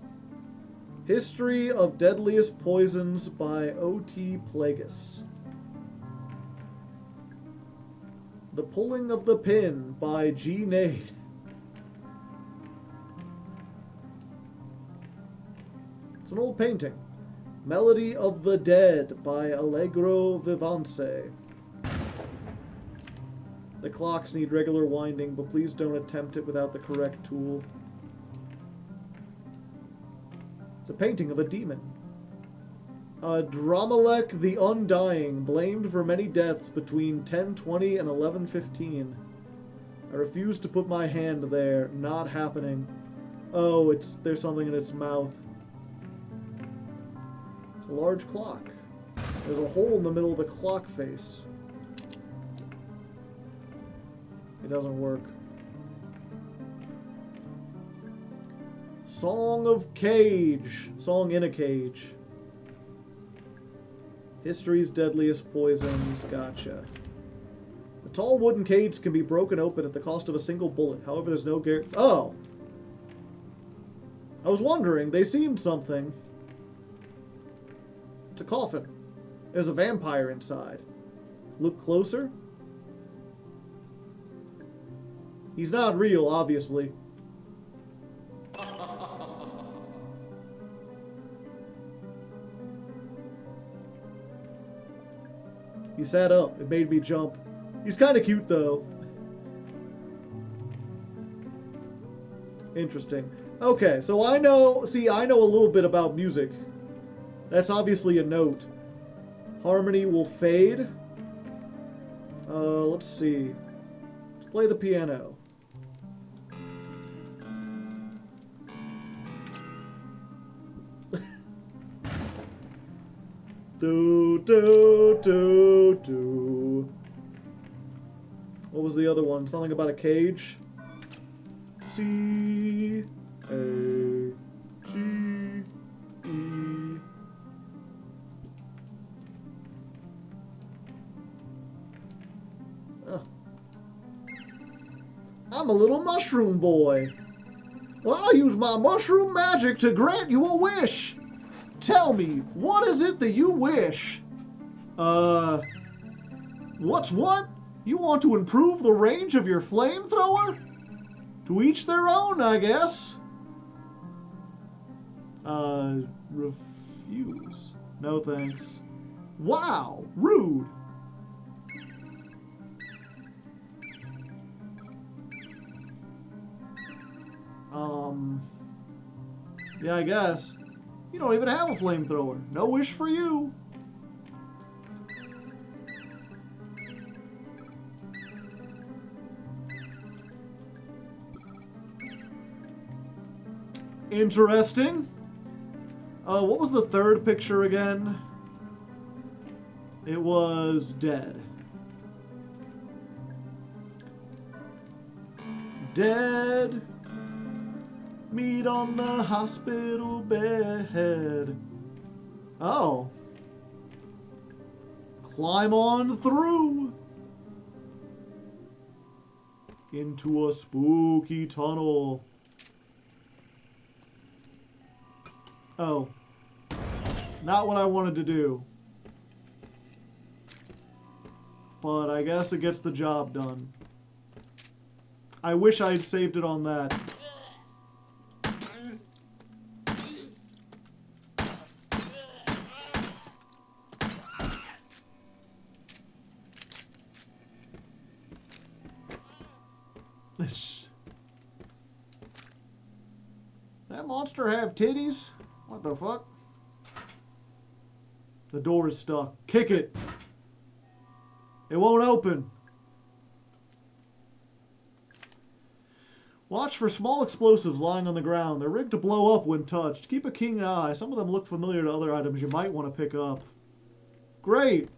History of Deadliest Poisons by O.T. Plagueis. The Pulling of the Pin by G. Nade. an old painting. Melody of the Dead by Allegro Vivance. The clocks need regular winding, but please don't attempt it without the correct tool. It's a painting of a demon. Dramalek the Undying, blamed for many deaths between 10:20 and 11:15. I refuse to put my hand there. Not happening. Oh, there's something in its mouth. It's a large clock. There's a hole in the middle of the clock face. It doesn't work. Song of Cage. Song in a Cage. History's deadliest poisons. Gotcha. The tall wooden cage can be broken open at the cost of a single bullet. However, there's no guarantee. Oh! I was wondering. They seemed something. It's a coffin. There's a vampire inside. Look closer. He's not real, obviously. He sat up. It made me jump. He's kind of cute, though. Interesting. Okay, so I know a little bit about music. That's obviously a note. Harmony will fade. Let's see. Let's play the piano. Do, do, do, do. What was the other one? Something about a cage? C, A, G, E. Oh. I'm a little mushroom boy. Well, I'll use my mushroom magic to grant you a wish. Tell me, what is it that you wish? What's what? You want to improve the range of your flamethrower? To each their own, I guess. Refuse. No thanks. Wow, rude. Yeah, I guess. You don't even have a flamethrower. No wish for you. Interesting. What was the third picture again? It was dead. Dead. Meet on the hospital bed. Oh. Climb on through. Into a spooky tunnel. Oh. Not what I wanted to do. But I guess it gets the job done. I wish I had saved it on that. That monster have titties? What the fuck? The door is stuck. Kick it. It won't open. Watch for small explosives lying on the ground. They're rigged to blow up when touched. Keep a keen eye. Some of them look familiar to other items you might want to pick up. Great.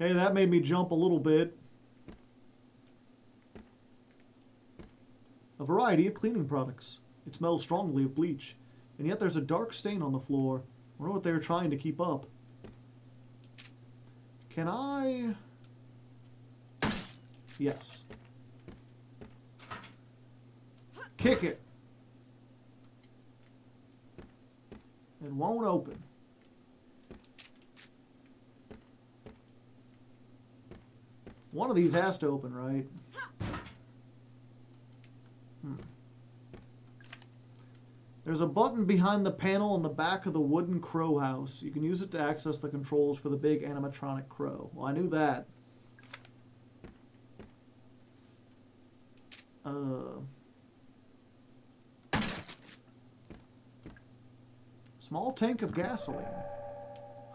Okay, that made me jump a little bit. A variety of cleaning products. It smells strongly of bleach. And yet there's a dark stain on the floor. I wonder what they were trying to keep up. Can I... Yes. Kick it. It won't open. One of these has to open, right? There's a button behind the panel on the back of the wooden crow house. You can use it to access the controls for the big animatronic crow. Well, I knew that. Small tank of gasoline.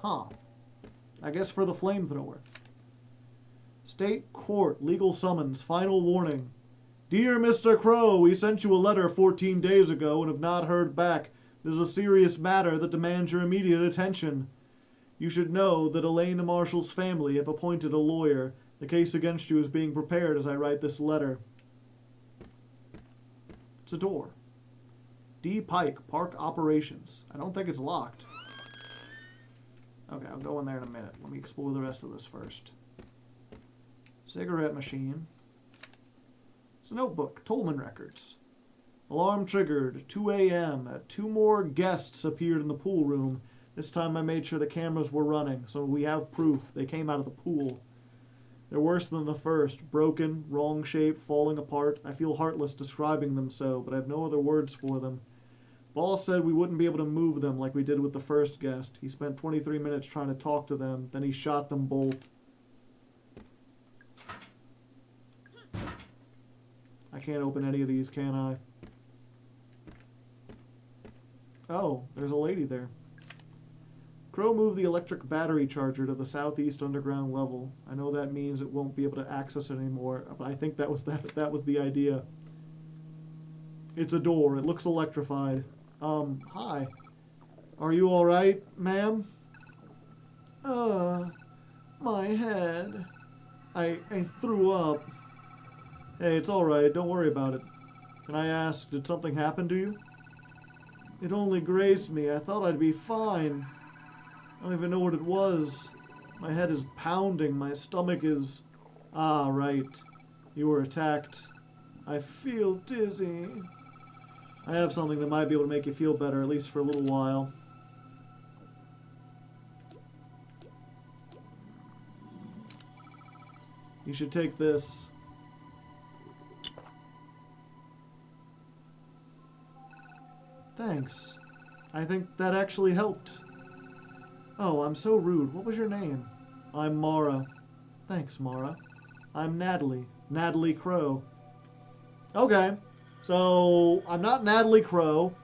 Huh. I guess for the flamethrower. State Court, legal summons, final warning. Dear Mr. Crow, we sent you a letter 14 days ago and have not heard back. This is a serious matter that demands your immediate attention. You should know that Elaine Marshall's family have appointed a lawyer. The case against you is being prepared as I write this letter. It's a door. D. Pike, Park Operations. I don't think it's locked. Okay, I'll go in there in a minute. Let me explore the rest of this first. Cigarette machine. It's a notebook. Tolman records. Alarm triggered. 2 a.m. 2 more guests appeared in the pool room. This time I made sure the cameras were running, so we have proof. They came out of the pool. They're worse than the first. Broken, wrong shape, falling apart. I feel heartless describing them so, but I have no other words for them. Boss said we wouldn't be able to move them like we did with the first guest. He spent 23 minutes trying to talk to them, then he shot them both. I can't open any of these, can I? Oh, there's a lady there. Crow moved the electric battery charger to the southeast underground level. I know that means it won't be able to access it anymore, but I think that was the idea. It's a door. It looks electrified. Hi. Are you alright, ma'am? My head. I threw up. Hey, it's alright. Don't worry about it. Can I ask, did something happen to you? It only grazed me. I thought I'd be fine. I don't even know what it was. My head is pounding. My stomach is... Ah, right. You were attacked. I feel dizzy. I have something that might be able to make you feel better, at least for a little while. You should take this. Thanks. I think that actually helped. Oh, I'm so rude. What was your name? I'm Mara. Thanks, Mara. I'm Natalie. Natalie Crow. Okay. So, I'm not Natalie Crow.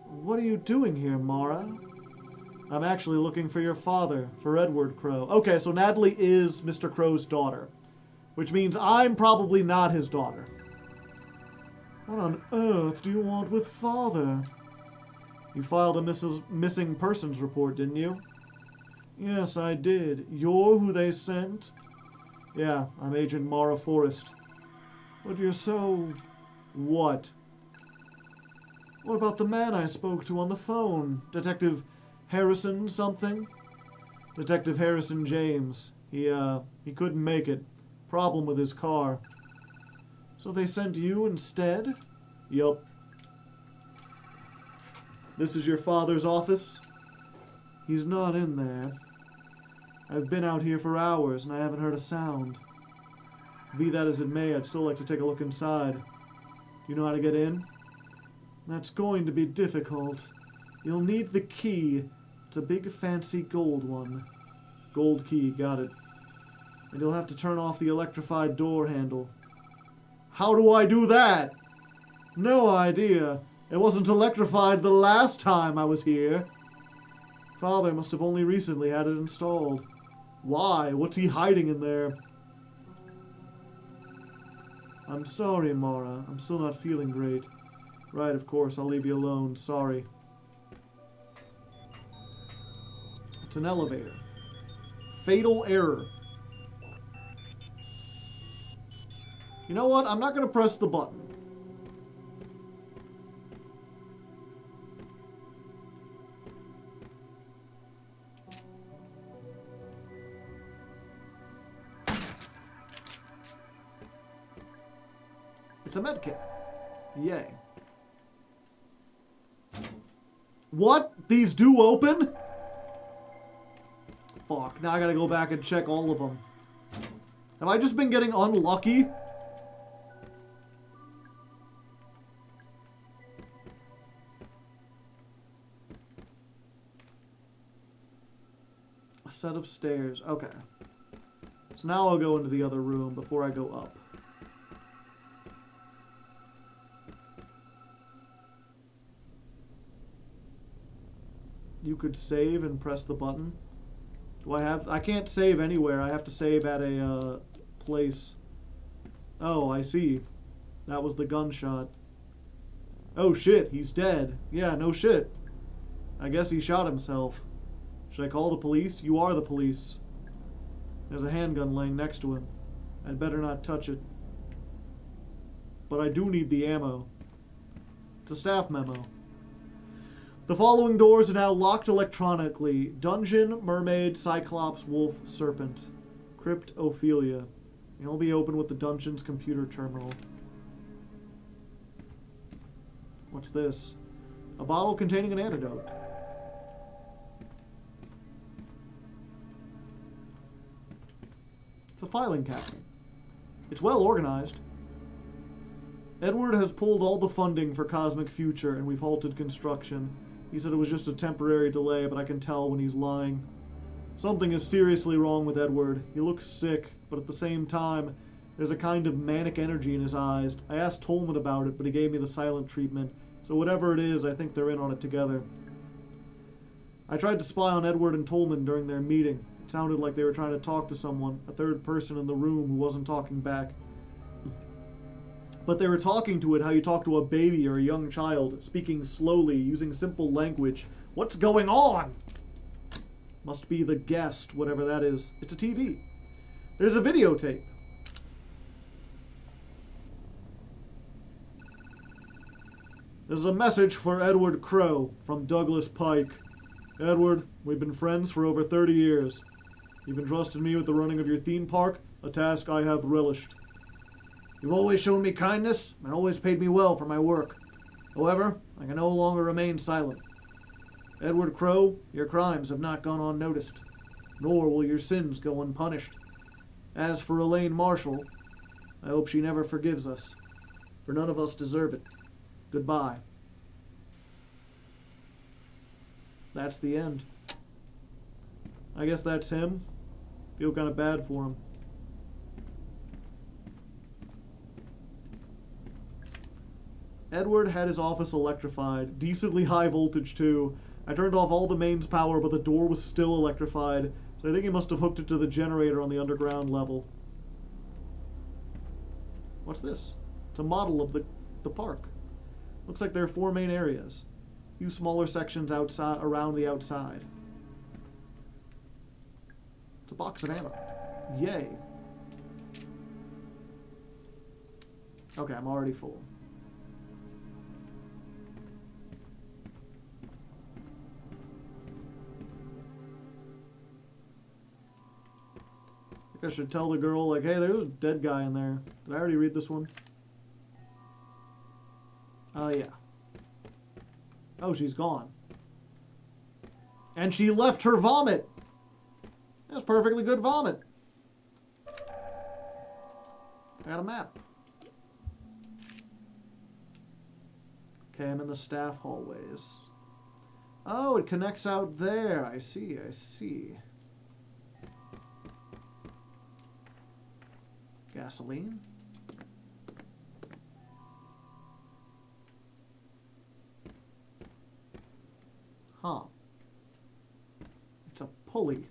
What are you doing here, Mara? I'm actually looking for your father, for Edward Crow. Okay, so Natalie is Mr. Crow's daughter, which means I'm probably not his daughter. What on earth do you want with father? You filed a missing persons report, didn't you? Yes, I did. You're who they sent? Yeah, I'm Agent Mara Forrest. But you're so... What? What about the man I spoke to on the phone? Detective Harrison something? Detective Harrison James. He couldn't make it. Problem with his car. So they sent you instead? Yup. This is your father's office? He's not in there. I've been out here for hours and I haven't heard a sound. Be that as it may, I'd still like to take a look inside. Do you know how to get in? That's going to be difficult. You'll need the key. It's a big fancy gold one. Gold key, got it. And you'll have to turn off the electrified door handle. How do I do that? No idea. It wasn't electrified the last time I was here. Father must have only recently had it installed. Why? What's he hiding in there? I'm sorry, Mara. I'm still not feeling great. Right, of course. I'll leave you alone. Sorry. It's an elevator. Fatal error. You know what? I'm not going to press the button. It's a medkit. Yay. What? These do open? Fuck, now I gotta go back and check all of them. Have I just been getting unlucky? A set of stairs. Okay. So now I'll go into the other room before I go up. You could save and press the button. Do I have... I can't save anywhere. I have to save at a place. Oh, I see. That was the gunshot. Oh shit, he's dead. Yeah, no shit. I guess he shot himself. Should I call the police? You are the police. There's a handgun laying next to him. I'd better not touch it. But I do need the ammo. It's a staff memo. The following doors are now locked electronically. Dungeon, Mermaid, Cyclops, Wolf, Serpent. Crypt, Ophelia. It'll be open with the dungeon's computer terminal. What's this? A bottle containing an antidote. It's a filing cabinet. It's well organized. Edward has pulled all the funding for Cosmic Future, and we've halted construction. He said it was just a temporary delay, but I can tell when he's lying. Something is seriously wrong with Edward. He looks sick, but at the same time, there's a kind of manic energy in his eyes. I asked Tolman about it, but he gave me the silent treatment. So whatever it is, I think they're in on it together. I tried to spy on Edward and Tolman during their meeting. It sounded like they were trying to talk to someone, a third person in the room who wasn't talking back. But they were talking to it how you talk to a baby or a young child, speaking slowly, using simple language. What's going on? Must be the guest, whatever that is. It's a TV. There's a videotape. There's a message for Edward Crow from Douglas Pike. Edward, we've been friends for over 30 years. You've entrusted me with the running of your theme park, a task I have relished. You've always shown me kindness and always paid me well for my work. However, I can no longer remain silent. Edward Crow, your crimes have not gone unnoticed, nor will your sins go unpunished. As for Elaine Marshall, I hope she never forgives us, for none of us deserve it. Goodbye. That's the end. I guess that's him. Feel kind of bad for him. Edward had his office electrified. Decently high voltage, too. I turned off all the mains power, but the door was still electrified. So I think he must have hooked it to the generator on the underground level. What's this? It's a model of the park. Looks like there are 4 main areas. A few smaller sections outside, around the outside. It's a box of ammo. Yay. Okay, I'm already full. I should tell the girl, like, hey, there's a dead guy in there. Did I already read this one? Yeah. Oh, she's gone. And she left her vomit. That's perfectly good vomit. I got a map. Okay, I'm in the staff hallways. Oh, it connects out there. I see, I see. Gasoline. Huh. It's a pulley.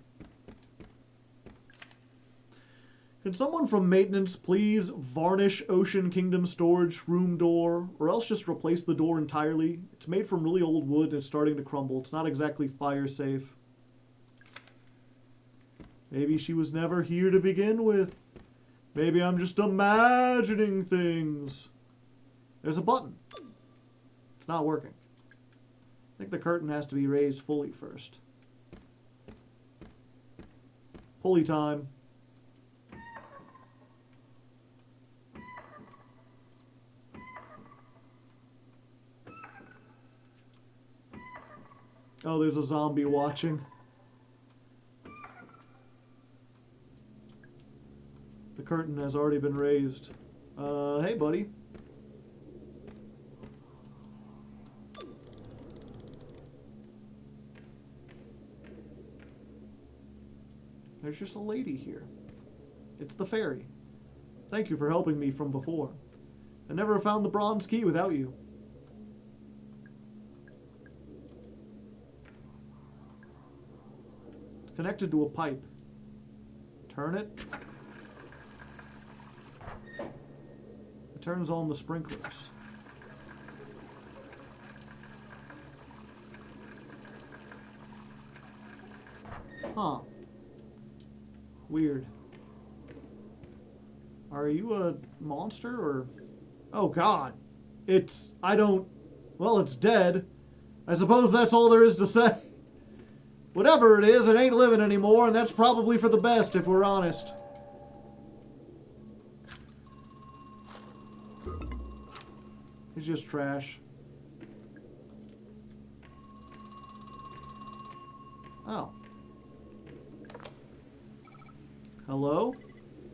Can someone from maintenance please varnish Ocean Kingdom storage room door, or else just replace the door entirely? It's made from really old wood and it's starting to crumble. It's not exactly fire safe. Maybe she was never here to begin with. Maybe I'm just imagining things. There's a button. It's not working. I think the curtain has to be raised fully first. Pulley time. Oh, there's a zombie watching. curtain has already been raised. Hey, buddy. There's just a lady here. It's the fairy. Thank you for helping me from before. I never found the bronze key without you. It's connected to a pipe. Turn it. It turns on the sprinklers. Huh. Weird. Are you a monster or... Oh god. Well, it's dead. I suppose that's all there is to say. Whatever it is, it ain't living anymore, and that's probably for the best, if we're honest. It's just trash. Oh. Hello?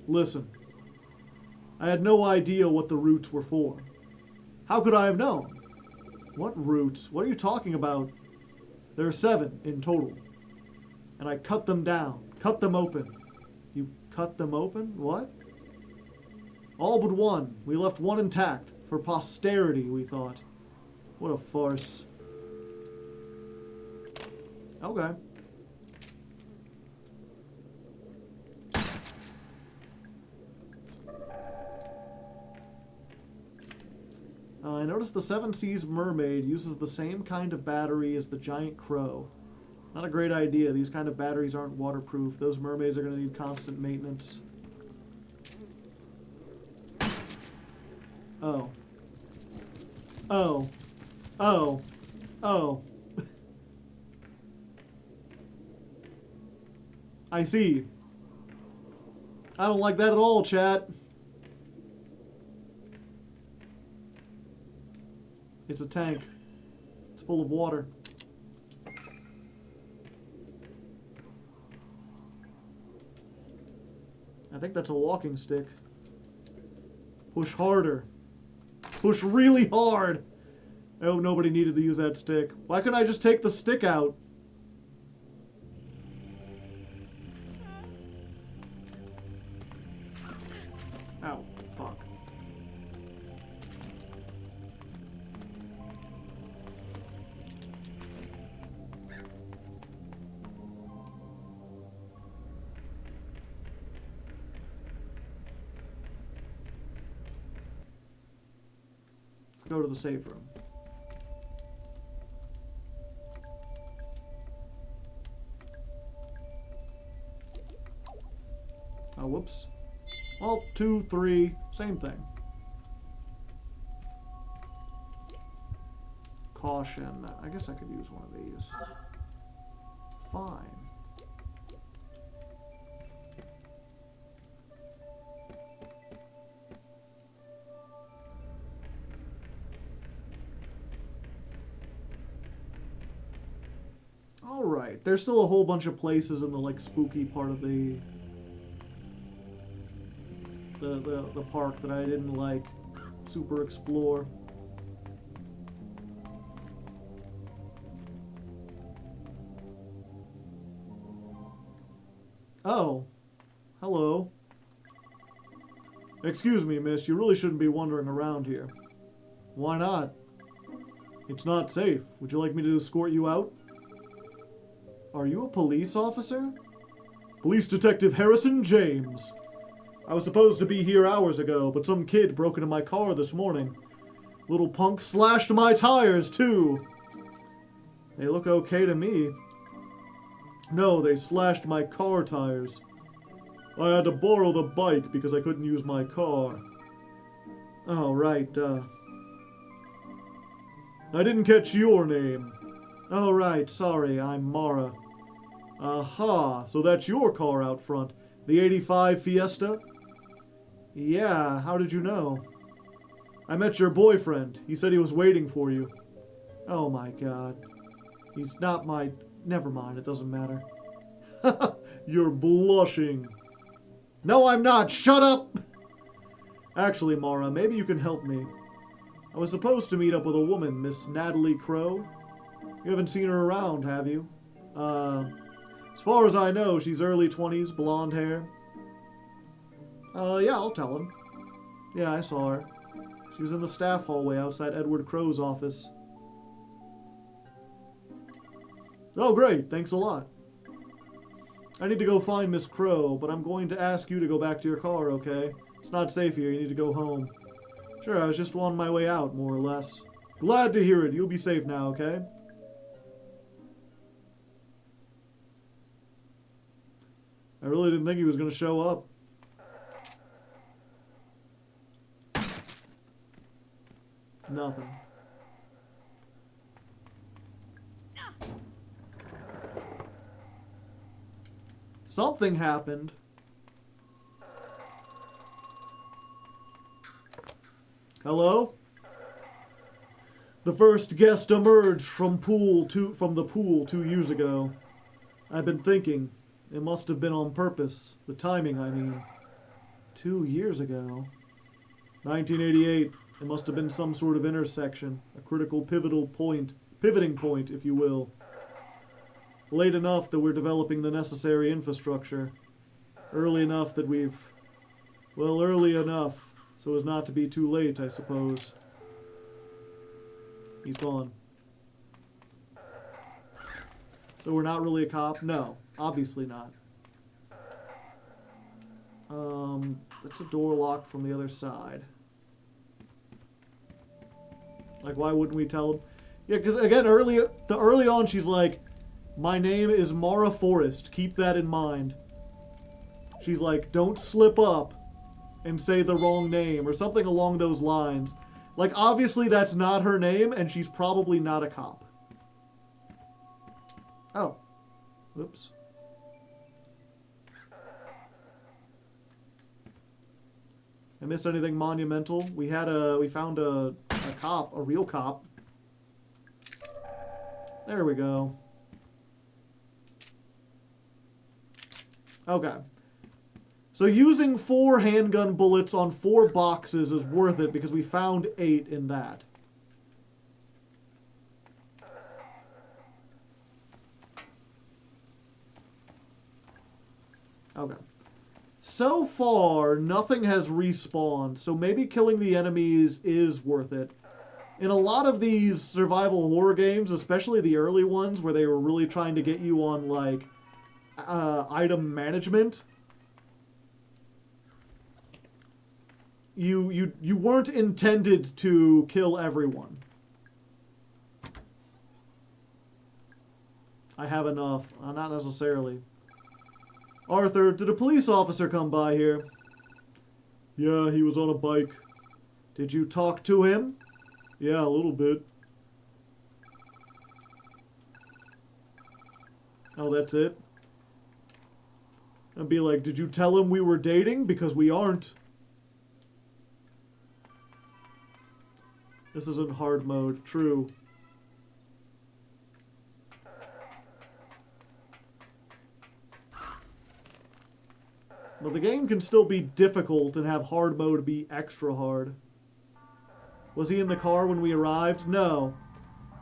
Listen. I had no idea what the roots were for. How could I have known? What roots? What are you talking about? There are 7 in total. And I cut them down. Cut them open. You cut them open? What? All but one. We left one intact. For posterity, we thought. What a farce. Okay. I noticed the Seven Seas Mermaid uses the same kind of battery as the Giant Crow. Not a great idea. These kind of batteries aren't waterproof. Those mermaids are going to need constant maintenance. Oh. Oh. Oh. Oh. I see. I don't like that at all, chat. It's a tank. It's full of water. I think that's a walking stick. Push harder. Push really hard. I hope nobody needed to use that stick. Why couldn't I just take the stick out? Ow. Fuck. Go to the safe room. Oh, whoops. Well, 2, 3, same thing. Caution. I guess I could use one of these. Fine. Alright, there's still a whole bunch of places in the, like, spooky part of the park that I didn't, like, super explore. Oh. Hello. Excuse me, miss, you really shouldn't be wandering around here. Why not? It's not safe. Would you like me to escort you out? Are you a police officer? Police Detective Harrison James. I was supposed to be here hours ago, but some kid broke into my car this morning. Little punk slashed my tires, too. They look okay to me. No, they slashed my car tires. I had to borrow the bike because I couldn't use my car. Oh, right, I didn't catch your name. Oh, right, sorry, I'm Mara. Aha, so that's your car out front. The 85 Fiesta? Yeah, how did you know? I met your boyfriend. He said he was waiting for you. Oh my god. He's not my... Never mind, it doesn't matter. You're blushing. No, I'm not. Shut up! Actually, Mara, maybe you can help me. I was supposed to meet up with a woman, Miss Natalie Crow. You haven't seen her around, have you? As far as I know, she's early 20s, blonde hair. Yeah, I'll tell him. Yeah, I saw her. She was in the staff hallway outside Edward Crow's office. Oh, great. Thanks a lot. I need to go find Miss Crow, but I'm going to ask you to go back to your car, okay? It's not safe here. You need to go home. Sure, I was just on my way out, more or less. Glad to hear it. You'll be safe now, okay? I really didn't think he was going to show up. Nothing. Something happened. Hello? The first guest emerged from the pool 2 years ago. I've been thinking. It must have been on purpose. The timing, I mean. 2 years ago. 1988. It must have been some sort of intersection. A critical pivoting point, if you will. Late enough that we're developing the necessary infrastructure. Early enough that early enough so as not to be too late, I suppose. He's gone. So we're not really a cop? No, obviously not. That's a door locked from the other side. Like, why wouldn't we tell him? Yeah, because again, early on, she's like, my name is Mara Forrest. Keep that in mind. She's like, don't slip up and say the wrong name or something along those lines. Like, obviously that's not her name, and she's probably not a cop. Oh. Whoops. I missed anything monumental? We found a cop, a real cop. There we go. Okay. So using 4 handgun bullets on 4 boxes is worth it because we found 8 in that. Okay. So far, nothing has respawned, so maybe killing the enemies is worth it. In a lot of these survival horror games, especially the early ones where they were really trying to get you on, like, item management, you weren't intended to kill everyone. I have enough. Not necessarily. Arthur, did a police officer come by here? Yeah, he was on a bike. Did you talk to him? Yeah, a little bit. Oh, that's it? I'd be like, did you tell him we were dating? Because we aren't. This isn't hard mode. True. But the game can still be difficult and have hard mode be extra hard. Was he in the car when we arrived? No.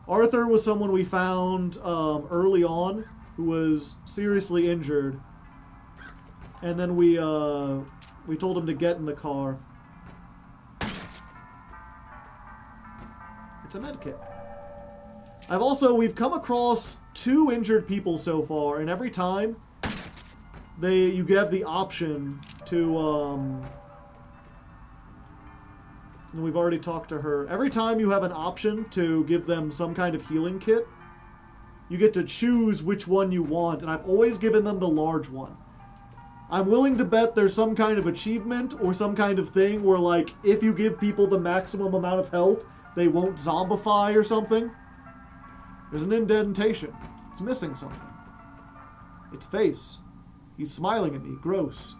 Arthur was someone we found early on who was seriously injured. And then we told him to get in the car. It's a med kit. We've come across 2 injured people so far, and every time you have the option to, and we've already talked to her. Every time you have an option to give them some kind of healing kit, you get to choose which one you want, and I've always given them the large one. I'm willing to bet there's some kind of achievement or some kind of thing where, like, if you give people the maximum amount of health, they won't zombify or something. There's an indentation. It's missing something. Its face. He's smiling at me. Gross.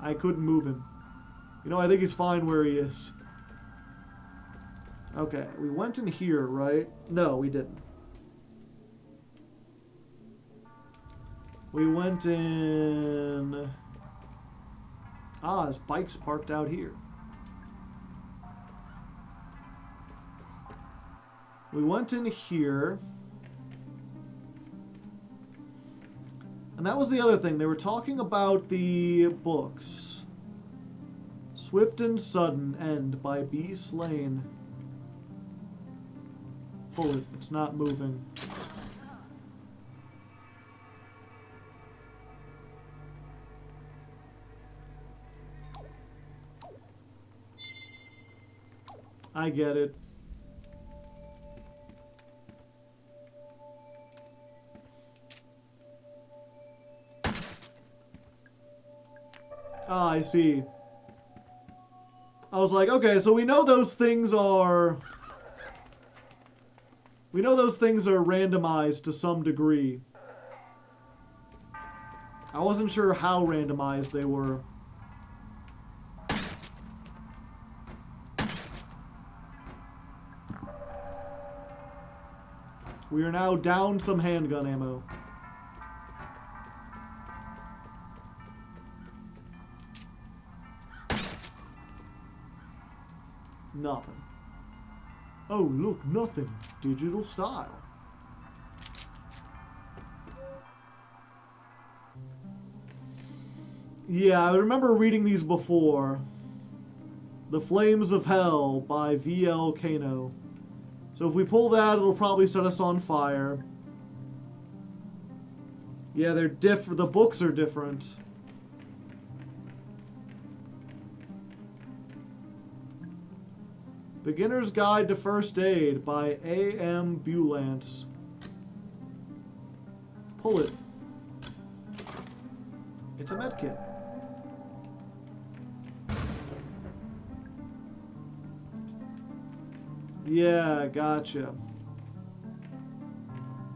I couldn't move him. You know, I think he's fine where he is. Okay, we went in here, right? No, we didn't. We went in... Ah, his bike's parked out here. We went in here. And that was the other thing. They were talking about the books. Swift and Sudden End by B. Slane. Pull it. It's not moving. I get it. Ah, I see. I was like, okay, so we know those things are... We know those things are randomized to some degree. I wasn't sure how randomized they were. We are now down some handgun ammo. Nothing. Oh, look, nothing. Digital style. Yeah, I remember reading these before. The Flames of Hell by V.L. Kano. So if we pull that, it'll probably set us on fire. Yeah, they're different. The books are different. Beginner's Guide to First Aid by A.M. Bulance. Pull it. It's a medkit. Yeah, gotcha.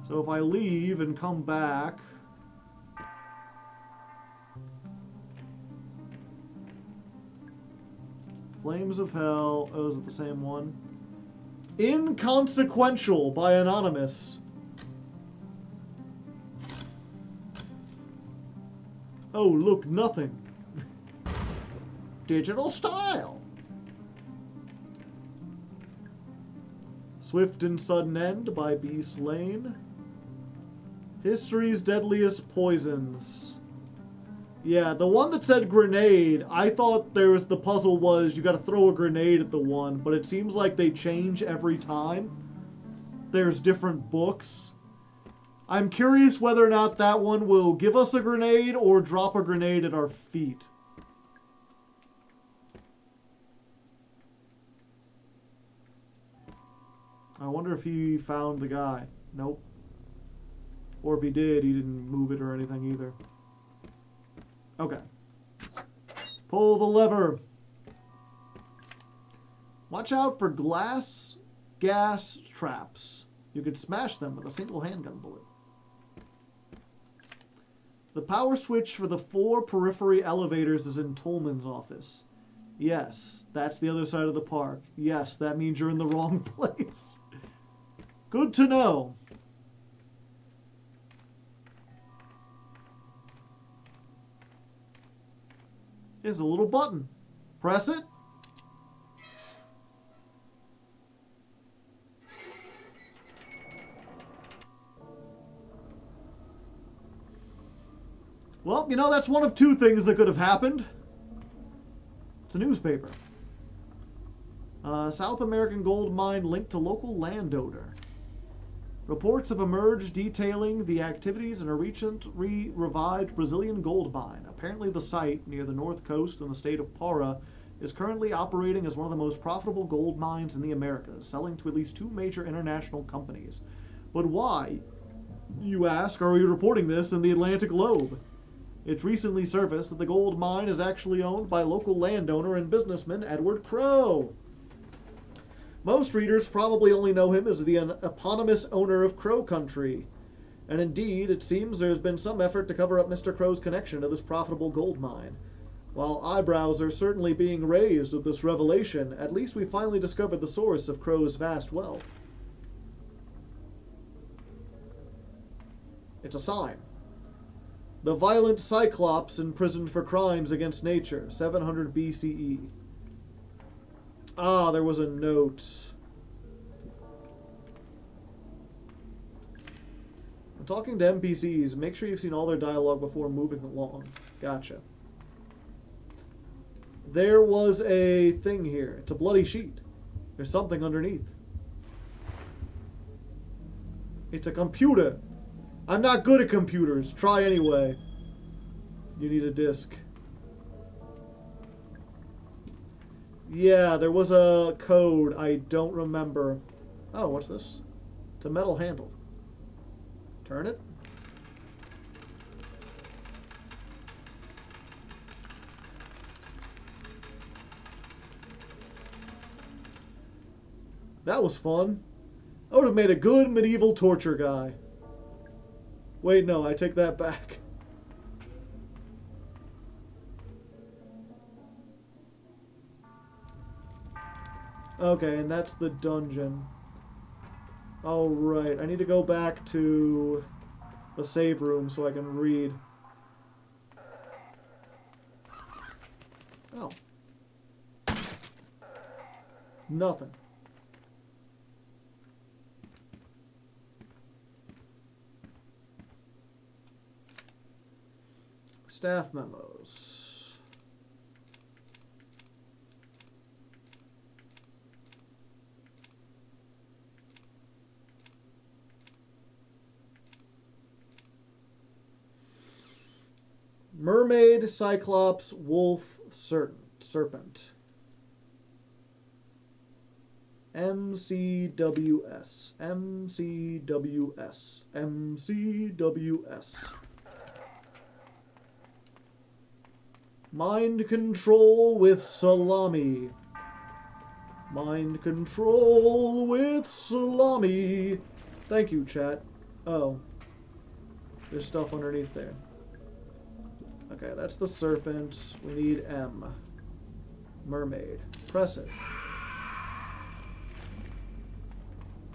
So if I leave and come back... Flames of Hell. Oh, is it the same one? Inconsequential by Anonymous. Oh, look, nothing. Digital style. Swift and Sudden End by B. Slane. History's Deadliest Poisons. Yeah, the one that said grenade, I thought the puzzle was you gotta throw a grenade at the one, but it seems like they change every time. There's different books. I'm curious whether or not that one will give us a grenade or drop a grenade at our feet. I wonder if he found the guy. Nope. Or if he did, he didn't move it or anything either. Okay. Pull the lever. Watch out for glass gas traps. You could smash them with a single handgun bullet. The power switch for the 4 periphery elevators is in Tolman's office. Yes, that's the other side of the park. Yes, that means you're in the wrong place. Good to know. Here's a little button. Press it. Well, you know, that's one of 2 things that could have happened. It's a newspaper. South American gold mine linked to local landowner. Reports have emerged detailing the activities in a recently revived Brazilian gold mine. Apparently the site, near the north coast in the state of Para, is currently operating as one of the most profitable gold mines in the Americas, selling to at least 2 major international companies. But why, you ask, are we reporting this in the Atlantic Globe? It's recently surfaced that the gold mine is actually owned by local landowner and businessman Edward Crow. Most readers probably only know him as the eponymous owner of Crow Country. And indeed, it seems there's been some effort to cover up Mr. Crow's connection to this profitable gold mine. While eyebrows are certainly being raised at this revelation, at least we finally discovered the source of Crow's vast wealth. It's a sign. The violent Cyclops imprisoned for crimes against nature, 700 BCE. Ah, there was a note. I'm talking to NPCs. Make sure you've seen all their dialogue before moving along. Gotcha. There was a thing here. It's a bloody sheet. There's something underneath. It's a computer. I'm not good at computers. Try anyway. You need a disk. Yeah, there was a code. I don't remember. Oh, what's this? It's a metal handle. Turn it. That was fun. I would have made a good medieval torture guy. Wait, no, I take that back. Okay, and that's the dungeon. Oh, right. I need to go back to the save room so I can read. Oh. Nothing. Staff memos. Mermaid, Cyclops, Wolf, Serpent. MCWS. MCWS. MCWS. Mind control with salami. Mind control with salami. Thank you, chat. Oh. There's stuff underneath there. Okay, that's the serpent. We need M. Mermaid. Press it.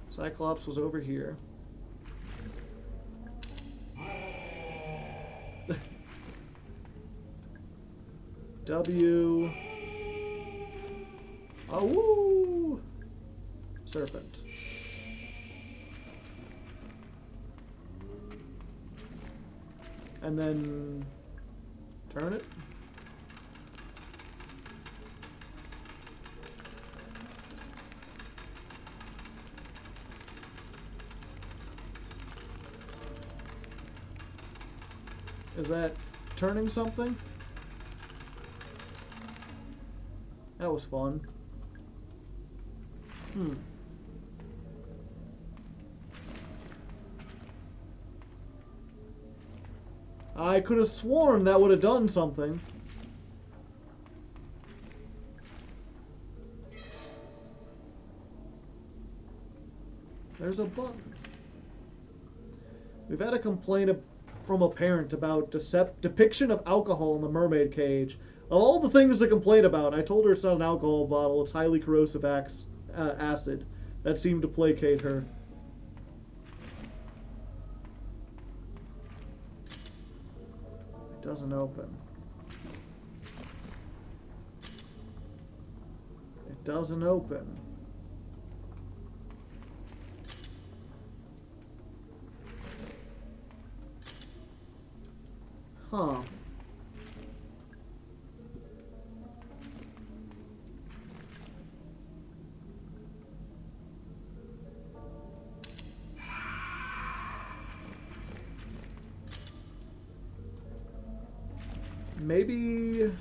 Cyclops was over here. W. Oh, woo! Serpent. And then turn it. Is that turning something? That was fun. I could have sworn that would have done something. There's a button. We've had a complaint from a parent about depiction of alcohol in the mermaid cage. Of all the things to complain about, I told her it's not an alcohol bottle, it's highly corrosive acid. That seemed to placate her. It doesn't open. It doesn't open. Huh. Maybe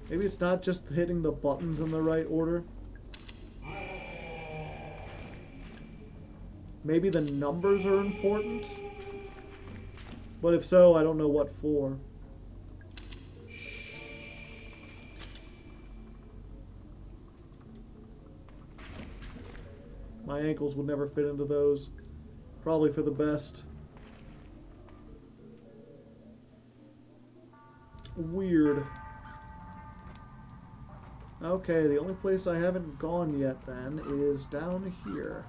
it's not just hitting the buttons in the right order. Maybe the numbers are important. But if so, I don't know what for. My ankles would never fit into those. Probably for the best. Weird. Okay, the only place I haven't gone yet then is down here.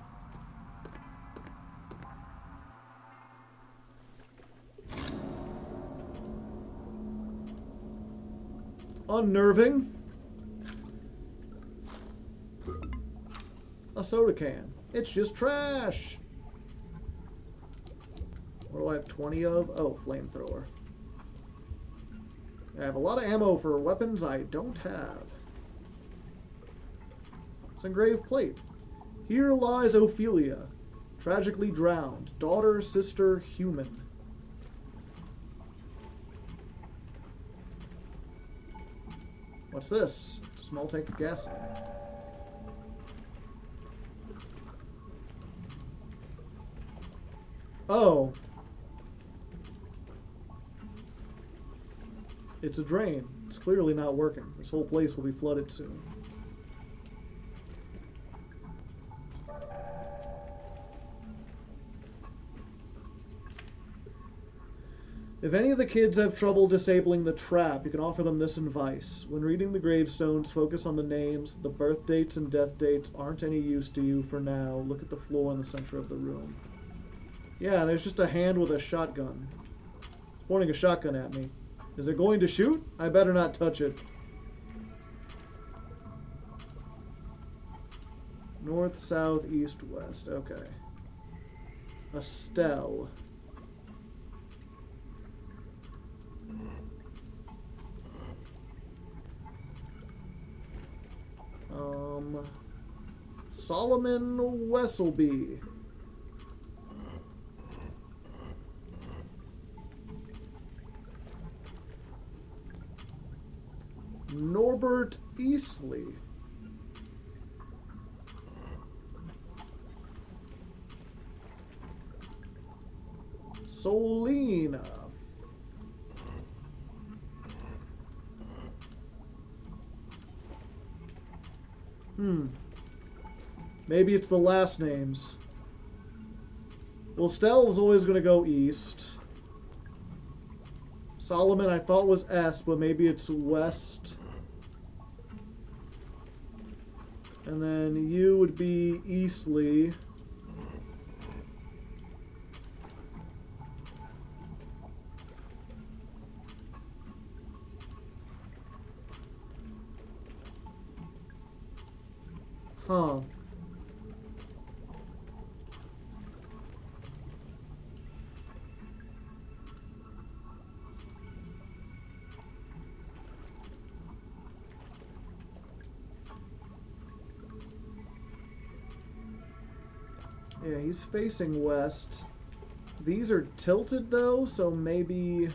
Unnerving. A soda can. It's just trash. What do I have 20 of? Oh, flamethrower. I have a lot of ammo for weapons I don't have. It's engraved plate. Here lies Ophelia, tragically drowned. Daughter, sister, human. What's this? It's a small tank of gasoline. Oh. It's a drain. It's clearly not working. This whole place will be flooded soon. If any of the kids have trouble disabling the trap, you can offer them this advice. When reading the gravestones, focus on the names. The birth dates and death dates aren't any use to you for now. Look at the floor in the center of the room. Yeah, there's just a hand with a shotgun. It's pointing a shotgun at me. Is it going to shoot? I better not touch it. North, south, east, west. Okay. A stele. Solomon Wesselby. Norbert Easley. Solina. Maybe it's the last names. Well, Stell's always going to go east. Solomon I thought was S, but maybe it's west. And then you would be Eastleigh. Huh. Yeah, he's facing west. These are tilted though, so maybe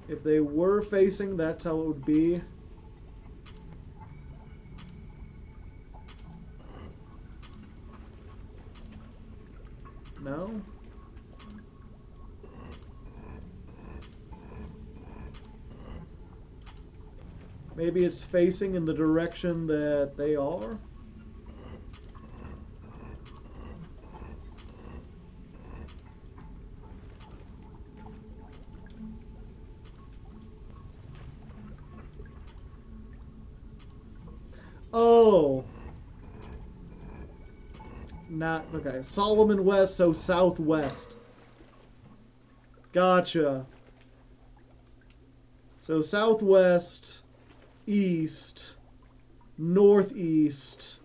if they were facing, that's how it would be. No? Maybe it's facing in the direction that they are. Oh. Not, okay. Solomon West, so southwest. Gotcha. So southwest, east, northeast,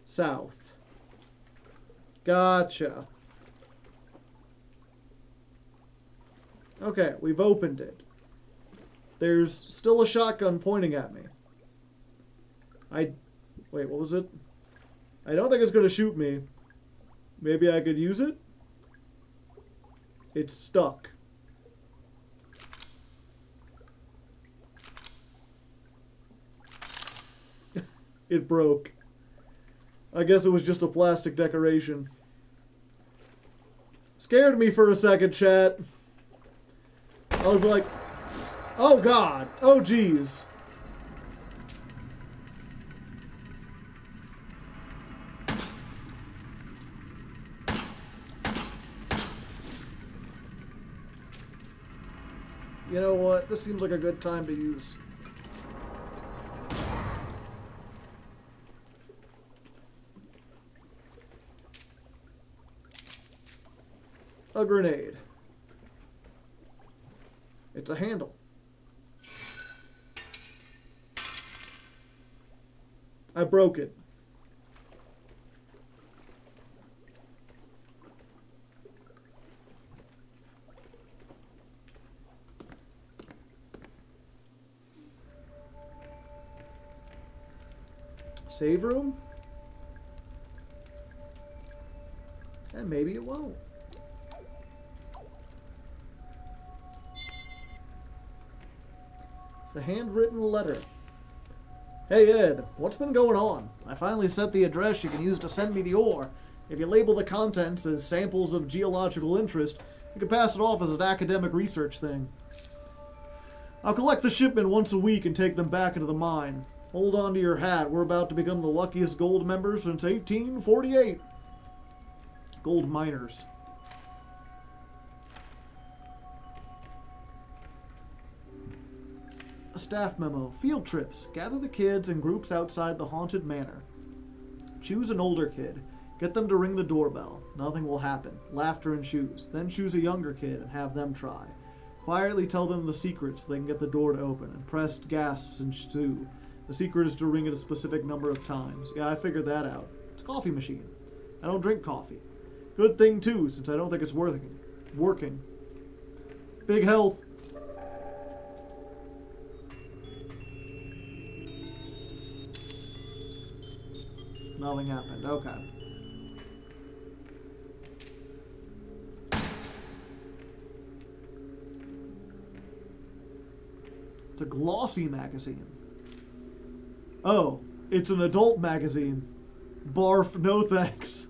south. Gotcha. Okay, we've opened it. There's still a shotgun pointing at me. Wait, what was it? I don't think it's going to shoot me. Maybe I could use it? It's stuck. It broke. I guess it was just a plastic decoration. Scared me for a second, chat. I was like, oh god, oh geez. You know what? This seems like a good time to use. A grenade. It's a handle. I broke it. Save room? And maybe it won't. It's a handwritten letter. Hey Ed, what's been going on? I finally set the address you can use to send me the ore. If you label the contents as samples of geological interest, you can pass it off as an academic research thing. I'll collect the shipment once a week and take them back into the mine. Hold on to your hat, we're about to become the luckiest gold members since 1848. Gold miners. A staff memo. Field trips. Gather the kids in groups outside the haunted manor. Choose an older kid. Get them to ring the doorbell. Nothing will happen. Laughter and shoes. Then choose a younger kid and have them try. Quietly tell them the secret so they can get the door to open. Impressed gasps ensue. The secret is to ring it a specific number of times. Yeah, I figured that out. It's a coffee machine. I don't drink coffee. Good thing too, since I don't think it's working. Big health. Nothing happened. Okay. It's a glossy magazine. Oh, it's an adult magazine. Barf, no thanks.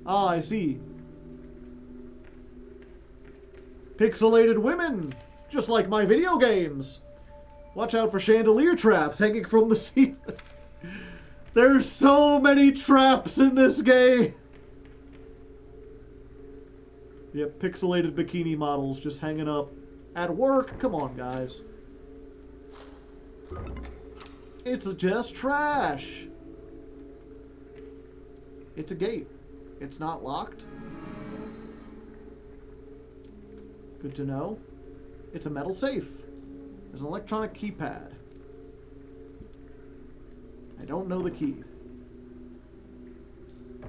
Ah, I see. Pixelated women, just like my video games. Watch out for chandelier traps hanging from the ceiling. There's so many traps in this game. Yep, pixelated bikini models just hanging up at work. Come on, guys. It's just trash. It's a gate. It's not locked. Good to know. It's a metal safe. There's an electronic keypad. I don't know the key.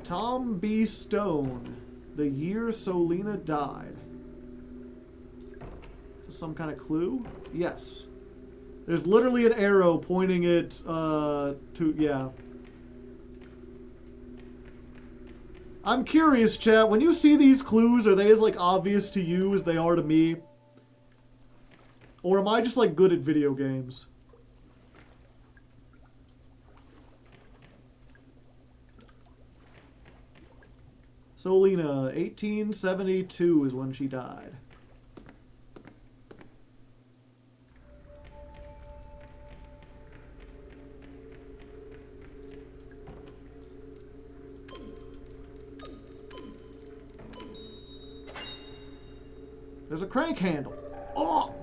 Tom B. Stone. The year Solina died. Is this some kind of clue? Yes. There's literally an arrow pointing it to, yeah. I'm curious, chat, when you see these clues, are they as, like, obvious to you as they are to me? Or am I just, like, good at video games? Solina, 1872 is when she died. There's a crank handle. Oh!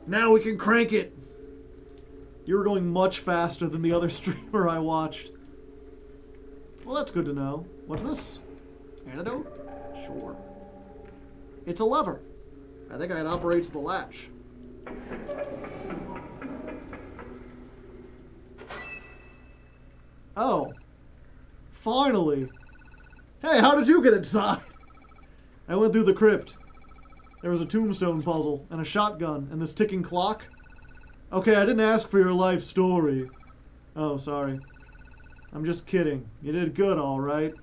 Now we can crank it! You were going much faster than the other streamer I watched. Well, that's good to know. What's this? Antidote? Sure. It's a lever. I think it operates the latch. Oh. Finally. Hey, how did you get inside? I went through the crypt. There was a tombstone puzzle, and a shotgun, and this ticking clock. Okay, I didn't ask for your life story. Oh, sorry. I'm just kidding. You did good, all right.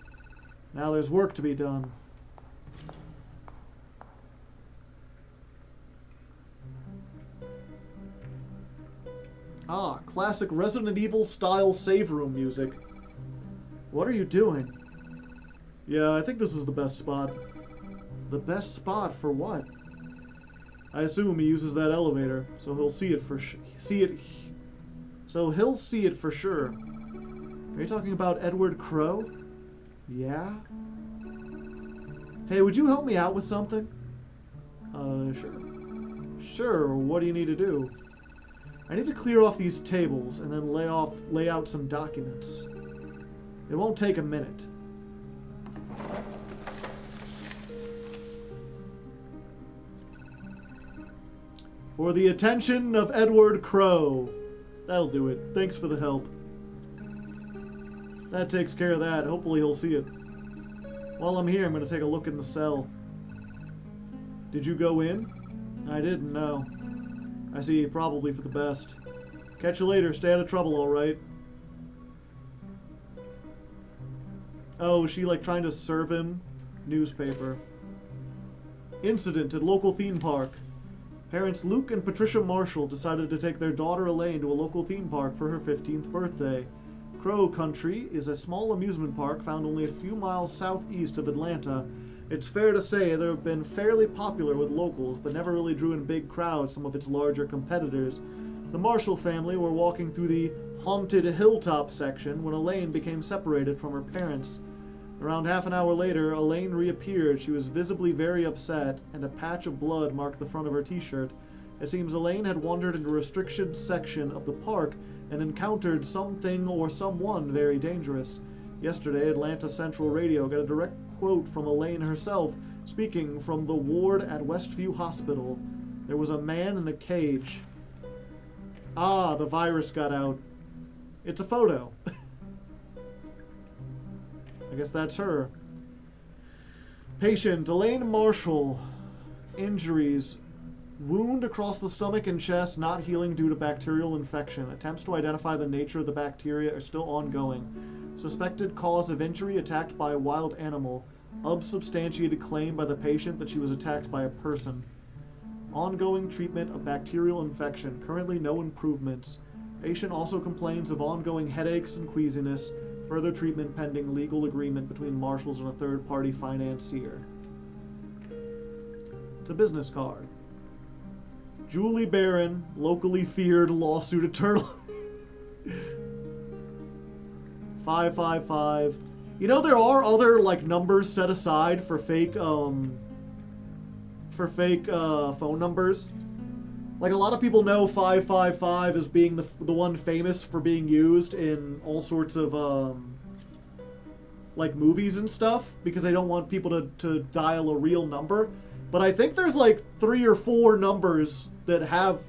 Now there's work to be done. Ah, classic Resident Evil style save room music. What are you doing? Yeah, I think this is the best spot. The best spot for what? I assume he uses that elevator, so he'll see it for he'll see it for sure. Are you talking about Edward Crow? Yeah? Hey, would you help me out with something? Sure. Sure, what do you need to do? I need to clear off these tables and then lay out some documents. It won't take a minute. For the attention of Edward Crow. That'll do it. Thanks for the help. That takes care of that. Hopefully he'll see it. While I'm here, I'm going to take a look in the cell. Did you go in? I didn't, no. I see, probably for the best. Catch you later. Stay out of trouble, alright? Oh, is she like trying to serve him? Newspaper. Incident at local theme park. Parents Luke and Patricia Marshall decided to take their daughter Elaine to a local theme park for her 15th birthday. Crow Country is a small amusement park found only a few miles southeast of Atlanta. It's fair to say they have been fairly popular with locals, but never really drew in big crowds some of its larger competitors. The Marshall family were walking through the haunted hilltop section when Elaine became separated from her parents. Around half an hour later, Elaine reappeared. She was visibly very upset, and a patch of blood marked the front of her t-shirt. It seems Elaine had wandered into a restricted section of the park and encountered something or someone very dangerous. Yesterday, Atlanta Central Radio got a direct quote from Elaine herself, speaking from the ward at Westview Hospital. There was a man in a cage. Ah, the virus got out. It's a photo. I guess that's her. Patient Elaine Marshall. Injuries. Wound across the stomach and chest, not healing due to bacterial infection. Attempts to identify the nature of the bacteria are still ongoing. Suspected cause of injury, attacked by a wild animal. Unsubstantiated claim by the patient that she was attacked by a person. Ongoing treatment of bacterial infection. Currently no improvements. Patient also complains of ongoing headaches and queasiness. Further treatment pending legal agreement between Marshalls and a third-party financier. It's a business card. Julie Barron, locally feared lawsuit attorney. 555. You know, there are other like numbers set aside for fake phone numbers. Like, a lot of people know 555 as being the one famous for being used in all sorts of like movies and stuff, because they don't want people to dial a real number. But I think there's like 3 or 4 numbers that have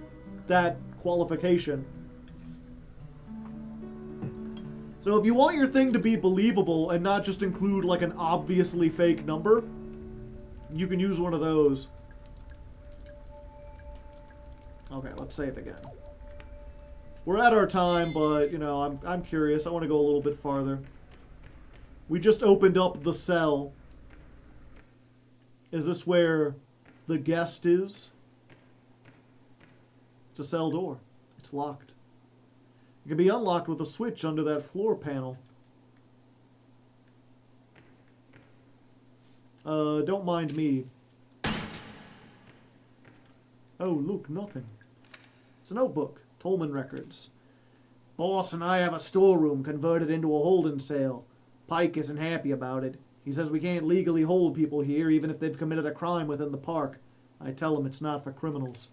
that qualification. So if you want your thing to be believable and not just include like an obviously fake number, you can use one of those. Okay, let's save again. We're at our time, but, you know, I'm curious. I want to go a little bit farther. We just opened up the cell. Is this where the guest is? It's a cell door. It's locked. It can be unlocked with a switch under that floor panel. Don't mind me. Oh, look, nothing. It's a notebook. Tolman records. Boss and I have a storeroom converted into a holding cell. Pike isn't happy about it. He says we can't legally hold people here even if they've committed a crime within the park. I tell him it's not for criminals.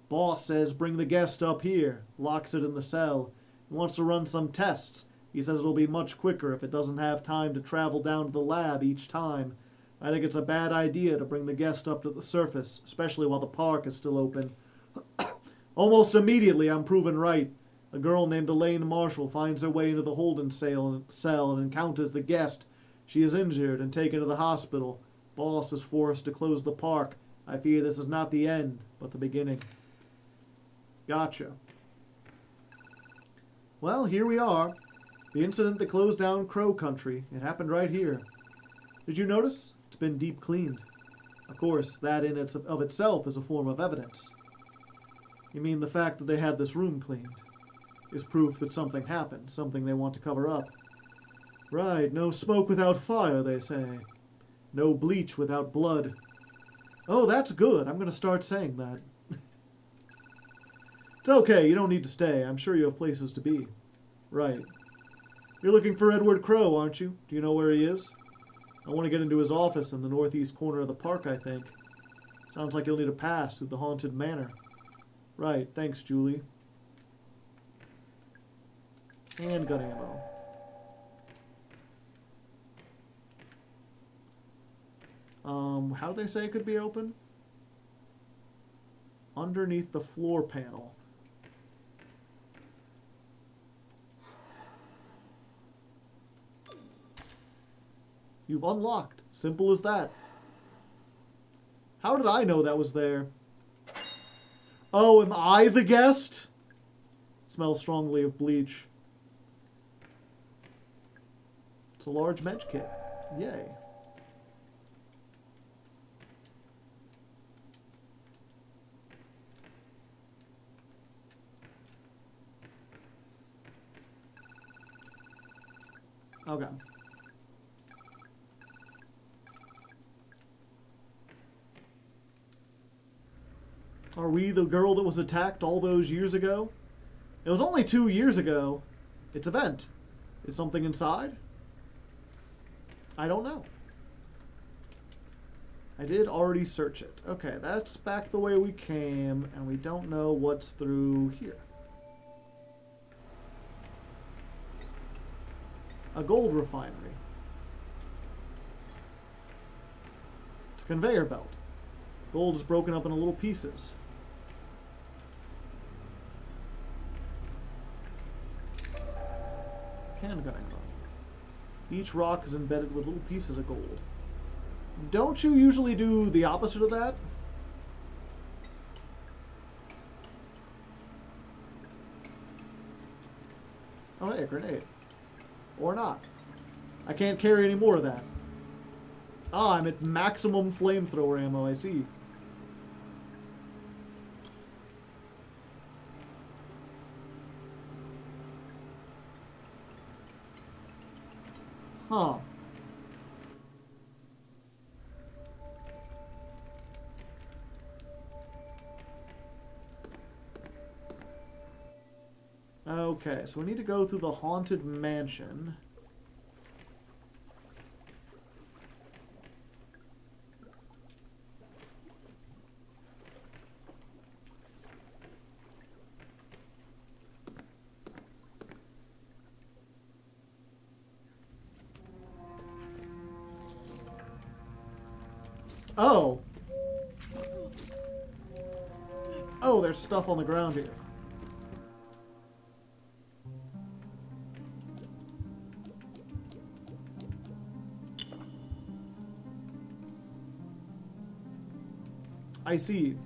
Boss says bring the guest up here. Locks it in the cell. He wants to run some tests. He says it'll be much quicker if it doesn't have time to travel down to the lab each time. I think it's a bad idea to bring the guest up to the surface, especially while the park is still open. Almost immediately, I'm proven right. A girl named Elaine Marshall finds her way into the holding cell and encounters the guest. She is injured and taken to the hospital. Boss is forced to close the park. I fear this is not the end, but the beginning. Gotcha. Well, here we are. The incident that closed down Crow Country. It happened right here. Did you notice? It's been deep cleaned. Of course, that in of itself is a form of evidence. You mean the fact that they had this room cleaned is proof that something happened, something they want to cover up. Right, no smoke without fire, they say. No bleach without blood. Oh, that's good. I'm going to start saying that. It's okay, you don't need to stay. I'm sure you have places to be. Right. You're looking for Edward Crow, aren't you? Do you know where he is? I want to get into his office in the northeast corner of the park, I think. Sounds like you'll need a pass through the haunted manor. Right, thanks, Julie. And gun ammo. How did they say it could be open? underneath the floor panel. You've unlocked. Simple as that. How did I know that was there? Oh, am I the guest? Smells strongly of bleach. It's a large med kit. Yay. Okay. Are we the girl that was attacked all those years ago? It was only 2 years ago. It's a vent. Is something inside? I don't know. I did already search it. Okay, that's back the way we came, and we don't know what's through here. A gold refinery. It's a conveyor belt. Gold is broken up into little pieces. Handgun ammo. Each rock is embedded with little pieces of gold. Don't you usually do the opposite of that? Oh, hey, a grenade. Or not. I can't carry any more of that. Ah, I'm at maximum flamethrower ammo, I see. Huh. Okay, so we need to go through the haunted mansion. Oh! Oh, there's stuff on the ground here. I see.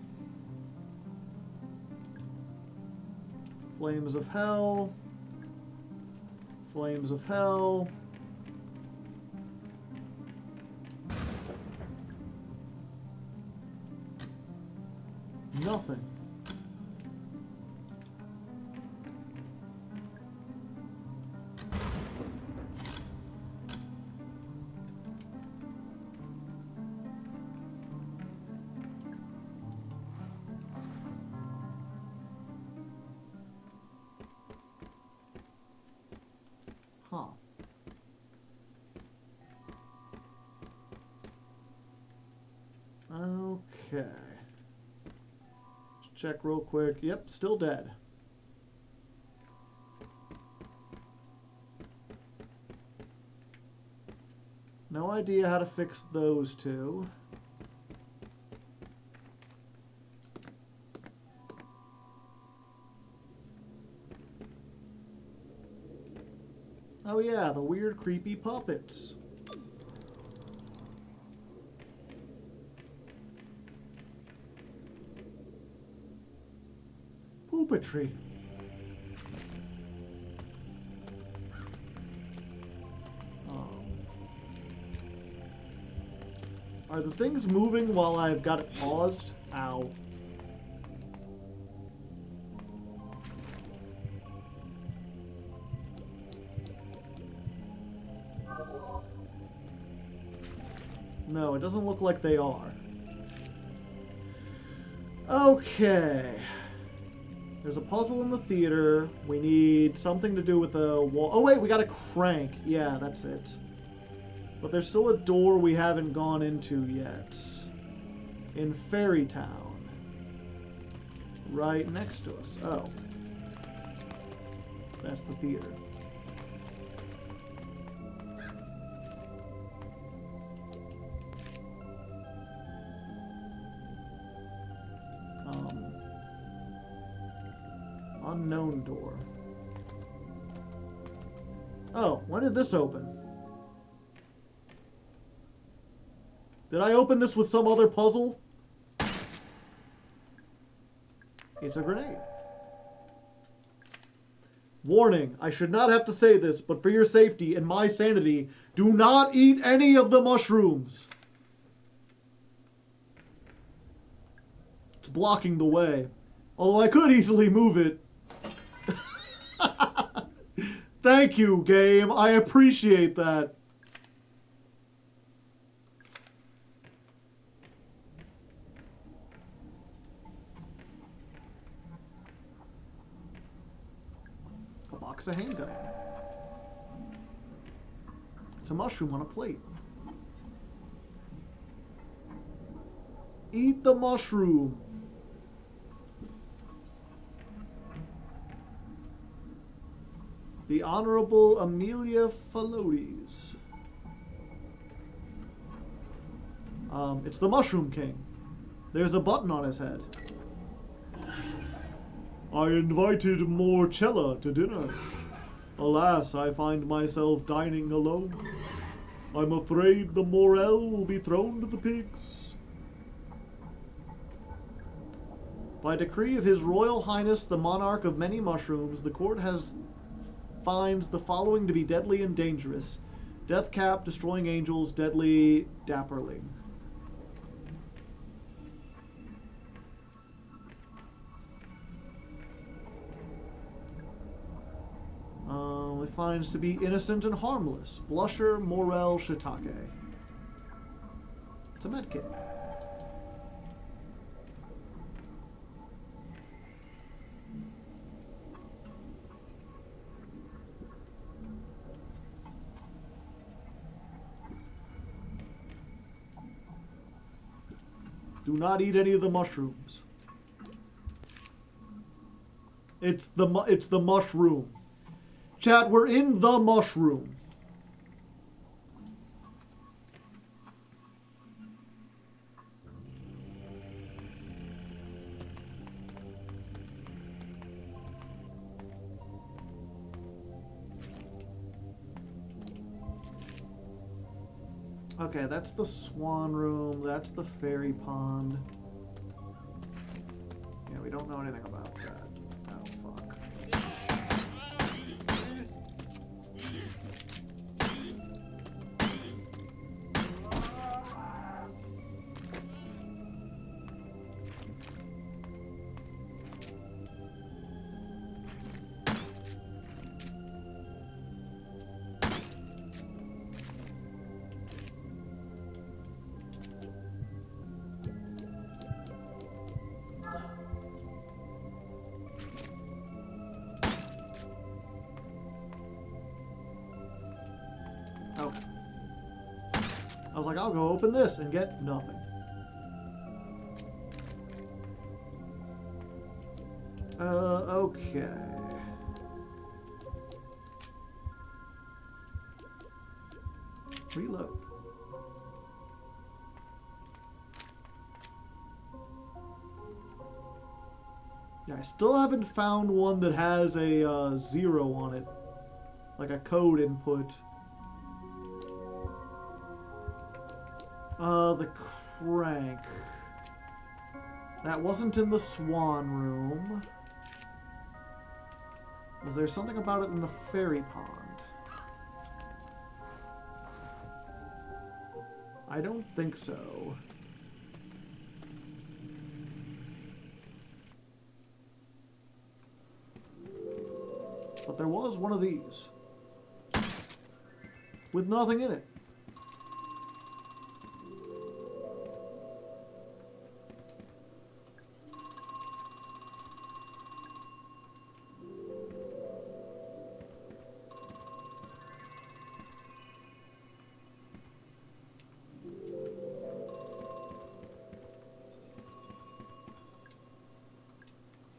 Flames of hell. Flames of hell. Nothing. Huh. Okay. Check real quick. Yep, still dead. No idea how to fix those two. Oh yeah, the weird creepy puppets. Poopetry. Are the things moving while I've got it paused? Ow. No, it doesn't look like they are. Okay. There's a puzzle in the theater. We need something to do with the wall. Oh wait, we got a crank. Yeah, that's it. But there's still a door we haven't gone into yet. In Fairy Town. Right next to us. Oh. That's the theater. Unknown door. Oh, when did this open? Did I open this with some other puzzle? It's a grenade. Warning, I should not have to say this, but for your safety and my sanity, do not eat any of the mushrooms. It's blocking the way. Although I could easily move it. Thank you, game. I appreciate that. A box of handgun ammo. It's a mushroom on a plate. Eat the mushroom. The Honorable Amelia Phalotes. It's the Mushroom King. There's a button on his head. I invited Morcella to dinner. Alas, I find myself dining alone. I'm afraid the morel will be thrown to the pigs. By decree of His Royal Highness, the Monarch of Many Mushrooms, the court finds the following to be deadly and dangerous. Deathcap, Destroying Angels, Deadly Dapperling. It finds to be innocent and harmless. Blusher, Morel, Shiitake. It's a medkit. Do not eat any of the mushrooms. It's the mushroom. Chat, we're in the mushroom. Okay, that's the swan room. That's the fairy pond. Yeah, we don't know anything about that. Oh, fuck. Okay. I was like, I'll go open this and get nothing. Okay. Reload. Yeah, I still haven't found one that has a 0 on it. Like a code input. The crank. That wasn't in the swan room. Was there something about it in the fairy pond? I don't think so. But there was one of these. With nothing in it.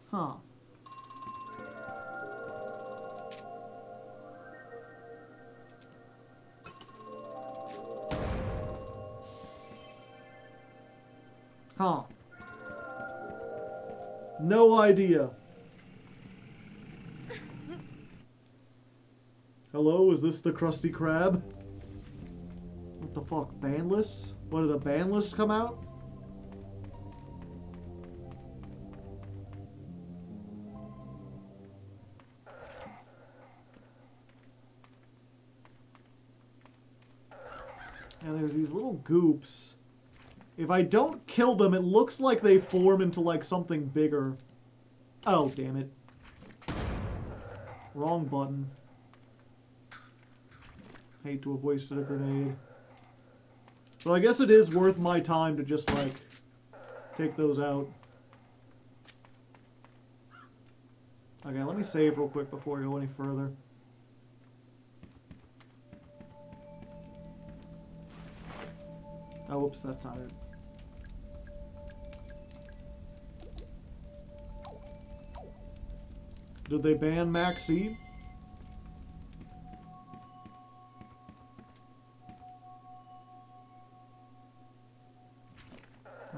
Huh. Huh. No idea. Hello, is this the Krusty Krab? What the fuck? Ban lists? What, did a ban list come out? And there's these little goops. If I don't kill them, it looks like they form into like something bigger. Oh, damn it. Wrong button. Hate to have wasted a grenade. So I guess it is worth my time to just like take those out. Okay, let me save real quick before I go any further. Oh, whoops, that's not it. Did they ban Maxi?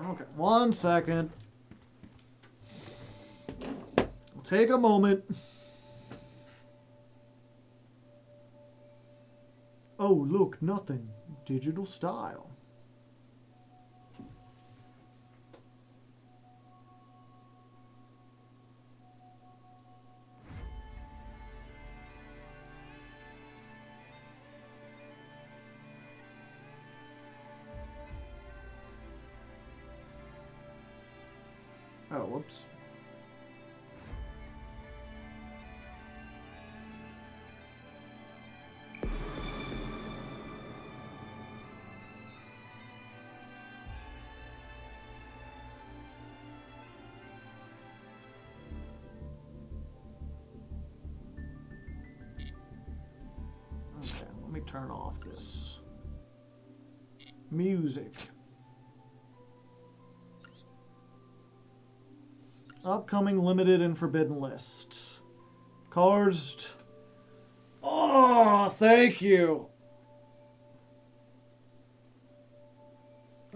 Okay, 1 second. We'll take a moment. Oh, look, nothing. Digital style. Oh, whoops. Okay, let me turn off this music. Upcoming limited and forbidden lists. Cards. Oh, thank you.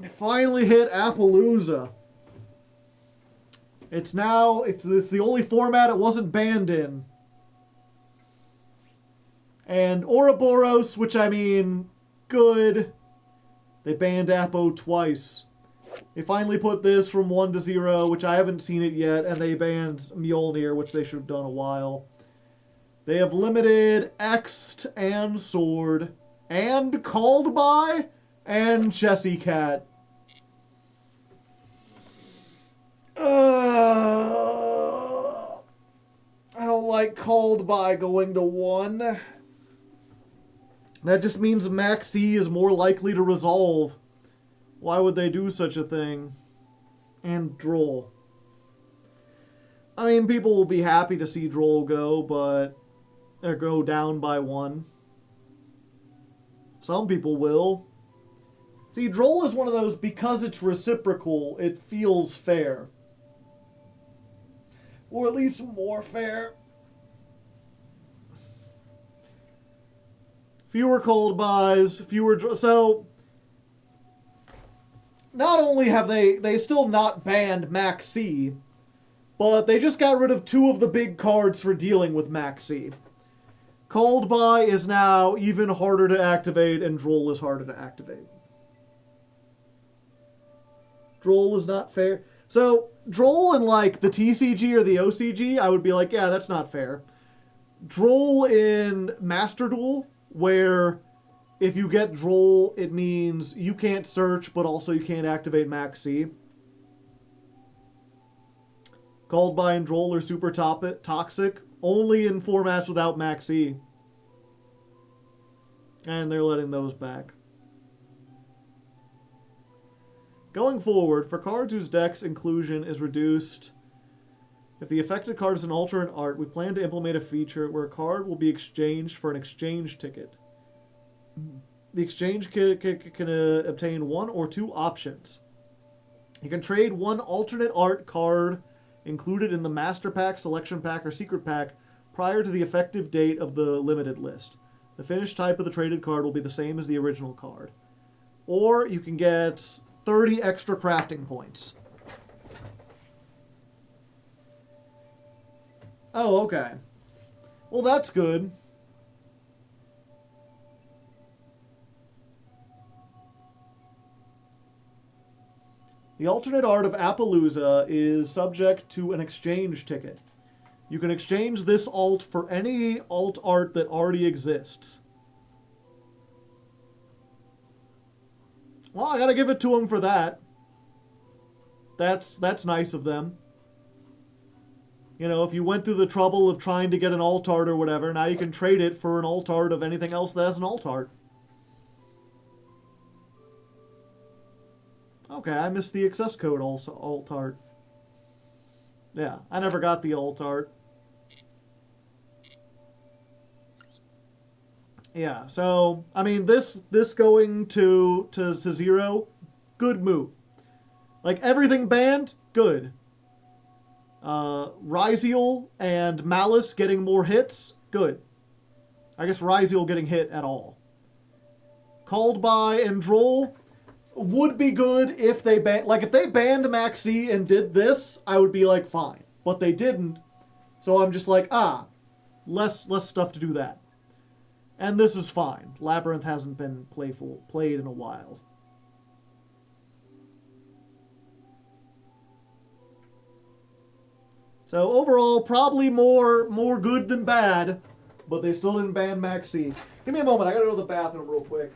I finally hit Appaloosa. It's the only format it wasn't banned in. And Ouroboros, which I mean, good. They banned Appo twice. They finally put this from 1 to 0, which I haven't seen it yet, and they banned Mjolnir, which they should have done a while. They have limited X'd and Sword, and Called By, and Jessie Cat. I don't like Called By going to 1. That just means Maxi is more likely to resolve. Why would they do such a thing? And Droll. I mean, people will be happy to see Droll go, but... or go down by 1. Some people will. See, Droll is one of those, because it's reciprocal, it feels fair. Or at least more fair. Fewer cold buys, fewer... So... not only have they still not banned Maxi, but they just got rid of 2 of the big cards for dealing with Maxi. Called By is now even harder to activate, and Droll is harder to activate. Droll is not fair. So, Droll in, like, the TCG or the OCG, I would be like, yeah, that's not fair. Droll in Master Duel, where... if you get Droll, it means you can't search, but also you can't activate Maxi. Called By and Droll are super toxic, only in formats without Maxi. And they're letting those back. Going forward, for cards whose deck's inclusion is reduced, if the affected card is an alternate art, we plan to implement a feature where a card will be exchanged for an exchange ticket. The exchange can obtain 1 or 2 options. You can trade 1 alternate art card included in the Master Pack, Selection Pack, or Secret Pack prior to the effective date of the limited list. The finished type of the traded card will be the same as the original card. Or you can get 30 extra crafting points. Oh, okay. Well, that's good. The alternate art of Appaloosa is subject to an exchange ticket. You can exchange this alt for any alt art that already exists. Well, I gotta give it to them for that. That's nice of them. You know, if you went through the trouble of trying to get an alt art or whatever, now you can trade it for an alt art of anything else that has an alt art. Okay, I missed the access code also, alt art. Yeah, I never got the alt art. Yeah, so, I mean, this going to 0, good move. Like, everything banned, good. Ryziel and Malice getting more hits, good. I guess Ryziel getting hit at all. Called by and Droll would be good if they if they banned Maxi and did this, I would be like, fine. But they didn't, so I'm just like, less stuff to do that. And this is fine. Labyrinth hasn't been played in a while. So overall, probably more good than bad, but they still didn't ban Maxi. Give me a moment, I gotta go to the bathroom real quick.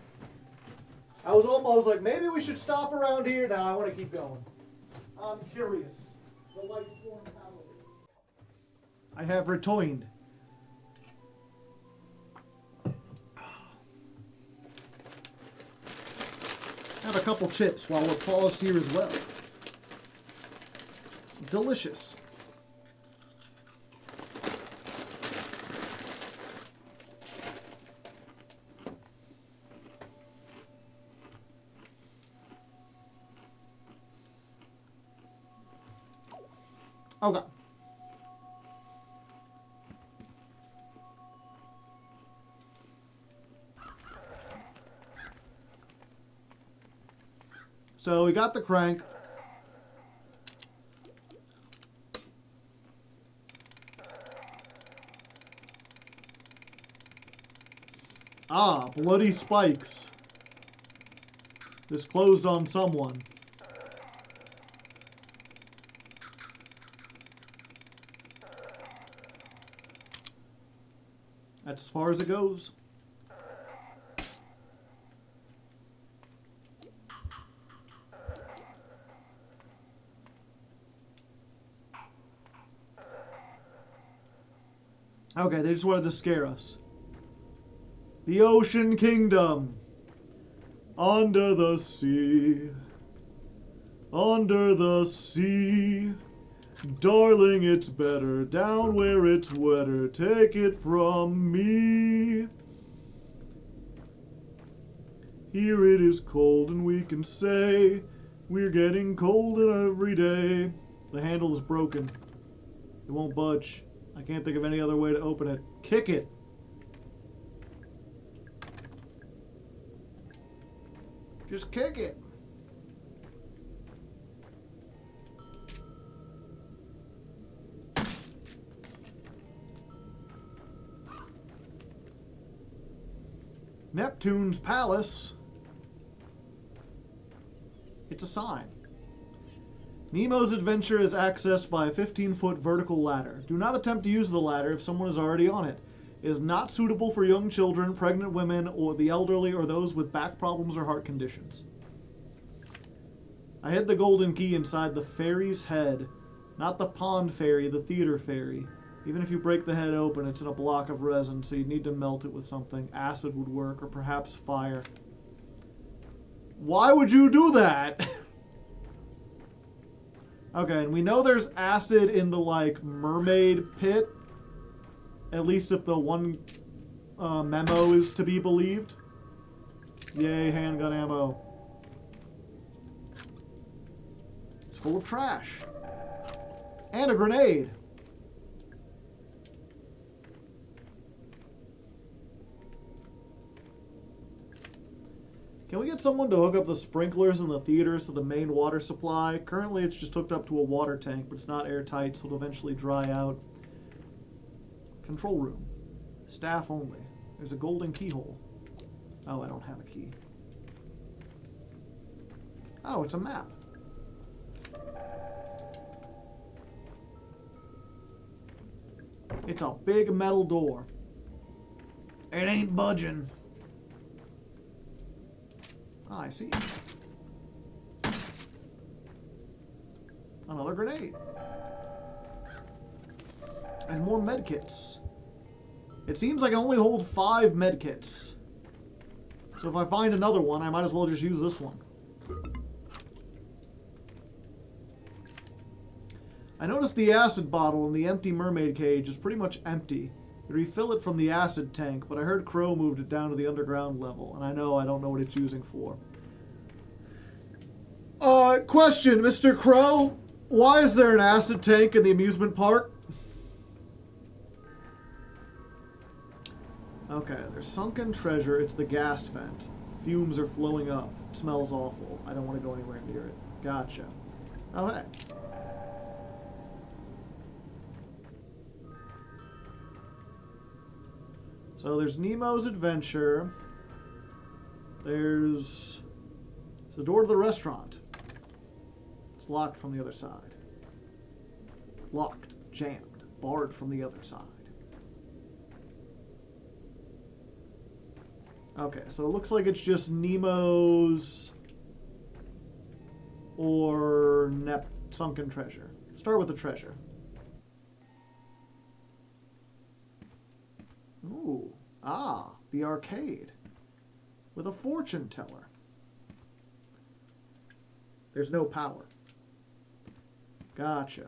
I was almost like, maybe we should stop around here. Now I want to keep going. I'm curious. The light storm paladin. I have returned. Have a couple chips while we're paused here as well. Delicious. Okay. So we got the crank. Ah, bloody spikes. This closed on someone. That's as far as it goes. Okay, they just wanted to scare us. The Ocean Kingdom. Under the sea. Under the sea. Darling, it's better down where it's wetter. Take it from me. Here it is cold and we can say we're getting colder every day. The handle is broken. It won't budge. I can't think of any other way to open it. Kick it. Just kick it. Neptune's Palace. It's a sign. Nemo's adventure is accessed by a 15-foot vertical ladder. Do not attempt to use the ladder if someone is already on it. It is not suitable for young children, pregnant women, or the elderly, or those with back problems or heart conditions. I hid the golden key inside the fairy's head. Not the pond fairy, the theater fairy. Even if you break the head open, it's in a block of resin, so you'd need to melt it with something. Acid would work, or perhaps fire. Why would you do that? Okay, and we know there's acid in the, like, mermaid pit. At least if the one memo is to be believed. Yay, handgun ammo. It's full of trash. And a grenade. Can we get someone to hook up the sprinklers in the theaters to the main water supply? Currently it's just hooked up to a water tank, but it's not airtight, so it'll eventually dry out. Control room. Staff only. There's a golden keyhole. Oh, I don't have a key. Oh, it's a map. It's a big metal door. It ain't budging. Ah, I see. Another grenade. And more medkits. It seems I can only hold 5 medkits. So if I find another one, I might as well just use this one. I noticed the acid bottle in the empty mermaid cage is pretty much empty. You refill it from the acid tank, but I heard Crow moved it down to the underground level, and I don't know what it's using for. Question, Mr. Crow. Why is there an acid tank in the amusement park? Okay, there's sunken treasure. It's the gas vent. Fumes are flowing up. It smells awful. I don't want to go anywhere near it. Gotcha. Oh, hey. So there's Nemo's Adventure. There's the door to the restaurant. It's locked from the other side. Locked, jammed, barred from the other side. Okay, so it looks like it's just Nemo's or sunken treasure. Start with the treasure. Ooh, the arcade with a fortune teller. There's no power. Gotcha.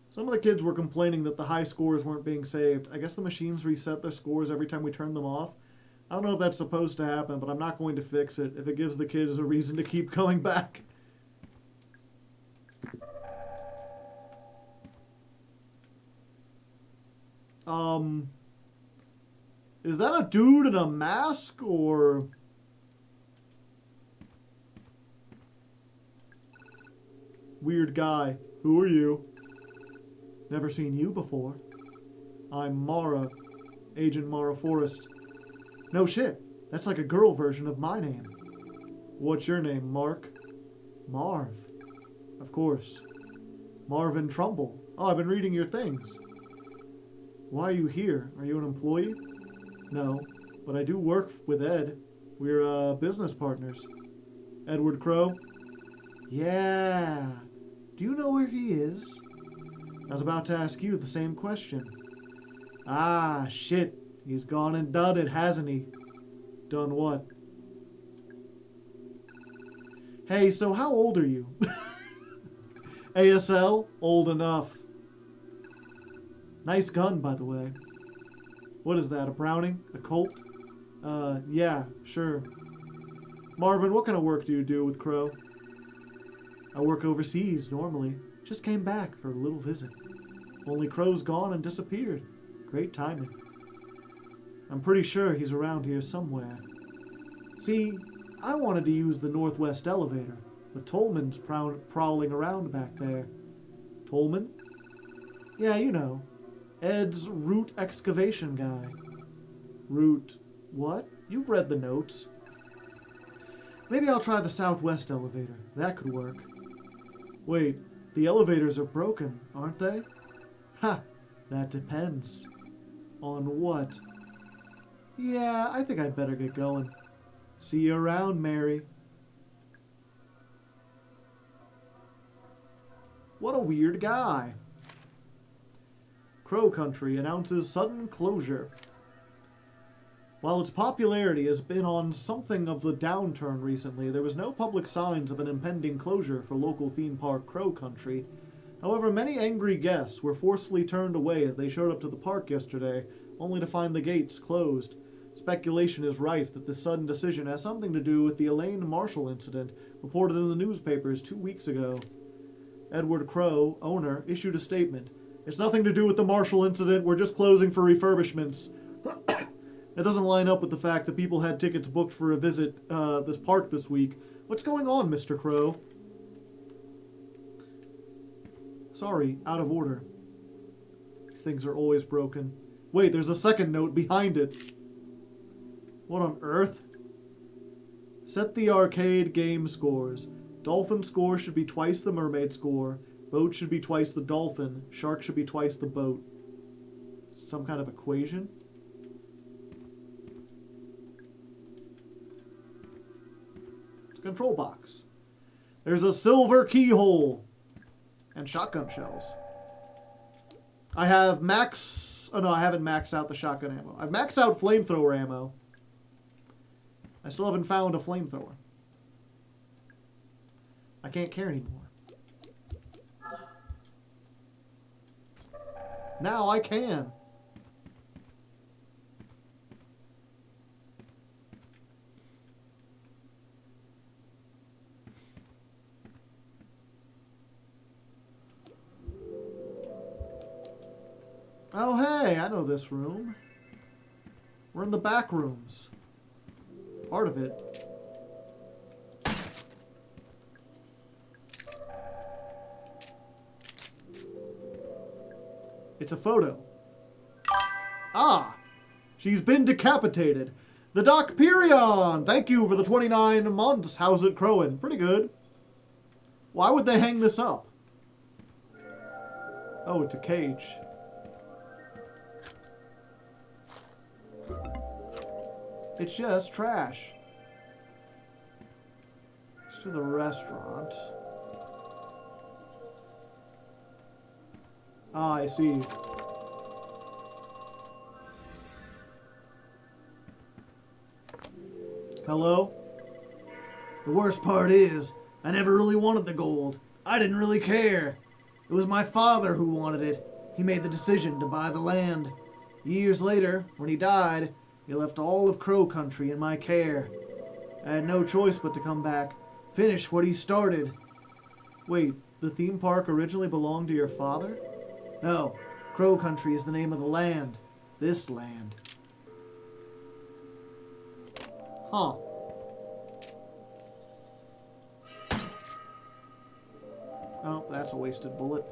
Some of the kids were complaining that the high scores weren't being saved. I guess the machines reset their scores every time we turn them off. I don't know if that's supposed to happen, but I'm not going to fix it if it gives the kids a reason to keep going back. Is that a dude in a mask, or... Weird guy. Who are you? Never seen you before. I'm Mara. Agent Mara Forrest. No shit. That's like a girl version of my name. What's your name, Mark? Marv. Of course. Marvin Trumbull. Oh, I've been reading your things. Why are you here? Are you an employee? No, but I do work with Ed. We're business partners. Edward Crow? Yeah. Do you know where he is? I was about to ask you the same question. Ah, shit. He's gone and done it, hasn't he? Done what? Hey, so how old are you? ASL? Old enough. Nice gun, by the way. What is that, a Browning? A Colt? Yeah, sure. Marvin, what kind of work do you do with Crow? I work overseas, normally. Just came back for a little visit. Only Crow's gone and disappeared. Great timing. I'm pretty sure he's around here somewhere. See, I wanted to use the northwest elevator, but Tolman's prowling around back there. Tolman? Yeah, you know. Ed's root excavation guy. Root what? You've read the notes. Maybe I'll try the southwest elevator. That could work. Wait, the elevators are broken, aren't they? Ha! That depends. On what? Yeah, I think I'd better get going. See you around, Mary. What a weird guy. Crow Country announces sudden closure. While its popularity has been on something of the downturn recently, there was no public signs of an impending closure for local theme park Crow Country. However, many angry guests were forcefully turned away as they showed up to the park yesterday, only to find the gates closed. Speculation is rife that this sudden decision has something to do with the Elaine Marshall incident reported in the newspapers 2 weeks ago. Edward Crow, owner, issued a statement. It's nothing to do with the Marshall incident, we're just closing for refurbishments. It doesn't line up with the fact that people had tickets booked for a visit this park this week. What's going on, Mr. Crow? Sorry, out of order. These things are always broken. Wait, there's a second note behind it. What on earth? Set the arcade game scores. Dolphin score should be twice the mermaid score. Boat should be twice the dolphin. Shark should be twice the boat. Some kind of equation? It's a control box. There's a silver keyhole. And shotgun shells. I have max... Oh no, I haven't maxed out the shotgun ammo. I've maxed out flamethrower ammo. I still haven't found a flamethrower. I can't carry anymore. Now I can. Oh, hey, I know this room. We're in the back rooms. Part of it. It's a photo. Ah! She's been decapitated. The Doc Perion! Thank you for the 29 months. How's it crowing? Pretty good. Why would they hang this up? Oh, it's a cage. It's just trash. It's to the restaurant. Ah, I see. Hello? The worst part is, I never really wanted the gold. I didn't really care. It was my father who wanted it. He made the decision to buy the land. Years later, when he died, he left all of Crow Country in my care. I had no choice but to come back, finish what he started. Wait, the theme park originally belonged to your father? No, Crow Country is the name of the land. This land. Huh. Oh, that's a wasted bullet.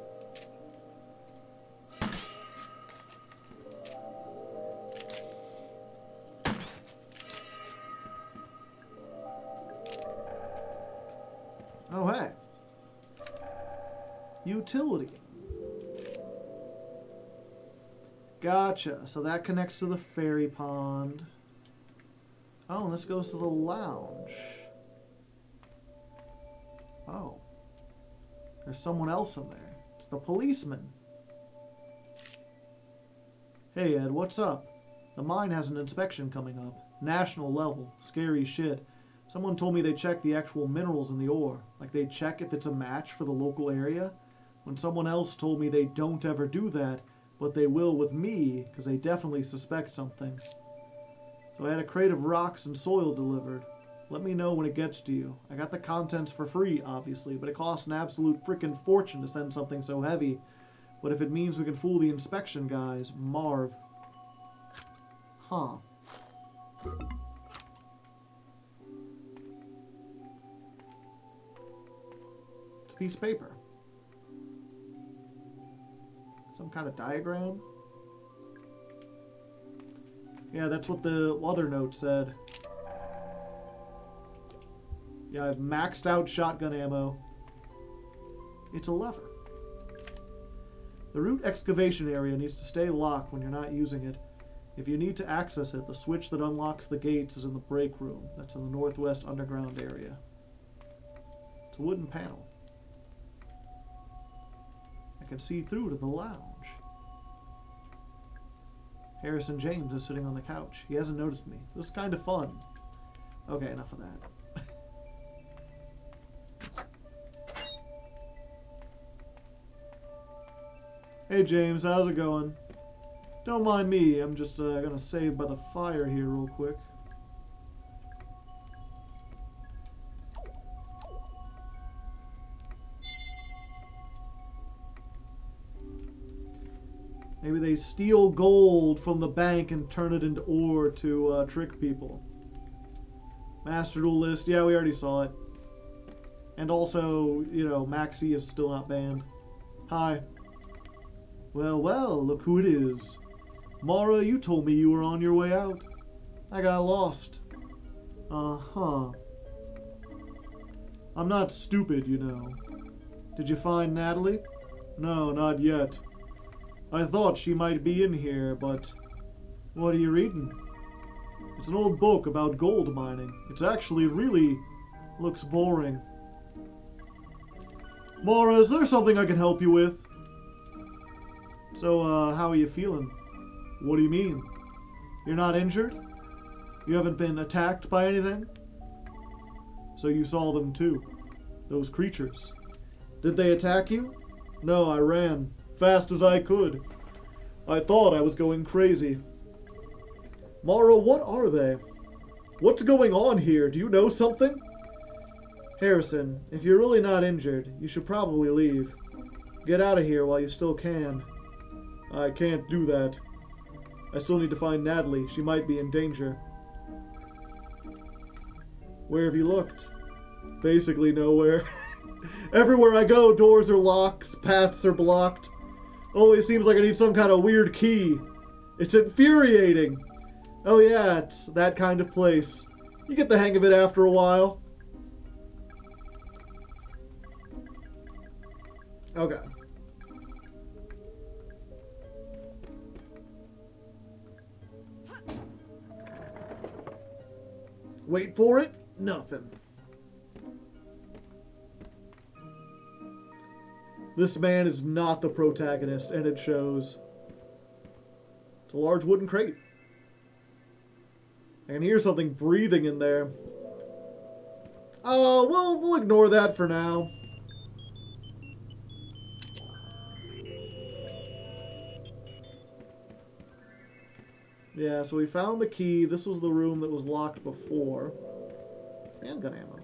Oh, hey. Utility. Gotcha. So that connects to the fairy pond. Oh, and this goes to the lounge. Oh. There's someone else in there. It's the policeman. Hey, Ed, what's up? The mine has an inspection coming up. National level. Scary shit. Someone told me they check the actual minerals in the ore. Like they check if it's a match for the local area. When someone else told me they don't ever do that, but they will with me, because they definitely suspect something. So I had a crate of rocks and soil delivered. Let me know when it gets to you. I got the contents for free, obviously, but it costs an absolute frickin' fortune to send something so heavy. But if it means we can fool the inspection guys, Marv. Huh. It's a piece of paper. Some kind of diagram? Yeah, that's what the other note said. Yeah, I've maxed out shotgun ammo. It's a lever. The root excavation area needs to stay locked when you're not using it. If you need to access it, the switch that unlocks the gates is in the break room. That's in the northwest underground area. It's a wooden panel. I can see through to the lounge. Harrison James is sitting on the couch. He hasn't noticed me. This is kind of fun. Okay, enough of that. Hey James, how's it going? Don't mind me, I'm just gonna save by the fire here real quick. Maybe they steal gold from the bank and turn it into ore to trick people. Master Duelist, yeah, we already saw it. And also, you know, Maxi is still not banned. Hi. Well, well, look who it is. Mara, you told me you were on your way out. I got lost. Uh-huh. I'm not stupid, you know. Did you find Natalie? No, not yet. I thought she might be in here, but... What are you reading? It's an old book about gold mining. It's actually really... looks boring. Mara, is there something I can help you with? So, how are you feeling? What do you mean? You're not injured? You haven't been attacked by anything? So you saw them too. Those creatures. Did they attack you? No, I ran. Fast as I could. I thought I was going crazy. Mara, what are they? What's going on here? Do you know something? Harrison, if you're really not injured, you should probably leave. Get out of here while you still can. I can't do that. I still need to find Natalie. She might be in danger. Where have you looked? Basically nowhere. Everywhere I go, doors are locked, paths are blocked. Always seems like I need some kind of weird key. It's infuriating. Oh yeah, it's that kind of place. You get the hang of it after a while. Okay. Wait for it? Nothing. This man is not the protagonist, and it shows. It's a large wooden crate. I can hear something breathing in there. We'll ignore that for now. Yeah, so we found the key. This was the room that was locked before. Handgun ammo.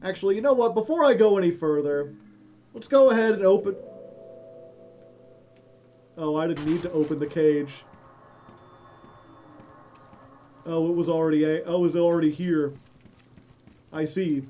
Actually, you know what? Before I go any further, let's go ahead and open... Oh, I didn't need to open the cage. Oh, it was already here. I see.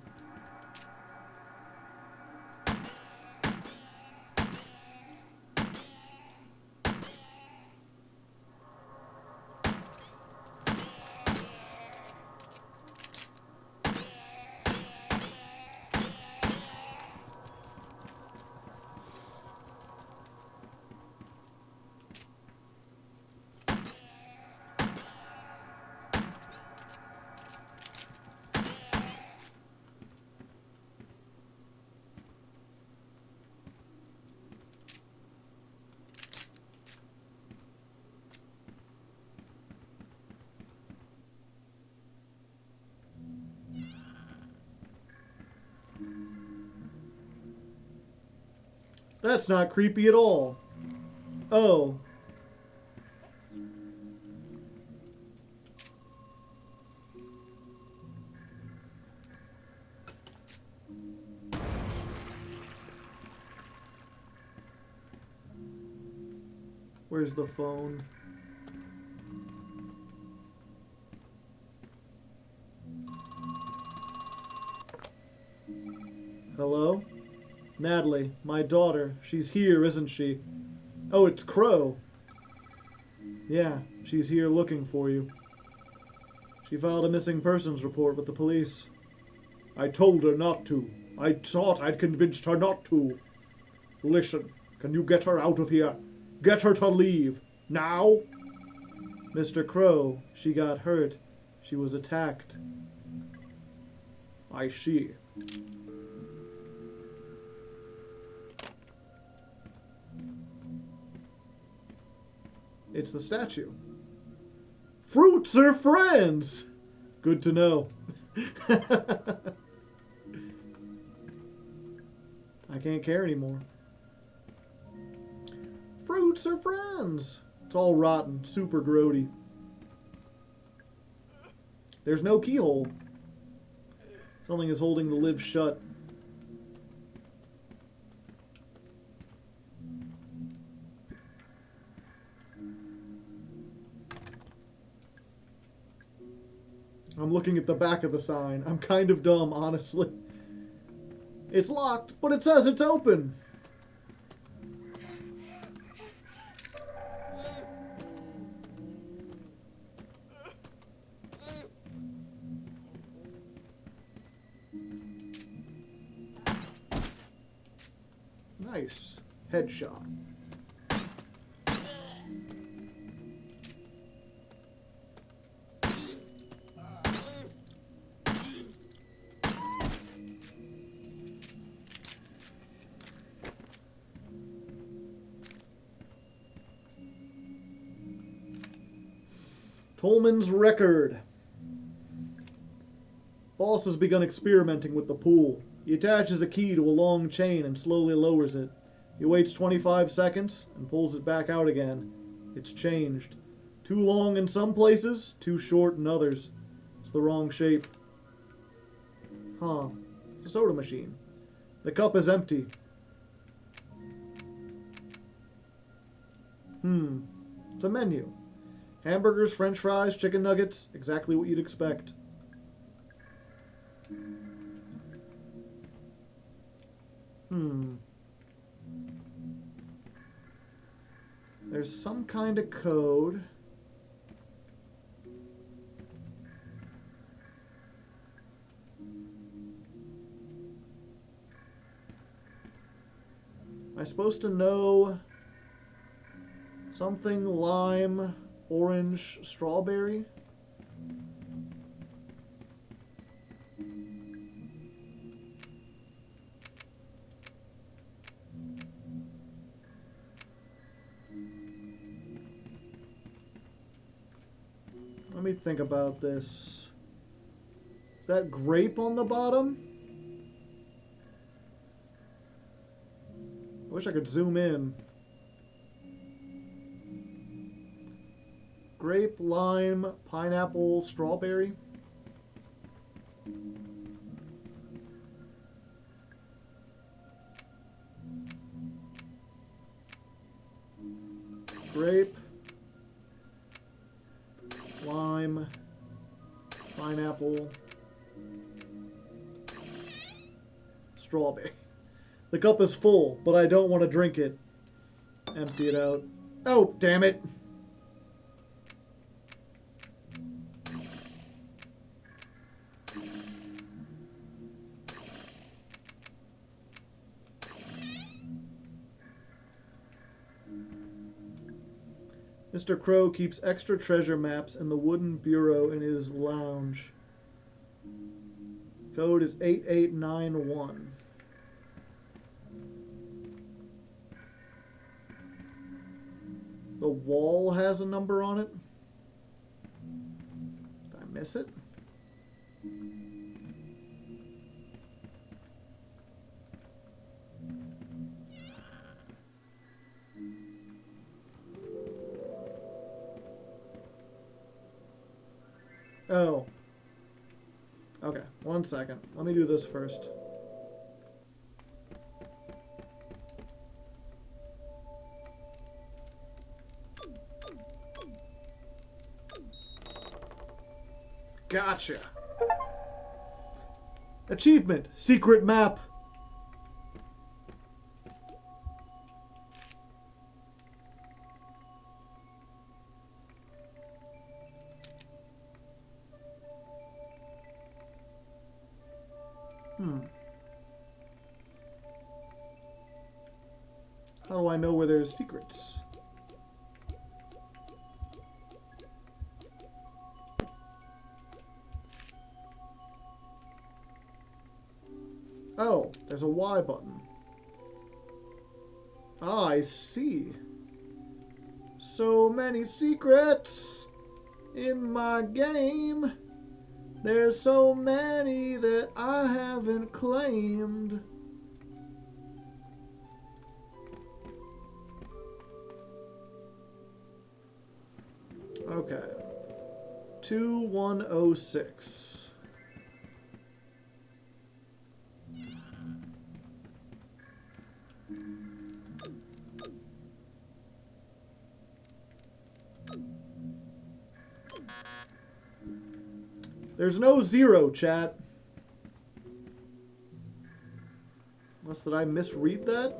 That's not creepy at all. Oh. Where's the phone? Hello? Natalie, my daughter. She's here, isn't she? Oh, it's Crow. Yeah, she's here looking for you. She filed a missing persons report with the police. I told her not to. I thought I'd convinced her not to. Listen, can you get her out of here? Get her to leave. Now? Mr. Crow, she got hurt. She was attacked. I see. It's the statue. Fruits are friends! Good to know. I can't care anymore. Fruits are friends! It's all rotten, super grody. There's no keyhole. Something is holding the lid shut. I'm looking at the back of the sign. I'm kind of dumb, honestly. It's locked, but it says it's open. Nice. Headshot. Tolman's record. Boss has begun experimenting with the pool. He attaches a key to a long chain and slowly lowers it. He waits 25 seconds and pulls it back out again. It's changed. Too long in some places, too short in others. It's the wrong shape. Huh. It's a soda machine. The cup is empty. It's a menu. Hamburgers, french fries, chicken nuggets, exactly what you'd expect. There's some kind of code. Am I supposed to know something lime, orange, strawberry? Let me think about this. Is that grape on the bottom? I wish I could zoom in. Grape, lime, pineapple, strawberry. Grape, lime, pineapple, strawberry. The cup is full, but I don't want to drink it. Empty it out. Oh, damn it. Mr. Crow keeps extra treasure maps in the wooden bureau in his lounge. Code is 8891. The wall has a number on it. Did I miss it? Oh. Okay, 1 second. Let me do this first. Gotcha. Achievement. Secret map. How do I know where there's secrets? Oh, there's a Y button. Ah, I see. So many secrets in my game. There's so many that I haven't claimed. Okay. 2106. There's no 0, chat. Unless did I misread that?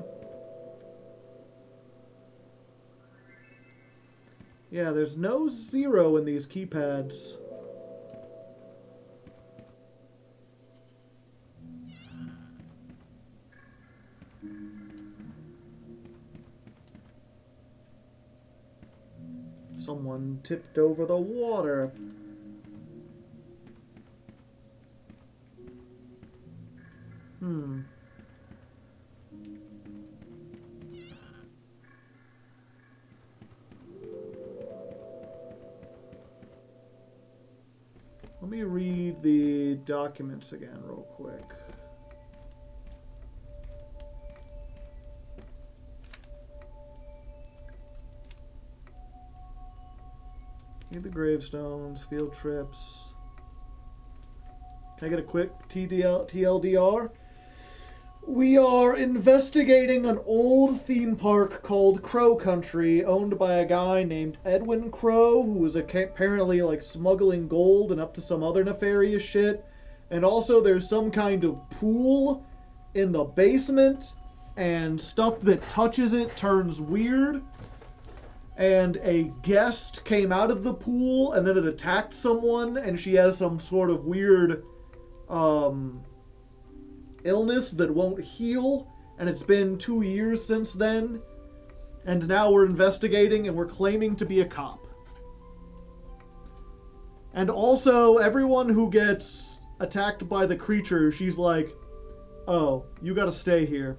Yeah, there's no 0 in these keypads. Someone tipped over the water. Let me read the documents again real quick. Need the gravestones, field trips. Can I get a quick TLDR? We are investigating an old theme park called Crow Country, owned by a guy named Edwin Crow, who was apparently like smuggling gold and up to some other nefarious shit. And also there's some kind of pool in the basement, and stuff that touches it turns weird. And a guest came out of the pool, and then it attacked someone, and she has some sort of weird illness that won't heal, and it's been 2 years since then, and now we're investigating, and we're claiming to be a cop. And also, everyone who gets attacked by the creature, she's like, oh, you gotta stay here.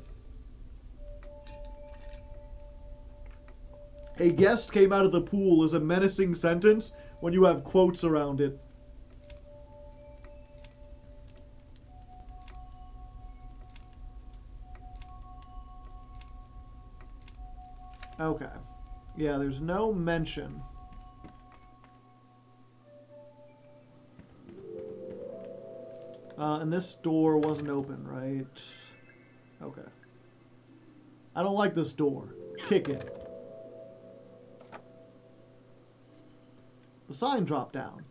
A guest came out of the pool is a menacing sentence when you have quotes around it. Okay. Yeah, there's no mention. And this door wasn't open, right? Okay. I don't like this door. Kick it. The sign dropped down.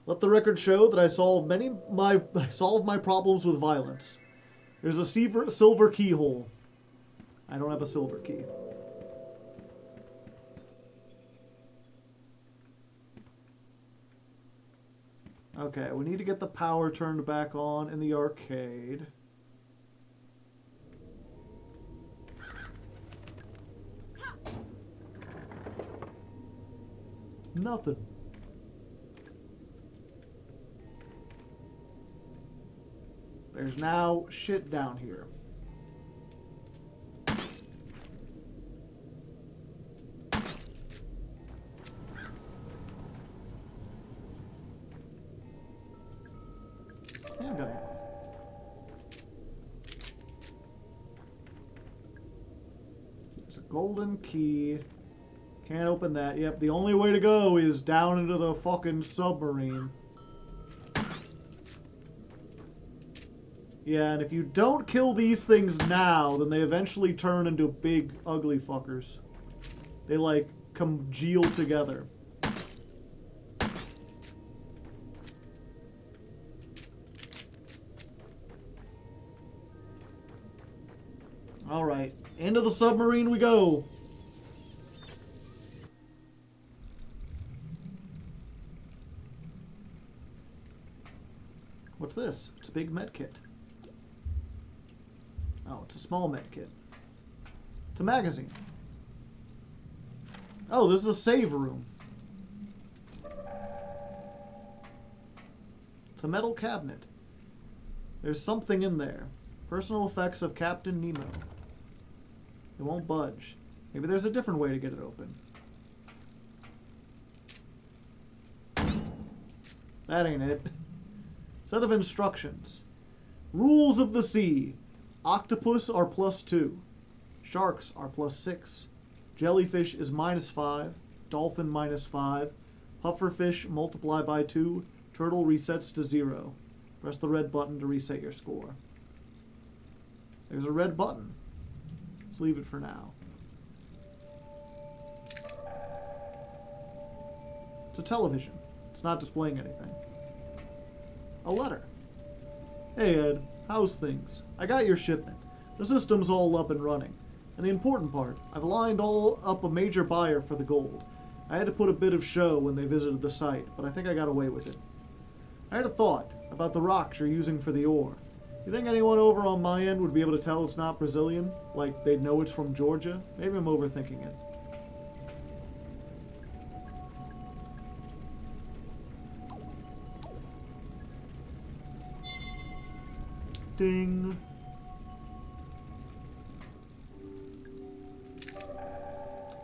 Let the record show that I solved my problems with violence. There's a silver keyhole. I don't have a silver key. Okay, we need to get the power turned back on in the arcade. Nothing. There's now shit down here. Handgun. There's a golden key. Can't open that. Yep, the only way to go is down into the fucking submarine. Yeah, and if you don't kill these things now, then they eventually turn into big, ugly fuckers. They, like, congeal together. Alright, into the submarine we go. What's this? It's a big med kit. Oh, it's a small med kit. It's a magazine. Oh, this is a save room. It's a metal cabinet. There's something in there. Personal effects of Captain Nemo. It won't budge. Maybe there's a different way to get it open. That ain't it. Set of instructions. Rules of the sea. Octopus are +2. Sharks are +6. Jellyfish is -5. Dolphin -5. Pufferfish multiply by 2. Turtle resets to 0. Press the red button to reset your score. There's a red button. Let's leave it for now. It's a television. It's not displaying anything. A letter. Hey Ed, how's things? I got your shipment. The system's all up and running. And the important part, I've lined all up a major buyer for the gold. I had to put a bit of show when they visited the site, but I think I got away with it. I had a thought about the rocks you're using for the ore. You think anyone over on my end would be able to tell it's not Brazilian? Like they'd know it's from Georgia? Maybe I'm overthinking it. Crafting.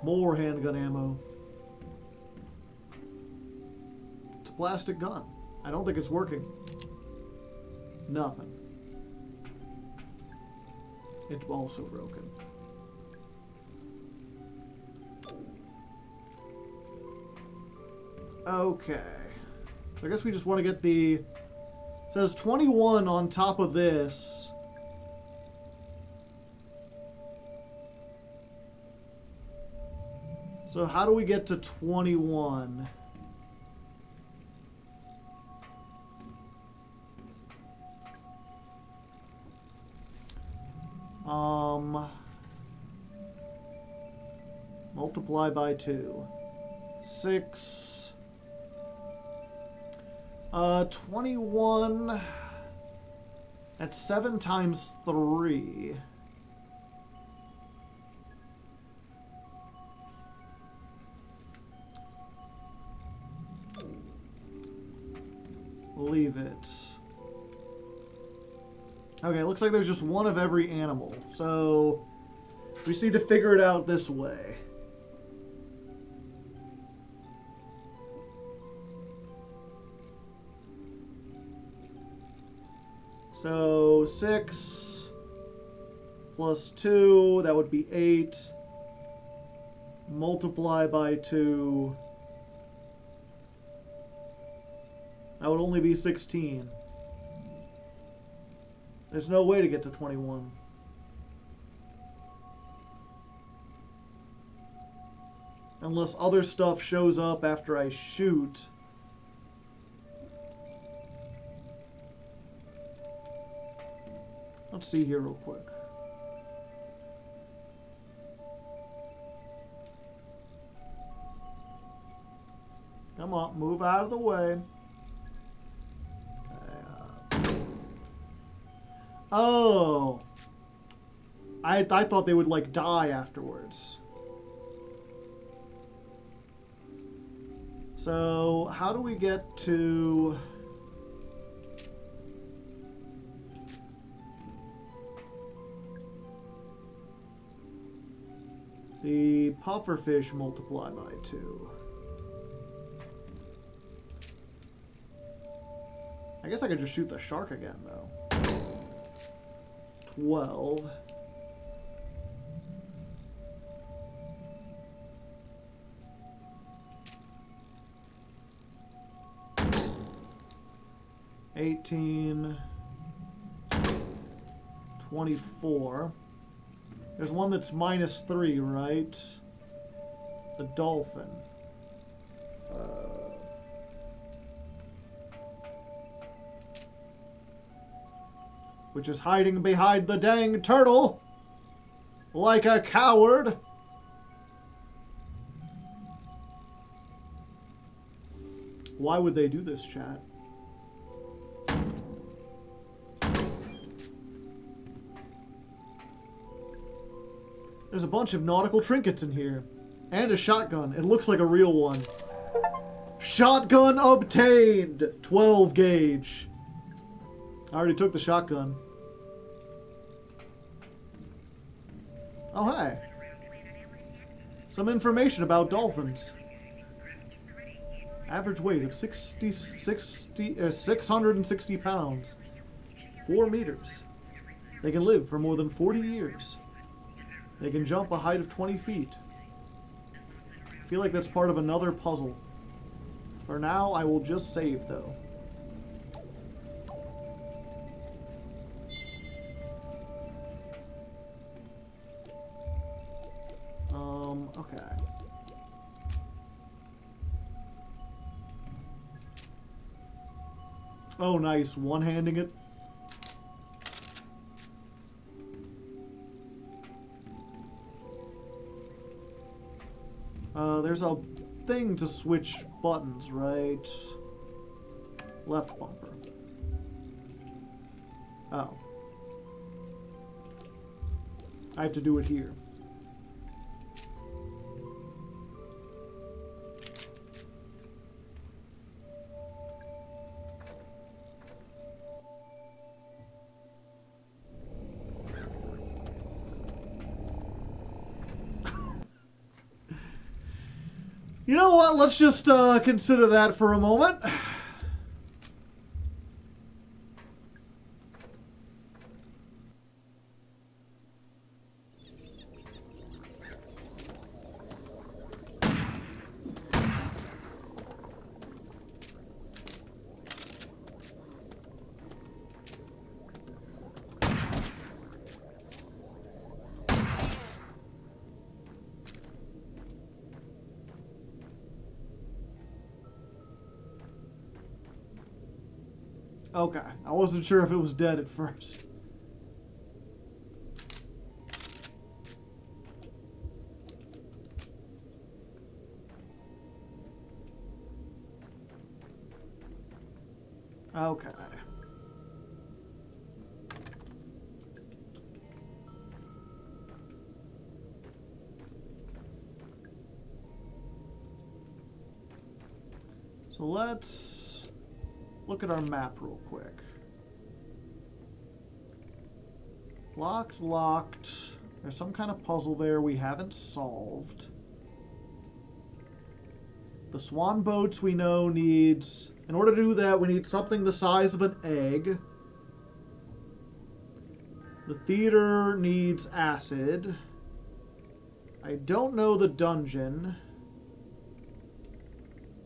More handgun ammo. It's a plastic gun. I don't think it's working. Nothing. It's also broken. Okay. So I guess we just want to get the... It says 21 on top of this. So how do we get to 21? Multiply by 2. 6. 21. That's 7 times 3. Leave it. Okay, it looks like there's just one of every animal. So we just need to figure it out this way. So 6 plus 2, that would be 8. Multiply by 2. That would only be 16. There's no way to get to 21. Unless other stuff shows up after I shoot. Let's see here real quick. Come on, move out of the way. Oh. I thought they would, like, die afterwards. So, how do we get to... the pufferfish multiply by 2? I guess I could just shoot the shark again, though. 12. $18. 24. There's one that's -3, right? The dolphin. Which is hiding behind the dang turtle. Like a coward. Why would they do this, chat? There's a bunch of nautical trinkets in here. And a shotgun. It looks like a real one. Shotgun obtained! 12 gauge. I already took the shotgun. Oh, hey. Some information about dolphins. Average weight of 660 pounds. 4 meters. They can live for more than 40 years. They can jump a height of 20 feet. I feel like that's part of another puzzle. For now, I will just save, though. Okay. Oh, nice. One-handing it. There's a thing to switch buttons, right? Left bumper. Oh. I have to do it here. You know what? Let's just consider that for a moment. Okay, I wasn't sure if it was dead at first. Okay. So let's look at our map real quick. Locked, locked. There's some kind of puzzle there we haven't solved. The swan boats we know needs... In order to do that, we need something the size of an egg. The theater needs acid. I don't know the dungeon.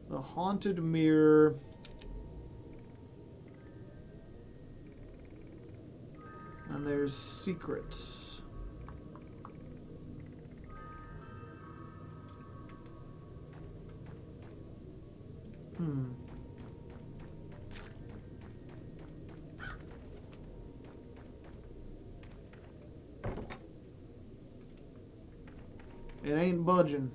The haunted mirror... And there's secrets. It ain't budging.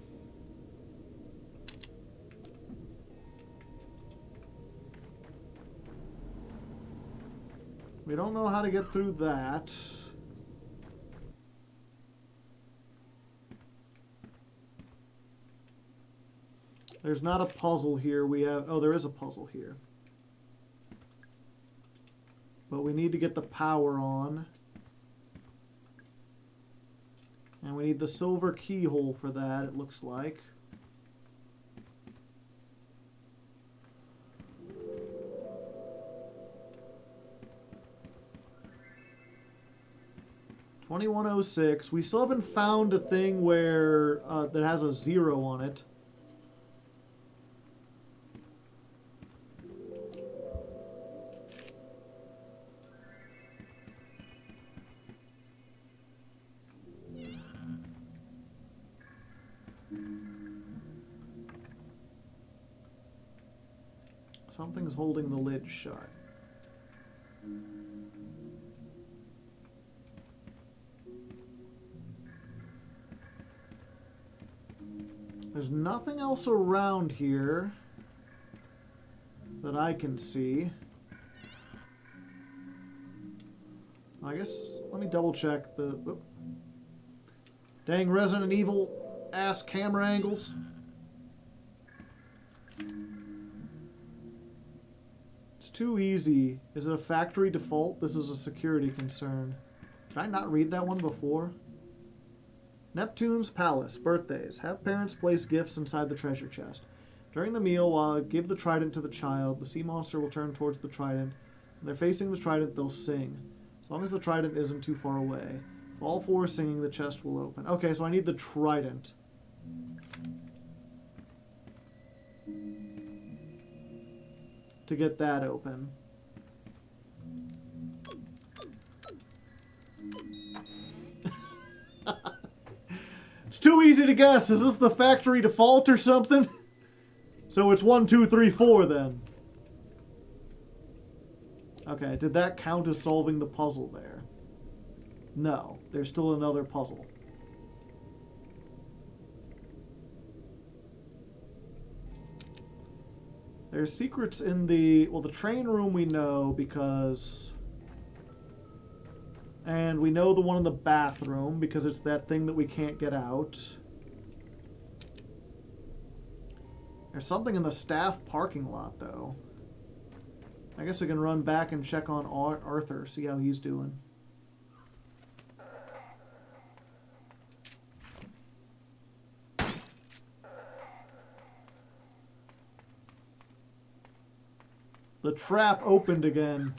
We don't know how to get through that. There's not a puzzle here. We have... Oh, there is a puzzle here. But we need to get the power on. And we need the silver keyhole for that, it looks like. $21.06. We still haven't found a thing where that has a 0 on it. Something's holding the lid shut. There's nothing else around here that I can see. I guess, let me double check the... Whoop. Dang Resident Evil ass camera angles. It's too easy. Is it a factory default? This is a security concern. Did I not read that one before? Neptune's Palace. Birthdays. Have parents place gifts inside the treasure chest. During the meal, while I give the trident to the child, the sea monster will turn towards the trident. When they're facing the trident, they'll sing. As long as the trident isn't too far away. If all four are singing, the chest will open. Okay, so I need the trident. To get that open. It's too easy to guess. Is this the factory default or something? So it's 1, 2, 3, 4 then. Okay, did that count as solving the puzzle there? No, there's still another puzzle. There's secrets in the... Well, the train room we know because... And we know the one in the bathroom because it's that thing that we can't get out. There's something in the staff parking lot, though. I guess we can run back and check on Arthur, see how he's doing. The trap opened again.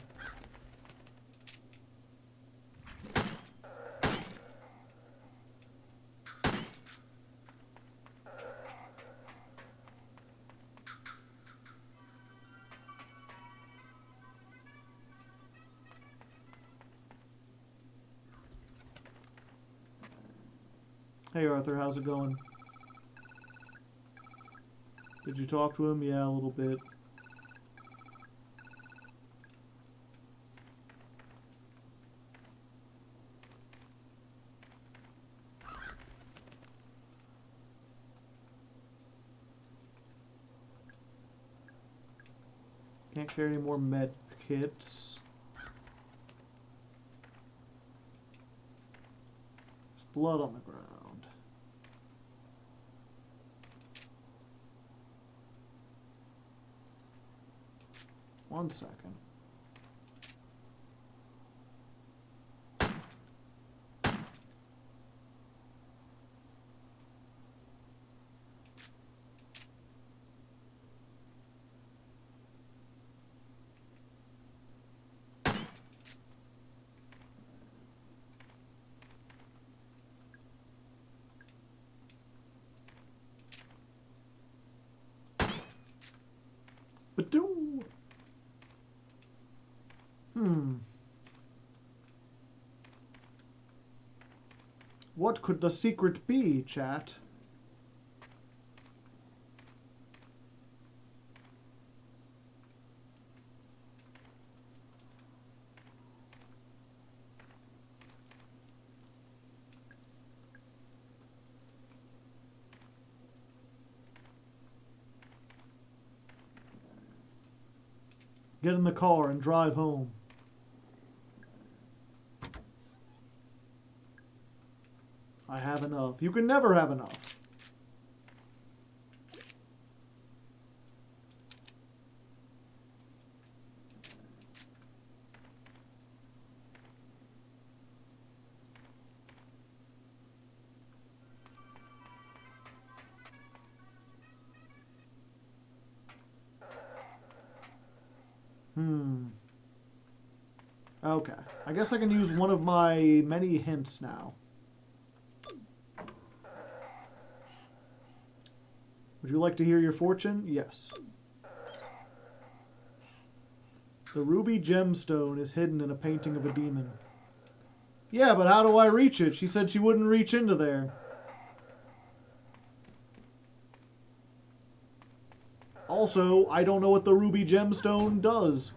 Hey Arthur, how's it going? Did you talk to him? Yeah, a little bit. Can't carry any more med kits. There's blood on the ground. 1 second. Ba-doo! What could the secret be, chat? Get in the car and drive home. I have enough. You can never have enough. Okay. I guess I can use one of my many hints now. Would you like to hear your fortune? Yes. The ruby gemstone is hidden in a painting of a demon. Yeah, but how do I reach it? She said she wouldn't reach into there. Also, I don't know what the ruby gemstone does.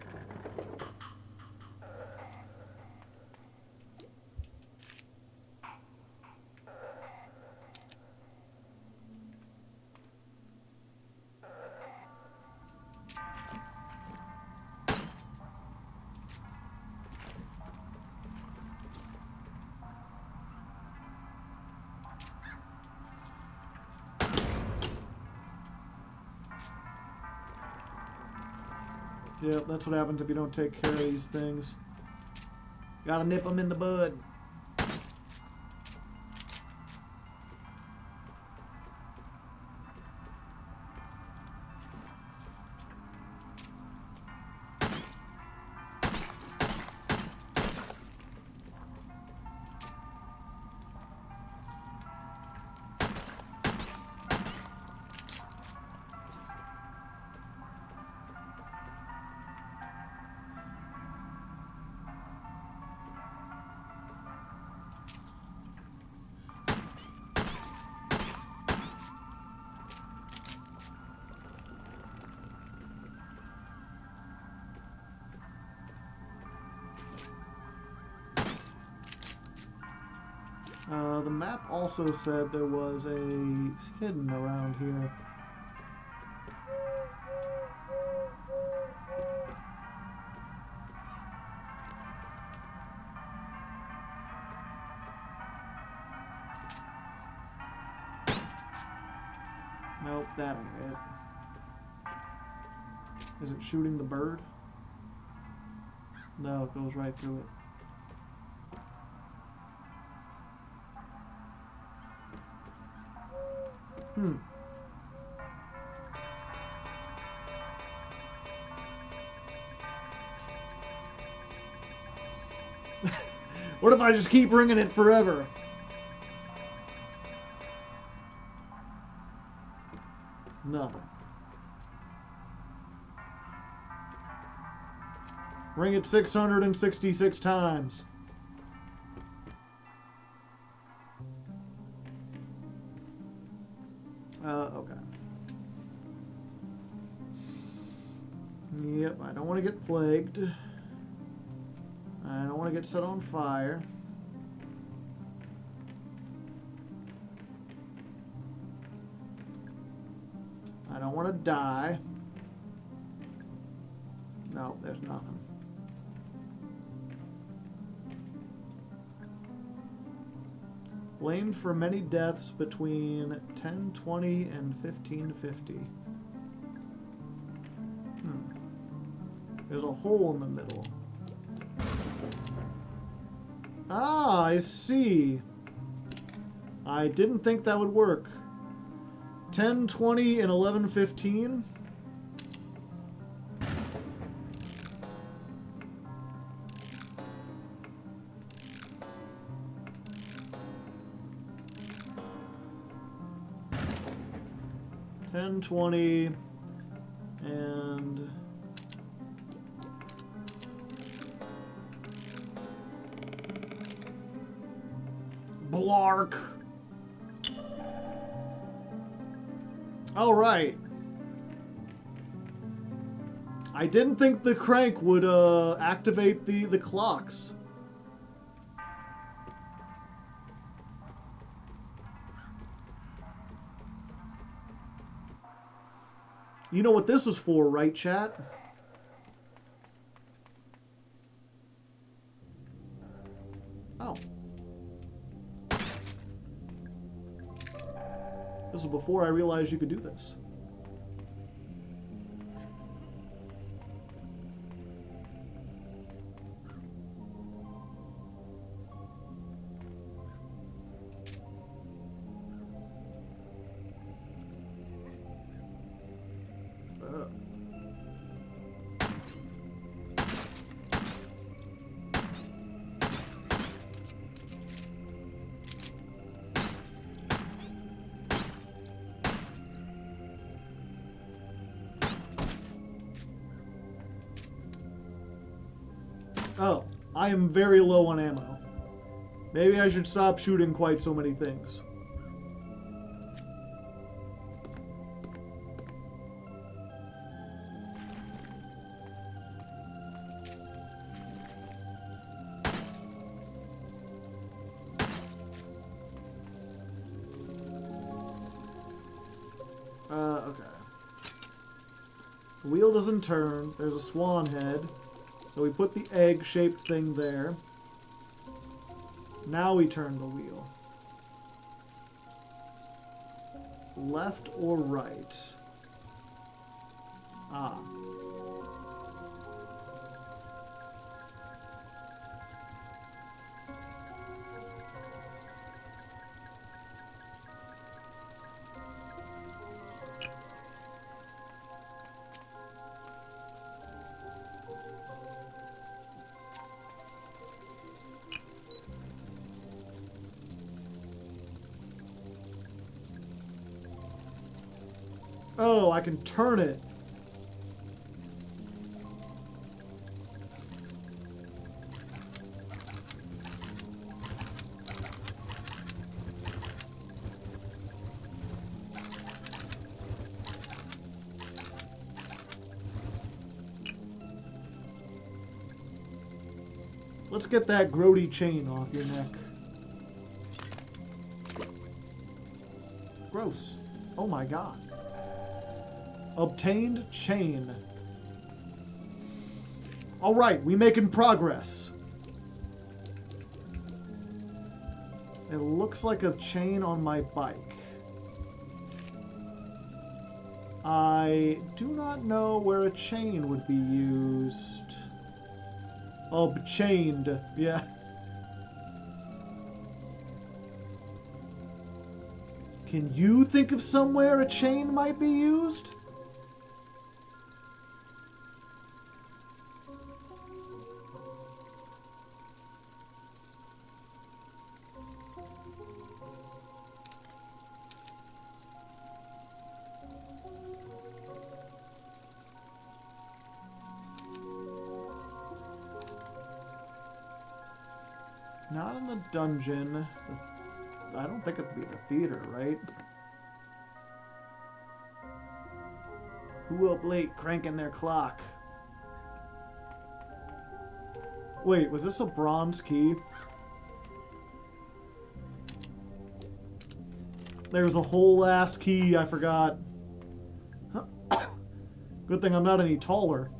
Yep, that's what happens if you don't take care of these things. Gotta nip them in the bud. The map also said there was a hidden around here. Nope, that ain't it. Is it shooting the bird? No, it goes right through it. What if I just keep ringing it forever? Nothing. Ring it 666 times. Okay. Yep, I don't want to get plagued. I don't want to get set on fire. I don't want to die. No, there's nothing. Blamed for many deaths between 1020 and 1550. There's a hole in the middle. Ah, I see. I didn't think that would work. 1020 and 1115. $10.20 and Blark. All right. I didn't think the crank would activate the clocks. You know what this was for, right, chat? Oh. This was before I realized you could do this. Oh, I am very low on ammo. Maybe I should stop shooting quite so many things. Okay. The wheel doesn't turn. There's a swan head. So we put the egg-shaped thing there. Now we turn the wheel. Left or right? Ah. Oh, I can turn it. Let's get that grody chain off your neck. Gross. Oh my god. Obtained chain. All right, we making progress. It looks like a chain on my bike. I do not know where a chain would be used. Obchained, yeah. Can you think of somewhere a chain might be used? Not in the dungeon. I don't think it'd be the theater, right? Who up late cranking their clock? Wait, was this a bronze key? There's a whole ass key, I forgot. Good thing I'm not any taller.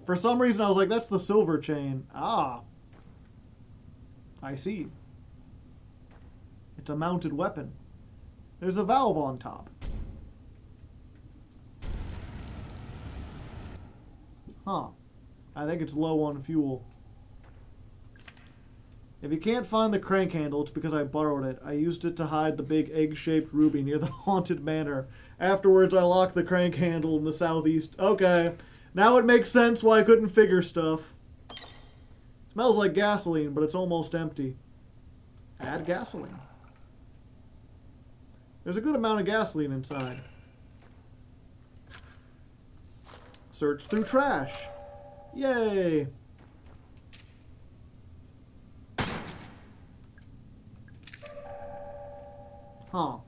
For some reason I was like, that's the silver chain. Ah. I see. It's a mounted weapon. There's a valve on top. Huh. I think it's low on fuel. If you can't find the crank handle, it's because I borrowed it. I used it to hide the big egg-shaped ruby near the haunted manor. Afterwards, I locked the crank handle in the southeast. Okay. Now it makes sense why I couldn't figure stuff. Smells like gasoline, but it's almost empty. Add gasoline. There's a good amount of gasoline inside. Search through trash. Yay! Huh.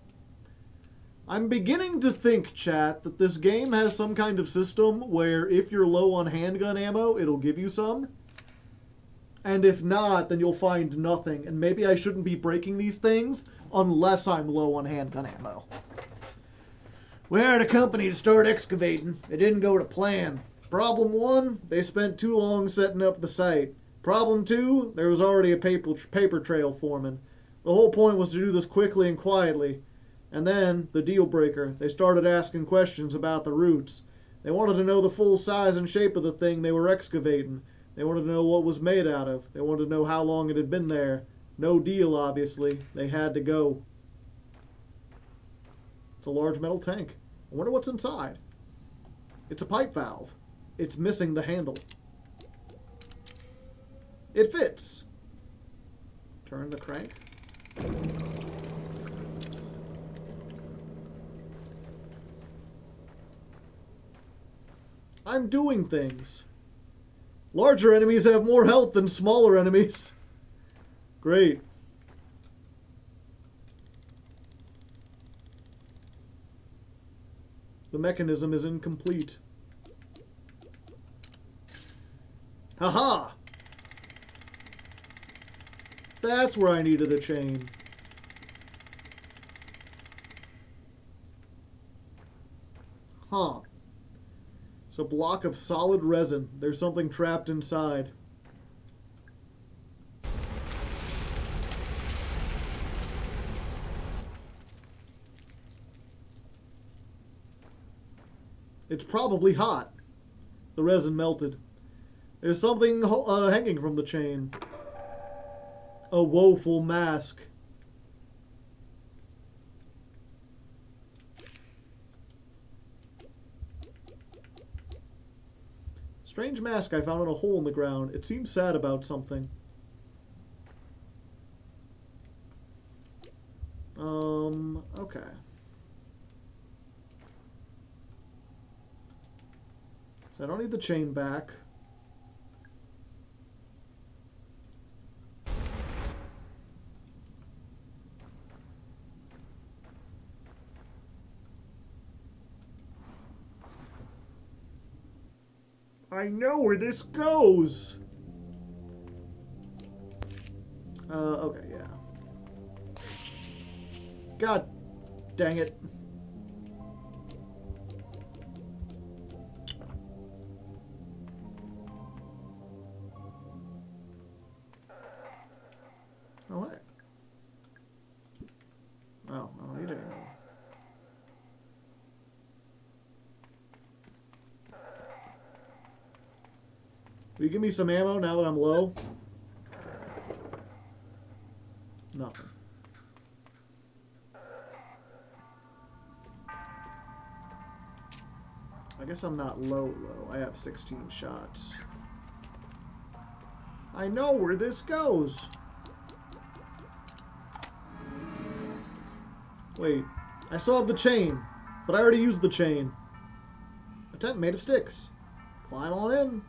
I'm beginning to think, chat, that this game has some kind of system where if you're low on handgun ammo, it'll give you some. And if not, then you'll find nothing. And maybe I shouldn't be breaking these things unless I'm low on handgun ammo. We hired a company to start excavating. It didn't go to plan. Problem 1, they spent too long setting up the site. Problem 2, there was already a paper trail forming. The whole point was to do this quickly and quietly. And then, the deal breaker, they started asking questions about the roots. They wanted to know the full size and shape of the thing they were excavating. They wanted to know what it was made out of. They wanted to know how long it had been there. No deal, obviously. They had to go. It's a large metal tank. I wonder what's inside. It's a pipe valve. It's missing the handle. It fits. Turn the crank. I'm doing things. Larger enemies have more health than smaller enemies. Great. The mechanism is incomplete. Haha! That's where I needed a chain. Huh. It's a block of solid resin. There's something trapped inside. It's probably hot. The resin melted. There's something hanging from the chain. A woeful mask. Strange mask I found in a hole in the ground. It seems sad about something. Okay. So I don't need the chain back. I know where this goes. Okay, yeah. God dang it. Oh, what? Oh, I don't need it anymore. Will you give me some ammo now that I'm low? Nothing. I guess I'm not low. I have 16 shots. I know where this goes. Wait, I still have the chain, but I already used the chain. A tent made of sticks. Climb on in.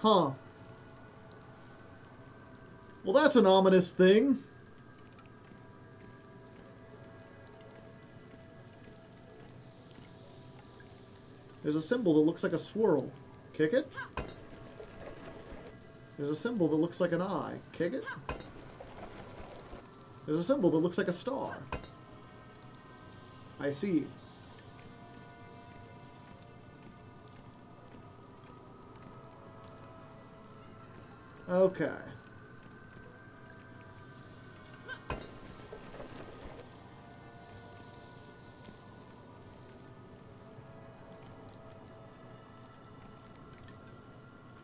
Huh. Well, that's an ominous thing. There's a symbol that looks like a swirl. Kick it. There's a symbol that looks like an eye. Kick it. There's a symbol that looks like a star. I see. Okay.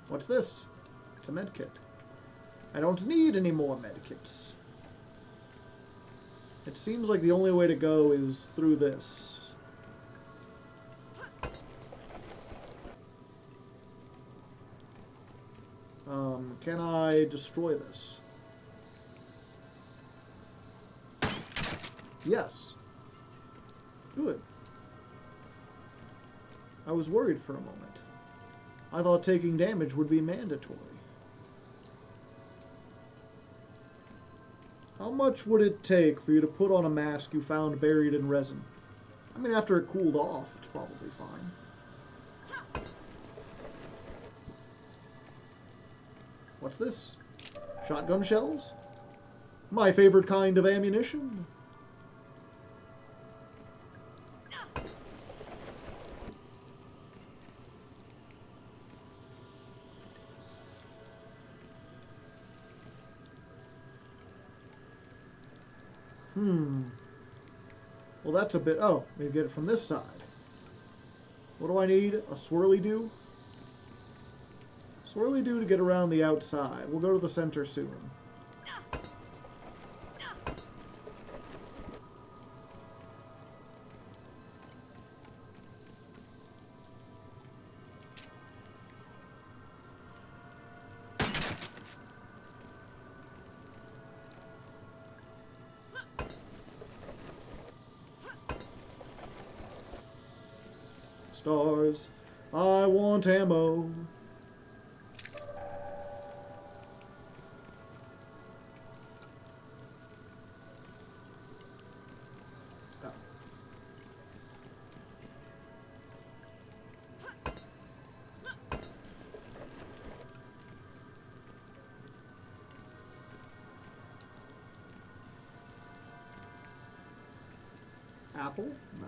What's this? It's a medkit. I don't need any more medkits. It seems like the only way to go is through this. Can I destroy this? Yes. Good. I was worried for a moment. I thought taking damage would be mandatory. How much would it take for you to put on a mask you found buried in resin? I mean, after it cooled off, it's probably fine. What's this? Shotgun shells? My favorite kind of ammunition. Well, that's a bit... Oh, maybe get it from this side. What do I need? A swirly-doo? Swirly-doo to get around the outside. We'll go to the center soon. Stars. I want ammo. Oh. Apple? No.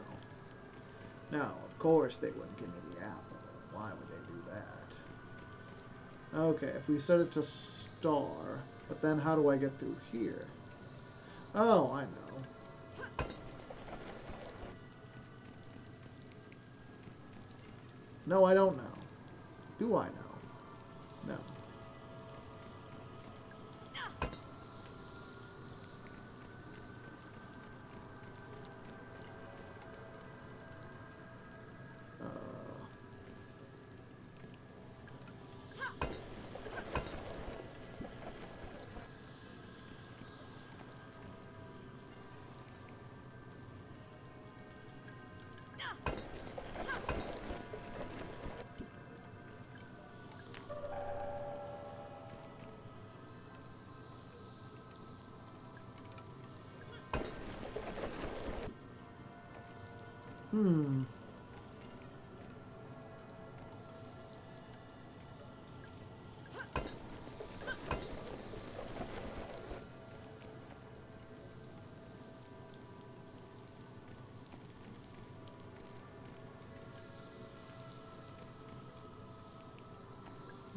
No, of course they wouldn't give me the apple. Why would they do that? Okay, if we set it to star, but then how do I get through here? Oh, I know. No, I don't know. Do I know? No.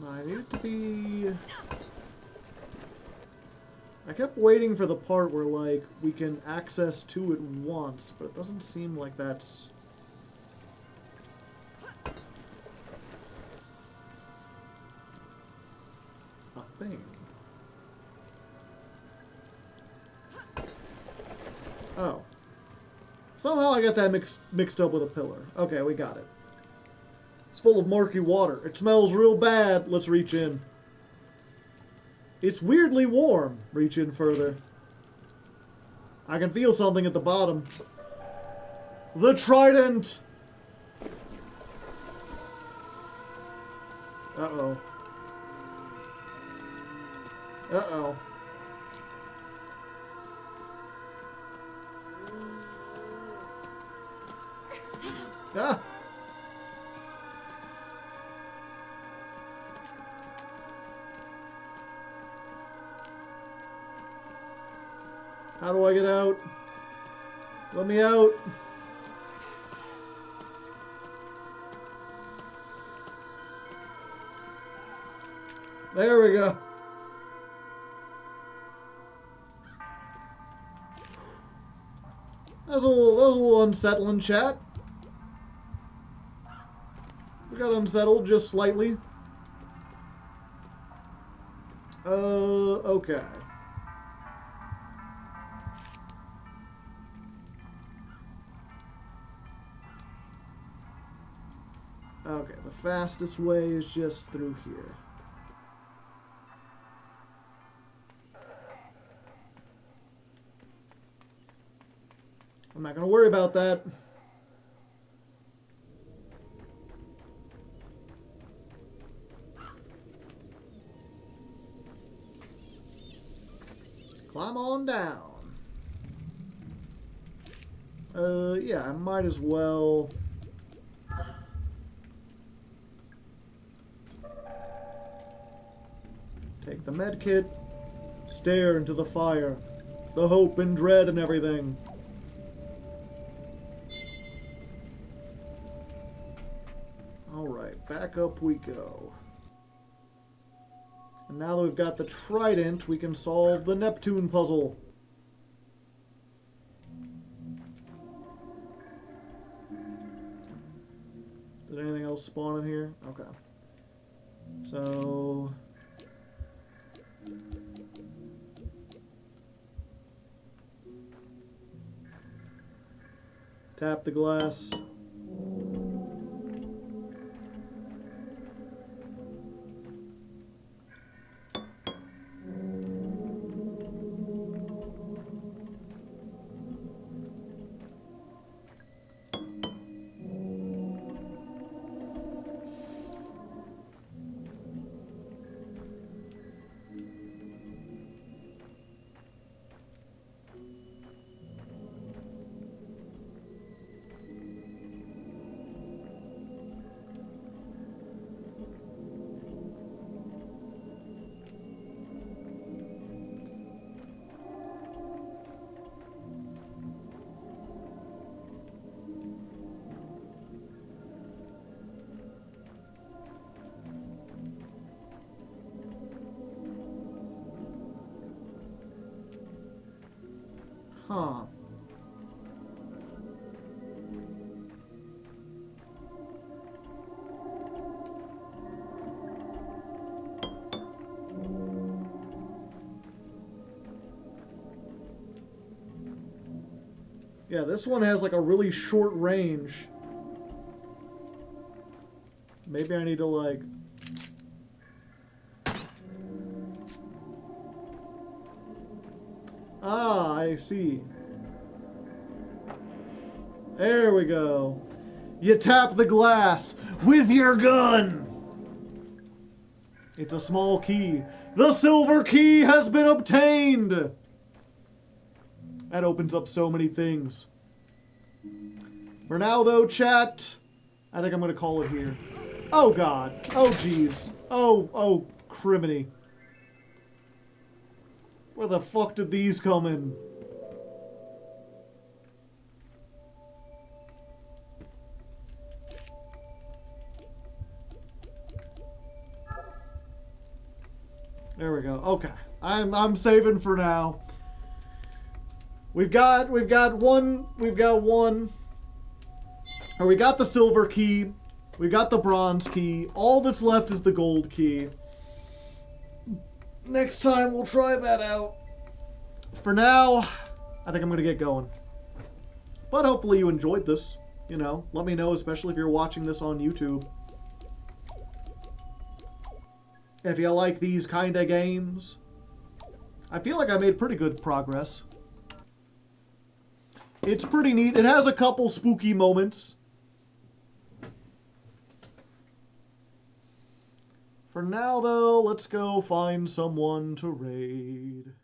I need it to be... I kept waiting for the part where, like, we can access two at once, but it doesn't seem like that's... a thing. Oh. Somehow I got that mixed up with a pillar. Okay, we got it. It's full of murky water. It smells real bad. Let's reach in. It's weirdly warm. Reach in further. I can feel something at the bottom. The trident! Uh-oh. Uh-oh. Ah! How do I get out? Let me out. There we go. That was a little unsettling, chat. We got unsettled just slightly. Okay. Okay, the fastest way is just through here. I'm not going to worry about that. Climb on down. Yeah, I might as well. Take the med kit. Stare into the fire. The hope and dread and everything. Alright, back up we go. And now that we've got the trident, we can solve the Neptune puzzle. Did anything else spawn in here? Okay. So... tap the glass. Huh. Yeah, this one has like a really short range. Maybe I need to like... Ah, I see. There we go. You tap the glass with your gun. It's a small key. The silver key has been obtained. That opens up so many things. For now, though, chat, I think I'm going to call it here. Oh, God. Oh, jeez. Oh, criminy. Where the fuck did these come in? There we go. Okay. I'm saving for now. We got the silver key. We got the bronze key. All that's left is the gold key. Next time we'll try that out. For now, I think I'm going to get going. But hopefully you enjoyed this. You know, let me know, especially if you're watching this on YouTube. If you like these kind of games. I feel like I made pretty good progress. It's pretty neat. It has a couple spooky moments. For now, though, let's go find someone to raid.